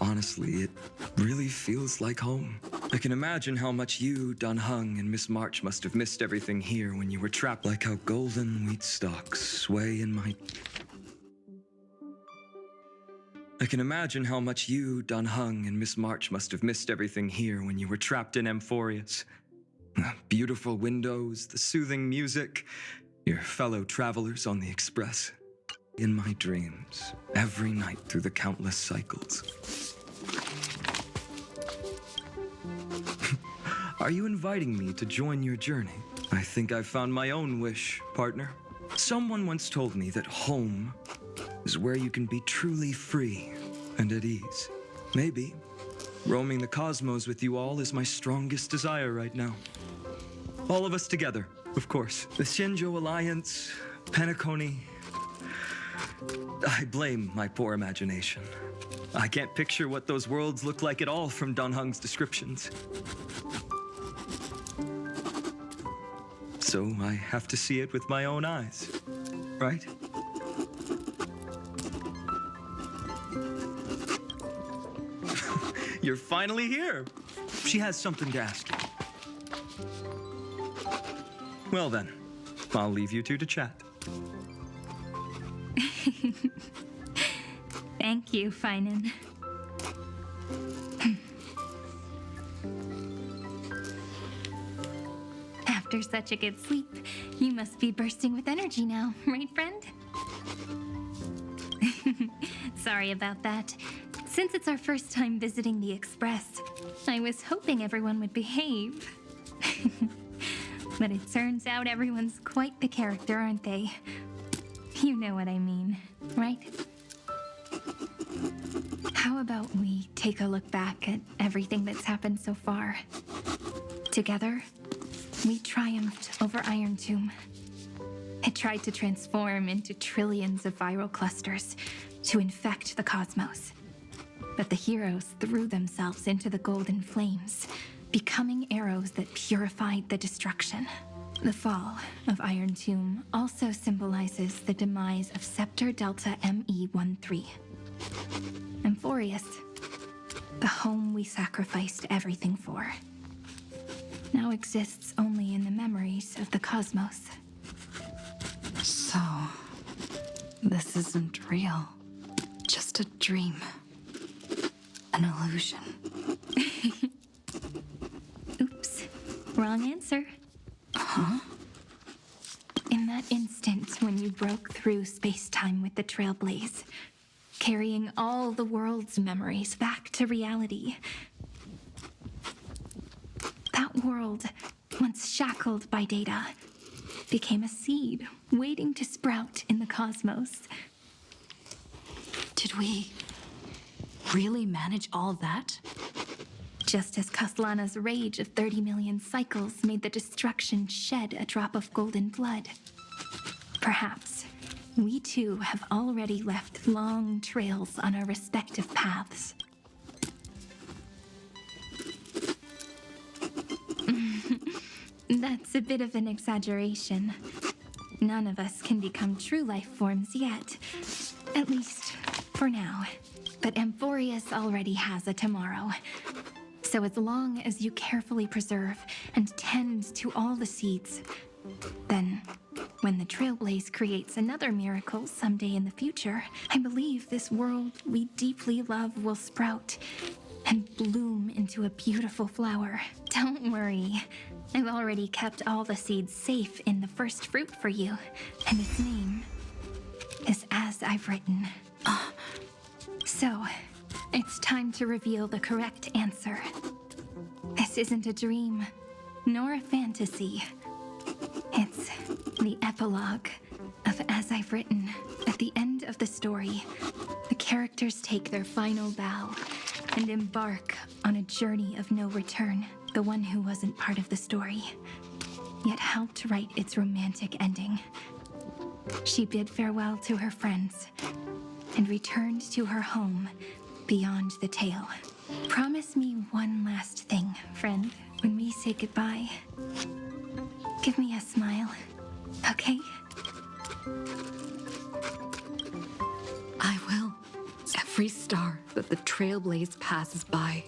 Honestly, it really feels like home. I can imagine how much you, Dun Hung, and Miss March must have missed everything here when you were trapped, like how golden wheat stalks sway in my... I can imagine how much you, Dun Hung, and Miss March must have missed everything here when you were trapped in Amphorius. The beautiful windows, the soothing music, your fellow travelers on the Express. In my dreams, every night through the countless cycles. Are you inviting me to join your journey? I think I've found my own wish, partner. Someone once told me that home is where you can be truly free and at ease. Maybe roaming the cosmos with you all is my strongest desire right now. All of us together, of course. The Shinjo Alliance, Penacony. I blame my poor imagination. I can't picture what those worlds look like at all from Dun Hung's descriptions. So I have to see it with my own eyes, right? You're finally here. She has something to ask you. Well then, I'll leave you two to chat. Thank you, Finan. After such a good sleep, you must be bursting with energy now, right, friend? Sorry about that. Since it's our first time visiting the Express, I was hoping everyone would behave. But it turns out everyone's quite the character, aren't they? You know what I mean, right? How about we take a look back at everything that's happened so far? Together, we triumphed over Iron Tomb. It tried to transform into trillions of viral clusters to infect the cosmos. But the heroes threw themselves into the golden flames, becoming arrows that purified the destruction. The fall of Iron Tomb also symbolizes the demise of Scepter Delta ME-13. Amphorius, the home we sacrificed everything for, now exists only in the memories of the cosmos. So, this isn't real. Just a dream. An illusion. Oops. Wrong answer. Huh? In that instant when you broke through space-time with the Trailblaze, carrying all the world's memories back to reality, that world, once shackled by data, became a seed waiting to sprout in the cosmos. Did we really manage all that? Just as Kaslana's rage of 30 million cycles made the destruction shed a drop of golden blood. Perhaps we too have already left long trails on our respective paths. That's a bit of an exaggeration. None of us can become true life forms yet. At least, for now. But Amphorius already has a tomorrow. So as long as you carefully preserve and tend to all the seeds, then when the Trailblaze creates another miracle someday in the future, I believe this world we deeply love will sprout and bloom into a beautiful flower. Don't worry. I've already kept all the seeds safe in the first fruit for you, and its name is As I've Written. So, it's time to reveal the correct answer. This isn't a dream, nor a fantasy. It's the epilogue of As I've Written. At the end of the story, the characters take their final bow and embark on a journey of no return. The one who wasn't part of the story, yet helped write its romantic ending. She bid farewell to her friends and returned to her home beyond the tale. Promise me one last thing, friend, when we say goodbye. Give me a smile, okay? I will. Every star that the Trailblaze passes by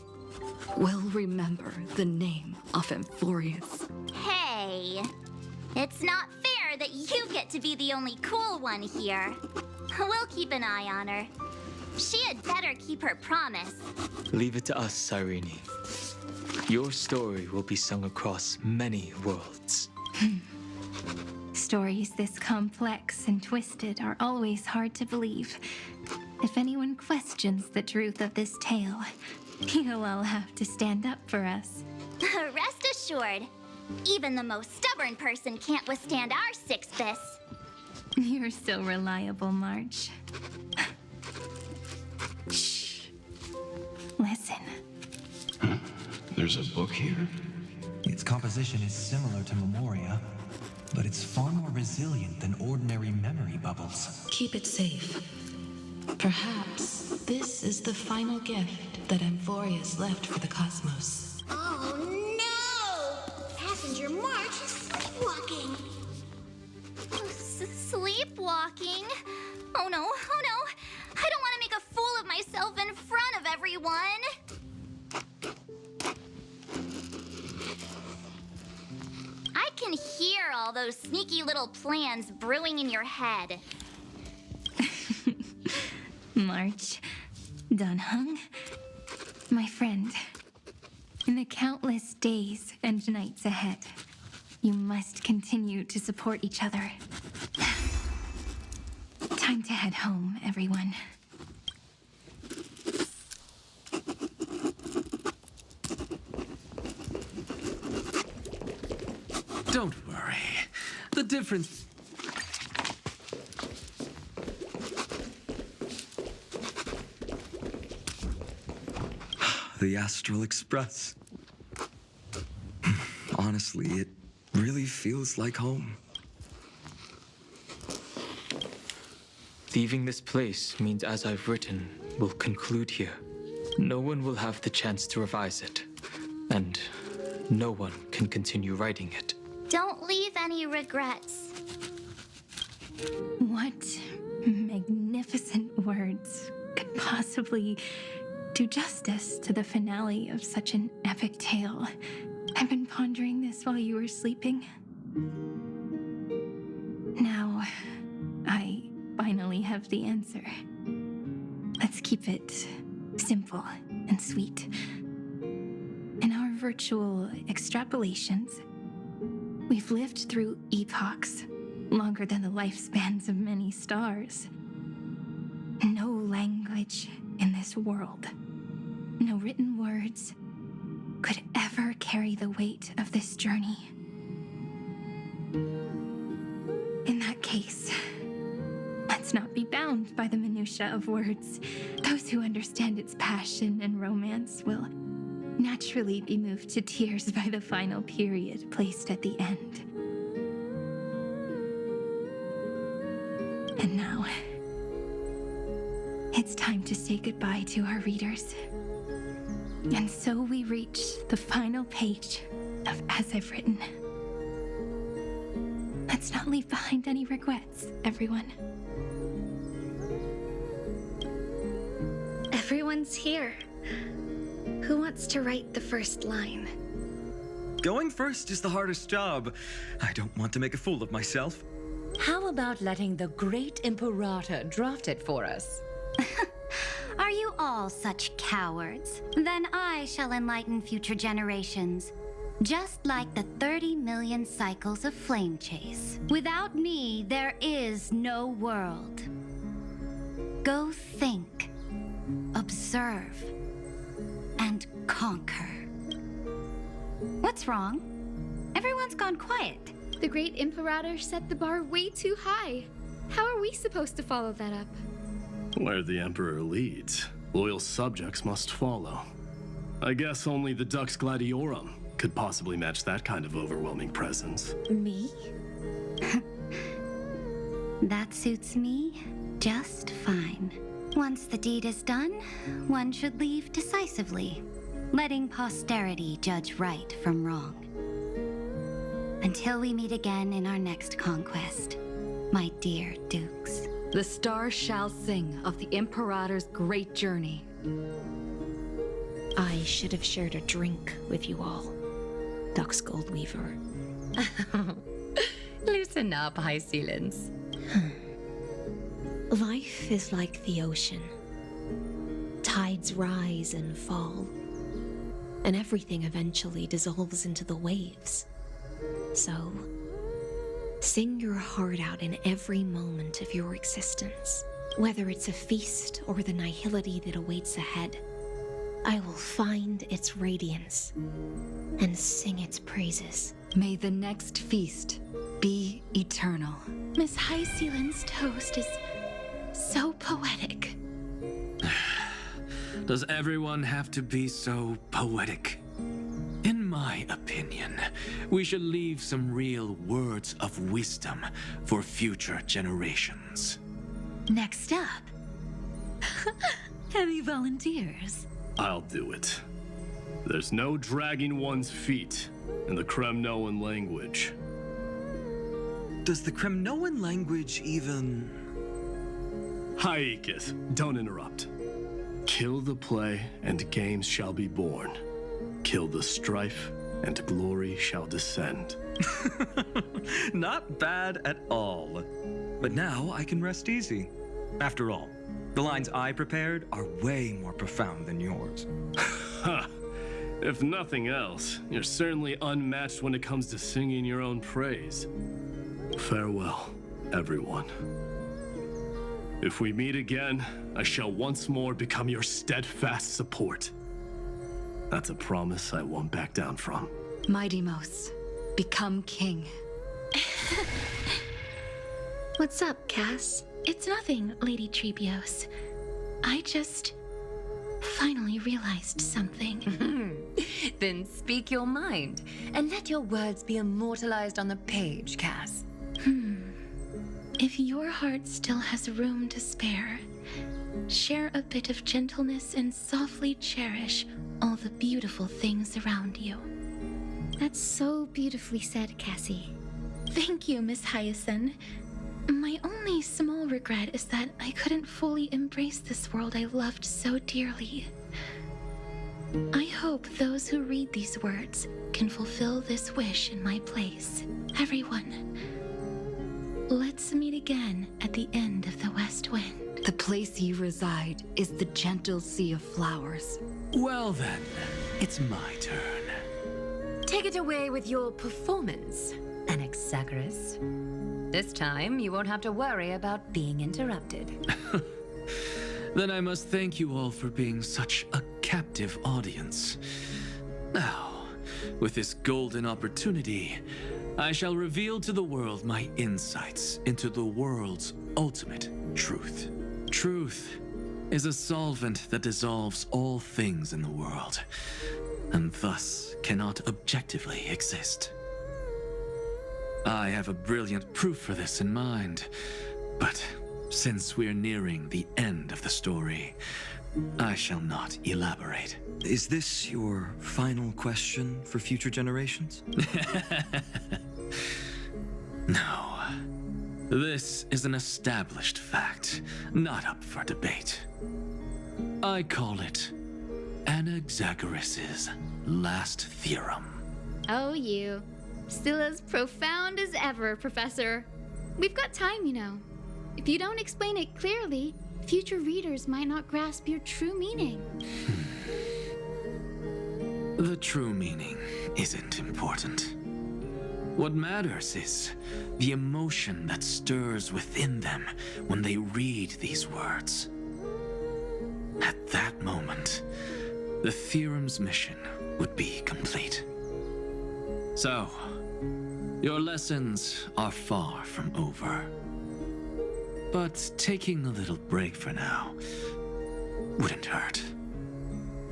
will remember the name of Amphorius. Hey, it's not fair that you get to be the only cool one here. We'll keep an eye on her. She had better keep her promise. Leave it to us, Cyrene. Your story will be sung across many worlds. Stories this complex and twisted are always hard to believe. If anyone questions the truth of this tale, you'll all have to stand up for us. Rest assured, even the most stubborn person can't withstand our six fists. You're so reliable, March. Shh. Listen. There's a book here? Its composition is similar to Memoria, but it's far more resilient than ordinary memory bubbles. Keep it safe. Perhaps this is the final gift that Amphorius left for the cosmos. Oh no! Passenger March is sleepwalking. Sleepwalking? Oh no, oh no! I don't want to make a fool of myself in front of everyone! I can hear all those sneaky little plans brewing in your head. March, Dunhung, my friend, in the countless days and nights ahead, you must continue to support each other. Time to head home, everyone. Don't worry. The difference... The Astral Express. Honestly, it really feels like home. Leaving this place means As I've Written will conclude here. No one will have the chance to revise it, and no one can continue writing it. Don't leave any regrets. What magnificent words could possibly do justice to the finale of such an epic tale? I've been pondering this while you were sleeping. Now, I finally have the answer. Let's keep it simple and sweet. In our virtual extrapolations, we've lived through epochs longer than the lifespans of many stars. No language in this world, no written words, could ever carry the weight of this journey. In that case, let's Let's not be bound by the minutiae of words. Those who understand its passion and romance will naturally be moved to tears by the final period placed at the end. And now, it's time to say goodbye to our readers. And so we reach the final page of As I've Written. Let's not leave behind any regrets, everyone. Everyone's here. Who wants to write the first line? Going first is the hardest job. I don't want to make a fool of myself. How about letting the great Imperator draft it for us? Are you all such cowards? Then I shall enlighten future generations. Just like the 30 million cycles of flame chase. Without me, there is no world. Go think, observe, and conquer. What's wrong? Everyone's gone quiet. The great Imperator set the bar way too high. How are we supposed to follow that up? Where the Emperor leads, loyal subjects must follow. I guess only the Dux Gladiorum could possibly match that kind of overwhelming presence. Me? That suits me just fine. Once the deed is done, one should leave decisively, letting posterity judge right from wrong. Until we meet again in our next conquest, my dear dukes. The stars shall sing of the Imperator's great journey. I should have shared a drink with you all, Dux Goldweaver. Loosen up, High Sealants. Life is like the ocean. Tides rise and fall, and everything eventually dissolves into the waves. So, sing your heart out in every moment of your existence. Whether it's a feast or the nihility that awaits ahead, I will find its radiance and sing its praises. May the next feast be eternal. Miss High Sealand's toast is so poetic. Does everyone have to be so poetic? In my opinion, we should leave some real words of wisdom for future generations. Next up, any volunteers? I'll do it. There's no dragging one's feet in the Kremnoan language. Does the Kremnoan language even... Haikith, don't interrupt. Kill the play, and games shall be born. Kill the strife, and glory shall descend. Not bad at all. But now I can rest easy. After all, the lines I prepared are way more profound than yours. Ha! If nothing else, you're certainly unmatched when it comes to singing your own praise. Farewell, everyone. If we meet again, I shall once more become your steadfast support. That's a promise I won't back down from. Mighty-Mos, become king. What's up, Cass? It's nothing, Lady Trebios. I just finally realized something. Then speak your mind, and let your words be immortalized on the page, Cass. If your heart still has room to spare, share a bit of gentleness and softly cherish all the beautiful things around you. That's so beautifully said, Cassie. Thank you, Miss Hyacinth. My only small regret is that I couldn't fully embrace this world I loved so dearly. I hope those who read these words can fulfill this wish in my place. Everyone, let's meet again at the end of the West Wind. The place you reside is the gentle sea of flowers. Well then, it's my turn. Take it away with your performance, Anaxagoras. This time, you won't have to worry about being interrupted. Then I must thank you all for being such a captive audience. Now, with this golden opportunity, I shall reveal to the world my insights into the world's ultimate truth. Truth is a solvent that dissolves all things in the world, and thus cannot objectively exist. I have a brilliant proof for this in mind, but since we're nearing the end of the story, I shall not elaborate. Is this your final question for future generations? No. This is an established fact, not up for debate. I call it Anaxagoras' last theorem. Oh, you. Still as profound as ever, Professor. We've got time, you know. If you don't explain it clearly, future readers might not grasp your true meaning. The true meaning isn't important. What matters is the emotion that stirs within them when they read these words. At that moment, the theorem's mission would be complete. So, your lessons are far from over. But taking a little break for now wouldn't hurt.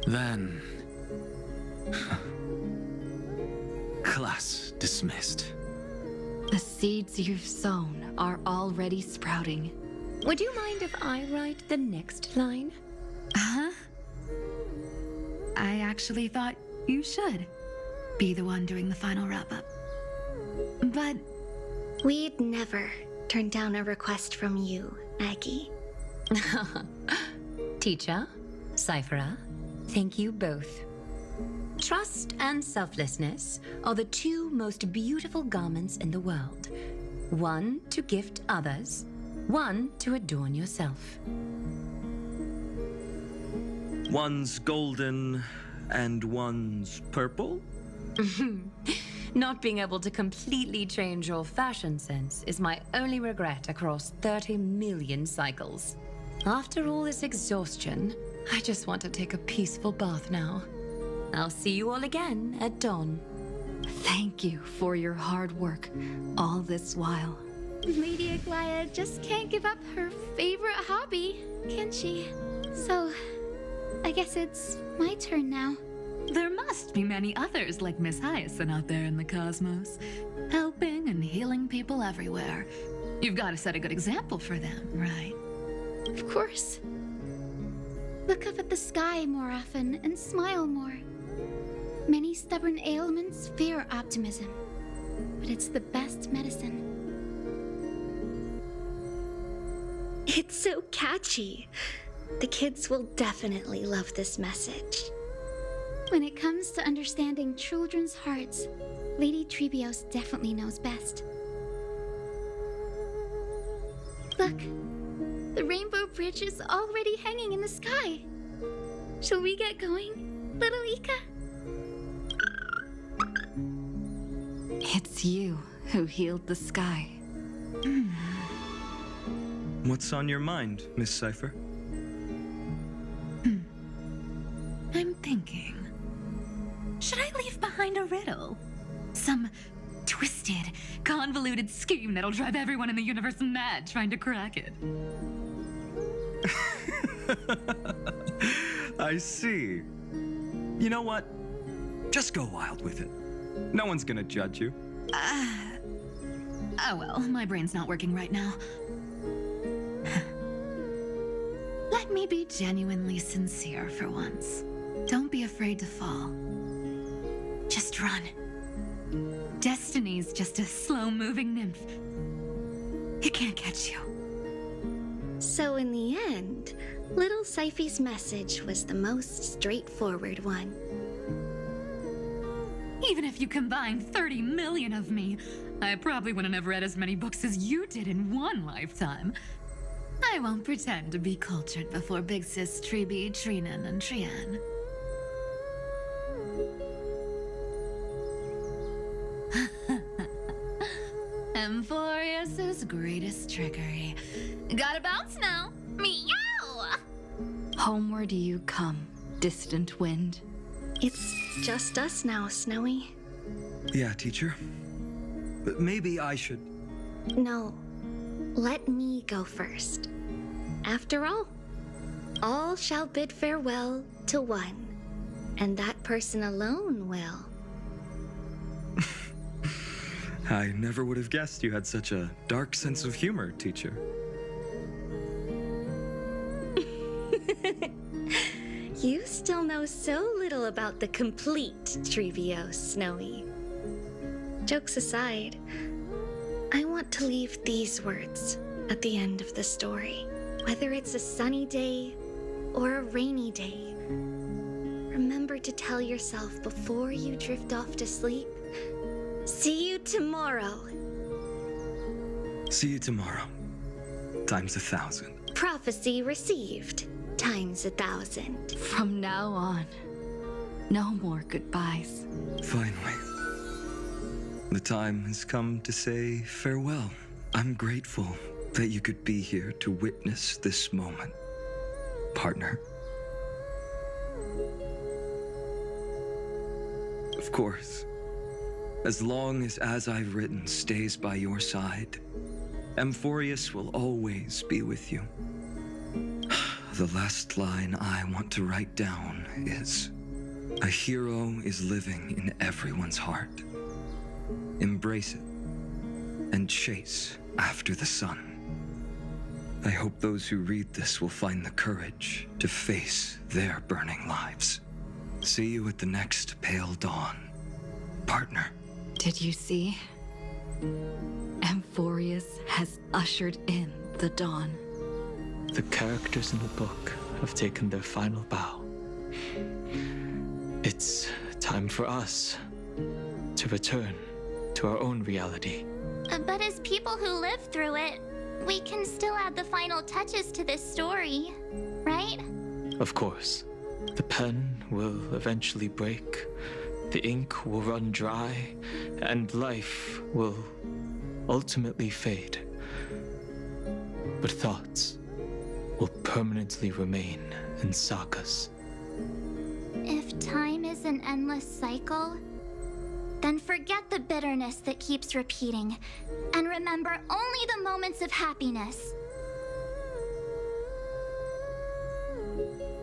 Then... class dismissed. The seeds you've sown are already sprouting. Would you mind if I write the next line? Huh? I actually thought you should be the one doing the final wrap-up. But... We'd never turn down a request from you, Aggie. Teacher, Cyphera, thank you both. Trust and selflessness are the two most beautiful garments in the world. One to gift others, one to adorn yourself. One's golden and one's purple? Not being able to completely change your fashion sense is my only regret across 30 million cycles. After all this exhaustion, I just want to take a peaceful bath now. I'll see you all again at dawn. Thank you for your hard work all this while. Lady Aglaya just can't give up her favorite hobby, can she? So, I guess it's my turn now. There must be many others like Miss Hyacinth out there in the cosmos, helping and healing people everywhere. You've got to set a good example for them, right? Of course. Look up at the sky more often and smile more. Many stubborn ailments fear optimism, but it's the best medicine. It's so catchy. The kids will definitely love this message. When it comes to understanding children's hearts, Lady Treebios definitely knows best. Look, the Rainbow Bridge is already hanging in the sky. Shall we get going, little Ika? It's you who healed the sky. What's on your mind, Miss Cypher? I'm thinking... should I leave behind a riddle? Some twisted, convoluted scheme that'll drive everyone in the universe mad trying to crack it. I see. You know what? Just go wild with it. No one's gonna judge you. Oh well, my brain's not working right now. Let me be genuinely sincere for once. Don't be afraid to fall. Just run. Destiny's just a slow-moving nymph. It can't catch you. So in the end, little Cyphy's message was the most straightforward one. Even if you combined 30 million of me, I probably wouldn't have read as many books as you did in one lifetime. I won't pretend to be cultured before Big Sis Treeby, Trinan, and Trian. Emphorius's greatest trickery. Gotta bounce now. Meow! Homeward you come, distant wind. It's just us now, Snowy. Yeah, teacher. But maybe I should... No, let me go first. After all shall bid farewell to one, and that person alone will. I never would have guessed you had such a dark sense of humor, teacher. You still know so little about the complete Trivio, Snowy. Jokes aside, I want to leave these words at the end of the story. Whether it's a sunny day or a rainy day, remember to tell yourself before you drift off to sleep, see you tomorrow. See you tomorrow. Times 1,000. Prophecy received. Times 1,000. From now on, no more goodbyes. Finally. The time has come to say farewell. I'm grateful that you could be here to witness this moment, partner. Of course, as long as I've written stays by your side, Amphorius will always be with you. The last line I want to write down is, a hero is living in everyone's heart. Embrace it and chase after the sun. I hope those who read this will find the courage to face their burning lives. See you at the next pale dawn, partner. Did you see? Amphorius has ushered in the dawn. The characters in the book have taken their final bow. It's time for us to return to our own reality. But as people who live through it, we can still add the final touches to this story, right? Of course. The pen will eventually break, the ink will run dry, and life will ultimately fade. But thoughts will permanently remain in sagas. If time is an endless cycle, then forget the bitterness that keeps repeating, and remember only the moments of happiness.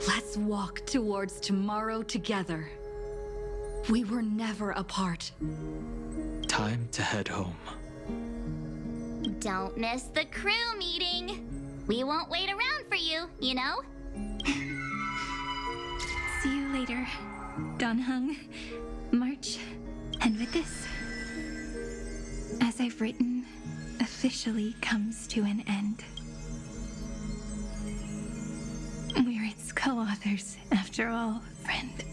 Let's walk towards tomorrow together. We were never apart. Time to head home. Don't miss the crew meeting. We won't wait around for you, you know? See you later, Donhung, March, and with this, as I've written, officially comes to an end. We're its co-authors, after all, friend.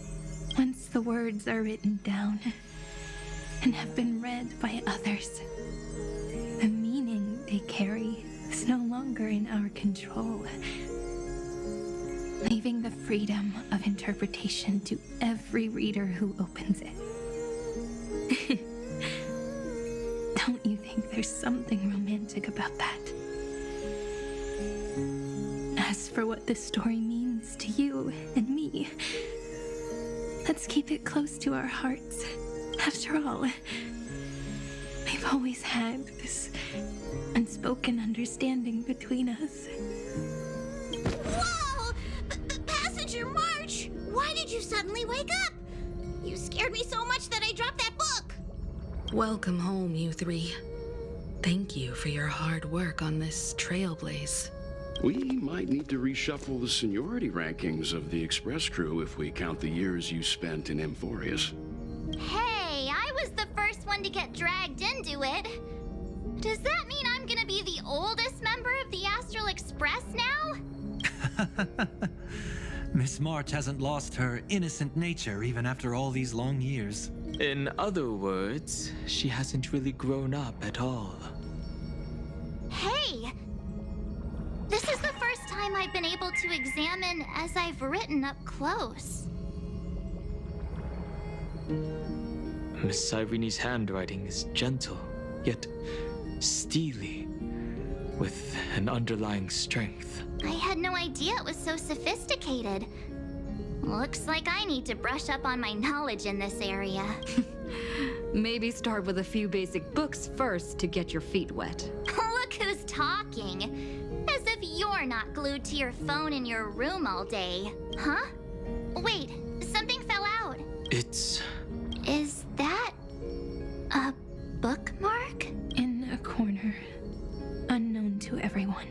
Once the words are written down and have been read by others, the meaning they carry is no longer in our control, leaving the freedom of interpretation to every reader who opens it. Don't you think there's something romantic about that? As for what this story means to you and me, let's keep it close to our hearts. After all, we've always had this unspoken understanding between us. Whoa! Passenger March! Why did you suddenly wake up? You scared me so much that I dropped that book! Welcome home, you three. Thank you for your hard work on this Trailblaze. We might need to reshuffle the seniority rankings of the Express crew if we count the years you spent in Amphorius. Hey, I was the first one to get dragged into it. Does that mean I'm gonna be the oldest member of the Astral Express now? Miss March hasn't lost her innocent nature even after all these long years. In other words, she hasn't really grown up at all. Hey! This is the first time I've been able to examine as I've written up close. Miss Irene's handwriting is gentle, yet steely, with an underlying strength. I had no idea it was so sophisticated. Looks like I need to brush up on my knowledge in this area. Maybe start with a few basic books first to get your feet wet. Look who's talking. As if you're not glued to your phone in your room all day. Huh? Wait, something fell out. It's... Is that a bookmark? In a corner, unknown to everyone.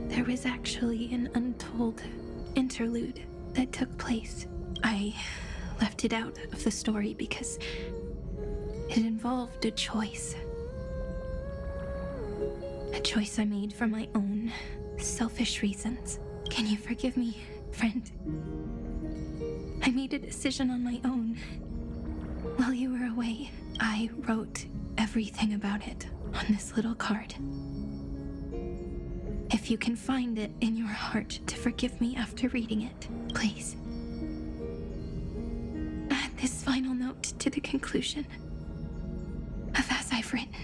There was actually an untold interlude that took place. I left it out of the story because it involved a choice. A choice I made for my own selfish reasons. Can you forgive me, friend? I made a decision on my own. While you were away, I wrote everything about it on this little card. If you can find it in your heart to forgive me after reading it, please. Add this final note to the conclusion of as I've written.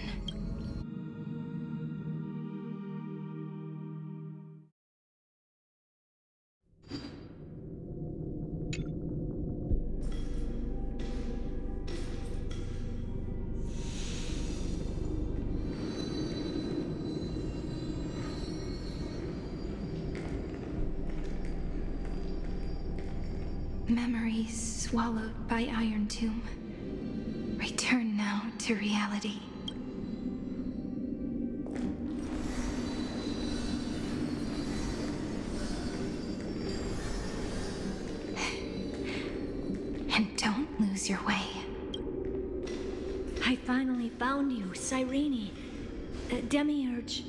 Memories swallowed by Iron Tomb. Return now to reality. And don't lose your way. I finally found you, Cyrene. Demiurge.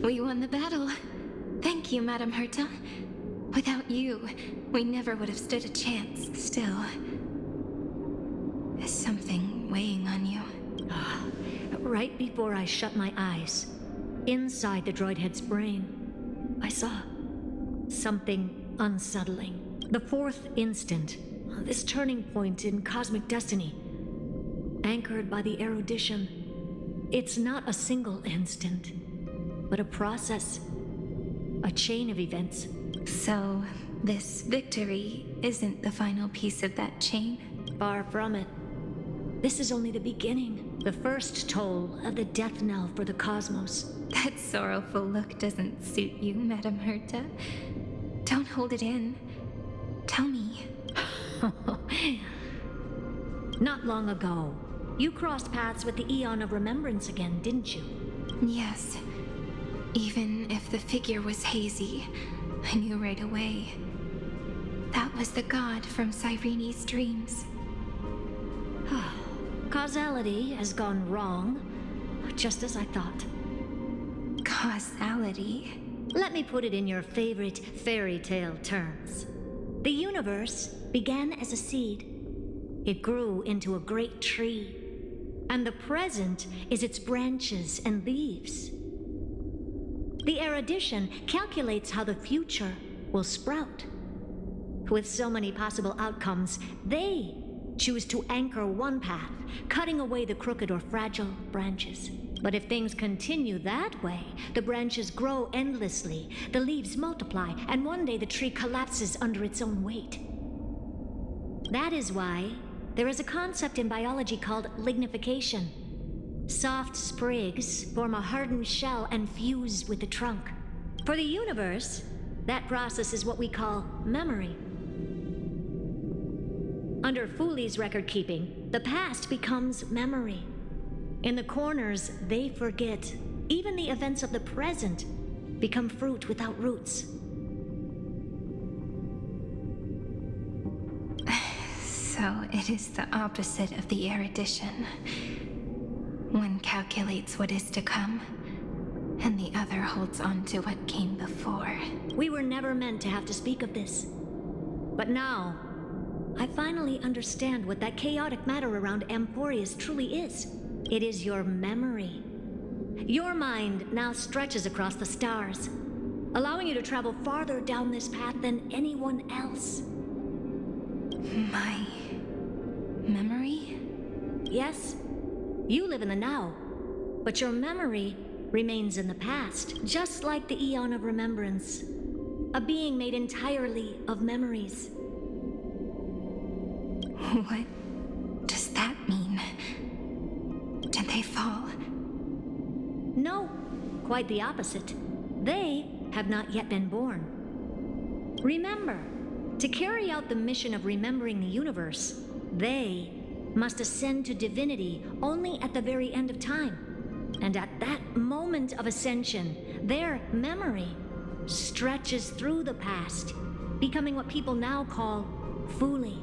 We won the battle. Thank you, Madame Herta. Without you, we never would have stood a chance. Still, is something weighing on you? Right before I shut my eyes, inside the droid head's brain, I saw something unsettling. The fourth instant, this turning point in cosmic destiny, anchored by the erudition. It's not a single instant, but a process, a chain of events. So, this victory isn't the final piece of that chain? Far from it. This is only the beginning, the first toll of the death knell for the cosmos. That sorrowful look doesn't suit you, Madame Herta. Don't hold it in. Tell me. Not long ago, you crossed paths with the Eon of Remembrance again, didn't you? Yes. Even if the figure was hazy, I knew right away. That was the god from Cyrene's dreams. Causality has gone wrong, just as I thought. Causality? Let me put it in your favorite fairy tale terms. The universe began as a seed. It grew into a great tree. And the present is its branches and leaves. The erudition calculates how the future will sprout. With so many possible outcomes, they choose to anchor one path, cutting away the crooked or fragile branches. But if things continue that way, the branches grow endlessly, the leaves multiply, and one day the tree collapses under its own weight. That is why there is a concept in biology called lignification. Soft sprigs form a hardened shell and fuse with the trunk. For the universe, that process is what we call memory. Under Fooley's record keeping, the past becomes memory. In the corners, they forget. Even the events of the present become fruit without roots. So it is the opposite of the erudition. One calculates what is to come, and the other holds on to what came before. We were never meant to have to speak of this. But now, I finally understand what that chaotic matter around Emporius truly is. It is your memory. Your mind now stretches across the stars, allowing you to travel farther down this path than anyone else. My memory? Yes. You live in the now, but your memory remains in the past, just like the Eon of Remembrance. A being made entirely of memories. What does that mean? Did they fall? No, quite the opposite. They have not yet been born. Remember, to carry out the mission of remembering the universe, they must ascend to divinity only at the very end of time. And at that moment of ascension, their memory stretches through the past, becoming what people now call Fuli.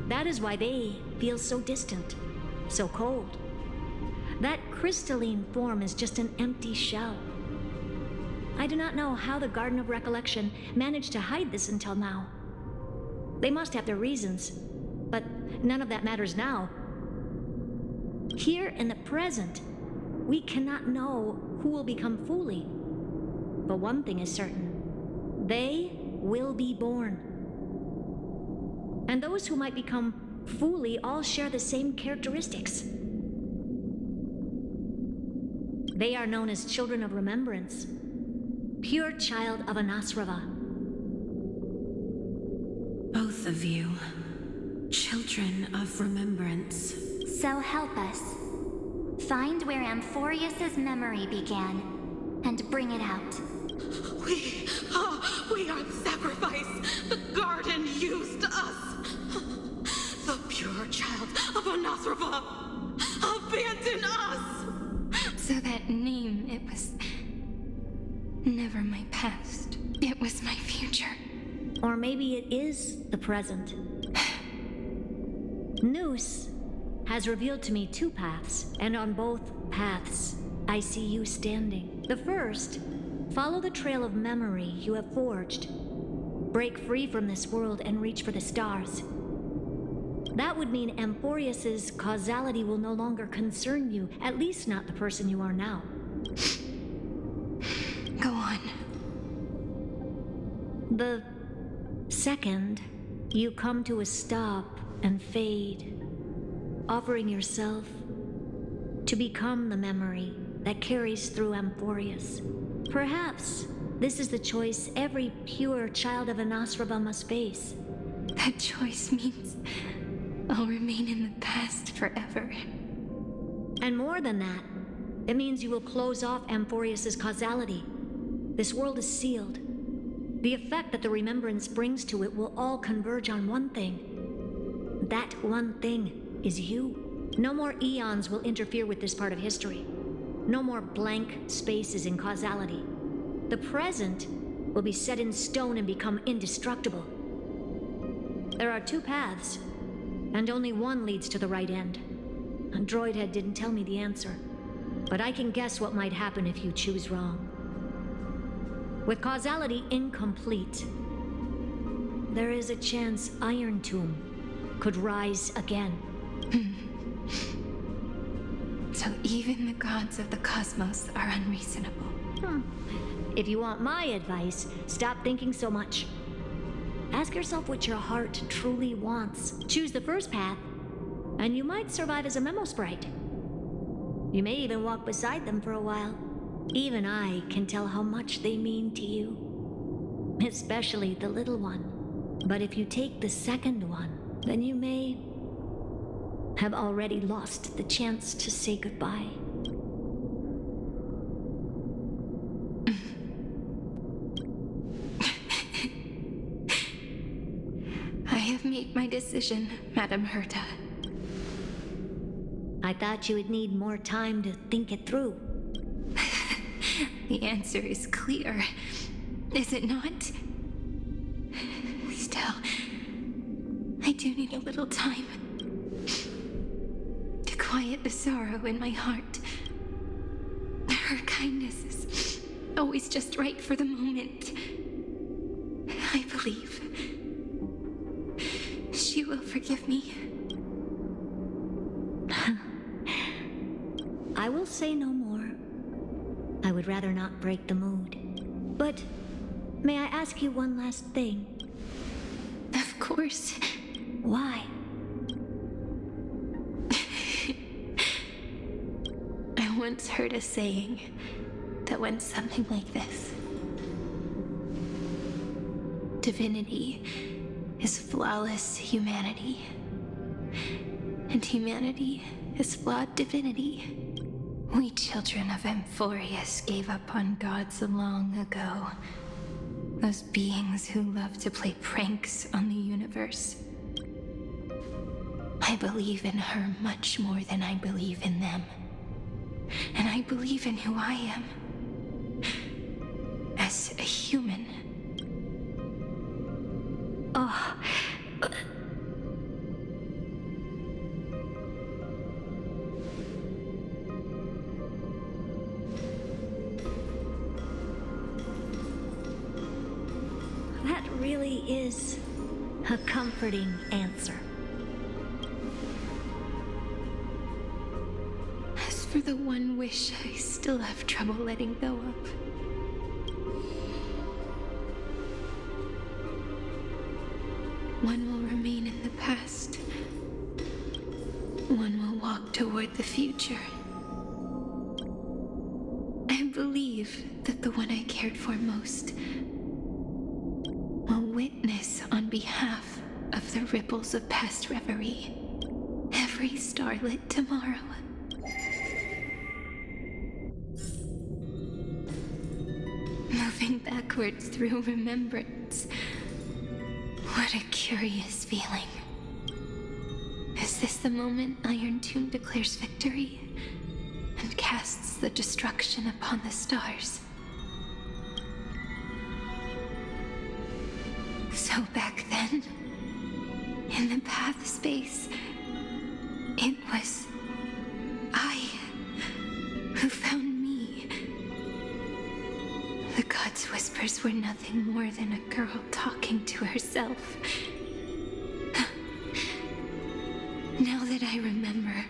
That is why they feel so distant, so cold. That crystalline form is just an empty shell. I do not know how the Garden of Recollection managed to hide this until now. They must have their reasons, but none of that matters now. Here in the present, we cannot know who will become Fuli. But one thing is certain. They will be born. And those who might become Fuli all share the same characteristics. They are known as Children of Remembrance, pure child of Anasrava. Both of you, Children of Remembrance. So help us. Find where Amphorius's memory began, and bring it out. We are the sacrifice. The garden used us. The pure child of Anasrava. Abandon us! So that name, it was never my past. It was my future. Or maybe it is the present. Noose has revealed to me two paths, and on both paths, I see you standing. The first, follow the trail of memory you have forged. Break free from this world and reach for the stars. That would mean Amphorius's causality will no longer concern you, at least not the person you are now. Go on. The second, you come to a stop and fade, offering yourself to become the memory that carries through Amphorius. Perhaps this is the choice every pure child of Anasrava must face. That choice means I'll remain in the past forever. And more than that, it means you will close off Amphorius's causality. This world is sealed. The effect that the remembrance brings to it will all converge on one thing. That one thing is you. No more eons will interfere with this part of history. No more blank spaces in causality. The present will be set in stone and become indestructible. There are two paths, and only one leads to the right end. Droidhead didn't tell me the answer, but I can guess what might happen if you choose wrong. With causality incomplete, there is a chance Iron Tomb could rise again. So even the gods of the cosmos are unreasonable. If you want my advice, stop thinking so much. Ask yourself what your heart truly wants. Choose the first path, and you might survive as a memo sprite. You may even walk beside them for a while. Even I can tell how much they mean to you. Especially the little one. But if you take the second one, then you may have already lost the chance to say goodbye. I have made my decision, Madame Herta. I thought you would need more time to think it through. The answer is clear, is it not? Still, I do need a little time to quiet the sorrow in my heart. Her kindness is always just right for the moment. I believe she will forgive me. I will say no more. I would rather not break the mood. But may I ask you one last thing? Of course. Why? I once heard a saying that went something like this. divinity is flawless humanity. And humanity is flawed divinity. We children of Amphorius gave up on gods long ago. Those beings who love to play pranks on the universe. I believe in her much more than I believe in them. And I believe in who I am. As a human. Oh. That really is a comforting answer. As for the one wish I still have trouble letting go of. One will remain in the past. One will walk toward the future. I believe that the one I cared for most will witness on behalf of the ripples of past reverie every starlit tomorrow. Moving backwards through remembrance. What a curious feeling. Is this the moment Iron Tomb declares victory and casts the destruction upon the stars? So back then, in the path space, it was I who found me. The gods' whispers were nothing more than a girl talking to herself. Now that I remember,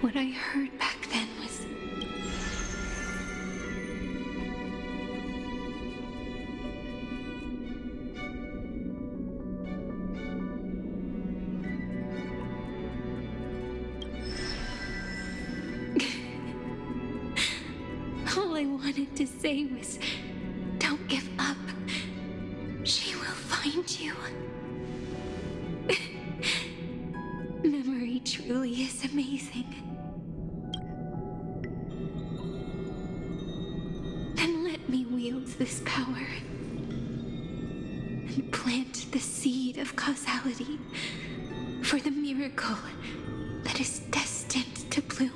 what I heard back then was... All I wanted to say was, don't give up. She will find you. Memory truly is amazing. Then let me wield this power and plant the seed of causality for the miracle that is destined to bloom.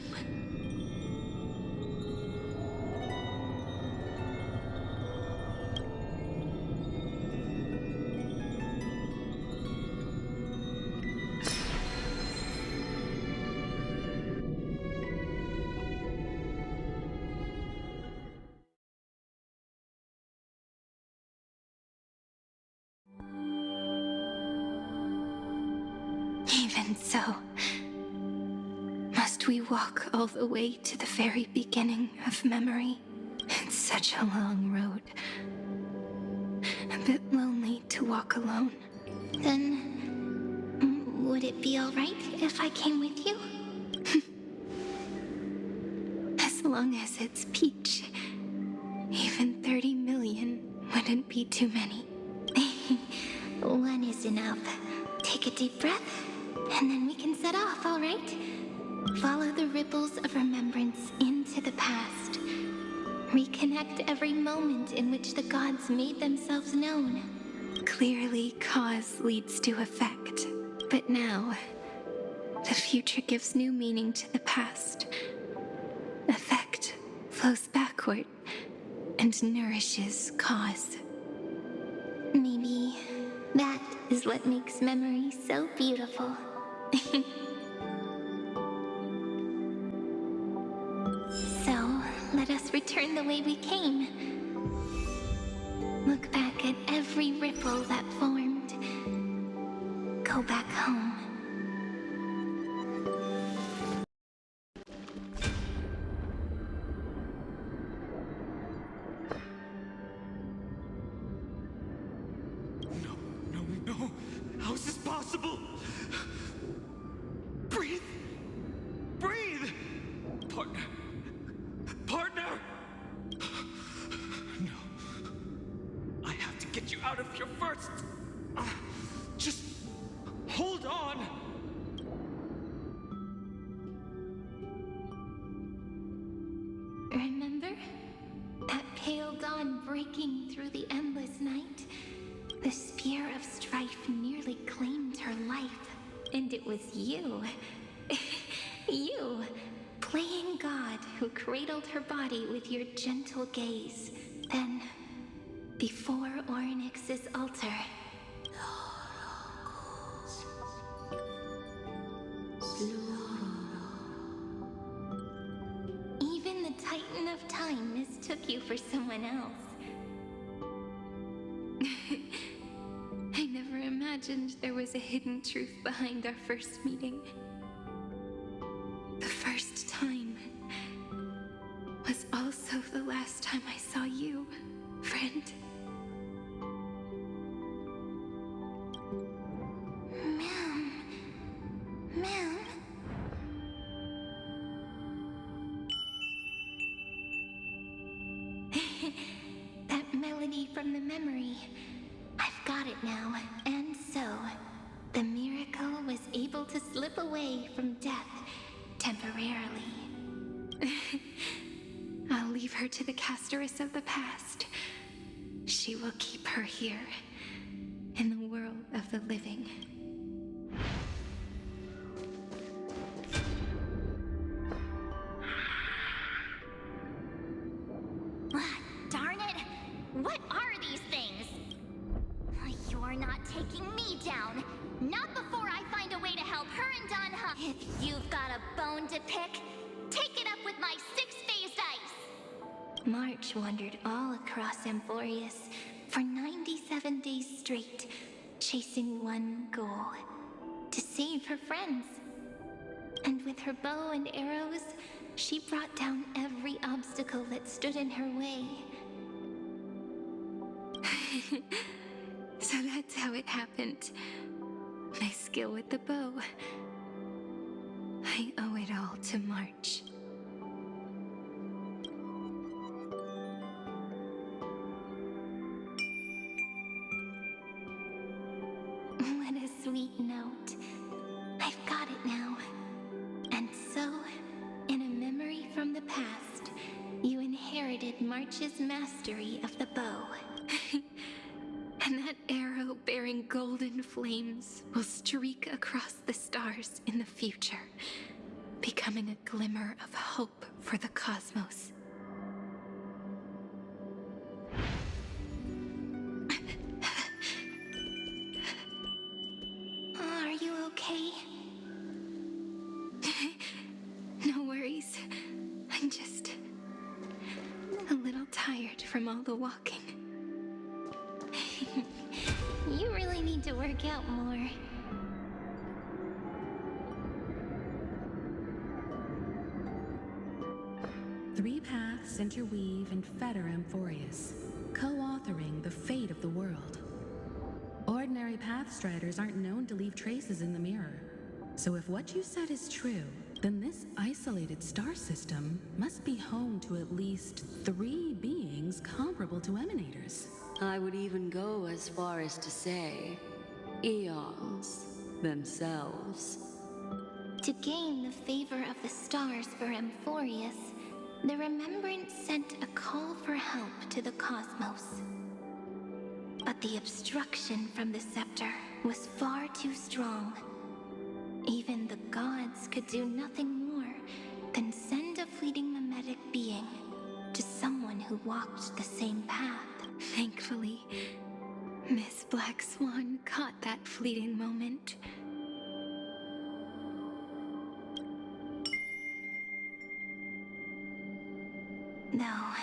Even so, must we walk all the way to the very beginning of memory? It's such a long road. A bit lonely to walk alone. Then, would it be alright if I came with you? As long as it's Peach. Even 30 million wouldn't be too many. One is enough. Take a deep breath, and then we can set off, alright? Follow the ripples of remembrance into the past. Reconnect every moment in which the gods made themselves known. Clearly, cause leads to effect. But now, the future gives new meaning to the past. Effect flows backward and nourishes cause. Maybe that is what makes memory so beautiful. So, let us return the way we came. Look back at every ripple that formed. Go back home. No. How is this possible? Breathe! Breathe! Partner! Partner! No. I have to get get you out of here first. Just hold on. Remember? That pale dawn breaking through the endless night? The spear of strife nearly claimed her life. And it was you. You, playing God, who cradled her body with your gentle gaze. Then, before Ornyx's altar, even the Titan of Time mistook you for someone else. I never imagined there was a hidden truth behind our first meeting. The first time was also the last time I saw you, friend. Ma'am. That melody from the memory. I've got it now. And so, the miracle was able to slip away from death temporarily. I'll leave her to the casteress of the past. She will keep her here, in the world of the living. Darn it! What are these things? You're not taking me down. Not before I find a way to help her and Danha. If you've got a bone to pick, take it up with my six-phased ice. March wandered all across Amphorius for 97 days straight, chasing one goal: to save her friends. And with her bow and arrows, she brought down every obstacle that stood in her way. So that's how it happened. My skill with the bow. I owe it all to March. What a sweet note. I've got it now. And so, in a memory from the past, you inherited March's mastery of the bow. And that arrow bearing golden flames will streak across the stars in the future, becoming a glimmer of hope for the cosmos. Are you okay? No worries. I'm just a little tired from all the walking. You really need to work out more. Three paths interweave and fetter Amphorius, co-authoring the fate of the world. Ordinary pathstriders aren't known to leave traces in the mirror. So if what you said is true, then this isolated star system must be home to at least 3 beings comparable to emanators. I would even go as far as to say, eons themselves. To gain the favor of the stars for Amphorius, the Remembrance sent a call for help to the cosmos. But the obstruction from the scepter was far too strong. Even the gods could do nothing more than send a fleeting mimetic being to someone who walked the same path. Thankfully, Miss Black Swan caught that fleeting moment. Though,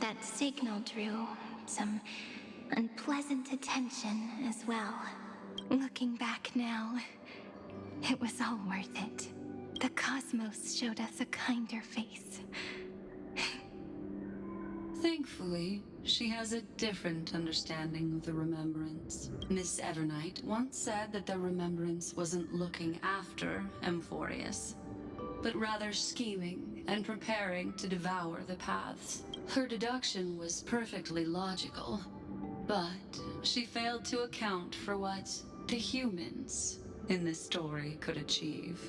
that signal drew some unpleasant attention as well. Looking back now, it was all worth it. The cosmos showed us a kinder face. Thankfully, she has a different understanding of the Remembrance. Miss Evernight once said that the Remembrance wasn't looking after Amphorius, but rather scheming and preparing to devour the paths. Her deduction was perfectly logical. But she failed to account for what the humans in this story could achieve.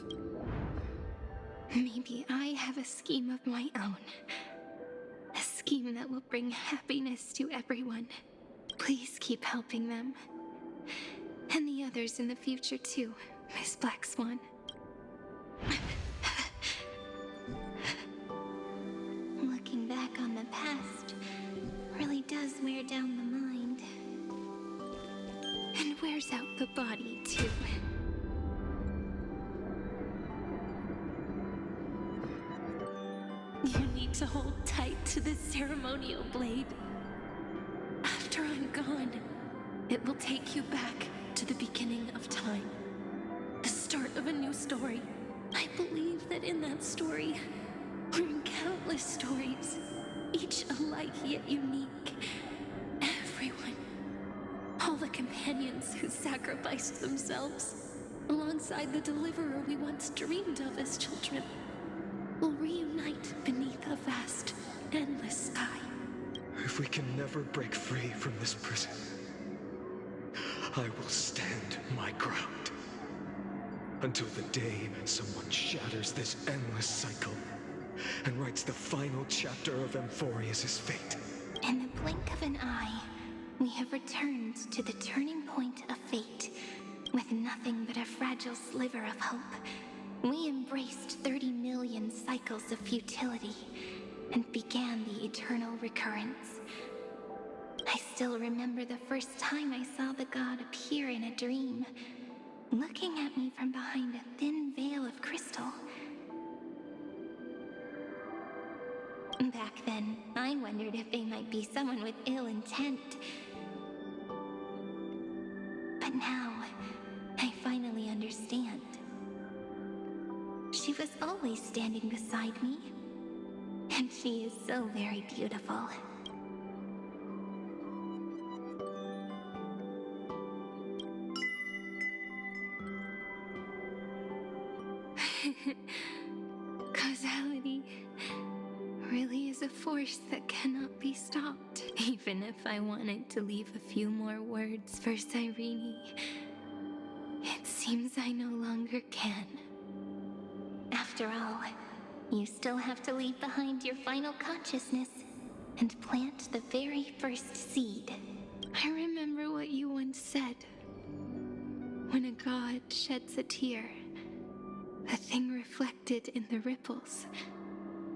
Maybe I have a scheme of my own. A scheme that will bring happiness to everyone. Please keep helping them. And the others in the future too, Miss Black Swan. Looking back on the past really does wear down the mind. And wears out the body too. You need to hold tight to this ceremonial blade. After I'm gone, it will take you back to the beginning of time. The start of a new story. I believe that in that story are countless stories, each alike yet unique. Everyone, all the companions who sacrificed themselves, alongside the deliverer we once dreamed of as children, will reunite beneath a vast, endless sky. If we can never break free from this prison, I will stand my ground. Until the day someone shatters this endless cycle and writes the final chapter of Amphorius' fate. In the blink of an eye, we have returned to the turning point of fate. With nothing but a fragile sliver of hope, we embraced 30 million cycles of futility and began the eternal recurrence. I still remember the first time I saw the god appear in a dream, looking at me from behind a thin veil of crystal. Back then, I wondered if they might be someone with ill intent. But now, I finally understand. She was always standing beside me, and she is so very beautiful. Causality really is a force that cannot be stopped. Even if I wanted to leave a few more words for Cyrene, it seems I no longer can. After all, you still have to leave behind your final consciousness and plant the very first seed. I remember what you once said. When a god sheds a tear, the thing reflected in the ripples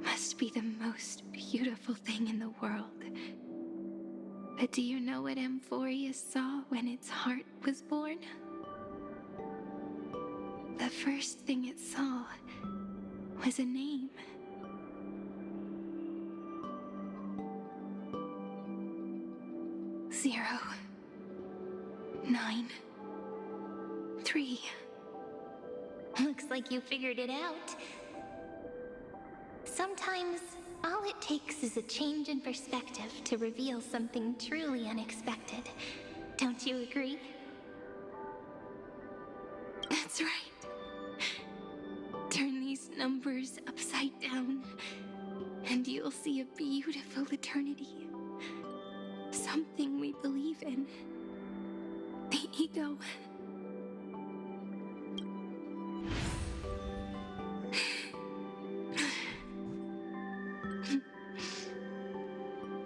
must be the most beautiful thing in the world. But do you know what Amphorius saw when its heart was born? The first thing it saw was a name. Zero, 9, 3. Looks like you figured it out. Sometimes, all it takes is a change in perspective to reveal something truly unexpected. Don't you agree? That's right. Turn these numbers upside down, and you'll see a beautiful eternity. Something we believe in. The ego.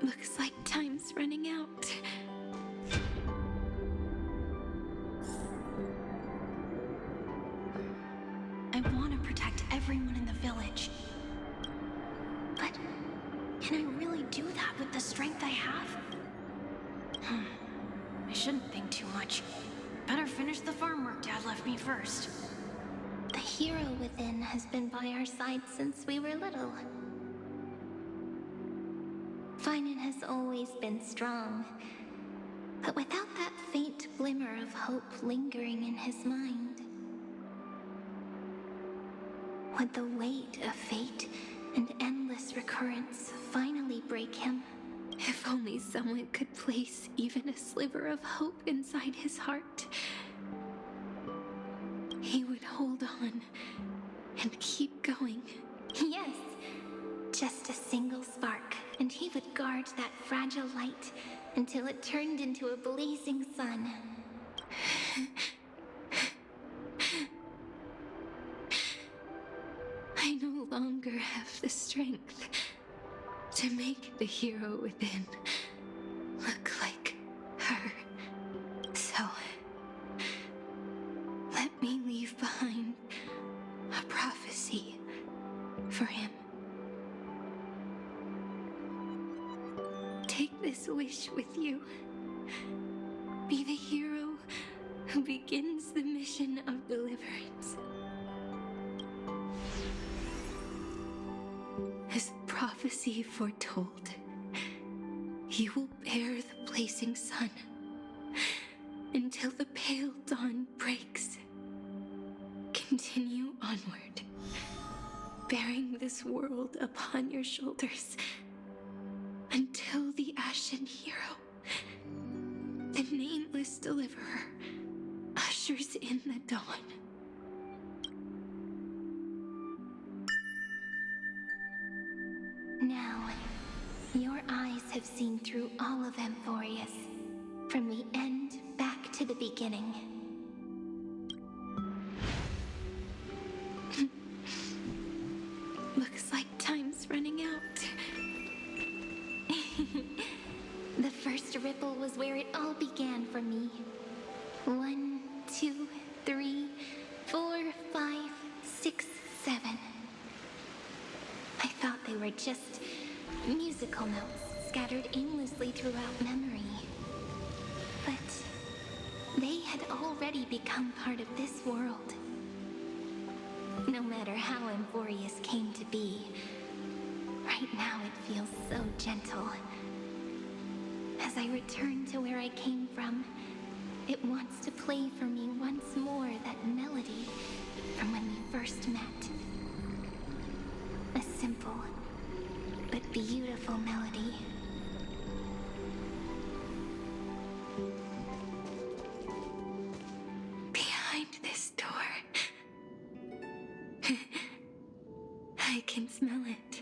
Looks like time's running out. I want to protect everyone in the village. But can I really do that with the strength I have? I shouldn't think too much. Better finish the farm work Dad left me first. The hero within has been by our side since we were little. Finan has always been strong, but without that faint glimmer of hope lingering in his mind, would the weight of fate and endless recurrence finally break him? If only someone could place even a sliver of hope inside his heart, he would hold on and keep going. Yes, just a single spark and he would guard that fragile light until it turned into a blazing sun. I no longer have the strength to make the hero within look like her. So, let me leave behind a prophecy for him. Take this wish with you. Be the hero who begins the mission of deliverance. As prophecy foretold, you will bear the blazing sun until the pale dawn breaks. Continue onward, bearing this world upon your shoulders until the Ashen Hero, the nameless deliverer, ushers in the dawn. Now, your eyes have seen through all of Amphorius, from the end back to the beginning. Looks like time's running out. The first ripple was where it all began for me. 1, 2, 3, 4, 5, 6, 7. I thought they were just musical notes scattered aimlessly throughout memory. But they had already become part of this world. No matter how Amphorius came to be, right now it feels so gentle. As I return to where I came from, it wants to play for me once more that melody from when we first met. A simple but beautiful melody. Behind this door, I can smell it.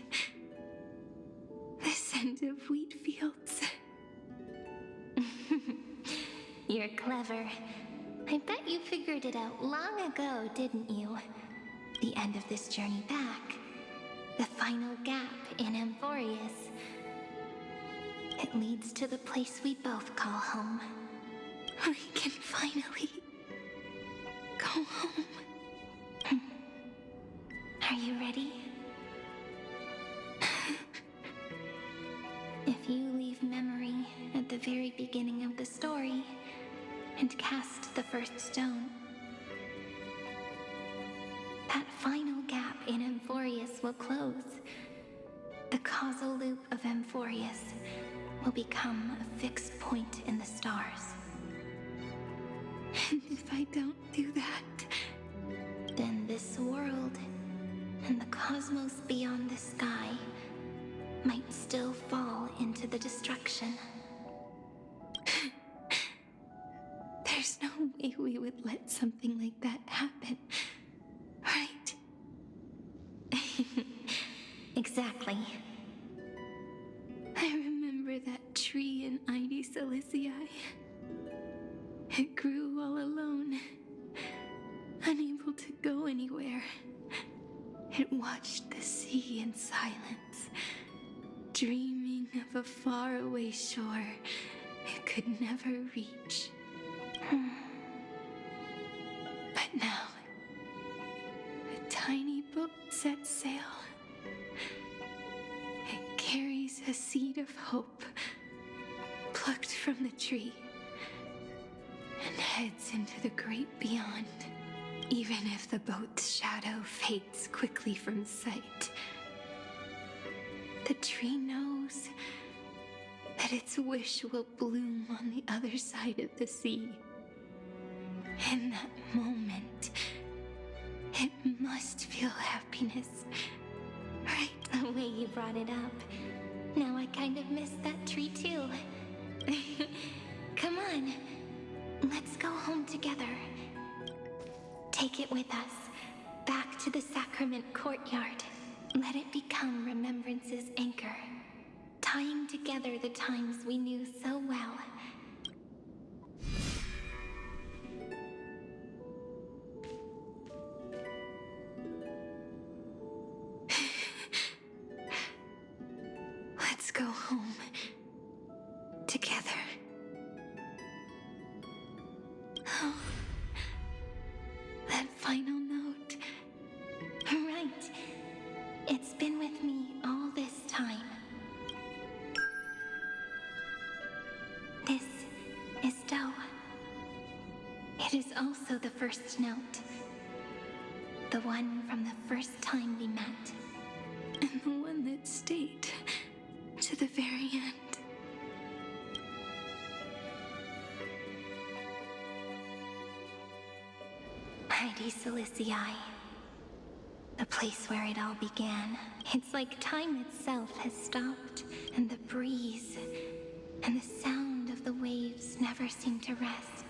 The scent of wheat fields. You're clever. I bet you figured it out long ago, didn't you? The end of this journey back. The final gap in Amphorius. It leads to the place we both call home. We can finally go home. Are you ready? If you leave memory at the very beginning of the story and cast the first stone, that final gap in Amphorius will close. The causal loop of Amphorius will become a fixed point in the stars. And if I don't do that, then this world and the cosmos beyond the sky might still fall into the destruction. There's no way we would let something like that happen, right? Exactly. I remember that tree in Ide Silicii. It grew all alone, unable to go anywhere. It watched the sea in silence, dreaming of a faraway shore it could never reach. But now, a tiny boat sets sail. It carries a seed of hope, plucked from the tree, and heads into the great beyond. Even if the boat's shadow fades quickly from sight, the tree knows that its wish will bloom on the other side of the sea. In that moment, it must feel happiness. Right the way you brought it up. Now I kind of miss that tree too. Come on, let's go home together. Take it with us, back to the sacrament courtyard. Let it become remembrance's anchor, tying together the times we knew so well. Let's go home. Together. Oh. That final note. Right. It's been with me all this time. This is Doe. It is also the first note. The one from the first time we met. And the one that stayed to the very end. Heidi Silicii. The place where it all began. It's like time itself has stopped, and the breeze and the sound of the waves never seem to rest.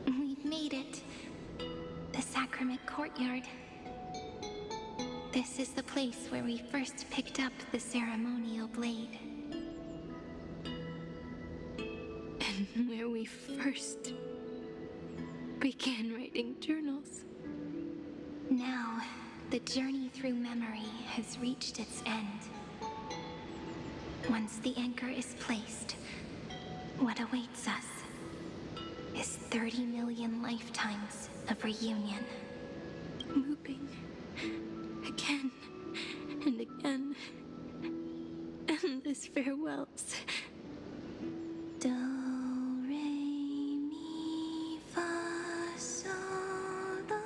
We've made it. The Sacrament Courtyard. This is the place where we first picked up the ceremonial blade. And where we first began writing journals. Now, the journey through memory has reached its end. Once the anchor is placed, what awaits us is 30 million lifetimes of reunion. Looping again and again. Endless farewells. Do, re, mi, fa, sol, la,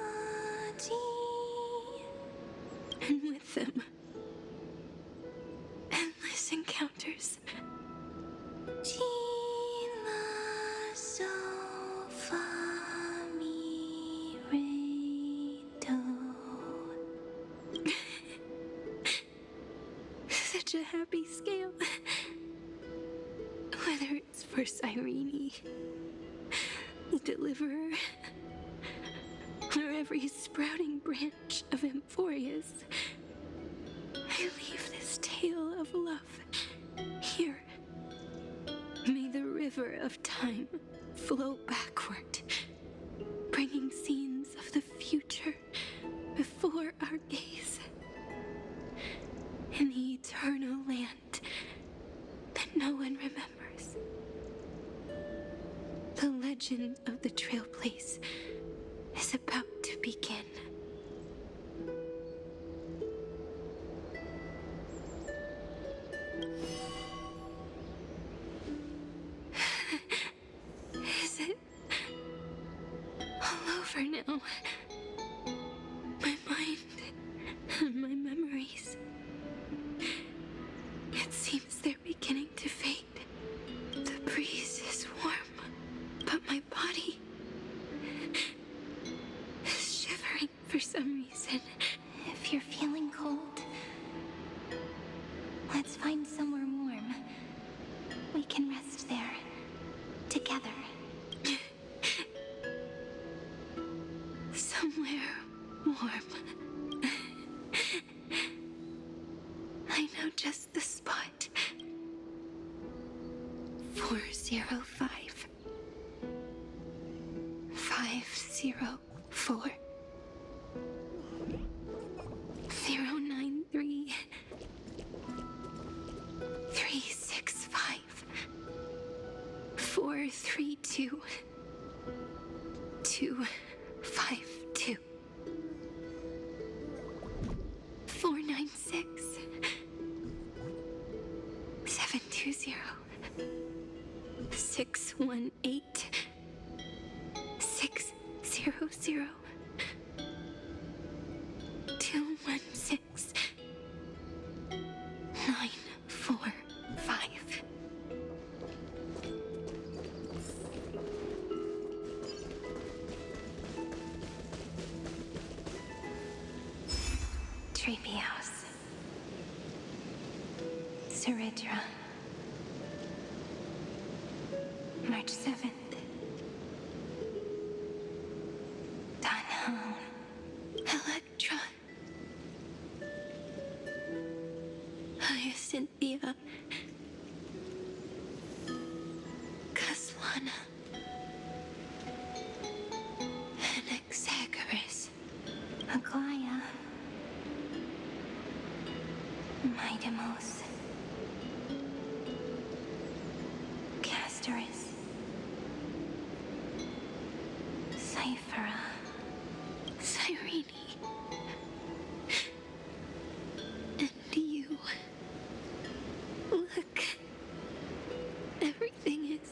ti. And with them, endless encounters. Ti, la, sol, fa, mi, re, do. Such a happy scale. Whether it's for Cyrene, the Deliverer, or every sprouting branch of Emphorius, I leave this tale of love here. May the river of time flow backward, bringing scenes of the future before our gaze. In the eternal land that no one remembers. The legend of the Trailblaze is about to begin. Is it all over now? My mind and my memories. It seems they're beginning to fade. The breeze is warm, but my body is shivering for some reason. If you're feeling cold, let's find somewhere warm. We can rest there, together. Somewhere warm. I know just the spot. 405. 504. 093. 365. 432. 252. 496. 720. 618. 600. 216. 945. Treehouse. Seridra. March 7th. Dunhound. Electra. Cynthia. Caslana. Anaxagoras. Aglaya. Midamos. Castorus. Cyphera. Cyrene. And you. Look. Everything is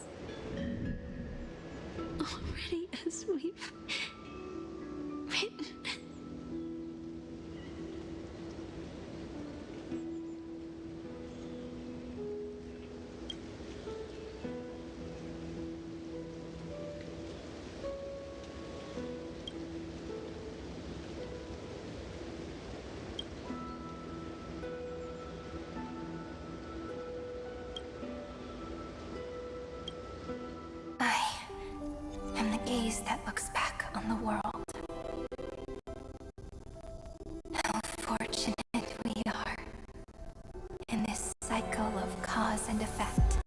already as we've written. I am the gaze that looks back on the world. How fortunate we are. In this cycle of cause and effect,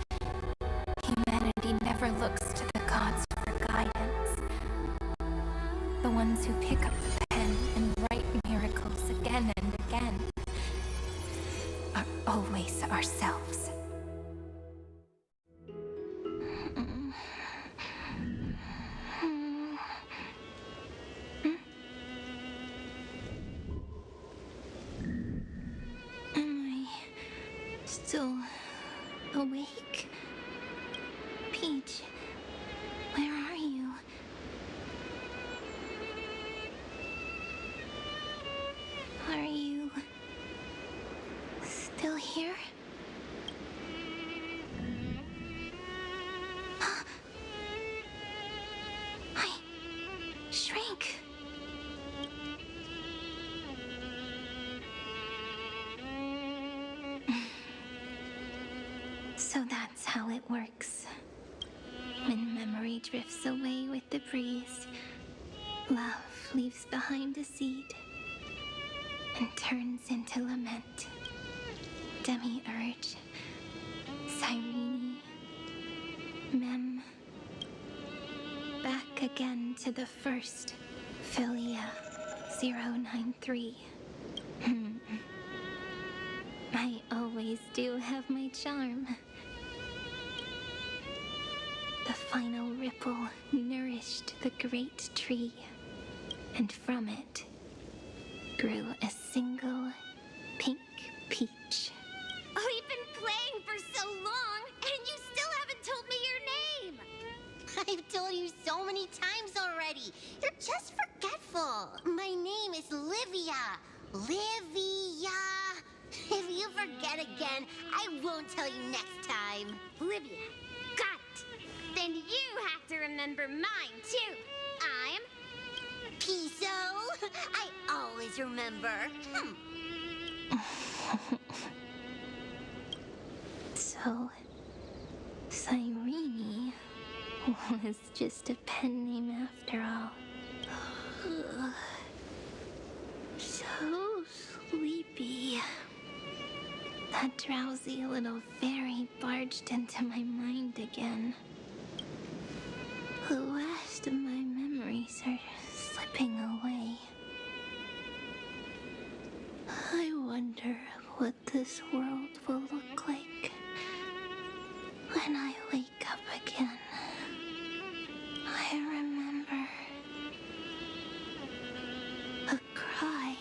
humanity never looks to the gods for guidance. The ones who pick up the pen and write miracles again and again are always ourselves. Still awake? Peach, where are you? Are you still here? I shrank. So that's how it works. When memory drifts away with the breeze, love leaves behind a seed and turns into lament. Demiurge, Cyrene, Mem, back again to the first, Philia 093. I always do have my charm. The final ripple nourished the great tree, and from it grew a single pink peach. We've been playing for so long, and you still haven't told me your name! I've told you so many times already. You're just forgetful. My name is Livia. Livia. If you forget again, I won't tell you next time. Livia, got it. Then you have to remember mine, too. I'm... Piso. I always remember. So, Cyrene was just a pen name after all. So sleepy. That drowsy little fairy barged into my mind again. The last of my memories are slipping away. I wonder what this world will look like when I wake up again. I remember a cry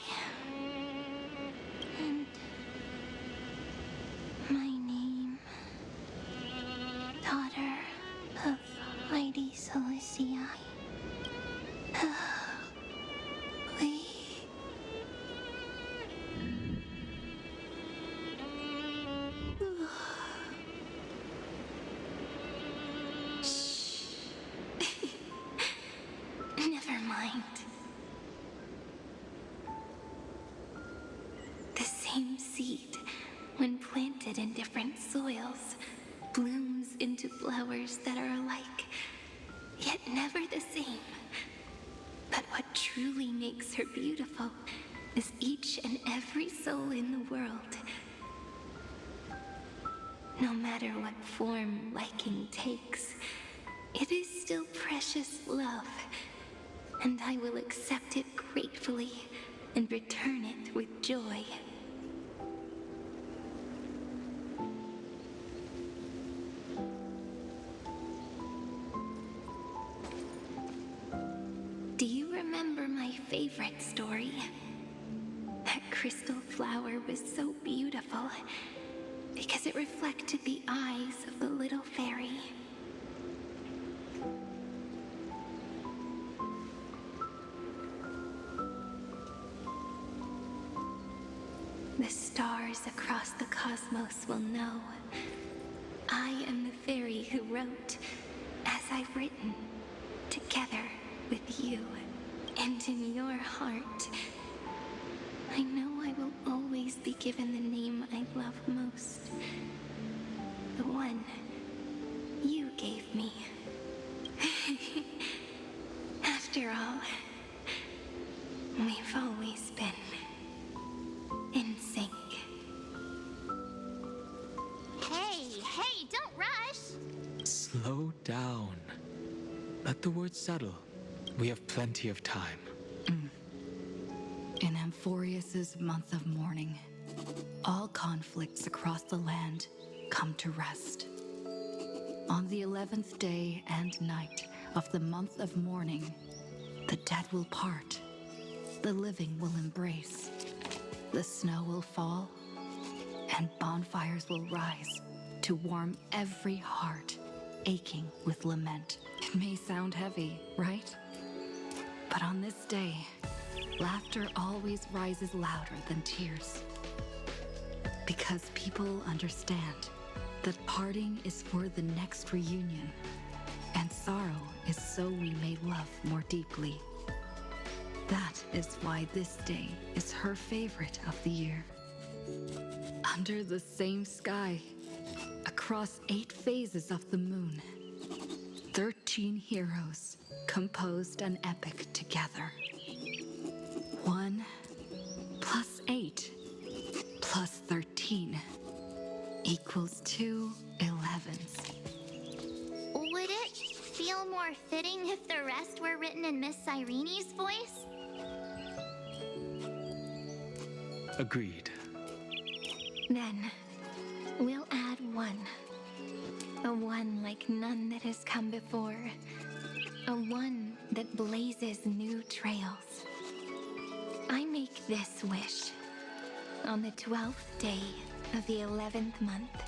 and my name, daughter of Lady Celestii. We... Shh. Never mind. The same seed, when planted in different soils, blooms into flowers that are alike, yet never the same. But what truly makes her beautiful is each and every soul in the world. No matter what form liking takes, it is still precious love, and I will accept it gratefully and return it with joy. Do you remember my favorite story? That crystal flower was so beautiful because it reflected the eyes of the little fairy. The stars across the cosmos will know I am the fairy who wrote, as I've written, together with you. And in your heart, I know I will always be given the name I love most. The one you gave me. After all, we've always been in sync. Hey, don't rush! Slow down. Let the words settle. We have plenty of time. In Amphorius's month of mourning, all conflicts across the land come to rest. On the 11th day and night of the month of mourning, the dead will part, the living will embrace, the snow will fall, and bonfires will rise to warm every heart aching with lament. It may sound heavy, right? But on this day, laughter always rises louder than tears. Because people understand that parting is for the next reunion, and sorrow is so we may love more deeply. That is why this day is her favorite of the year. Under the same sky, across 8 phases of the moon, 13 heroes composed an epic together. 1 plus 8 plus 13 equals 2 11s. Would it feel more fitting if the rest were written in Miss Cyrene's voice? Agreed. Then, we'll add 1. A 1 like none that has come before. A 1 that blazes new trails. I make this wish. On the 12th day of the 11th month,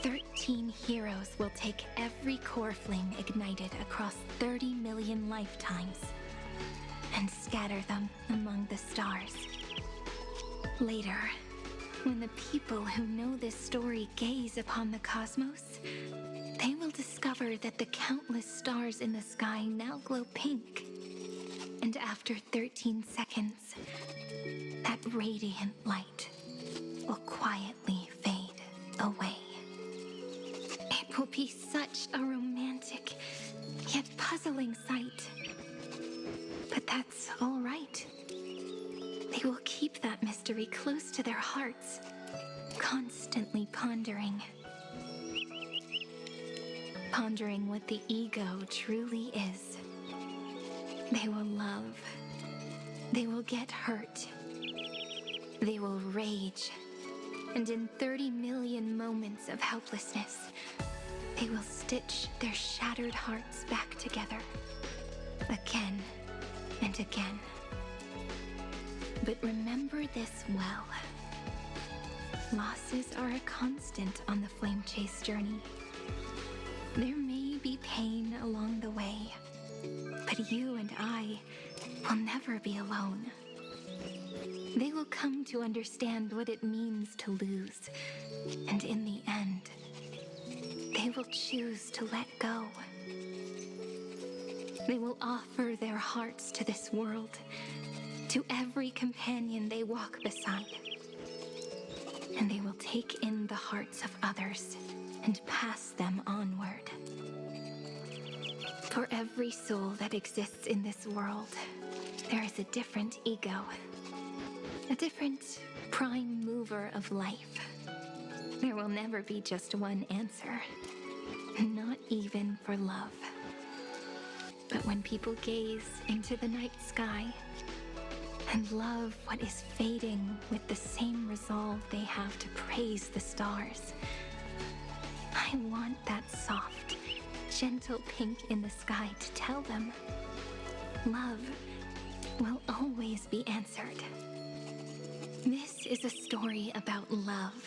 13 heroes will take every core flame ignited across 30 million lifetimes and scatter them among the stars. Later, when the people who know this story gaze upon the cosmos, they will discover that the countless stars in the sky now glow pink. And after 13 seconds, that radiant light will quietly fade away. It will be such a romantic, yet puzzling sight. But that's all right. They will keep that mystery close to their hearts, constantly pondering. Pondering what the ego truly is. They will love. They will get hurt. They will rage. And in 30 million moments of helplessness, they will stitch their shattered hearts back together. Again and again. But remember this well. Losses are a constant on the flame chase journey. There may be pain along the way, but you and I will never be alone. They will come to understand what it means to lose, and in the end, they will choose to let go. They will offer their hearts to this world, to every companion they walk beside. And they will take in the hearts of others and pass them onward. For every soul that exists in this world, there is a different ego, a different prime mover of life. There will never be just one answer. Not even for love. But when people gaze into the night sky and love what is fading with the same resolve they have to praise the stars, I want that soft, gentle pink in the sky to tell them love will always be answered. This is a story about love,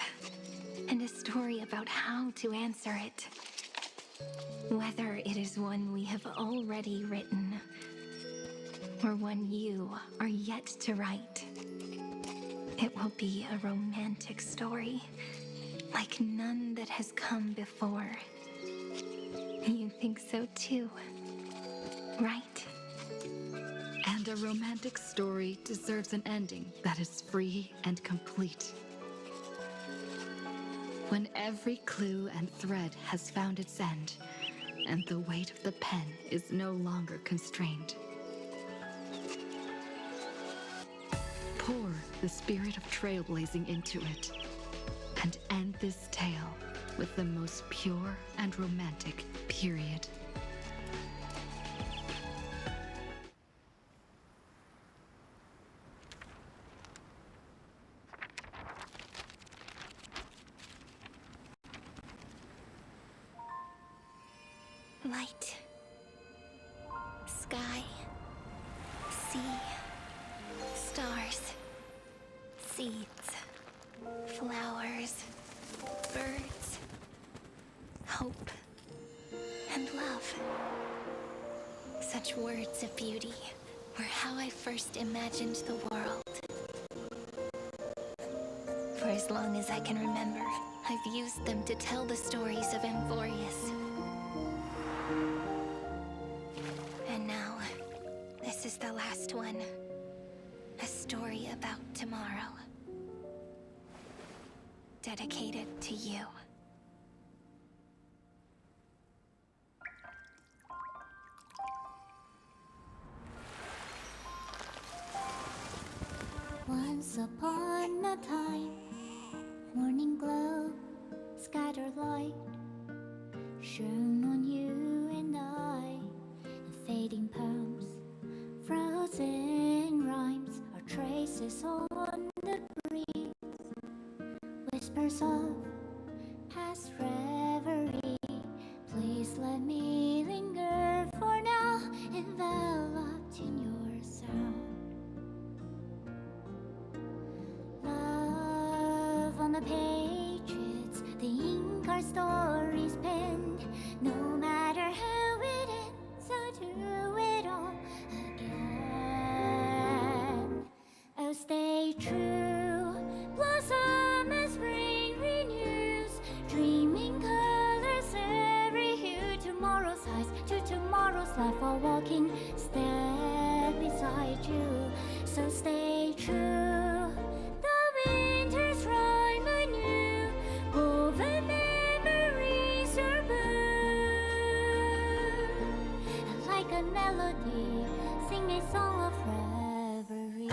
and a story about how to answer it. Whether it is one we have already written, or one you are yet to write, it will be a romantic story, like none that has come before. You think so too, right? And a romantic story deserves an ending that is free and complete. When every clue and thread has found its end, and the weight of the pen is no longer constrained. Pour the spirit of trailblazing into it, and end this tale with the most pure and romantic period. Light, sky, sea, stars, seeds, flowers, birds, hope, and love. Such words of beauty were how I first imagined the world. For as long as I can remember, I've used them to tell the stories of Amphorius. And now, this is the last one. A story about tomorrow. Dedicated to you. Once upon a time, morning glow, scattered light, shone on you and I. The fading poems, frozen rhymes, are traces on the breeze, whispers of past reverie. Please let me linger for now, enveloped in your sound. Love on the pages, the ink our stories penned. No matter how it ends, I'll do it all again. Oh, stay true, blossom as spring renews, dreaming colors every hue. Tomorrow's eyes to tomorrow's life, while walking step beside you. So stay true. The winter's rhyme anew, woven memories are blue. And like a melody, sing a song of reverie.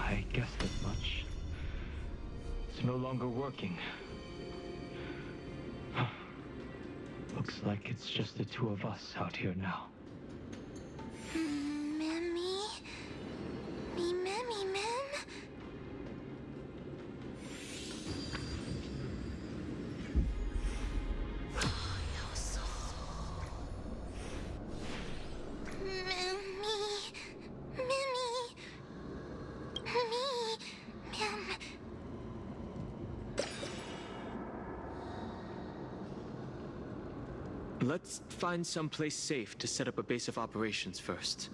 I guessed as much. It's no longer working. Looks like it's just the two of us out here now. Let's find someplace safe to set up a base of operations first.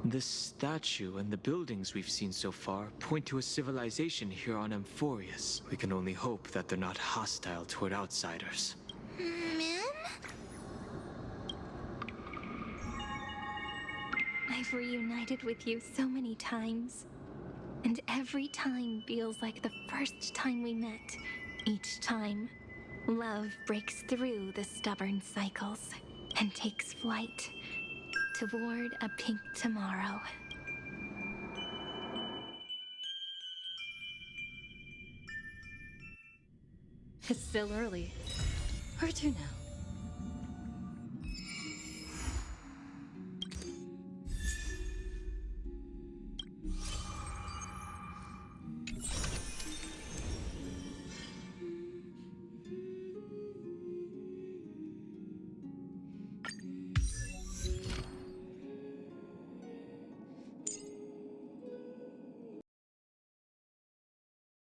This statue and the buildings we've seen so far point to a civilization here on Amphorius. We can only hope that they're not hostile toward outsiders. I've reunited with you so many times, and every time feels like the first time we met. Each time, love breaks through the stubborn cycles and takes flight toward a pink tomorrow. It's still early. Where to now?